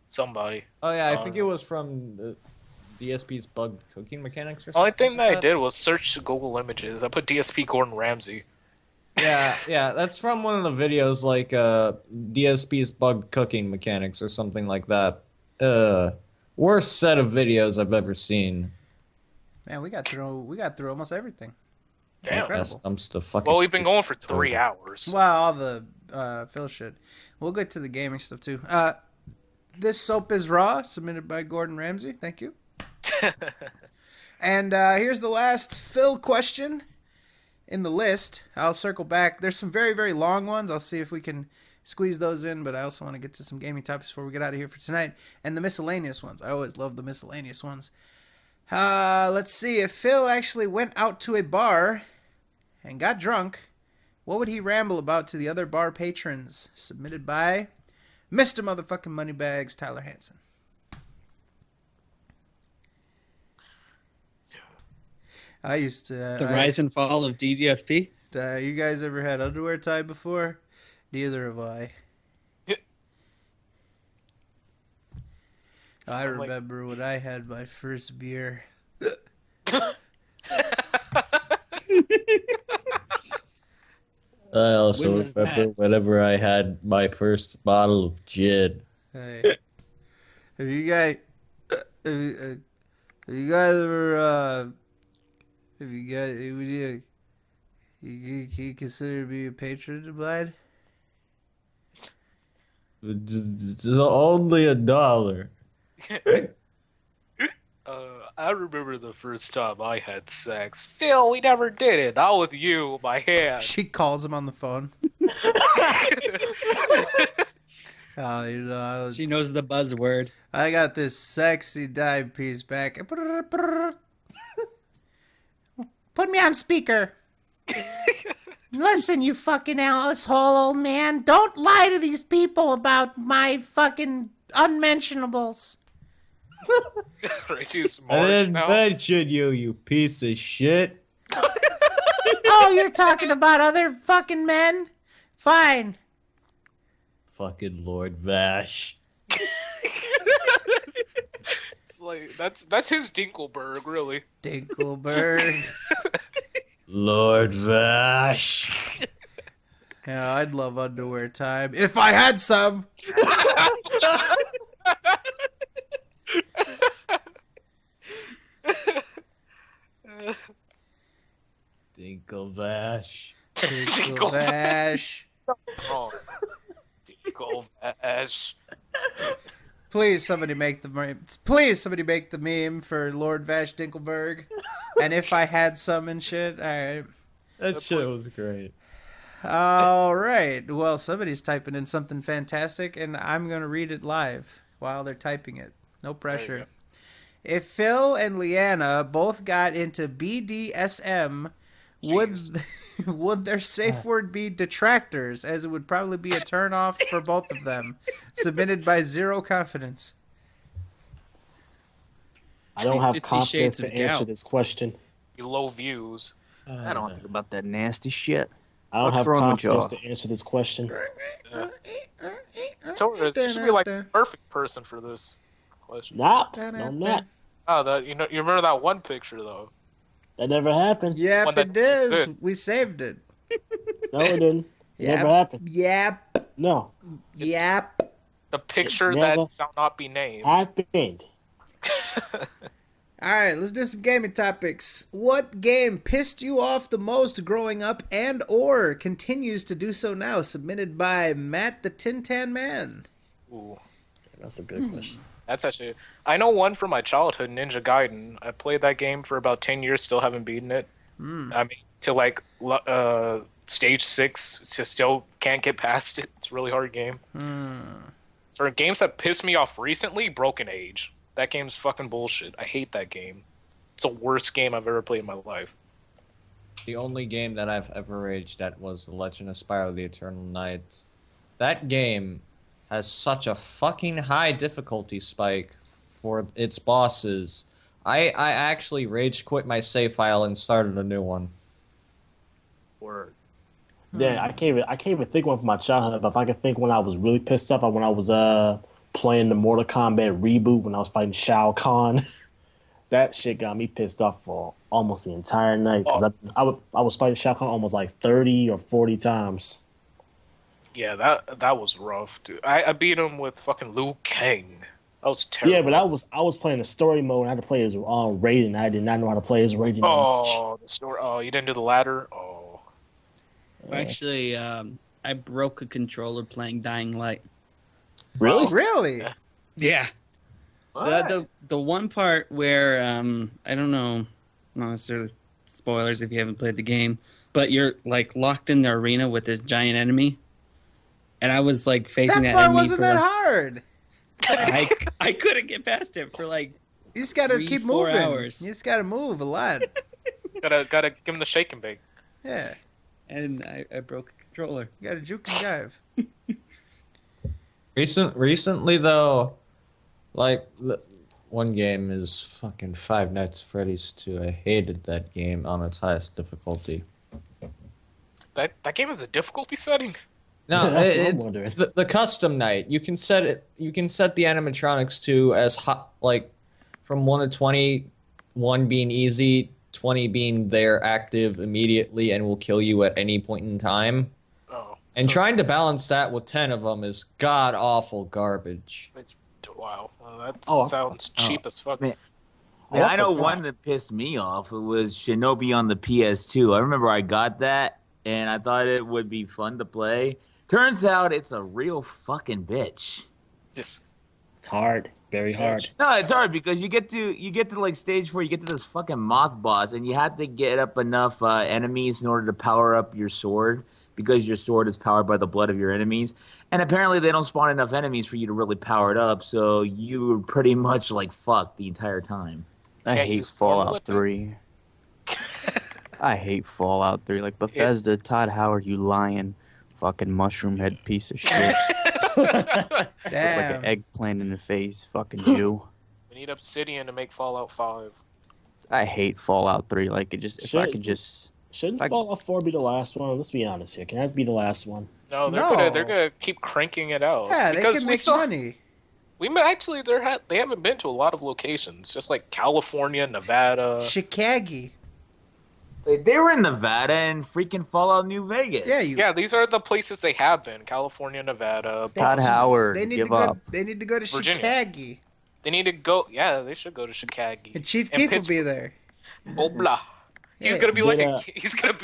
somebody. Oh, yeah, I think it was from the DSP's bugged cooking mechanics or something. Only thing that I did was search Google Images. I put DSP Gordon Ramsay. Yeah, that's from one of the videos, like DSP's bugged cooking mechanics or something like that. Worst set of videos I've ever seen. Man, we got through almost everything. Damn. Incredible. Well, we've been going for 3 hours. Wow, all the Phil shit. We'll get to the gaming stuff too. This soap is raw, submitted by Gordon Ramsay. Thank you. And here's the last Phil question in the list. I'll circle back. There's some very, very long ones. I'll see if we can squeeze those in, but I also want to get to some gaming topics before we get out of here for tonight. And the miscellaneous ones. I always love the miscellaneous ones. Let's see. If Phil actually went out to a bar and got drunk, what would he ramble about to the other bar patrons? Submitted by Mr. Motherfucking Moneybags, Tyler Hansen. I used to... The rise and fall of DDFP? You guys ever had underwear tie before? Neither have I. I remember when I had my first beer. I also remember whenever I had my first bottle of gin. Hey. Have you guys ever you consider me a patron of mine? It's only $1. I remember the first time I had sex. Phil, we never did it. Not with you, my hand. She calls him on the phone. She knows the buzzword. I got this sexy dime piece back. Put me on speaker. Listen, you fucking asshole old man. Don't lie to these people about my fucking unmentionables. I didn't mention you, you piece of shit. Oh, you're talking about other fucking men? Fine. Fucking Lord Vash. It's like that's his Dinkelberg, really. Dinkelberg. Lord Vash. Yeah, I'd love underwear time if I had some. Dinkelvash. Dinkelvash. Dinkelvash. Please, somebody make the meme. Please, somebody make the meme for Lord Vash Dinkelberg. And if I had some and shit, all right. That shit was great. All right. Well, somebody's typing in something fantastic, and I'm going to read it live while they're typing it. No pressure. If Phil and Leanna both got into BDSM, would their safe word be detractors, as it would probably be a turnoff for both of them? Submitted by Zero Confidence. I don't have 50 confidence Shades to of answer Gout. this question. Low views. I don't think about that nasty shit. I don't What's have wrong with confidence y'all? to answer this question. Torres, you should be like the perfect person for this question. Nah, no, I'm not. Oh, you remember that one picture though? That never happened. Yep, One that it does. good. We saved it. No, it didn't. It Yep. never happened. Yep. No. Yep. The picture It that never shall not be named. happened. All right, let's do some gaming topics. What game pissed you off the most growing up and or continues to do so now? Submitted by Matt the Tin Tan Man. Ooh, That's a good question. that's actually. I know one from my childhood, Ninja Gaiden. I played that game for about 10 years, still haven't beaten it. I mean, to like stage 6, just still can't get past it. It's a really hard game. For games that pissed me off recently, Broken Age. That game's fucking bullshit. I hate that game. It's the worst game I've ever played in my life. The only game that I've ever raged at was The Legend of Spyro: The Eternal Night. That game has such a fucking high difficulty spike for its bosses. I actually rage quit my save file and started a new one. Word. Yeah, I can't even think one from my childhood. But if I could think when I was really pissed off, when I was playing the Mortal Kombat reboot when I was fighting Shao Kahn, that shit got me pissed off for almost the entire night because I was fighting Shao Kahn almost like 30 or 40 times. Yeah, that was rough, dude. I beat him with fucking Liu Kang. That was terrible. Yeah, but I was playing the story mode and I had to play as Raiden. I did not know how to play as Raiden. Oh, the story. Oh, you didn't do the ladder? Oh. Actually, I broke a controller playing Dying Light. Really? Really? Yeah. The one part where I don't know, not necessarily spoilers if you haven't played the game, but you're like locked in the arena with this giant enemy, and I was like facing that part enemy wasn't for that like, hard. I couldn't get past it for like You just gotta 3-4 keep moving. hours. You just gotta move a lot. Gotta give him the shake and bake. Yeah. And I broke a controller. You gotta juke and dive. Recently though, like one game is fucking Five Nights at Freddy's 2. I hated that game on its highest difficulty. That game is a difficulty setting? No, That's what I'm wondering. the custom night. You can set it. You can set the animatronics to as hot, like from 1 to 20, 1 being easy, 20 being there active immediately and will kill you at any point in time. Oh. And trying to balance that with 10 of them is god awful garbage. Wow. Well, that sounds cheap as fuck. Man. Yeah, I know one that pissed me off. It was Shinobi on the PS2. I remember I got that, and I thought it would be fun to play. Turns out it's a real fucking bitch. Just It's hard, very hard. No, it's hard because you get to like stage 4, you get to this fucking moth boss, and you have to get up enough enemies in order to power up your sword because your sword is powered by the blood of your enemies. And apparently they don't spawn enough enemies for you to really power it up, so you're pretty much like fucked the entire time. I hate Fallout 3. I hate Fallout 3. Like Bethesda, Todd Howard, you lying fucking mushroom head piece of shit. Look like an eggplant in the face, fucking Jew. We need Obsidian to make Fallout 5. I hate Fallout 3. Like it just, if I could just. Shouldn't Fallout 4 be the last one? Let's be honest here. Can that be the last one? No, they're gonna keep cranking it out. Yeah, they because can make money. Actually, they haven't been to a lot of locations, just like California, Nevada, Chicago. They were in Nevada and freaking Fallout New Vegas. Yeah, these are the places they have been: California, Nevada. Todd Howard, They need give to up. go. They need to go to Virginia. Chicago. They need to go. Yeah, they should go to Chicago. And Chief Keef will be there. Oh blah. He's Yeah. gonna be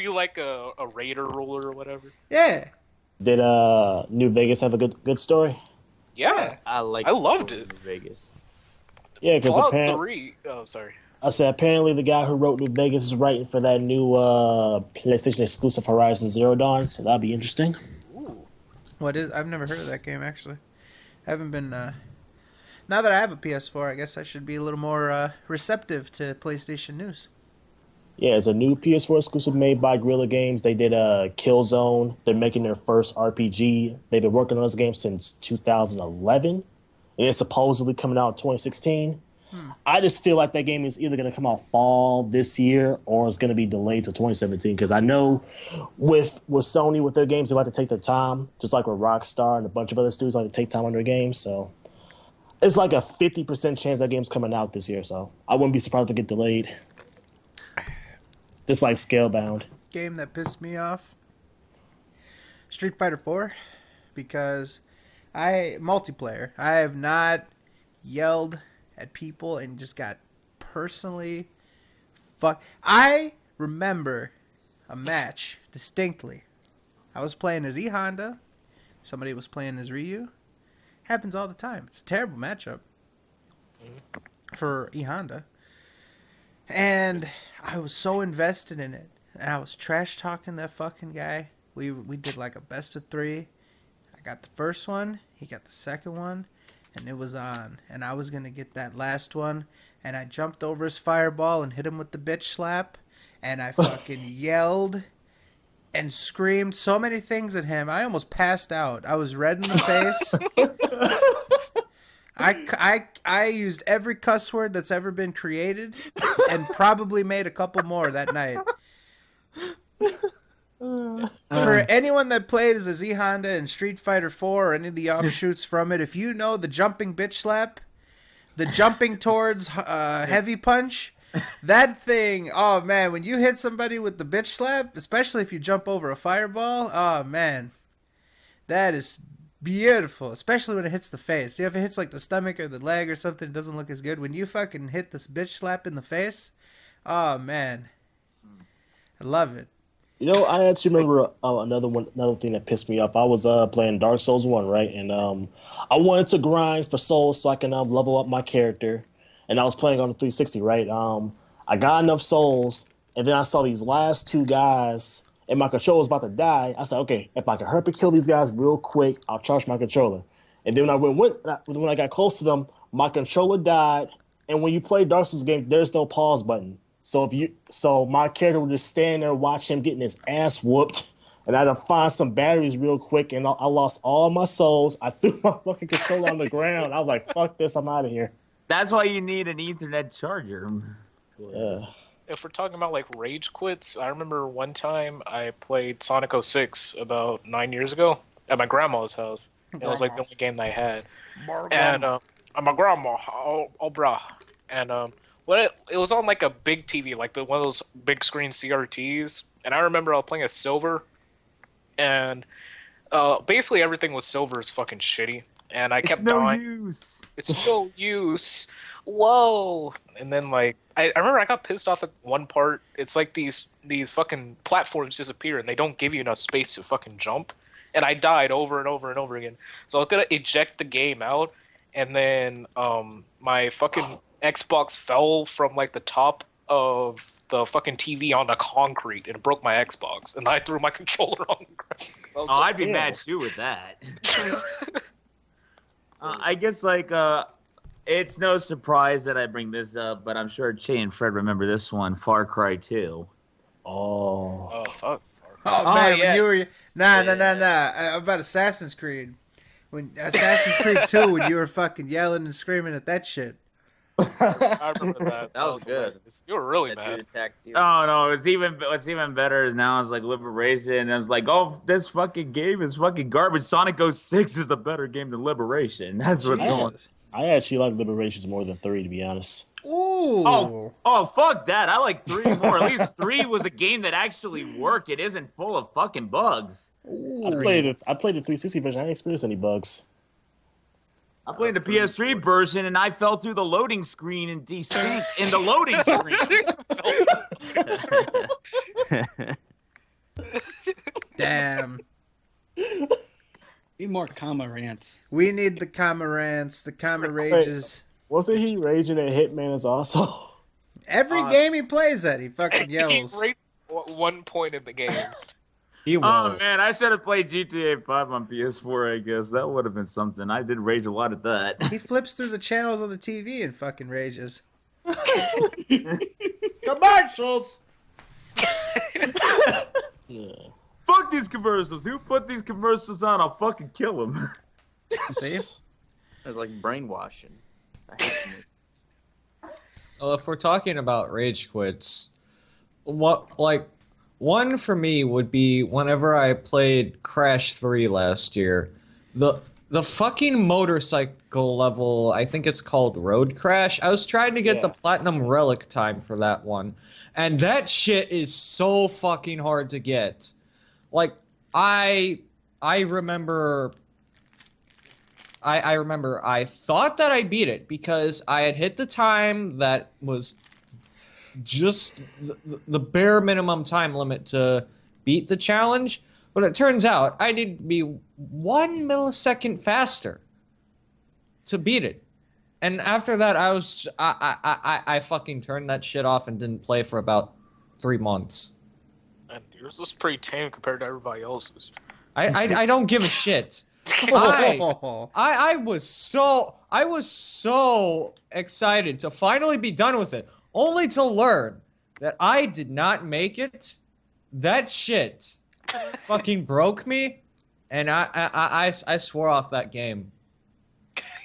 like a raider ruler or whatever. Yeah. Did New Vegas have a good story? Yeah, I loved it. Vegas. Yeah, because Fallout apparently 3. Oh, sorry. I said apparently the guy who wrote New Vegas is writing for that new PlayStation exclusive Horizon Zero Dawn, so that'll be interesting. What is? I've never heard of that game actually. I haven't been. Now that I have a PS4, I guess I should be a little more receptive to PlayStation news. Yeah, it's a new PS4 exclusive made by Guerrilla Games. They did Killzone. They're making their first RPG. They've been working on this game since 2011, and it's supposedly coming out in 2016. I just feel like that game is either going to come out fall this year or it's going to be delayed to 2017. Because I know with Sony, with their games, they like to take their time, just like with Rockstar and a bunch of other studios like to take time on their games. So it's like a 50% chance that game's coming out this year. So I wouldn't be surprised if it get delayed. Just like Scalebound. Game that pissed me off, Street Fighter 4, because multiplayer. I have not yelled at people and just got personally I remember a match distinctly. I was playing as E Honda, somebody was playing as Ryu. Happens all the time. It's a terrible matchup for E Honda, and I was so invested in it, and I was trash talking that fucking guy. We did like a best of 3. I got the first one, he got the second one, and it was on. And I was gonna get that last one, and I jumped over his fireball and hit him with the bitch slap, and I fucking yelled and screamed so many things at him. I almost passed out. I was red in the face. I used every cuss word that's ever been created, and probably made a couple more that night. For anyone that played as a Z Honda in Street Fighter 4 or any of the offshoots from it, if you know the jumping bitch slap, the jumping towards heavy punch, that thing, oh man, when you hit somebody with the bitch slap, especially if you jump over a fireball, oh man, that is beautiful, especially when it hits the face. If it hits like the stomach or the leg or something, it doesn't look as good. When you fucking hit this bitch slap in the face, oh man, I love it. You know, I actually remember another thing that pissed me off. I was playing Dark Souls 1, right? And I wanted to grind for souls so I can level up my character. And I was playing on the 360, right? I got enough souls, and then I saw these last 2 guys, and my controller was about to die. I said, okay, if I can hurry kill these guys real quick, I'll charge my controller. And then when I got close to them, my controller died. And when you play Dark Souls game, there's no pause button. So my character would just stand there, watch him getting his ass whooped, and I had to find some batteries real quick, and I lost all my souls. I threw my fucking controller on the ground. I was like, "Fuck this! I'm out of here." That's why you need an Ethernet charger. Yeah. If we're talking about like rage quits, I remember one time I played Sonic 06 about 9 years ago at my grandma's house. It was like the only game that I had. And my grandma, oh brah, and it was on like a big TV, like one of those big screen CRTs. And I remember I was playing a silver, and basically everything with silver is fucking shitty. And I kept dying. It's no use. Whoa! And then like I remember I got pissed off at one part. It's like these fucking platforms disappear and they don't give you enough space to fucking jump. And I died over and over and over again. So I was gonna eject the game out, and then my fucking Xbox fell from like the top of the fucking TV on the concrete and it broke my Xbox, and I threw my controller on the ground. I'd be mad too with that. I guess like it's no surprise that I bring this up, but I'm sure Che and Fred remember this one, Far Cry 2. Oh fuck. Oh man, yeah. When you were nah. About Assassin's Creed. When Assassin's Creed 2, when you were fucking yelling and screaming at that shit. I remember that. That was good. You were really mad. Oh no, what's even better is now it's like Liberation, and I was like, oh, this fucking game is fucking garbage. Sonic 06 is a better game than Liberation. That's what's going. I actually like Liberations more than 3, to be honest. Ooh. Oh, fuck that. I like 3 more. At least 3 was a game that actually worked. It isn't full of fucking bugs. I played the 360 version. I didn't experience any bugs. I played the PS3 version, and I fell through the loading screen in desync in the loading screen. Damn. Need more comma rants. We need the comma rants, the comma rages. Wasn't he raging at Hitman is also? Every game he plays at, he fucking He yells. rated 1 point in the game. He Oh won't. man, I should have played GTA 5 on PS4. I guess that would have been something. I did rage a lot at that. He flips through the channels on the TV and fucking rages. Commercials! Fuck these commercials. Who put these commercials on? I'll fucking kill them. See? It's like brainwashing. I hate it. Well, if we're talking about rage quits, one for me would be whenever I played Crash 3 last year. The fucking motorcycle level, I think it's called Road Crash. I was trying to get the platinum relic time for that one. And that shit is so fucking hard to get. Like, I remember I thought that I beat it because I had hit the time that was just the bare minimum time limit to beat the challenge. But it turns out I need to be 1 millisecond faster to beat it. And after that, I fucking turned that shit off and didn't play for about 3 months. And yours was pretty tame compared to everybody else's. I don't give a shit. I was so excited to finally be done with it, only to learn that I did not make it. That shit fucking broke me, and I swore off that game.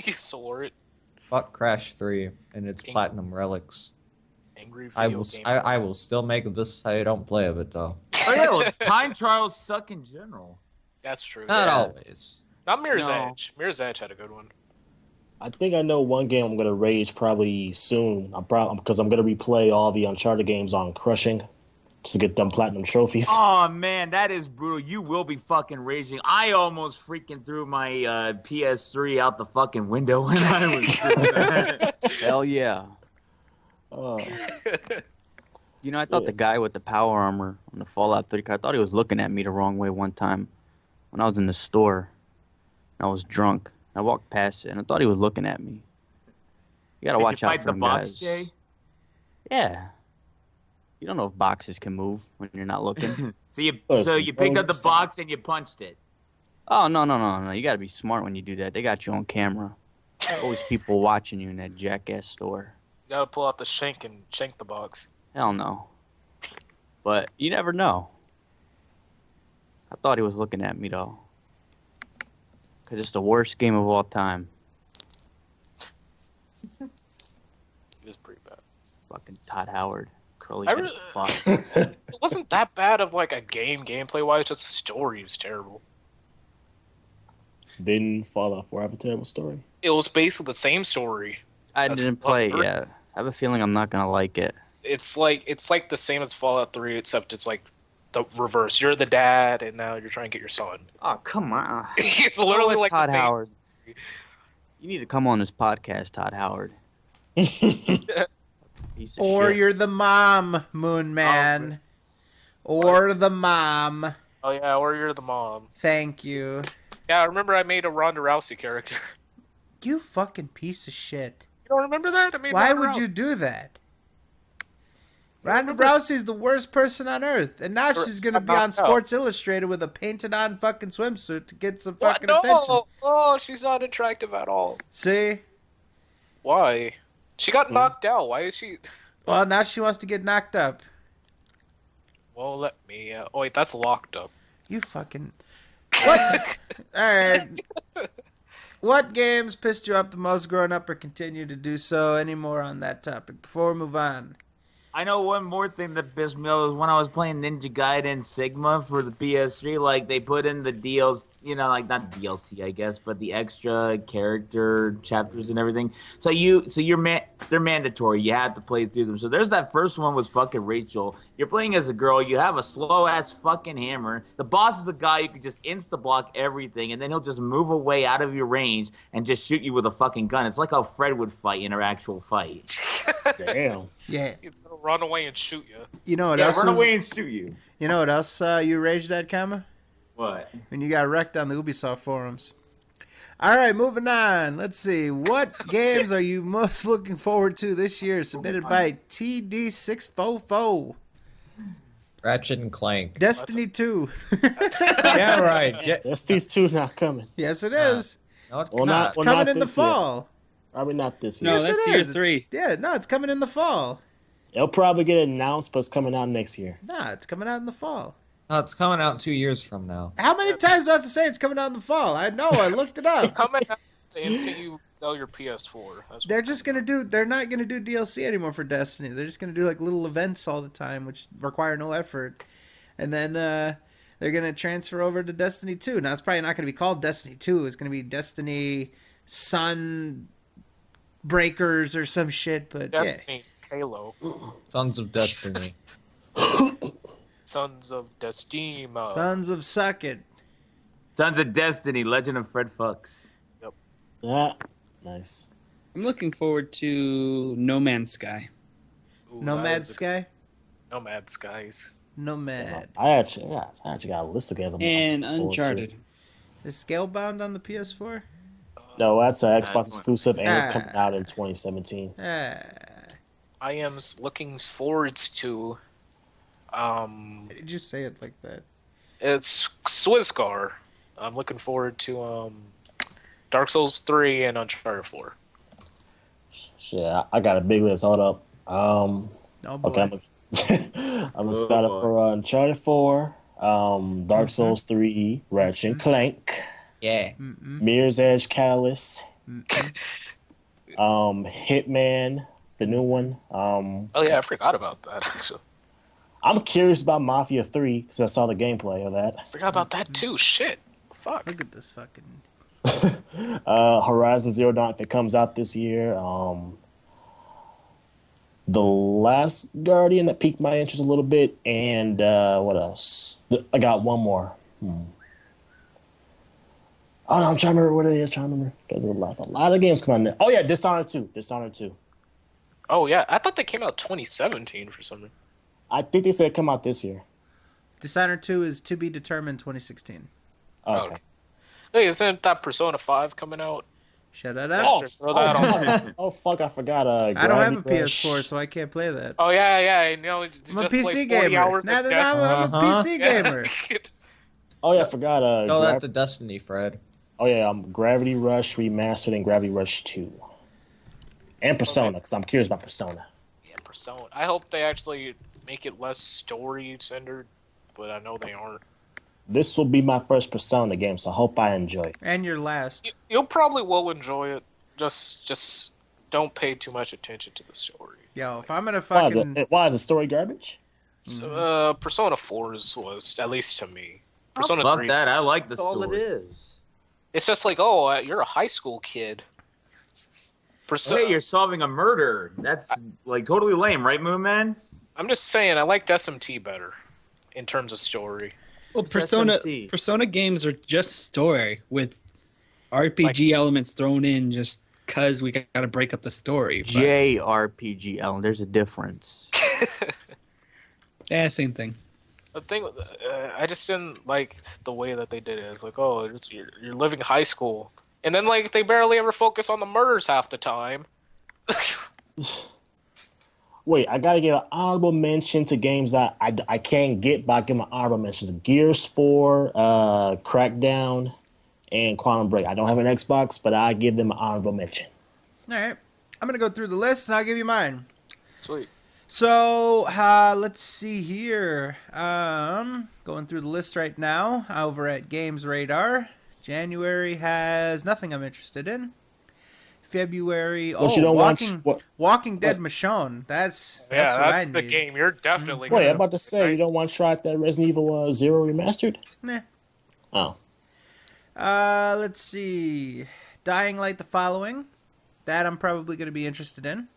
You swore it. Fuck Crash 3 and its platinum relics. Angry I video will game. I will still make this so I don't play of it though. Oh yeah, well, time trials suck in general. That's true. Not always. Not Mirror's No. Edge. Mirror's Edge had a good one. I think I know one game I'm gonna rage probably soon. Because I'm gonna replay all the Uncharted games on Crushing, just to get them platinum trophies. Oh man, that is brutal. You will be fucking raging. I almost freaking threw my PS3 out the fucking window when I was doing that. Hell yeah. Oh. You know, I thought the guy with the power armor on the Fallout 3 car, I thought he was looking at me the wrong way one time when I was in the store. I was drunk. I walked past it, and I thought he was looking at me. You gotta watch out for the him, box, guys. Jay? Yeah. You don't know if boxes can move when you're not looking. So you picked up the box and you punched it. Oh, no. You gotta be smart when you do that. They got you on camera. Always people watching you in that jackass store. You gotta pull out the shank and shank the box. Hell no. But you never know. I thought he was looking at me, though. Because it's the worst game of all time. It was pretty bad. Fucking Todd Howard. Curly I headed really- fuck. It wasn't that bad of like a gameplay wise, just the story is terrible. Didn't Fallout 4 have a terrible story? It was basically the same story. I That's didn't play it Fallout 3. yet. I have a feeling I'm not going to like it. It's like the same as Fallout 3, except it's like the reverse. You're the dad, and now you're trying to get your son. Oh, come on. It's literally like Todd the same. Howard. You need to come on this podcast, Todd Howard. Piece of Or shit. you're the mom, Moon Man. Or the mom. Oh yeah, or you're the mom. Thank you. Yeah, I remember I made a Ronda Rousey character. You fucking piece of shit. You don't remember that? I mean, Why would you do that? Ronda Rousey's the worst person on earth, and now she's gonna be on Sports Illustrated with a painted-on fucking swimsuit to get some What? fucking No! attention. Oh, she's not attractive at all. See? Why? She got knocked out. Why is she? Well, now she wants to get knocked up. Well, let me. Oh wait, that's locked up. You fucking. What? All right. What games pissed you off the most growing up, or continue to do so? Any more on that topic before we move on? I know one more thing that pissed me off was when I was playing Ninja Gaiden Sigma for the PS3. Like they put in the DLC, like not DLC, I guess, but the extra character chapters and everything. So they're mandatory. You have to play through them. So there's that first one was fucking Rachel. You're playing as a girl. You have a slow ass fucking hammer. The boss is a guy who can just insta block everything, and then he'll just move away out of your range and just shoot you with a fucking gun. It's like how Fred would fight in an actual fight. Damn. Yeah. He's gonna run away and shoot you. You know what Yeah, else? run was- away and shoot you. You know what else you raged at, Kama? What? When you got wrecked on the Ubisoft forums. All right, moving on. Let's see. What games are you most looking forward to this year? Submitted by TD644. Ratchet and Clank. Destiny 2. Yeah, right. Yeah. Destiny's 2 not coming. Yes, it is. No, it's Well, not. It's coming not in the this year. fall. Probably not this year. No, Yes, that's it year is. 3. Yeah, no, it's coming in the fall. It'll probably get announced, but it's coming out next year. Nah, it's coming out in the fall. Oh, it's coming out 2 years from now. How many times do I have to say it's coming out in the fall? I know, I looked it up. Coming out the instant you sell your PS4. That's They're just gonna do. They're not gonna do DLC anymore for Destiny. They're just gonna do like little events all the time, which require no effort. And then they're gonna transfer over to Destiny 2. Now it's probably not gonna be called Destiny 2. It's gonna be Destiny Sun Breakers or some shit. But Destiny Halo. Sons of Destiny. Sons of Destiny. Sons of Suck It. Sons of Destiny, Legend of Fred Fucks. Yeah, nice. I'm looking forward to No Man's Sky. Ooh, Nomad Sky. Nomad Skies. Nomad. I actually got a list together. And Uncharted. Is Scalebound on the PS4? No, that's an Xbox That's exclusive, and it's Ah. coming out in 2017. I am looking forward to. Did you say it like that? It's Swisscar. I'm looking forward to Dark Souls 3 and Uncharted 4. Shit, I got a big list. Hold up. Oh boy. Okay, I'm excited for Uncharted 4, Dark Souls 3, Ratchet and Clank, Yeah. Mirror's Edge Catalyst, Hitman, the new one. Oh yeah, I forgot about that actually. I'm curious about Mafia 3 because I saw the gameplay of that. I forgot about that too. Shit. Fuck. Look at this fucking. Horizon Zero Dawn, if it comes out this year. The Last Guardian that piqued my interest a little bit, and what else? I got one more. Oh no, I'm trying to remember what it is. Because a lot of games come out there. Oh yeah, Dishonored 2. Oh yeah, I thought they came out 2017 for some reason. I think they said it come out this year. Dishonored 2 is to be determined 2016. Okay. Hey, isn't that Persona 5 coming out? Shut it up. Oh, Throw that on. oh fuck! I forgot. I don't have a Gravity Rush. PS4, so I can't play that. Oh yeah, I know. I'm a just play PC 40 gamer. hours No, of no, Destiny. I'm a PC gamer. Oh yeah, I forgot. Tell that to Destiny, Fred. Oh yeah, Gravity Rush Remastered and Gravity Rush 2, and Persona, because I'm curious about Persona. Yeah, Persona. I hope they actually make it less story-centered, but I know they aren't. This will be my first Persona game, so I hope I enjoy it. And your last. You'll probably will enjoy it. Just don't pay too much attention to the story. Yo, if I'm gonna fucking. Why is the story garbage? So, Persona 4's was, at least to me. Persona Fuck 3. that. I like the That's all it story. is. It's just like, oh, you're a high school kid. Hey, you're solving a murder. That's like totally lame, right, Moon Man? I'm just saying, I liked SMT better in terms of story. Well, It's Persona SMT. Persona games are just story with RPG elements thrown in just because we got to break up the story. But, JRPG, Ellen. There's a difference. yeah, same thing. The thing, I just didn't like the way that they did it. It's like, oh, you're living high school, and then like they barely ever focus on the murders half the time. Wait, I gotta give an honorable mention to games that I can't get, but I give my honorable mentions. Gears 4, Crackdown, and Quantum Break. I don't have an Xbox, but I give them an honorable mention. All right, I'm gonna go through the list and I'll give you mine. Sweet. So let's see here. Going through the list right now over at Games Radar. January has nothing I'm interested in. February. What you don't Walking, watch? Walking Dead Michonne. That's what That's I the need. game. You're definitely. Wait, gonna, I'm about to say, you don't want to try out that Resident Evil 0 remastered? Nah. Oh. Let's see. Dying Light: The Following. That I'm probably going to be interested in.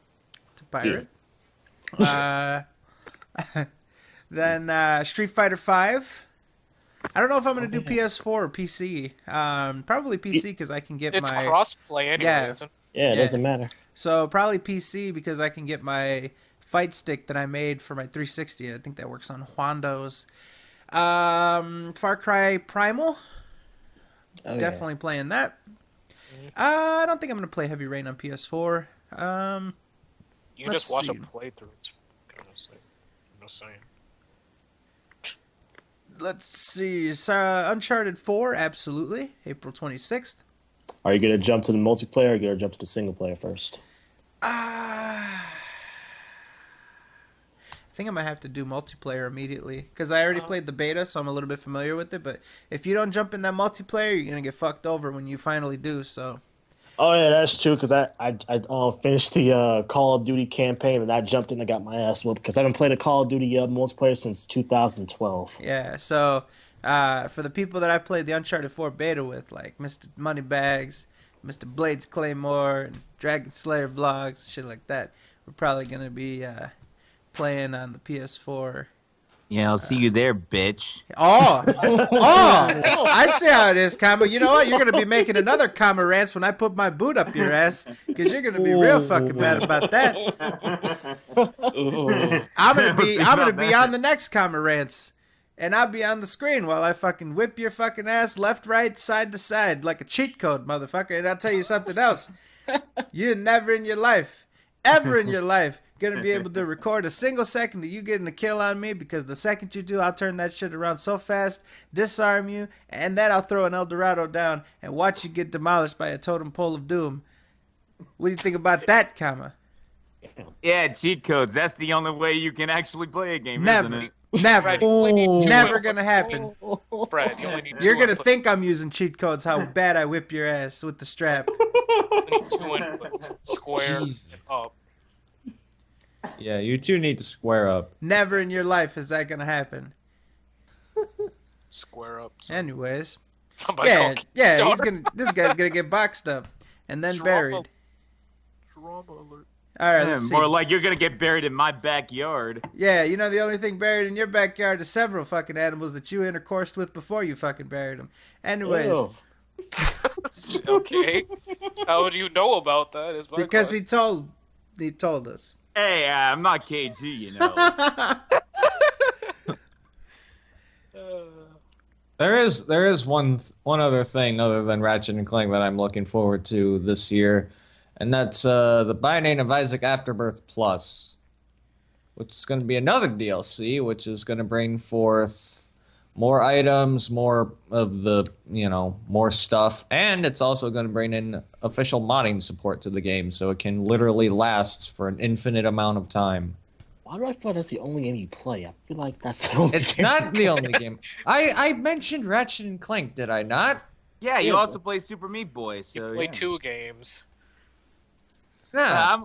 To pirate. Then Street Fighter 5. I don't know if I'm going to do PS4 or PC. Probably PC because I can get It's my cross-play anyway, Yeah. isn't it? Yeah, it doesn't matter. So probably PC because I can get my fight stick that I made for my 360. I think that works on Hondo's. Far Cry Primal. Oh, Definitely playing that. I don't think I'm gonna play Heavy Rain on PS4. You can let's just watch a see. playthrough. It's kind of sick. I'm just saying. Let's see. Uncharted 4, absolutely. April 26th. Are you gonna jump to the multiplayer or are you gonna jump to the single player first? I think I might have to do multiplayer immediately because I already played the beta, so I'm a little bit familiar with it. But if you don't jump in that multiplayer, you're gonna get fucked over when you finally do. So. Oh yeah, that's true. Because I finished the Call of Duty campaign and I jumped in and got my ass whooped because I haven't played a Call of Duty multiplayer since 2012. Yeah. So for the people that I played the Uncharted 4 beta with, like Mr. Moneybags, Mr. Blades Claymore, and Dragon Slayer vlogs, shit like that, we're probably gonna be playing on the PS4. Yeah, I'll see you there, bitch. Oh, I see how it is, Kama. You know what? You're gonna be making another Kama rants when I put my boot up your ass, because you're gonna be real fucking mad about that. I'm gonna be on the next Kama rants, and I'll be on the screen while I fucking whip your fucking ass left, right, side to side like a cheat code, motherfucker. And I'll tell you something else. You're never in your life, ever in your life, gonna be able to record a single second of you getting a kill on me, because the second you do, I'll turn that shit around so fast, disarm you, and then I'll throw an El Dorado down and watch you get demolished by a totem pole of doom. What do you think about that, Kama? Yeah, cheat codes. That's the only way you can actually play a game, Never. isn't it? Never. Never gonna happen. Fred, you only need You're two gonna inputs. think I'm using cheat codes, how bad I whip your ass with the strap. You need two inputs, square and up. Yeah, you two need to square up. Never in your life is that gonna happen. Square up. Anyways. Somebody Yeah, call yeah, Kickstarter. this guy's gonna get boxed up and then buried. Drama alert. All right, Yeah, let's see. more like you're gonna get buried in my backyard. Yeah, you know the only thing buried in your backyard is several fucking animals that you intercoursed with before you fucking buried them. Anyways. Ew. Okay. How would you know about that? Is my Because question. he told us. Hey, I'm not KG, you know. There is one other thing other than Ratchet and Clank that I'm looking forward to this year, and that's the Binding of Isaac Afterbirth Plus, which is going to be another DLC, which is going to bring forth more items, more of the, more stuff, and it's also going to bring in official modding support to the game, so it can literally last for an infinite amount of time. Why do I feel like that's the only game you play? I feel like that's the only It's game not the only game. I mentioned Ratchet and Clank, did I not? Yeah, you also play Super Meat Boy. So, You play yeah. 2 games. Yeah.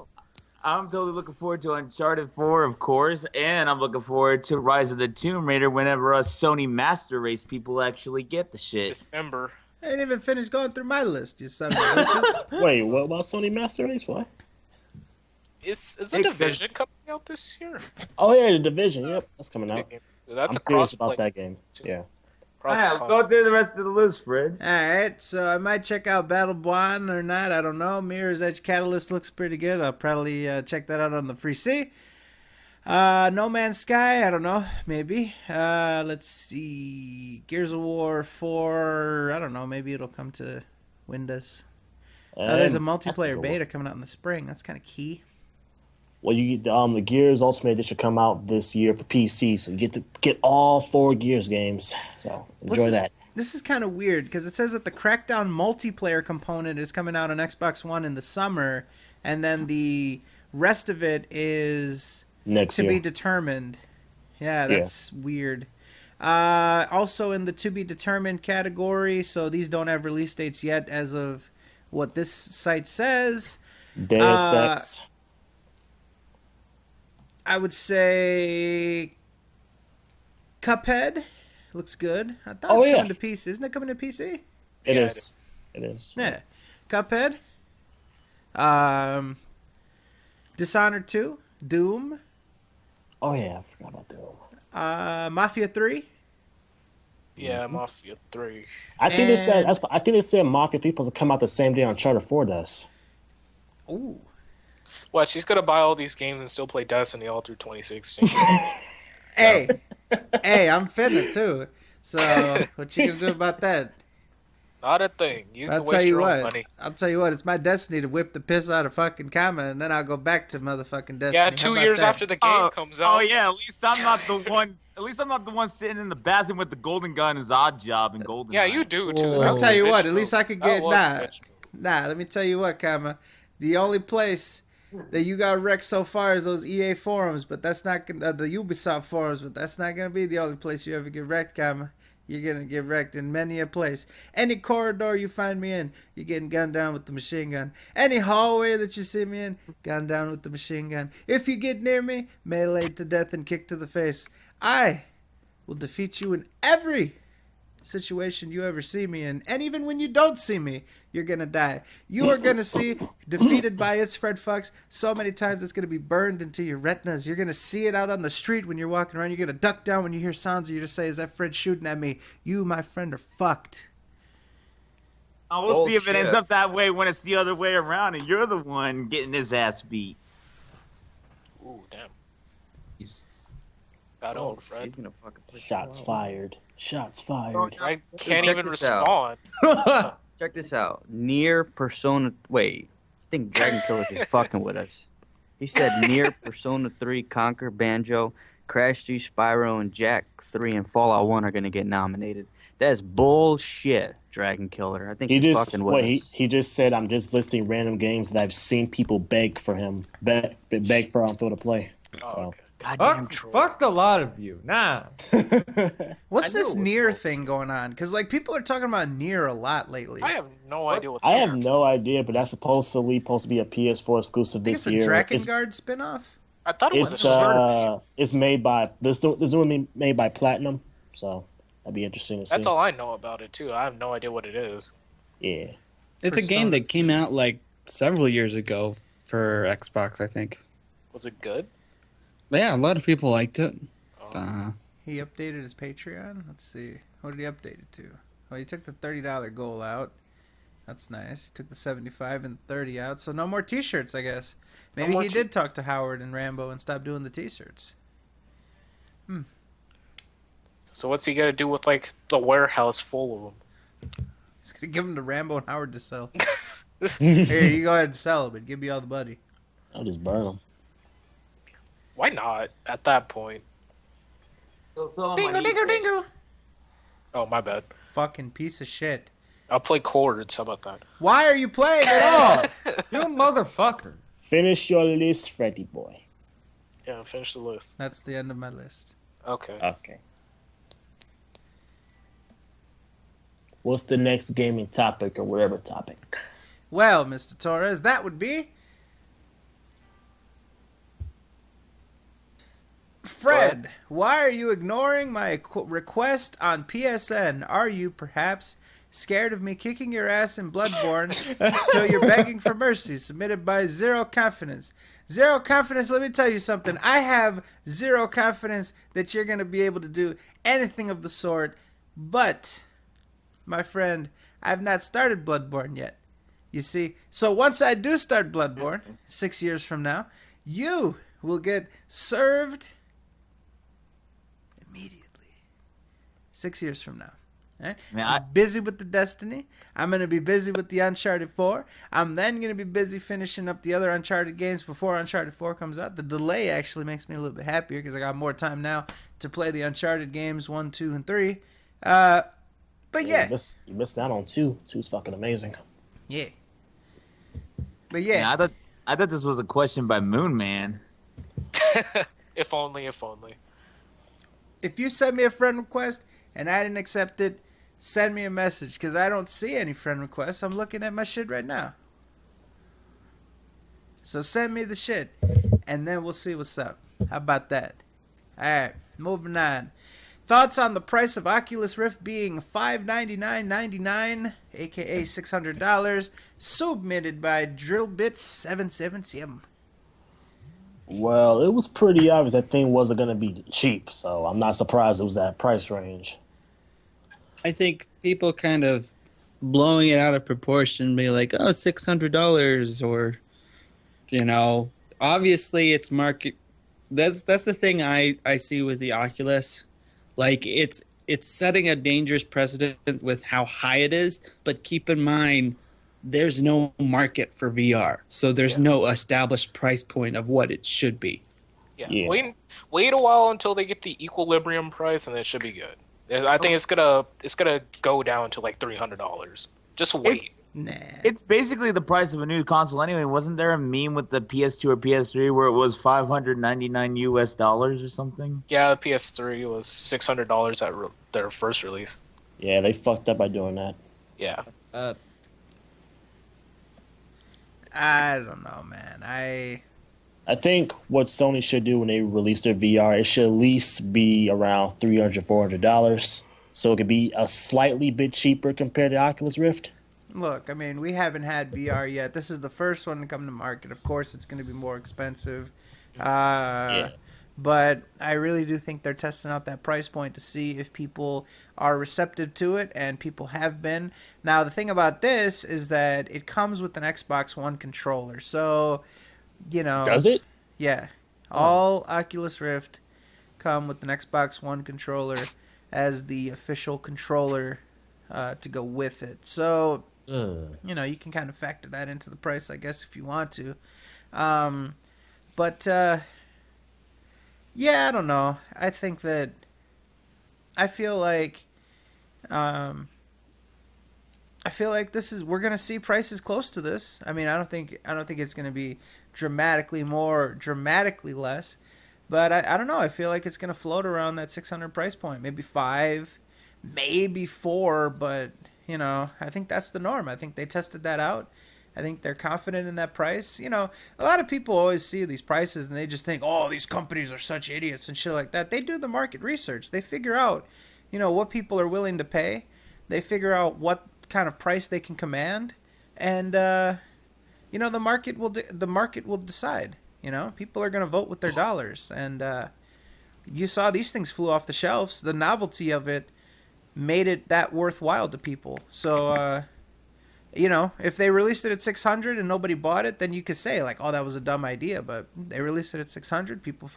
I'm totally looking forward to Uncharted 4, of course, and I'm looking forward to Rise of the Tomb Raider whenever us Sony Master Race people actually get the shit. December. I didn't even finish going through my list, you son of a bitches. Wait, what about Sony Master Race? What? Is the Hey, Division coming out this year? Oh yeah, the Division. Yep, that's coming out. That's I'm a curious cross about that game. Yeah. Go through the rest of the list, Fred. Alright, so I might check out Battleborn or not, I don't know. Mirror's Edge Catalyst looks pretty good. I'll probably check that out on the free C. No Man's Sky, I don't know, maybe. Let's see. Gears of War 4, I don't know, maybe it'll come to Windows. There's a multiplayer beta coming out in the spring. That's kind of key. Well, you get the Gears Ultimate Edition come out this year for PC, so you get to get all 4 Gears games. So enjoy that. This is kind of weird because it says that the Crackdown multiplayer component is coming out on Xbox One in the summer, and then the rest of it is Next to year. be determined. Yeah, that's weird. Also in the to be determined category, so these don't have release dates yet as of what this site says. Deus Ex. I would say Cuphead looks good. I thought it's coming to PC. Isn't it coming to PC? It is. It is. Yeah. Cuphead. Dishonored 2. Doom. Oh yeah, I forgot about Doom. Mafia 3. Yeah, Mafia 3. I think they said Mafia 3 is supposed to come out the same day Uncharted 4 does. Ooh. What? She's gonna buy all these games and still play Destiny all through 2016. Hey, I'm finna too. So what you gonna do about that? Not a thing. You I'll can tell waste you your own what. money. I'll tell you what. It's my destiny to whip the piss out of fucking Kama, and then I'll go back to motherfucking Destiny. Yeah, How 2 about years that? after the game comes out. Oh yeah, at least I'm not the one. At least I'm not the one sitting in the bathroom with the golden gun as Odd Job and Golden. Yeah, you do too. Whoa. That I'll was tell a you bitch what. At move. least I could That get was a nah. bitch move. Nah, let me tell you what, Kama. The only place that you got wrecked so far is those EA forums, but that's not gonna, the Ubisoft forums, but that's not gonna be the only place you ever get wrecked, Kama. You're gonna get wrecked in many a place. Any corridor you find me in, you're getting gunned down with the machine gun. Any hallway that you see me in, gunned down with the machine gun. If you get near me, meleeed to death and kicked to the face. I will defeat you in every situation you ever see me in, and even when you don't see me, you're gonna die. You are gonna see defeated by its Fred Fucks so many times it's gonna be burned into your retinas. You're gonna see it out on the street when you're walking around. You're gonna duck down when you hear sounds, or you just say, "Is that Fred shooting at me?" You, my friend, are fucked. We'll see if it ends Bullshit. up that way when it's the other way around, and you're the one getting his ass beat. Ooh, damn. Got old, Fred. He's gonna fucking push Shots you out. fired. Shots fired. I can't Check even this out. respond. Check this out. Near Persona. Wait, I think Dragon Killer's just fucking with us. He said near Persona 3, Conquer, Banjo, Crash 3, Spyro, and Jack 3 and Fallout 1 are gonna get nominated. That's bullshit, Dragon Killer. I think He you're just fucking with wait. us. He just said, "I'm just listing random games that I've seen people beg for him, beg for Phil to play." Oh, So. okay. Goddamn troll. Fucked a lot of you. Nah. What's I knew this it was near bullshit. thing going on? Because like people are talking about near a lot lately. I have no idea what. I they have are. no idea, but that's supposed to be a PS4 exclusive I think this it's a year. Drakengard spinoff. I thought it was. It's made by this one made by Platinum, so that'd be interesting to see. That's all I know about it too. I have no idea what it is. Yeah, It's a game that came out like several years ago for Xbox, I think. Was it good? But yeah, a lot of people liked it. He updated his Patreon. Let's see. What did he update it to? Well, he took the $30 goal out. That's nice. He took the 75 and 30 out. So no more T-shirts, I guess. Maybe more he did talk to Howard and Rambo and stop doing the T-shirts. So what's he gonna do with like the warehouse full of them? He's gonna give them to Rambo and Howard to sell. Here, you go ahead and sell them, but give me all the money. I'll just burn them. Why not? At that point. Dingo, dingo, dingo. Oh, my bad. Fucking piece of shit. I'll play chords. How about that? Why are you playing at all? You motherfucker. Finish your list, Freddy boy. Yeah, finish the list. That's the end of my list. Okay. Okay. What's the next gaming topic or whatever topic? Well, Mr. Torres, that would be Fred. Why are you ignoring my request on PSN? Are you perhaps scared of me kicking your ass in Bloodborne till you're begging for mercy? Submitted by Zero Confidence. Zero Confidence, let me tell you something. I have zero confidence that you're going to be able to do anything of the sort. But, my friend, I've not started Bloodborne yet. You see? So once I do start Bloodborne, 6 years from now, you will get served immediately. 6 years from now. All right? Man, I'm busy with the Destiny. I'm going to be busy with the Uncharted 4. I'm then going to be busy finishing up the other Uncharted games before Uncharted 4 comes out. The delay actually makes me a little bit happier because I got more time now to play the Uncharted games 1, 2, and 3. But yeah. You missed out on 2. 2's fucking amazing. Yeah. But yeah. Man, I thought this was a question by Moon Man. If only, if only. If you send me a friend request and I didn't accept it, send me a message because I don't see any friend requests. I'm looking at my shit right now. So send me the shit and then we'll see what's up. How about that? Alright, moving on. Thoughts on the price of Oculus Rift being $599.99, aka $600, submitted by DrillBits777. Well, it was pretty obvious that thing wasn't going to be cheap, so I'm not surprised it was that price range. I think people kind of blowing it out of proportion, be like, oh, $600, or, you know, obviously it's market. That's the thing I see with the Oculus. Like, it's it's setting a dangerous precedent with how high it is. But keep in mind, there's no market for VR, so there's no established price point of what it should be. Yeah. Wait a while until they get the equilibrium price, and it should be good. I think it's gonna go down to like $300. Just wait. It's basically the price of a new console anyway. Wasn't there a meme with the PS2 or PS3 where it was $599 or something? Yeah, the PS3 was $600 at their first release. Yeah, they fucked up by doing that. Yeah. I don't know, man. I think what Sony should do when they release their VR, it should at least be around $300, $400, so it could be a slightly bit cheaper compared to Oculus Rift. Look, I mean, we haven't had VR yet. This is the first one to come to market. Of course, it's going to be more expensive. But I really do think they're testing out that price point to see if people are receptive to it, and people have been. Now, the thing about this is that it comes with an Xbox One controller. So, you know... Does it? Yeah. All Oculus Rift come with an Xbox One controller as the official controller to go with it. So... you know, you can kind of factor that into the price, I guess, if you want to. But yeah, I don't know. I think that I feel like we're gonna see prices close to this. I mean, I don't think it's gonna be dramatically more, dramatically less. But I don't know. I feel like it's gonna float around that 600 price point, maybe 5, maybe 4, but. You know, I think that's the norm. I think they tested that out. I think they're confident in that price. You know, a lot of people always see these prices and they just think, oh, these companies are such idiots and shit like that. They do the market research. They figure out, you know, what people are willing to pay. They figure out what kind of price they can command. And, you know, the market will decide. You know, people are going to vote with their dollars. And you saw these things flew off the shelves. The novelty of it made it that worthwhile to people. So, you know, if they released it at 600 and nobody bought it, then you could say, like, oh, that was a dumb idea. But they released it at 600. People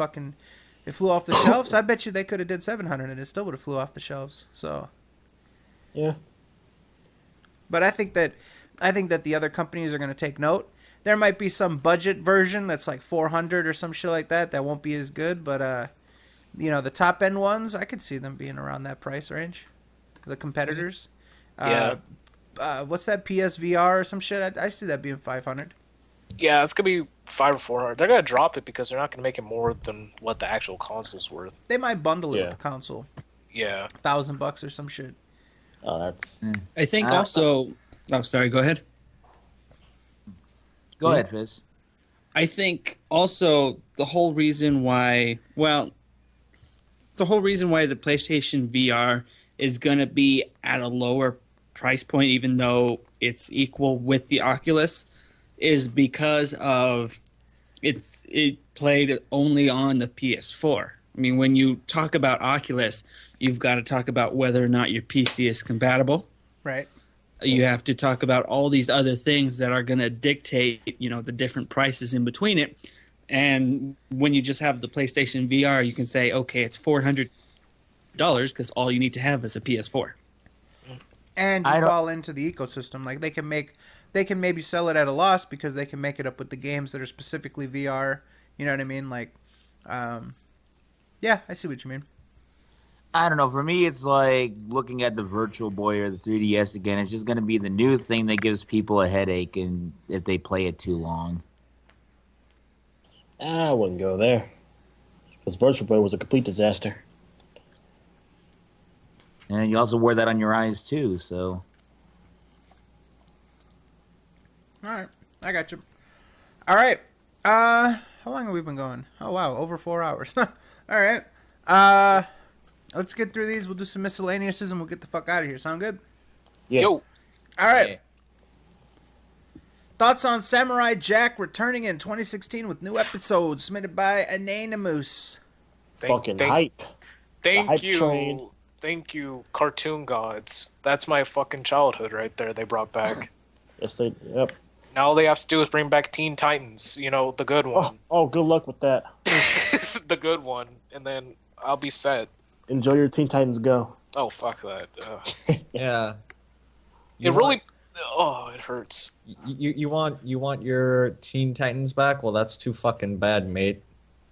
it flew off the shelves. I bet you they could have did 700 and it still would have flew off the shelves. So, yeah. But I think that the other companies are going to take note. There might be some budget version that's like 400 or some shit like that won't be as good. But, you know, the top end ones, I could see them being around that price range. The competitors. Yeah. What's that, PSVR or some shit? I see that being 500. Yeah, it's going to be 500 or 400. They're going to drop it because they're not going to make it more than what the actual console's worth. They might bundle it with the console. Yeah. $1,000 or some shit. Oh, that's... I think also... Oh, sorry, go ahead. Go ahead, Fizz. I think also the whole reason why... Well, the whole reason why the PlayStation VR is going to be at a lower price point, even though it's equal with the Oculus, is because of it played only on the PS4. I mean, when you talk about Oculus, you've got to talk about whether or not your PC is compatible. Right. You have to talk about all these other things that are going to dictate, you know, the different prices in between it. And when you just have the PlayStation VR, you can say, okay, it's $400 because all you need to have is a PS4. And you fall into the ecosystem. Like they can maybe sell it at a loss because they can make it up with the games that are specifically VR. You know what I mean? Like, yeah, I see what you mean. I don't know. For me, it's like looking at the Virtual Boy or the 3DS again. It's just going to be the new thing that gives people a headache, and if they play it too long. I wouldn't go there. Because Virtual Boy was a complete disaster. And you also wear that on your eyes, too, so... All right. I got you. All right. How long have we been going? Oh, wow. Over 4 hours. All right. Let's get through these. We'll do some miscellaneouses and we'll get the fuck out of here. Sound good? Yeah. Yo. All right. Yeah. Thoughts on Samurai Jack returning in 2016 with new episodes submitted by Anonymous. Hype. Thank you. Train. Thank you, cartoon gods. That's my fucking childhood right there they brought back. Yes, yep. Now all they have to do is bring back Teen Titans, you know, the good one. Oh, good luck with that. The good one, and then I'll be set. Enjoy your Teen Titans Go. Oh fuck that. Yeah. It really. Oh, it hurts. You want your Teen Titans back? Well, that's too fucking bad, mate.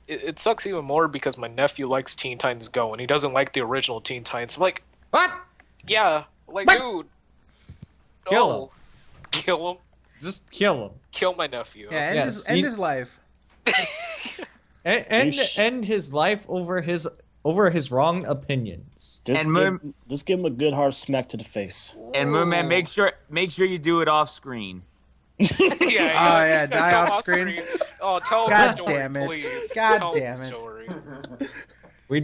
It sucks even more because my nephew likes Teen Titans Go and he doesn't like the original Teen Titans. Like, what? Yeah, like, What? dude. Kill him. Kill him. Just kill him. Kill my nephew. Yeah, end his life. End his life over his wrong opinions. Just give him a good hard smack to the face. And Moonman, make sure you do it off screen. Yeah, die off screen. Oh, tell God the story, damn it. please. God Tell damn the it. story. We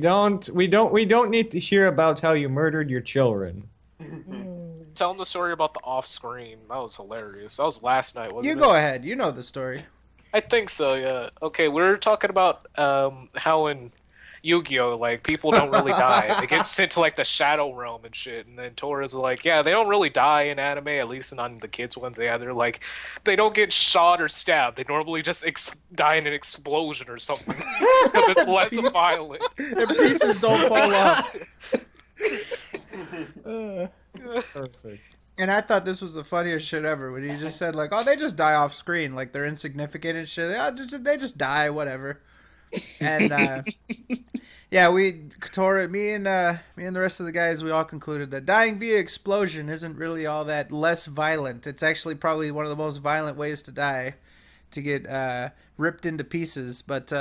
don't need to hear about how you murdered your children. Tell him the story about the off-screen. That was hilarious. That was last night, wasn't You it? go ahead. You know the story. I think so, yeah. Okay, we were talking about how in Yu-Gi-Oh, like, people don't really die. They get sent to, like, the Shadow Realm and shit. And then Tora's like, yeah, they don't really die in anime, at least not in the kids' ones. Yeah, they're like, they don't get shot or stabbed. They normally just die in an explosion or something. Because it's less violent. Their pieces don't fall off. Perfect. And I thought this was the funniest shit ever when he just said like, "Oh, they just die off screen, like they're insignificant and shit. They just die, whatever." And yeah, me and the rest of the guys, we all concluded that dying via explosion isn't really all that less violent. It's actually probably one of the most violent ways to die, to get ripped into pieces. But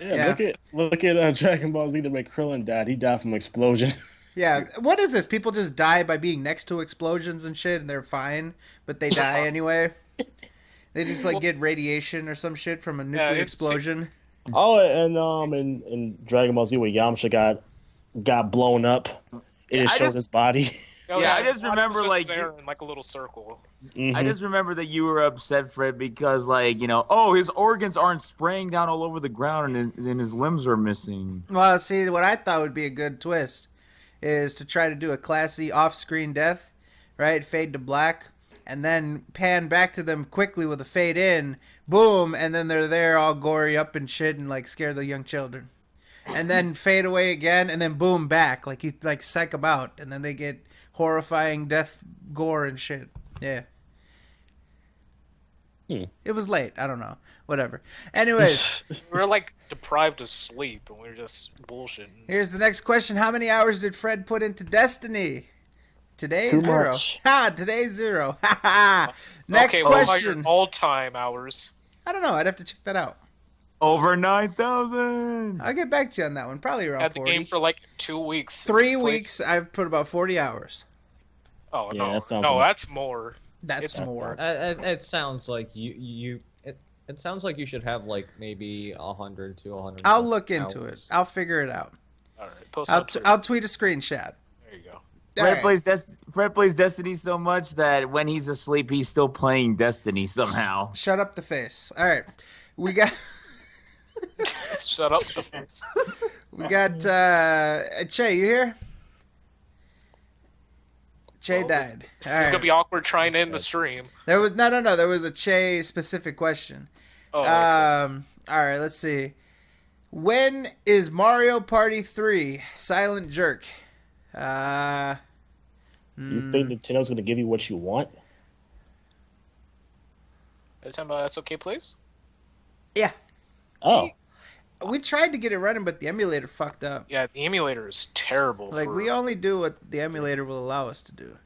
yeah, look at Dragon Ball Z. The way Krillin died, he died from explosion. Yeah, what is this? People just die by being next to explosions and shit, and they're fine, but they die anyway. They just like get radiation or some shit from a nuclear explosion. Oh, and in Dragon Ball Z, where Yamcha got blown up, it showed his body. Yeah, I just remember like there in like a little circle. Mm-hmm. I just remember that you were upset, Fred, because like his organs aren't spraying down all over the ground, and then his limbs are missing. Well, see, what I thought would be a good twist is to try to do a classy off-screen death, right? Fade to black, and then pan back to them quickly with a fade in, boom, and then they're there all gory up and shit and like scare the young children. And then fade away again, and then boom, back, like you like psych them out, and then they get horrifying death gore and shit. Yeah. It was late. I don't know. Whatever. Anyways. We're like deprived of sleep and we're just bullshitting. Here's the next question. How many hours did Fred put into Destiny? Today, Too 0. much. Ha! Today, 0. Ha ha! Next okay, what about question. your all-time hours? I don't know. I'd have to check that out. Over 9,000. I'll get back to you on that one. Probably around Had the 40. game for like 2 weeks. 3 weeks. I've put about 40 hours. Oh Yeah, no, that sounds no, like- that's more. That's more. It sounds like it sounds like you should have like maybe 100 to 100. I'll look into it. I'll figure it out. All right, post I'll tweet a screenshot. There you go. Fred plays Destiny so much that when he's asleep, he's still playing Destiny somehow. Shut up the face. All right. We got... Shut up the face. We got Che, you here? Che died. All It's right. gonna be awkward trying to end the stream. There was no. There was a Che specific question. Oh, okay. All right. Let's see. When is Mario Party 3 Silent Jerk? You think Nintendo's gonna give you what you want? Are you talking about That's Okay, please? Yeah. Oh, We tried to get it running, but the emulator fucked up. Yeah, the emulator is terrible. Like we only do what the emulator will allow us to do.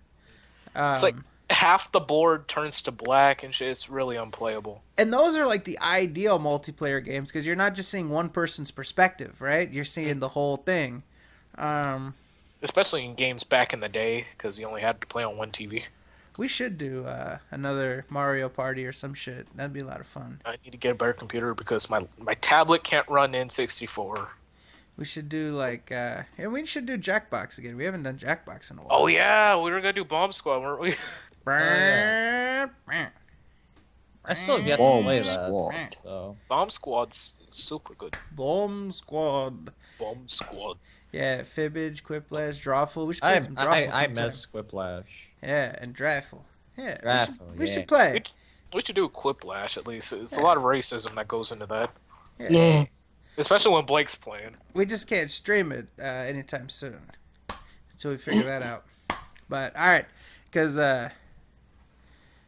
It's like half the board turns to black and shit. It's really unplayable. And those are like the ideal multiplayer games because you're not just seeing one person's perspective, right? You're seeing the whole thing. Especially in games back in the day, because you only had to play on one TV. We should do another Mario Party or some shit. That'd be a lot of fun. I need to get a better computer because my tablet can't run N64. We should do like, and we should do Jackbox again. We haven't done Jackbox in a while. Oh yeah, we were gonna do Bomb Squad, weren't we? I still have yet to play that. So Bomb Squad's super good. Bomb Squad. Bomb Squad. Yeah, Fibbage, Quiplash, Drawful. We should play some Drawful I sometime. miss Quiplash. Yeah, and Drafel. Yeah, Drafel, we yeah. should play. We should do Quiplash at least. It's a lot of racism that goes into that. Yeah. Especially when Blake's playing. We just can't stream it anytime soon. until we figure that out. But all right, because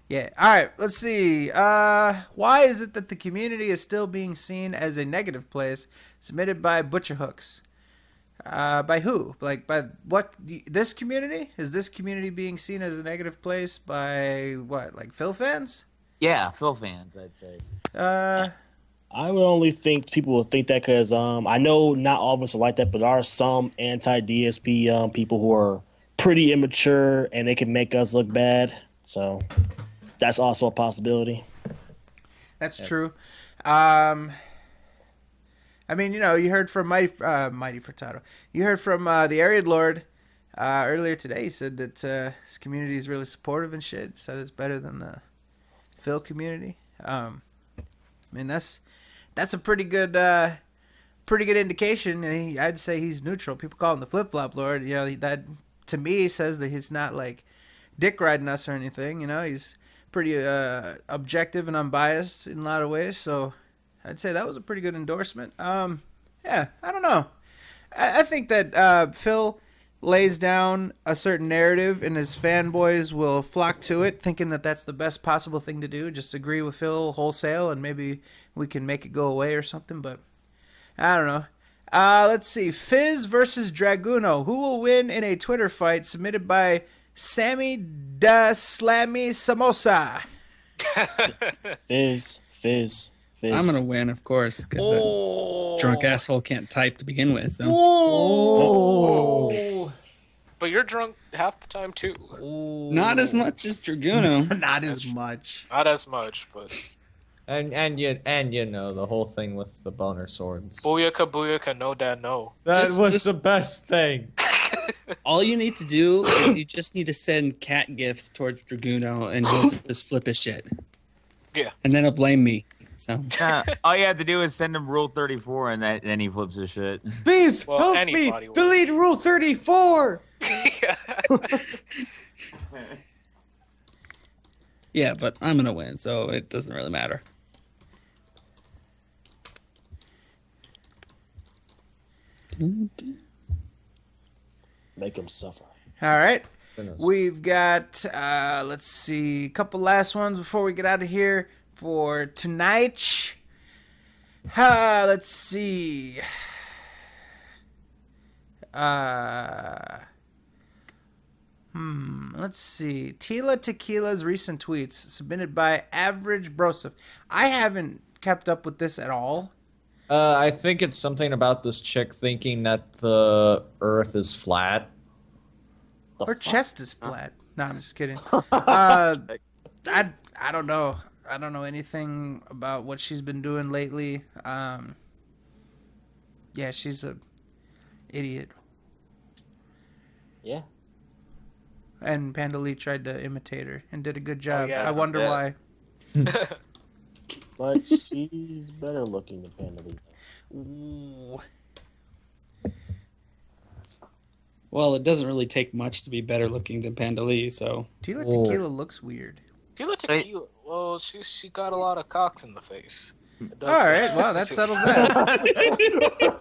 yeah, all right. Let's see. Why is it that the community is still being seen as a negative place? Submitted by Butcher Hooks. By who? Like by what? This community? Is this community being seen as a negative place by what? Like Phil fans? Yeah, Phil fans, I'd say. I would only think people will think that because I know not all of us are like that, but there are some anti-DSP people who are pretty immature and they can make us look bad. So that's also a possibility. That's true. I mean, you know, you heard from Mighty Furtado. You heard from TheAireaidLord earlier today. He said that his community is really supportive and shit. Said it's better than the Phil community. I mean, that's a pretty good indication. I'd say he's neutral. People call him the flip-flop lord. You know, that to me says that he's not like dick riding us or anything. You know, he's pretty objective and unbiased in a lot of ways. So I'd say that was a pretty good endorsement. Yeah, I don't know. I think that Phil lays down a certain narrative and his fanboys will flock to it thinking that that's the best possible thing to do. Just agree with Phil wholesale and maybe we can make it go away or something. But I don't know. Let's see. Fizz versus Draguno. Who will win in a Twitter fight? Submitted by Sammy Da Slammy Samosa. Fizz. I'm gonna win, of course, because that drunk asshole can't type to begin with. So. Oh. But you're drunk half the time too. Not as much as Draguno. Not as much. Not as much, but. And you know the whole thing with the boner swords. Booyaka, no dad, no. That was the best thing. All you need to do is you just need to send cat gifts towards Draguno, and he'll just flip his shit. Yeah. And then he'll blame me. So All you have to do is send him Rule 34, and then he flips his shit. Please help me delete Rule 34. Yeah, but I'm gonna win, so it doesn't really matter. Make him suffer. All right. We've got, let's see, a couple last ones before we get out of here for tonight. Let's see. Let's see. Tila Tequila's recent tweets submitted by Average Broseph. I haven't kept up with this at all. I think it's something about this chick thinking that the Earth is flat. Her chest is flat. No, I'm just kidding. I don't know. I don't know anything about what she's been doing lately. Yeah, she's a idiot. Yeah. And Panda Lee tried to imitate her and did a good job. yeah. I wonder why. But she's better looking than Panda Lee. Ooh. Well, it doesn't really take much to be better looking than Panda Lee, so. Tila Tequila looks weird. Tila Tequila, well, she got a lot of cocks in the face. All right, well, that settles that.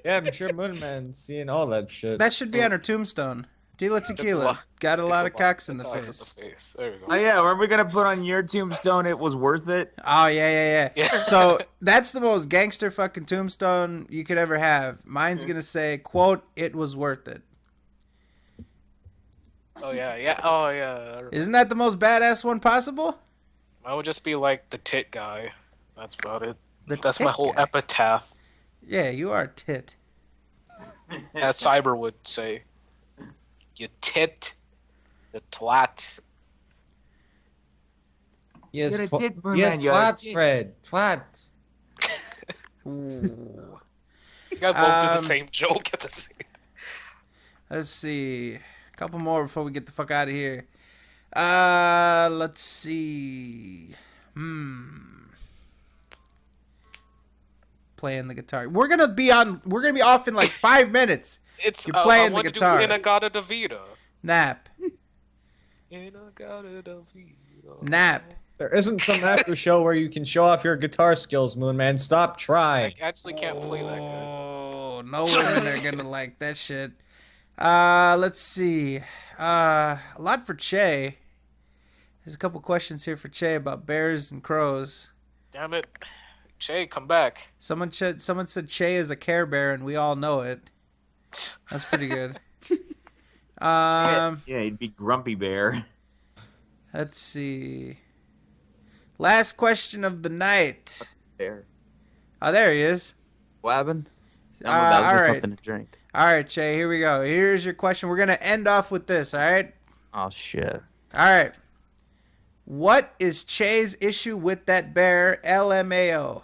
Yeah, I'm sure Moonman's seeing all that shit. That should be on her tombstone. Tila Tequila got a lot of cocks in the face. There you go. Oh yeah, are we gonna put on your tombstone? It was worth it. Oh yeah. So that's the most gangster fucking tombstone you could ever have. Mine's gonna say, "quote It was worth it." Oh yeah. Isn't that the most badass one possible? I would just be like the tit guy. That's about it. That's tit my whole guy. epitaph. Yeah, you are tit. As Cyber would say. You tit. You twat. Yes, You're a tit, Moonman, yes, you're a twat, tit. Fred, twat. Ooh. You guys both do the same joke at the same time. Let's see. A couple more before we get the fuck out of here. Let's see. Playing the guitar. We're gonna be off in like 5 minutes. You're playing the guitar. I want to do Inagata da Vida. Nap. Inagata da Vida. Nap. There isn't some after show where you can show off your guitar skills, Moonman. Stop trying. I actually can't play that good. Oh, no women are gonna like that shit. Let's see. A lot for Che. There's a couple questions here for Che about bears and crows. Damn it. Che, come back. Someone said Che is a Care Bear, and we all know it. That's pretty good. Yeah, he'd be Grumpy Bear. Let's see. Last question of the night. There. Oh, there he is. What happened? I'm about to all get right. something to drink. All right, Che, here we go. Here's your question. We're going to end off with this, all right? Oh, shit. All right. What is Che's issue with that bear, LMAO?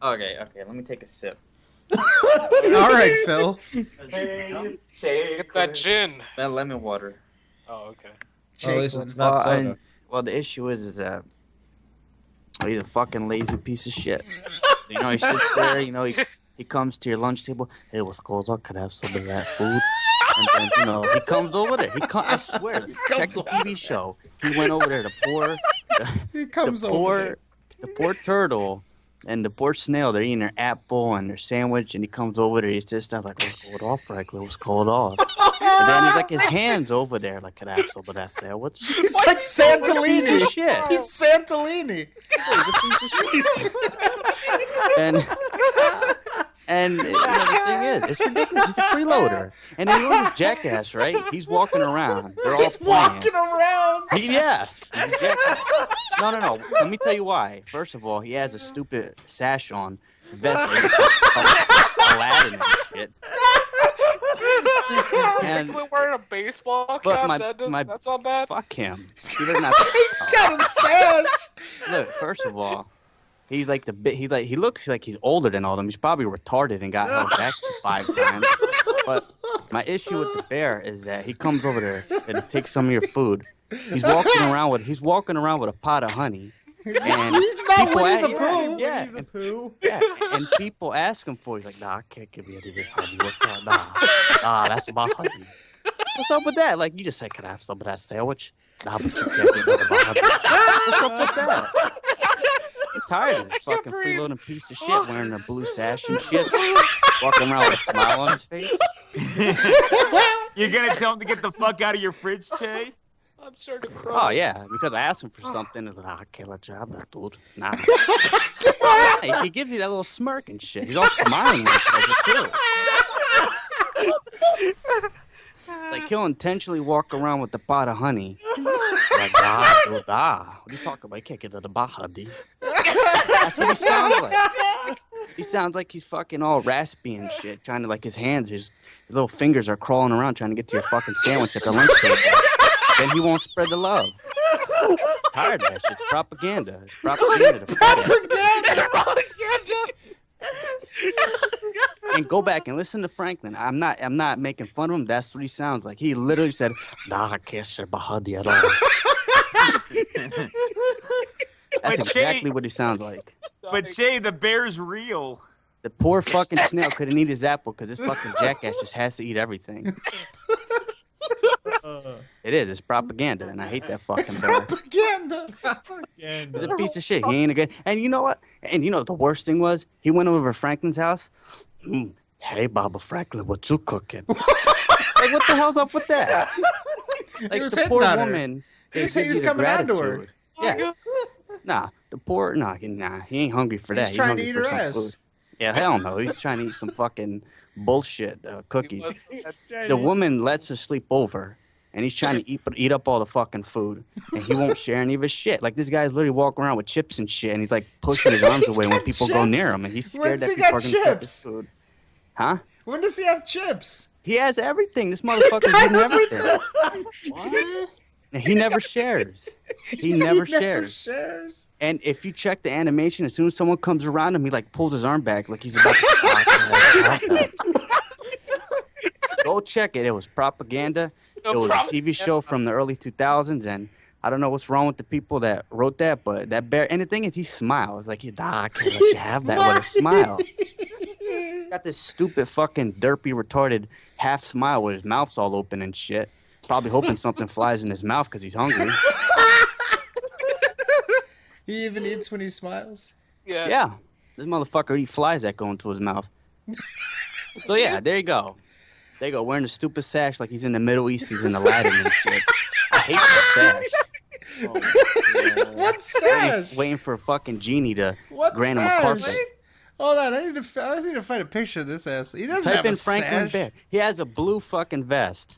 Okay, let me take a sip. All right, Phil. Get that gin. That lemon water. Oh, okay. Well, at least it's not soda. Well, the issue is that he's a fucking lazy piece of shit. You know, he sits there, you know, he comes to your lunch table. Hey, what's going on? Could I have some of that food? And then, you know, he comes over there. I swear, check the TV show. He went over there. The poor turtle and the poor snail, they're eating their apple and their sandwich, and he comes over there. He's just like, what's going on, Franklin? What's going on? And then he's like, his hand's over there. Like, could I have some of that sandwich? He's like Santolini. Piece of shit. He's Santolini. He's a piece of shit. And you know, the thing is, it's ridiculous. He's a freeloader. And then you know this jackass, right? He's walking around. They're all walking around. Yeah. He's a jackass. No. Let me tell you why. First of all, he has a stupid sash on. Vest. Aladdin and shit. And wearing a baseball cap? That's not bad. Fuck him. He doesn't have He's got a sash. Look, first of all, he looks like he's older than all of them. He's probably retarded and got held back 5 times. But my issue with the bear is that he comes over there and takes some of your food. He's walking around with a pot of honey. And he's not people Winnie the Pooh. Yeah, Winnie the Pooh. Yeah, and people ask him for it. He's like, nah, I can't give you any of this honey. What's up? Nah, that's my honey. What's up with that? Like, you just say, can I have some of that sandwich? Nah, but you can't get none of my honey. What's up with that? I'm tired of this fucking freeloading piece of shit wearing a blue sash and shit, walking around with a smile on his face. You're gonna tell him to get the fuck out of your fridge, Che? I'm starting to cry. Oh, yeah, because I asked him for something. And I can't let you have that, dude. Nah. He gives you that little smirk and shit. He's all smiling when he says it, too. Like, he'll intentionally walk around with the pot of honey. Like, dude, What are you talking about? You can't get to the honey. That's what he sounds like. He sounds like he's fucking all raspy and shit, trying to, like, his hands, his little fingers are crawling around trying to get to your fucking sandwich at the lunch table. Then he won't spread the love. Tired of that shit. It's propaganda. It's propaganda. And go back and listen to Franklin. I'm not making fun of him. That's what he sounds like. He literally said, "Nah, I can't share bahadi at all." That's exactly what he sounds like. But Che, the bear's real. The poor fucking snail couldn't eat his apple because this fucking jackass just has to eat everything. It is. It's propaganda, and I hate that fucking bear. Propaganda. He's a piece of shit. He ain't a good. And you know what? And you know what the worst thing was? He went over to Franklin's house. Hey, Baba Franklin, what you cooking? Like, what the hell's up with that? Like, was the hitting poor on her. woman. He was coming on to her. Yeah. Nah, he ain't hungry for that. He's trying to hungry eat for her some ass. food. Yeah, hell no. He's trying to eat some fucking bullshit cookies. The woman lets her sleep over, and he's trying to eat up all the fucking food, and he won't share any of his shit. Like, this guy's literally walking around with chips and shit, and he's like pushing his arms away when people go near him, and he's scared that people are gonna take his food. Huh? When does he have chips? He has everything. This motherfucker's eating everything. What? And he never shares. He never shares. And if you check the animation, as soon as someone comes around him, he like pulls his arm back like he's about to Go check it. It was propaganda. It was a TV show from the early 2000s, and I don't know what's wrong with the people that wrote that, but that bear. And the thing is, he smiles like, I can't let you have that with a smile. Got this stupid fucking derpy retarded half smile with his mouth's all open and shit. Probably hoping something flies in his mouth because he's hungry. He even eats when he smiles? Yeah. Yeah. This motherfucker eats flies that go into his mouth. So yeah, there you go. There you go, wearing a stupid sash like he's in the Middle East. He's in Aladdin and shit. I hate the sash. What sash? Waiting for a fucking genie to What grant him a sash? carpet. Hold on, I just need to find a picture of this ass. He doesn't Type have in a Franklin sash. Bear. He has a blue fucking vest.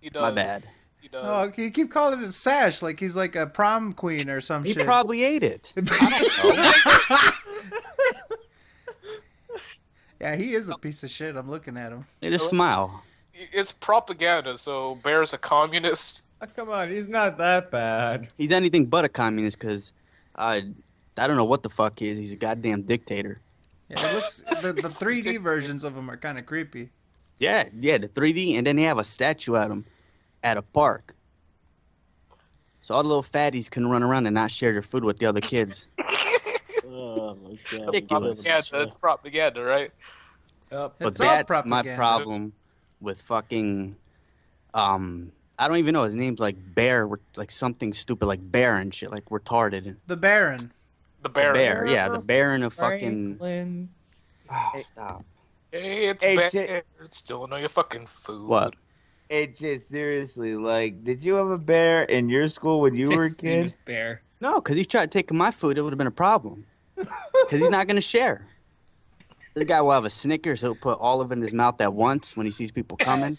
He does. My bad. He does. Oh, you keep calling it a sash like he's like a prom queen or some He shit. probably ate it. Yeah, he is a piece of shit. I'm looking at him. They just smile. It's propaganda, so Bear's a communist. Oh, come on, he's not that bad. He's anything but a communist because I don't know what the fuck he is. He's a goddamn dictator. Yeah, it looks the 3D versions of him are kind of creepy. Yeah, the 3D, and then they have a statue at him at a park. So all the little fatties can run around and not share their food with the other kids. Oh my god. Ridiculous. Yeah, that's propaganda, right? But It's all that's my propaganda. problem with fucking I don't even know his name's like Bear, like something stupid like Bear and shit, like retarded. The Baron. The Bear. Bear, yeah, the Baron of fucking. Franklin. Oh, stop. Hey, it's Hey, Bear. Chick. It's still know your fucking food. What? Hey, Jay, seriously, like, did you have a bear in your school when you were a His name kid? is Bear. No, because he tried taking my food. It would have been a problem. Because he's not gonna share. This guy will have a Snickers. He'll put all of it in his mouth at once when he sees people coming.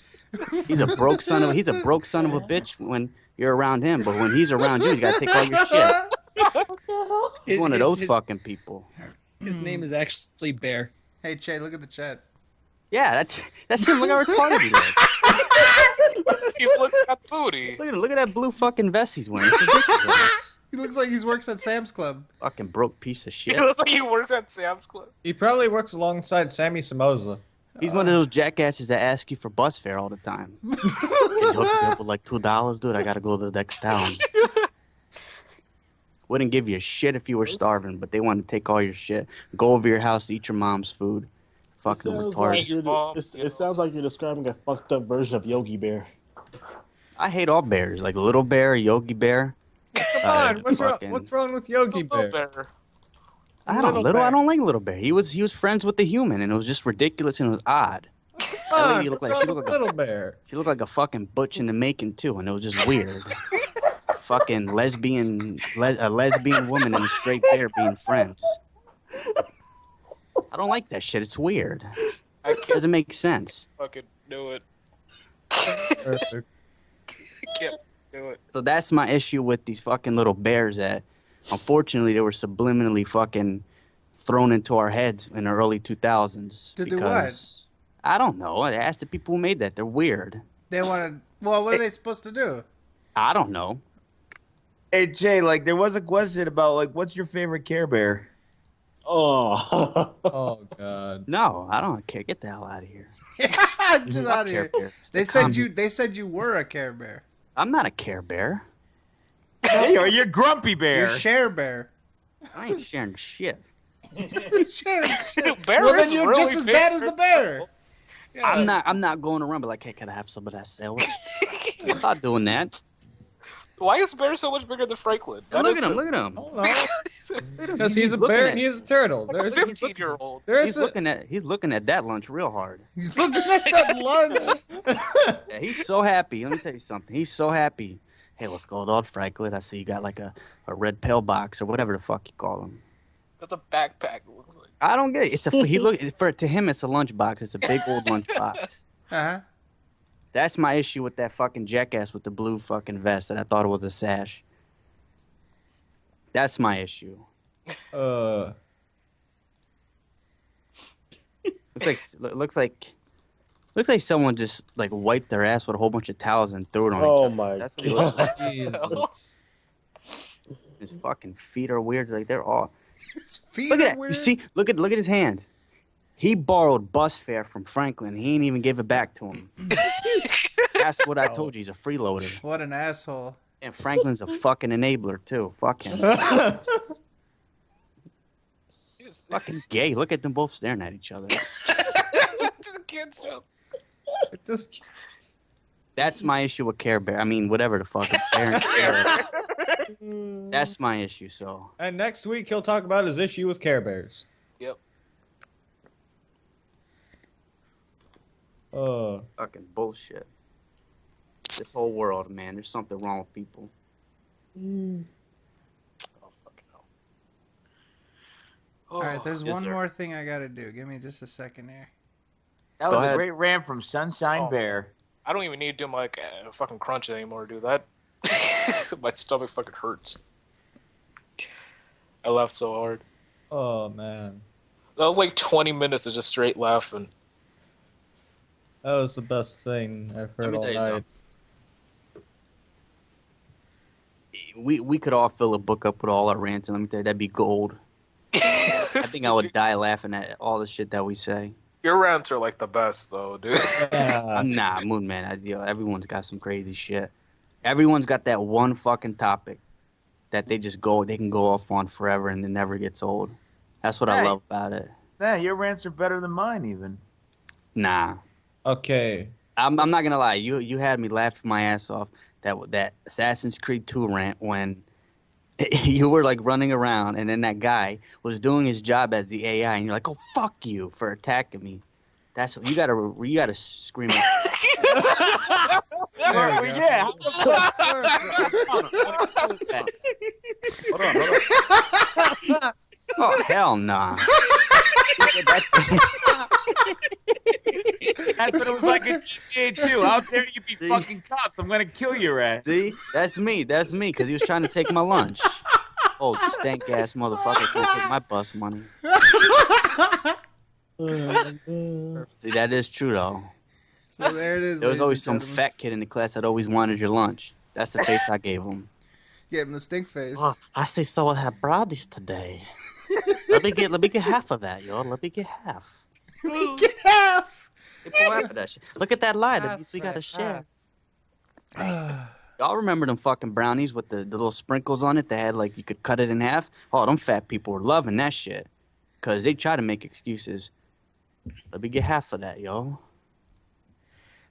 He's a broke son of a bitch when you're around him. But when he's around you, he's gotta take all your shit. He's one of those fucking people. His name is actually Bear. Hey, Che, look at the chat. Yeah, that's him. Look how retarded he is. He's looking at booty. Look at that blue fucking vest he's wearing. It's ridiculous. He looks like he works at Sam's Club. Fucking broke piece of He shit. looks like he works at Sam's Club. He probably works alongside Sammy Samosa. He's one of those jackasses that ask you for bus fare all the time. Can you hook me up with like $2, dude? I gotta go to the next town. Wouldn't give you a shit if you were starving, but they want to take all your shit, go over your house to eat your mom's food. Fucking retarded. It sounds like you're describing a fucked up version of Yogi Bear. I hate all bears, like Little Bear, Yogi Bear. Come on, what's wrong with Yogi Bear? I don't like Little Bear. He was friends with the human, and it was just ridiculous and it was odd. Come on, She looked what's like wrong with Little Bear? She looked like a fucking butch in the making too, and it was just weird. Fucking a lesbian woman and a straight bear being friends. I don't like that shit. It's weird. It doesn't make sense. Fucking do it. Perfect. I can't do it. So that's my issue with these fucking little bears that, unfortunately, they were subliminally fucking thrown into our heads in the early 2000s. To do what? I don't know. I asked the people who made that. They're weird. They want to. Well, what are they supposed to do? I don't know. Hey, Jay, like, there was a question about, like, what's your favorite Care Bear? Oh. Oh, God. No, I don't care. Get the hell out of here. Get out of here. They said you were a Care Bear. I'm not a Care Bear. Hey, you're Grumpy Bear. You're Share Bear. I ain't sharing shit. Sharing shit. Bear Well, is then you're really just as bad as the bear. Yeah. I'm not going around but like, hey, can I have some of that sandwich? I'm not doing that. Why is Bear so much bigger than Franklin? Look at him. Look at him. Because he's a bear and he's a turtle. Like a 15-year-old. He's looking at that lunch real hard. He's looking at that lunch. Yeah, he's so happy. Let me tell you something. He's so happy. Hey, what's going on, Franklin? I see you got like a red pill box or whatever the fuck you call them. That's a backpack. It looks like. I don't get it. To him it's a lunchbox. It's a big old lunchbox. Uh-huh. That's my issue with that fucking jackass with the blue fucking vest that I thought it was a sash. That's my issue. Looks like someone just like wiped their ass with a whole bunch of towels and threw it on each other. Oh my That's what he looks like. Jesus. His fucking feet are weird. Like they're all. His feet Look are at that. weird. You see? Look at his hands. He borrowed bus fare from Franklin. He ain't even give it back to him. That's what I told you. He's a freeloader. What an asshole. And Franklin's a fucking enabler too. Fuck him. Fucking gay. Look at them both staring at each other. This kid's so. That's my issue with Care Bear. I mean, whatever the fuck. Bear and Care. That's my issue. So. And next week he'll talk about his issue with Care Bears. Yep. Oh. Fucking bullshit. This whole world, man. There's something wrong with people. Oh, fucking hell. All right, there's Yes, one sir. more thing I gotta do. Give me just a second here. That Go was a ahead. great rant from Sunshine Oh. Bear. I don't even need to do my fucking crunch anymore, dude. That my stomach fucking hurts. I laughed so hard. Oh man. That was like 20 minutes of just straight laughing. That was the best thing I've Let heard me all tell you night. We could all fill a book up with all our rants, and let me tell you, that'd be gold. I think I would die laughing at all the shit that we say. Your rants are like the best, though, dude. Nah, Moon Man. Everyone's got some crazy shit. Everyone's got that one fucking topic that they can go off on forever, and it never gets old. That's what I Hey. love about it. Yeah, your rants are better than mine, even. Nah, Okay. I'm not gonna lie. You had me laughing my ass off that Assassin's Creed 2 rant when you were like running around, and then that guy was doing his job as the AI, and you're like, "Oh, fuck you for attacking me." That's you gotta scream. Well, yeah. Hold on. Oh hell nah. That's what it was like in GTA 2. How dare you be fucking cops? I'm gonna kill your ass. See, that's me, because he was trying to take my lunch. Old stank ass motherfucker can't take my bus money. See, that is true though. So there it is. There was ladies always and some gentlemen. fat kid in the class that always wanted your lunch. That's the face I gave him. Gave him the stink face. Oh, I see someone have brownies today. let me get half of that, yo. Let me get half. Get half. People laugh at that shit. Look at that lie. That means we gotta share. Y'all remember them fucking brownies with the little sprinkles on it that had like you could cut it in half? Oh, them fat people were loving that shit. Cause they try to make excuses. Let me get half of that, yo.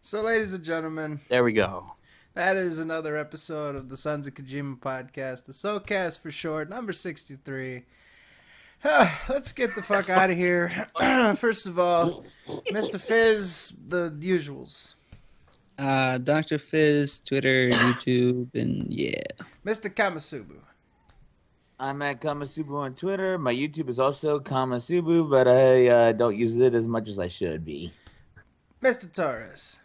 So, ladies and gentlemen, There we go. that is another episode of the Sons of Kojima podcast, the SoKast for short, number 63. Let's get the fuck out of here. First of all, Mr. Fizz, the usuals. Dr. Fizz, Twitter, YouTube, and yeah. Mr. Kamasubu. I'm at Kamasubu on Twitter. My YouTube is also Kamasubu, but I don't use it as much as I should be. Mr. Torres.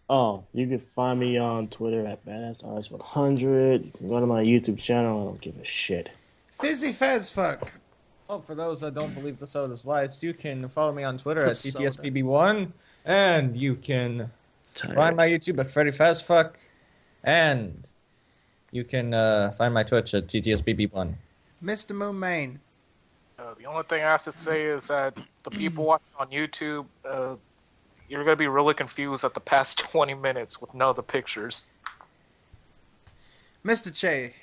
Oh, you can find me on Twitter at BadassRS100. You can go to my YouTube channel. I don't give a shit. Fizzy Fezfuck. Oh, for those that don't believe the soda's lies, you can follow me on Twitter at Soda. TTSBB1, and you can find my YouTube at Freddy Fastfuck, and you can find my Twitch at TTSBB1. Mr. Moon Main. The only thing I have to say is that the people watching on YouTube, you're going to be really confused at the past 20 minutes with none of the pictures. Mr. Che.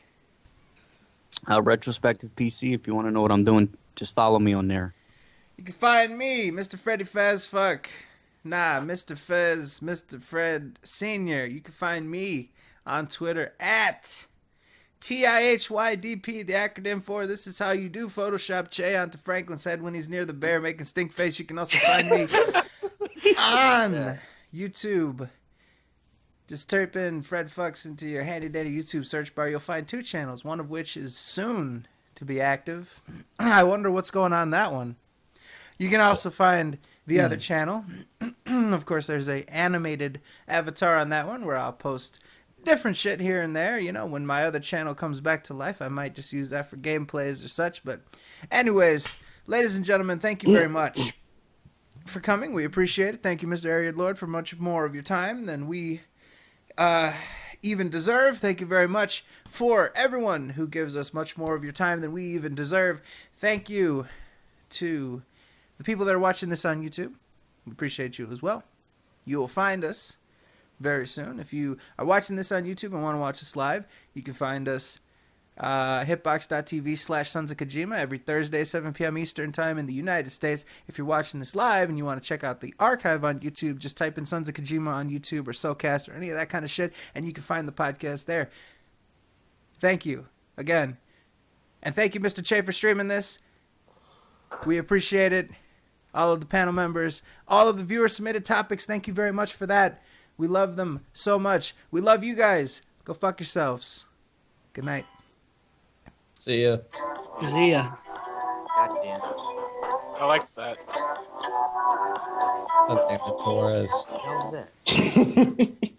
Retrospective PC, if you want to know what I'm doing, just follow me on there. You can find me, Mr. Freddy Fazfuck. Nah, Mr. Fez, Mr. Fred Sr. You can find me on Twitter at TIHYDP, the acronym for This Is How You Do Photoshop Che onto Franklin's head when he's near the bear making stink face. You can also find me on YouTube. Just type in Fred Fucks into your handy dandy YouTube search bar. You'll find 2 channels, one of which is soon to be active. I wonder what's going on in that one. You can also find the other channel. Of course, there's a animated avatar on that one where I'll post different shit here and there. You know, when my other channel comes back to life, I might just use that for gameplays or such. But anyways, ladies and gentlemen, thank you very much for coming. We appreciate it. Thank you, Mr. TheAireaidLord, for much more of your time than we even deserve. Thank you very much for everyone who gives us much more of your time than we even deserve. Thank you to the people that are watching this on YouTube. We appreciate you as well. You will find us very soon. If you are watching this on YouTube and want to watch us live, you can find us hitbox.tv/Sons of Kojima every Thursday, 7 p.m. Eastern Time in the United States. If you're watching this live and you want to check out the archive on YouTube, just type in Sons of Kojima on YouTube or SoKast or any of that kind of shit, and you can find the podcast there. Thank you again. And thank you, Mr. Che, for streaming this. We appreciate it. all of the panel members, all of the viewer submitted topics. Thank you very much for that. We love them so much. We love you guys. Go fuck yourselves. Good night. See ya. See ya. God damn. I like that. God damn it, Torres. What the hell is that?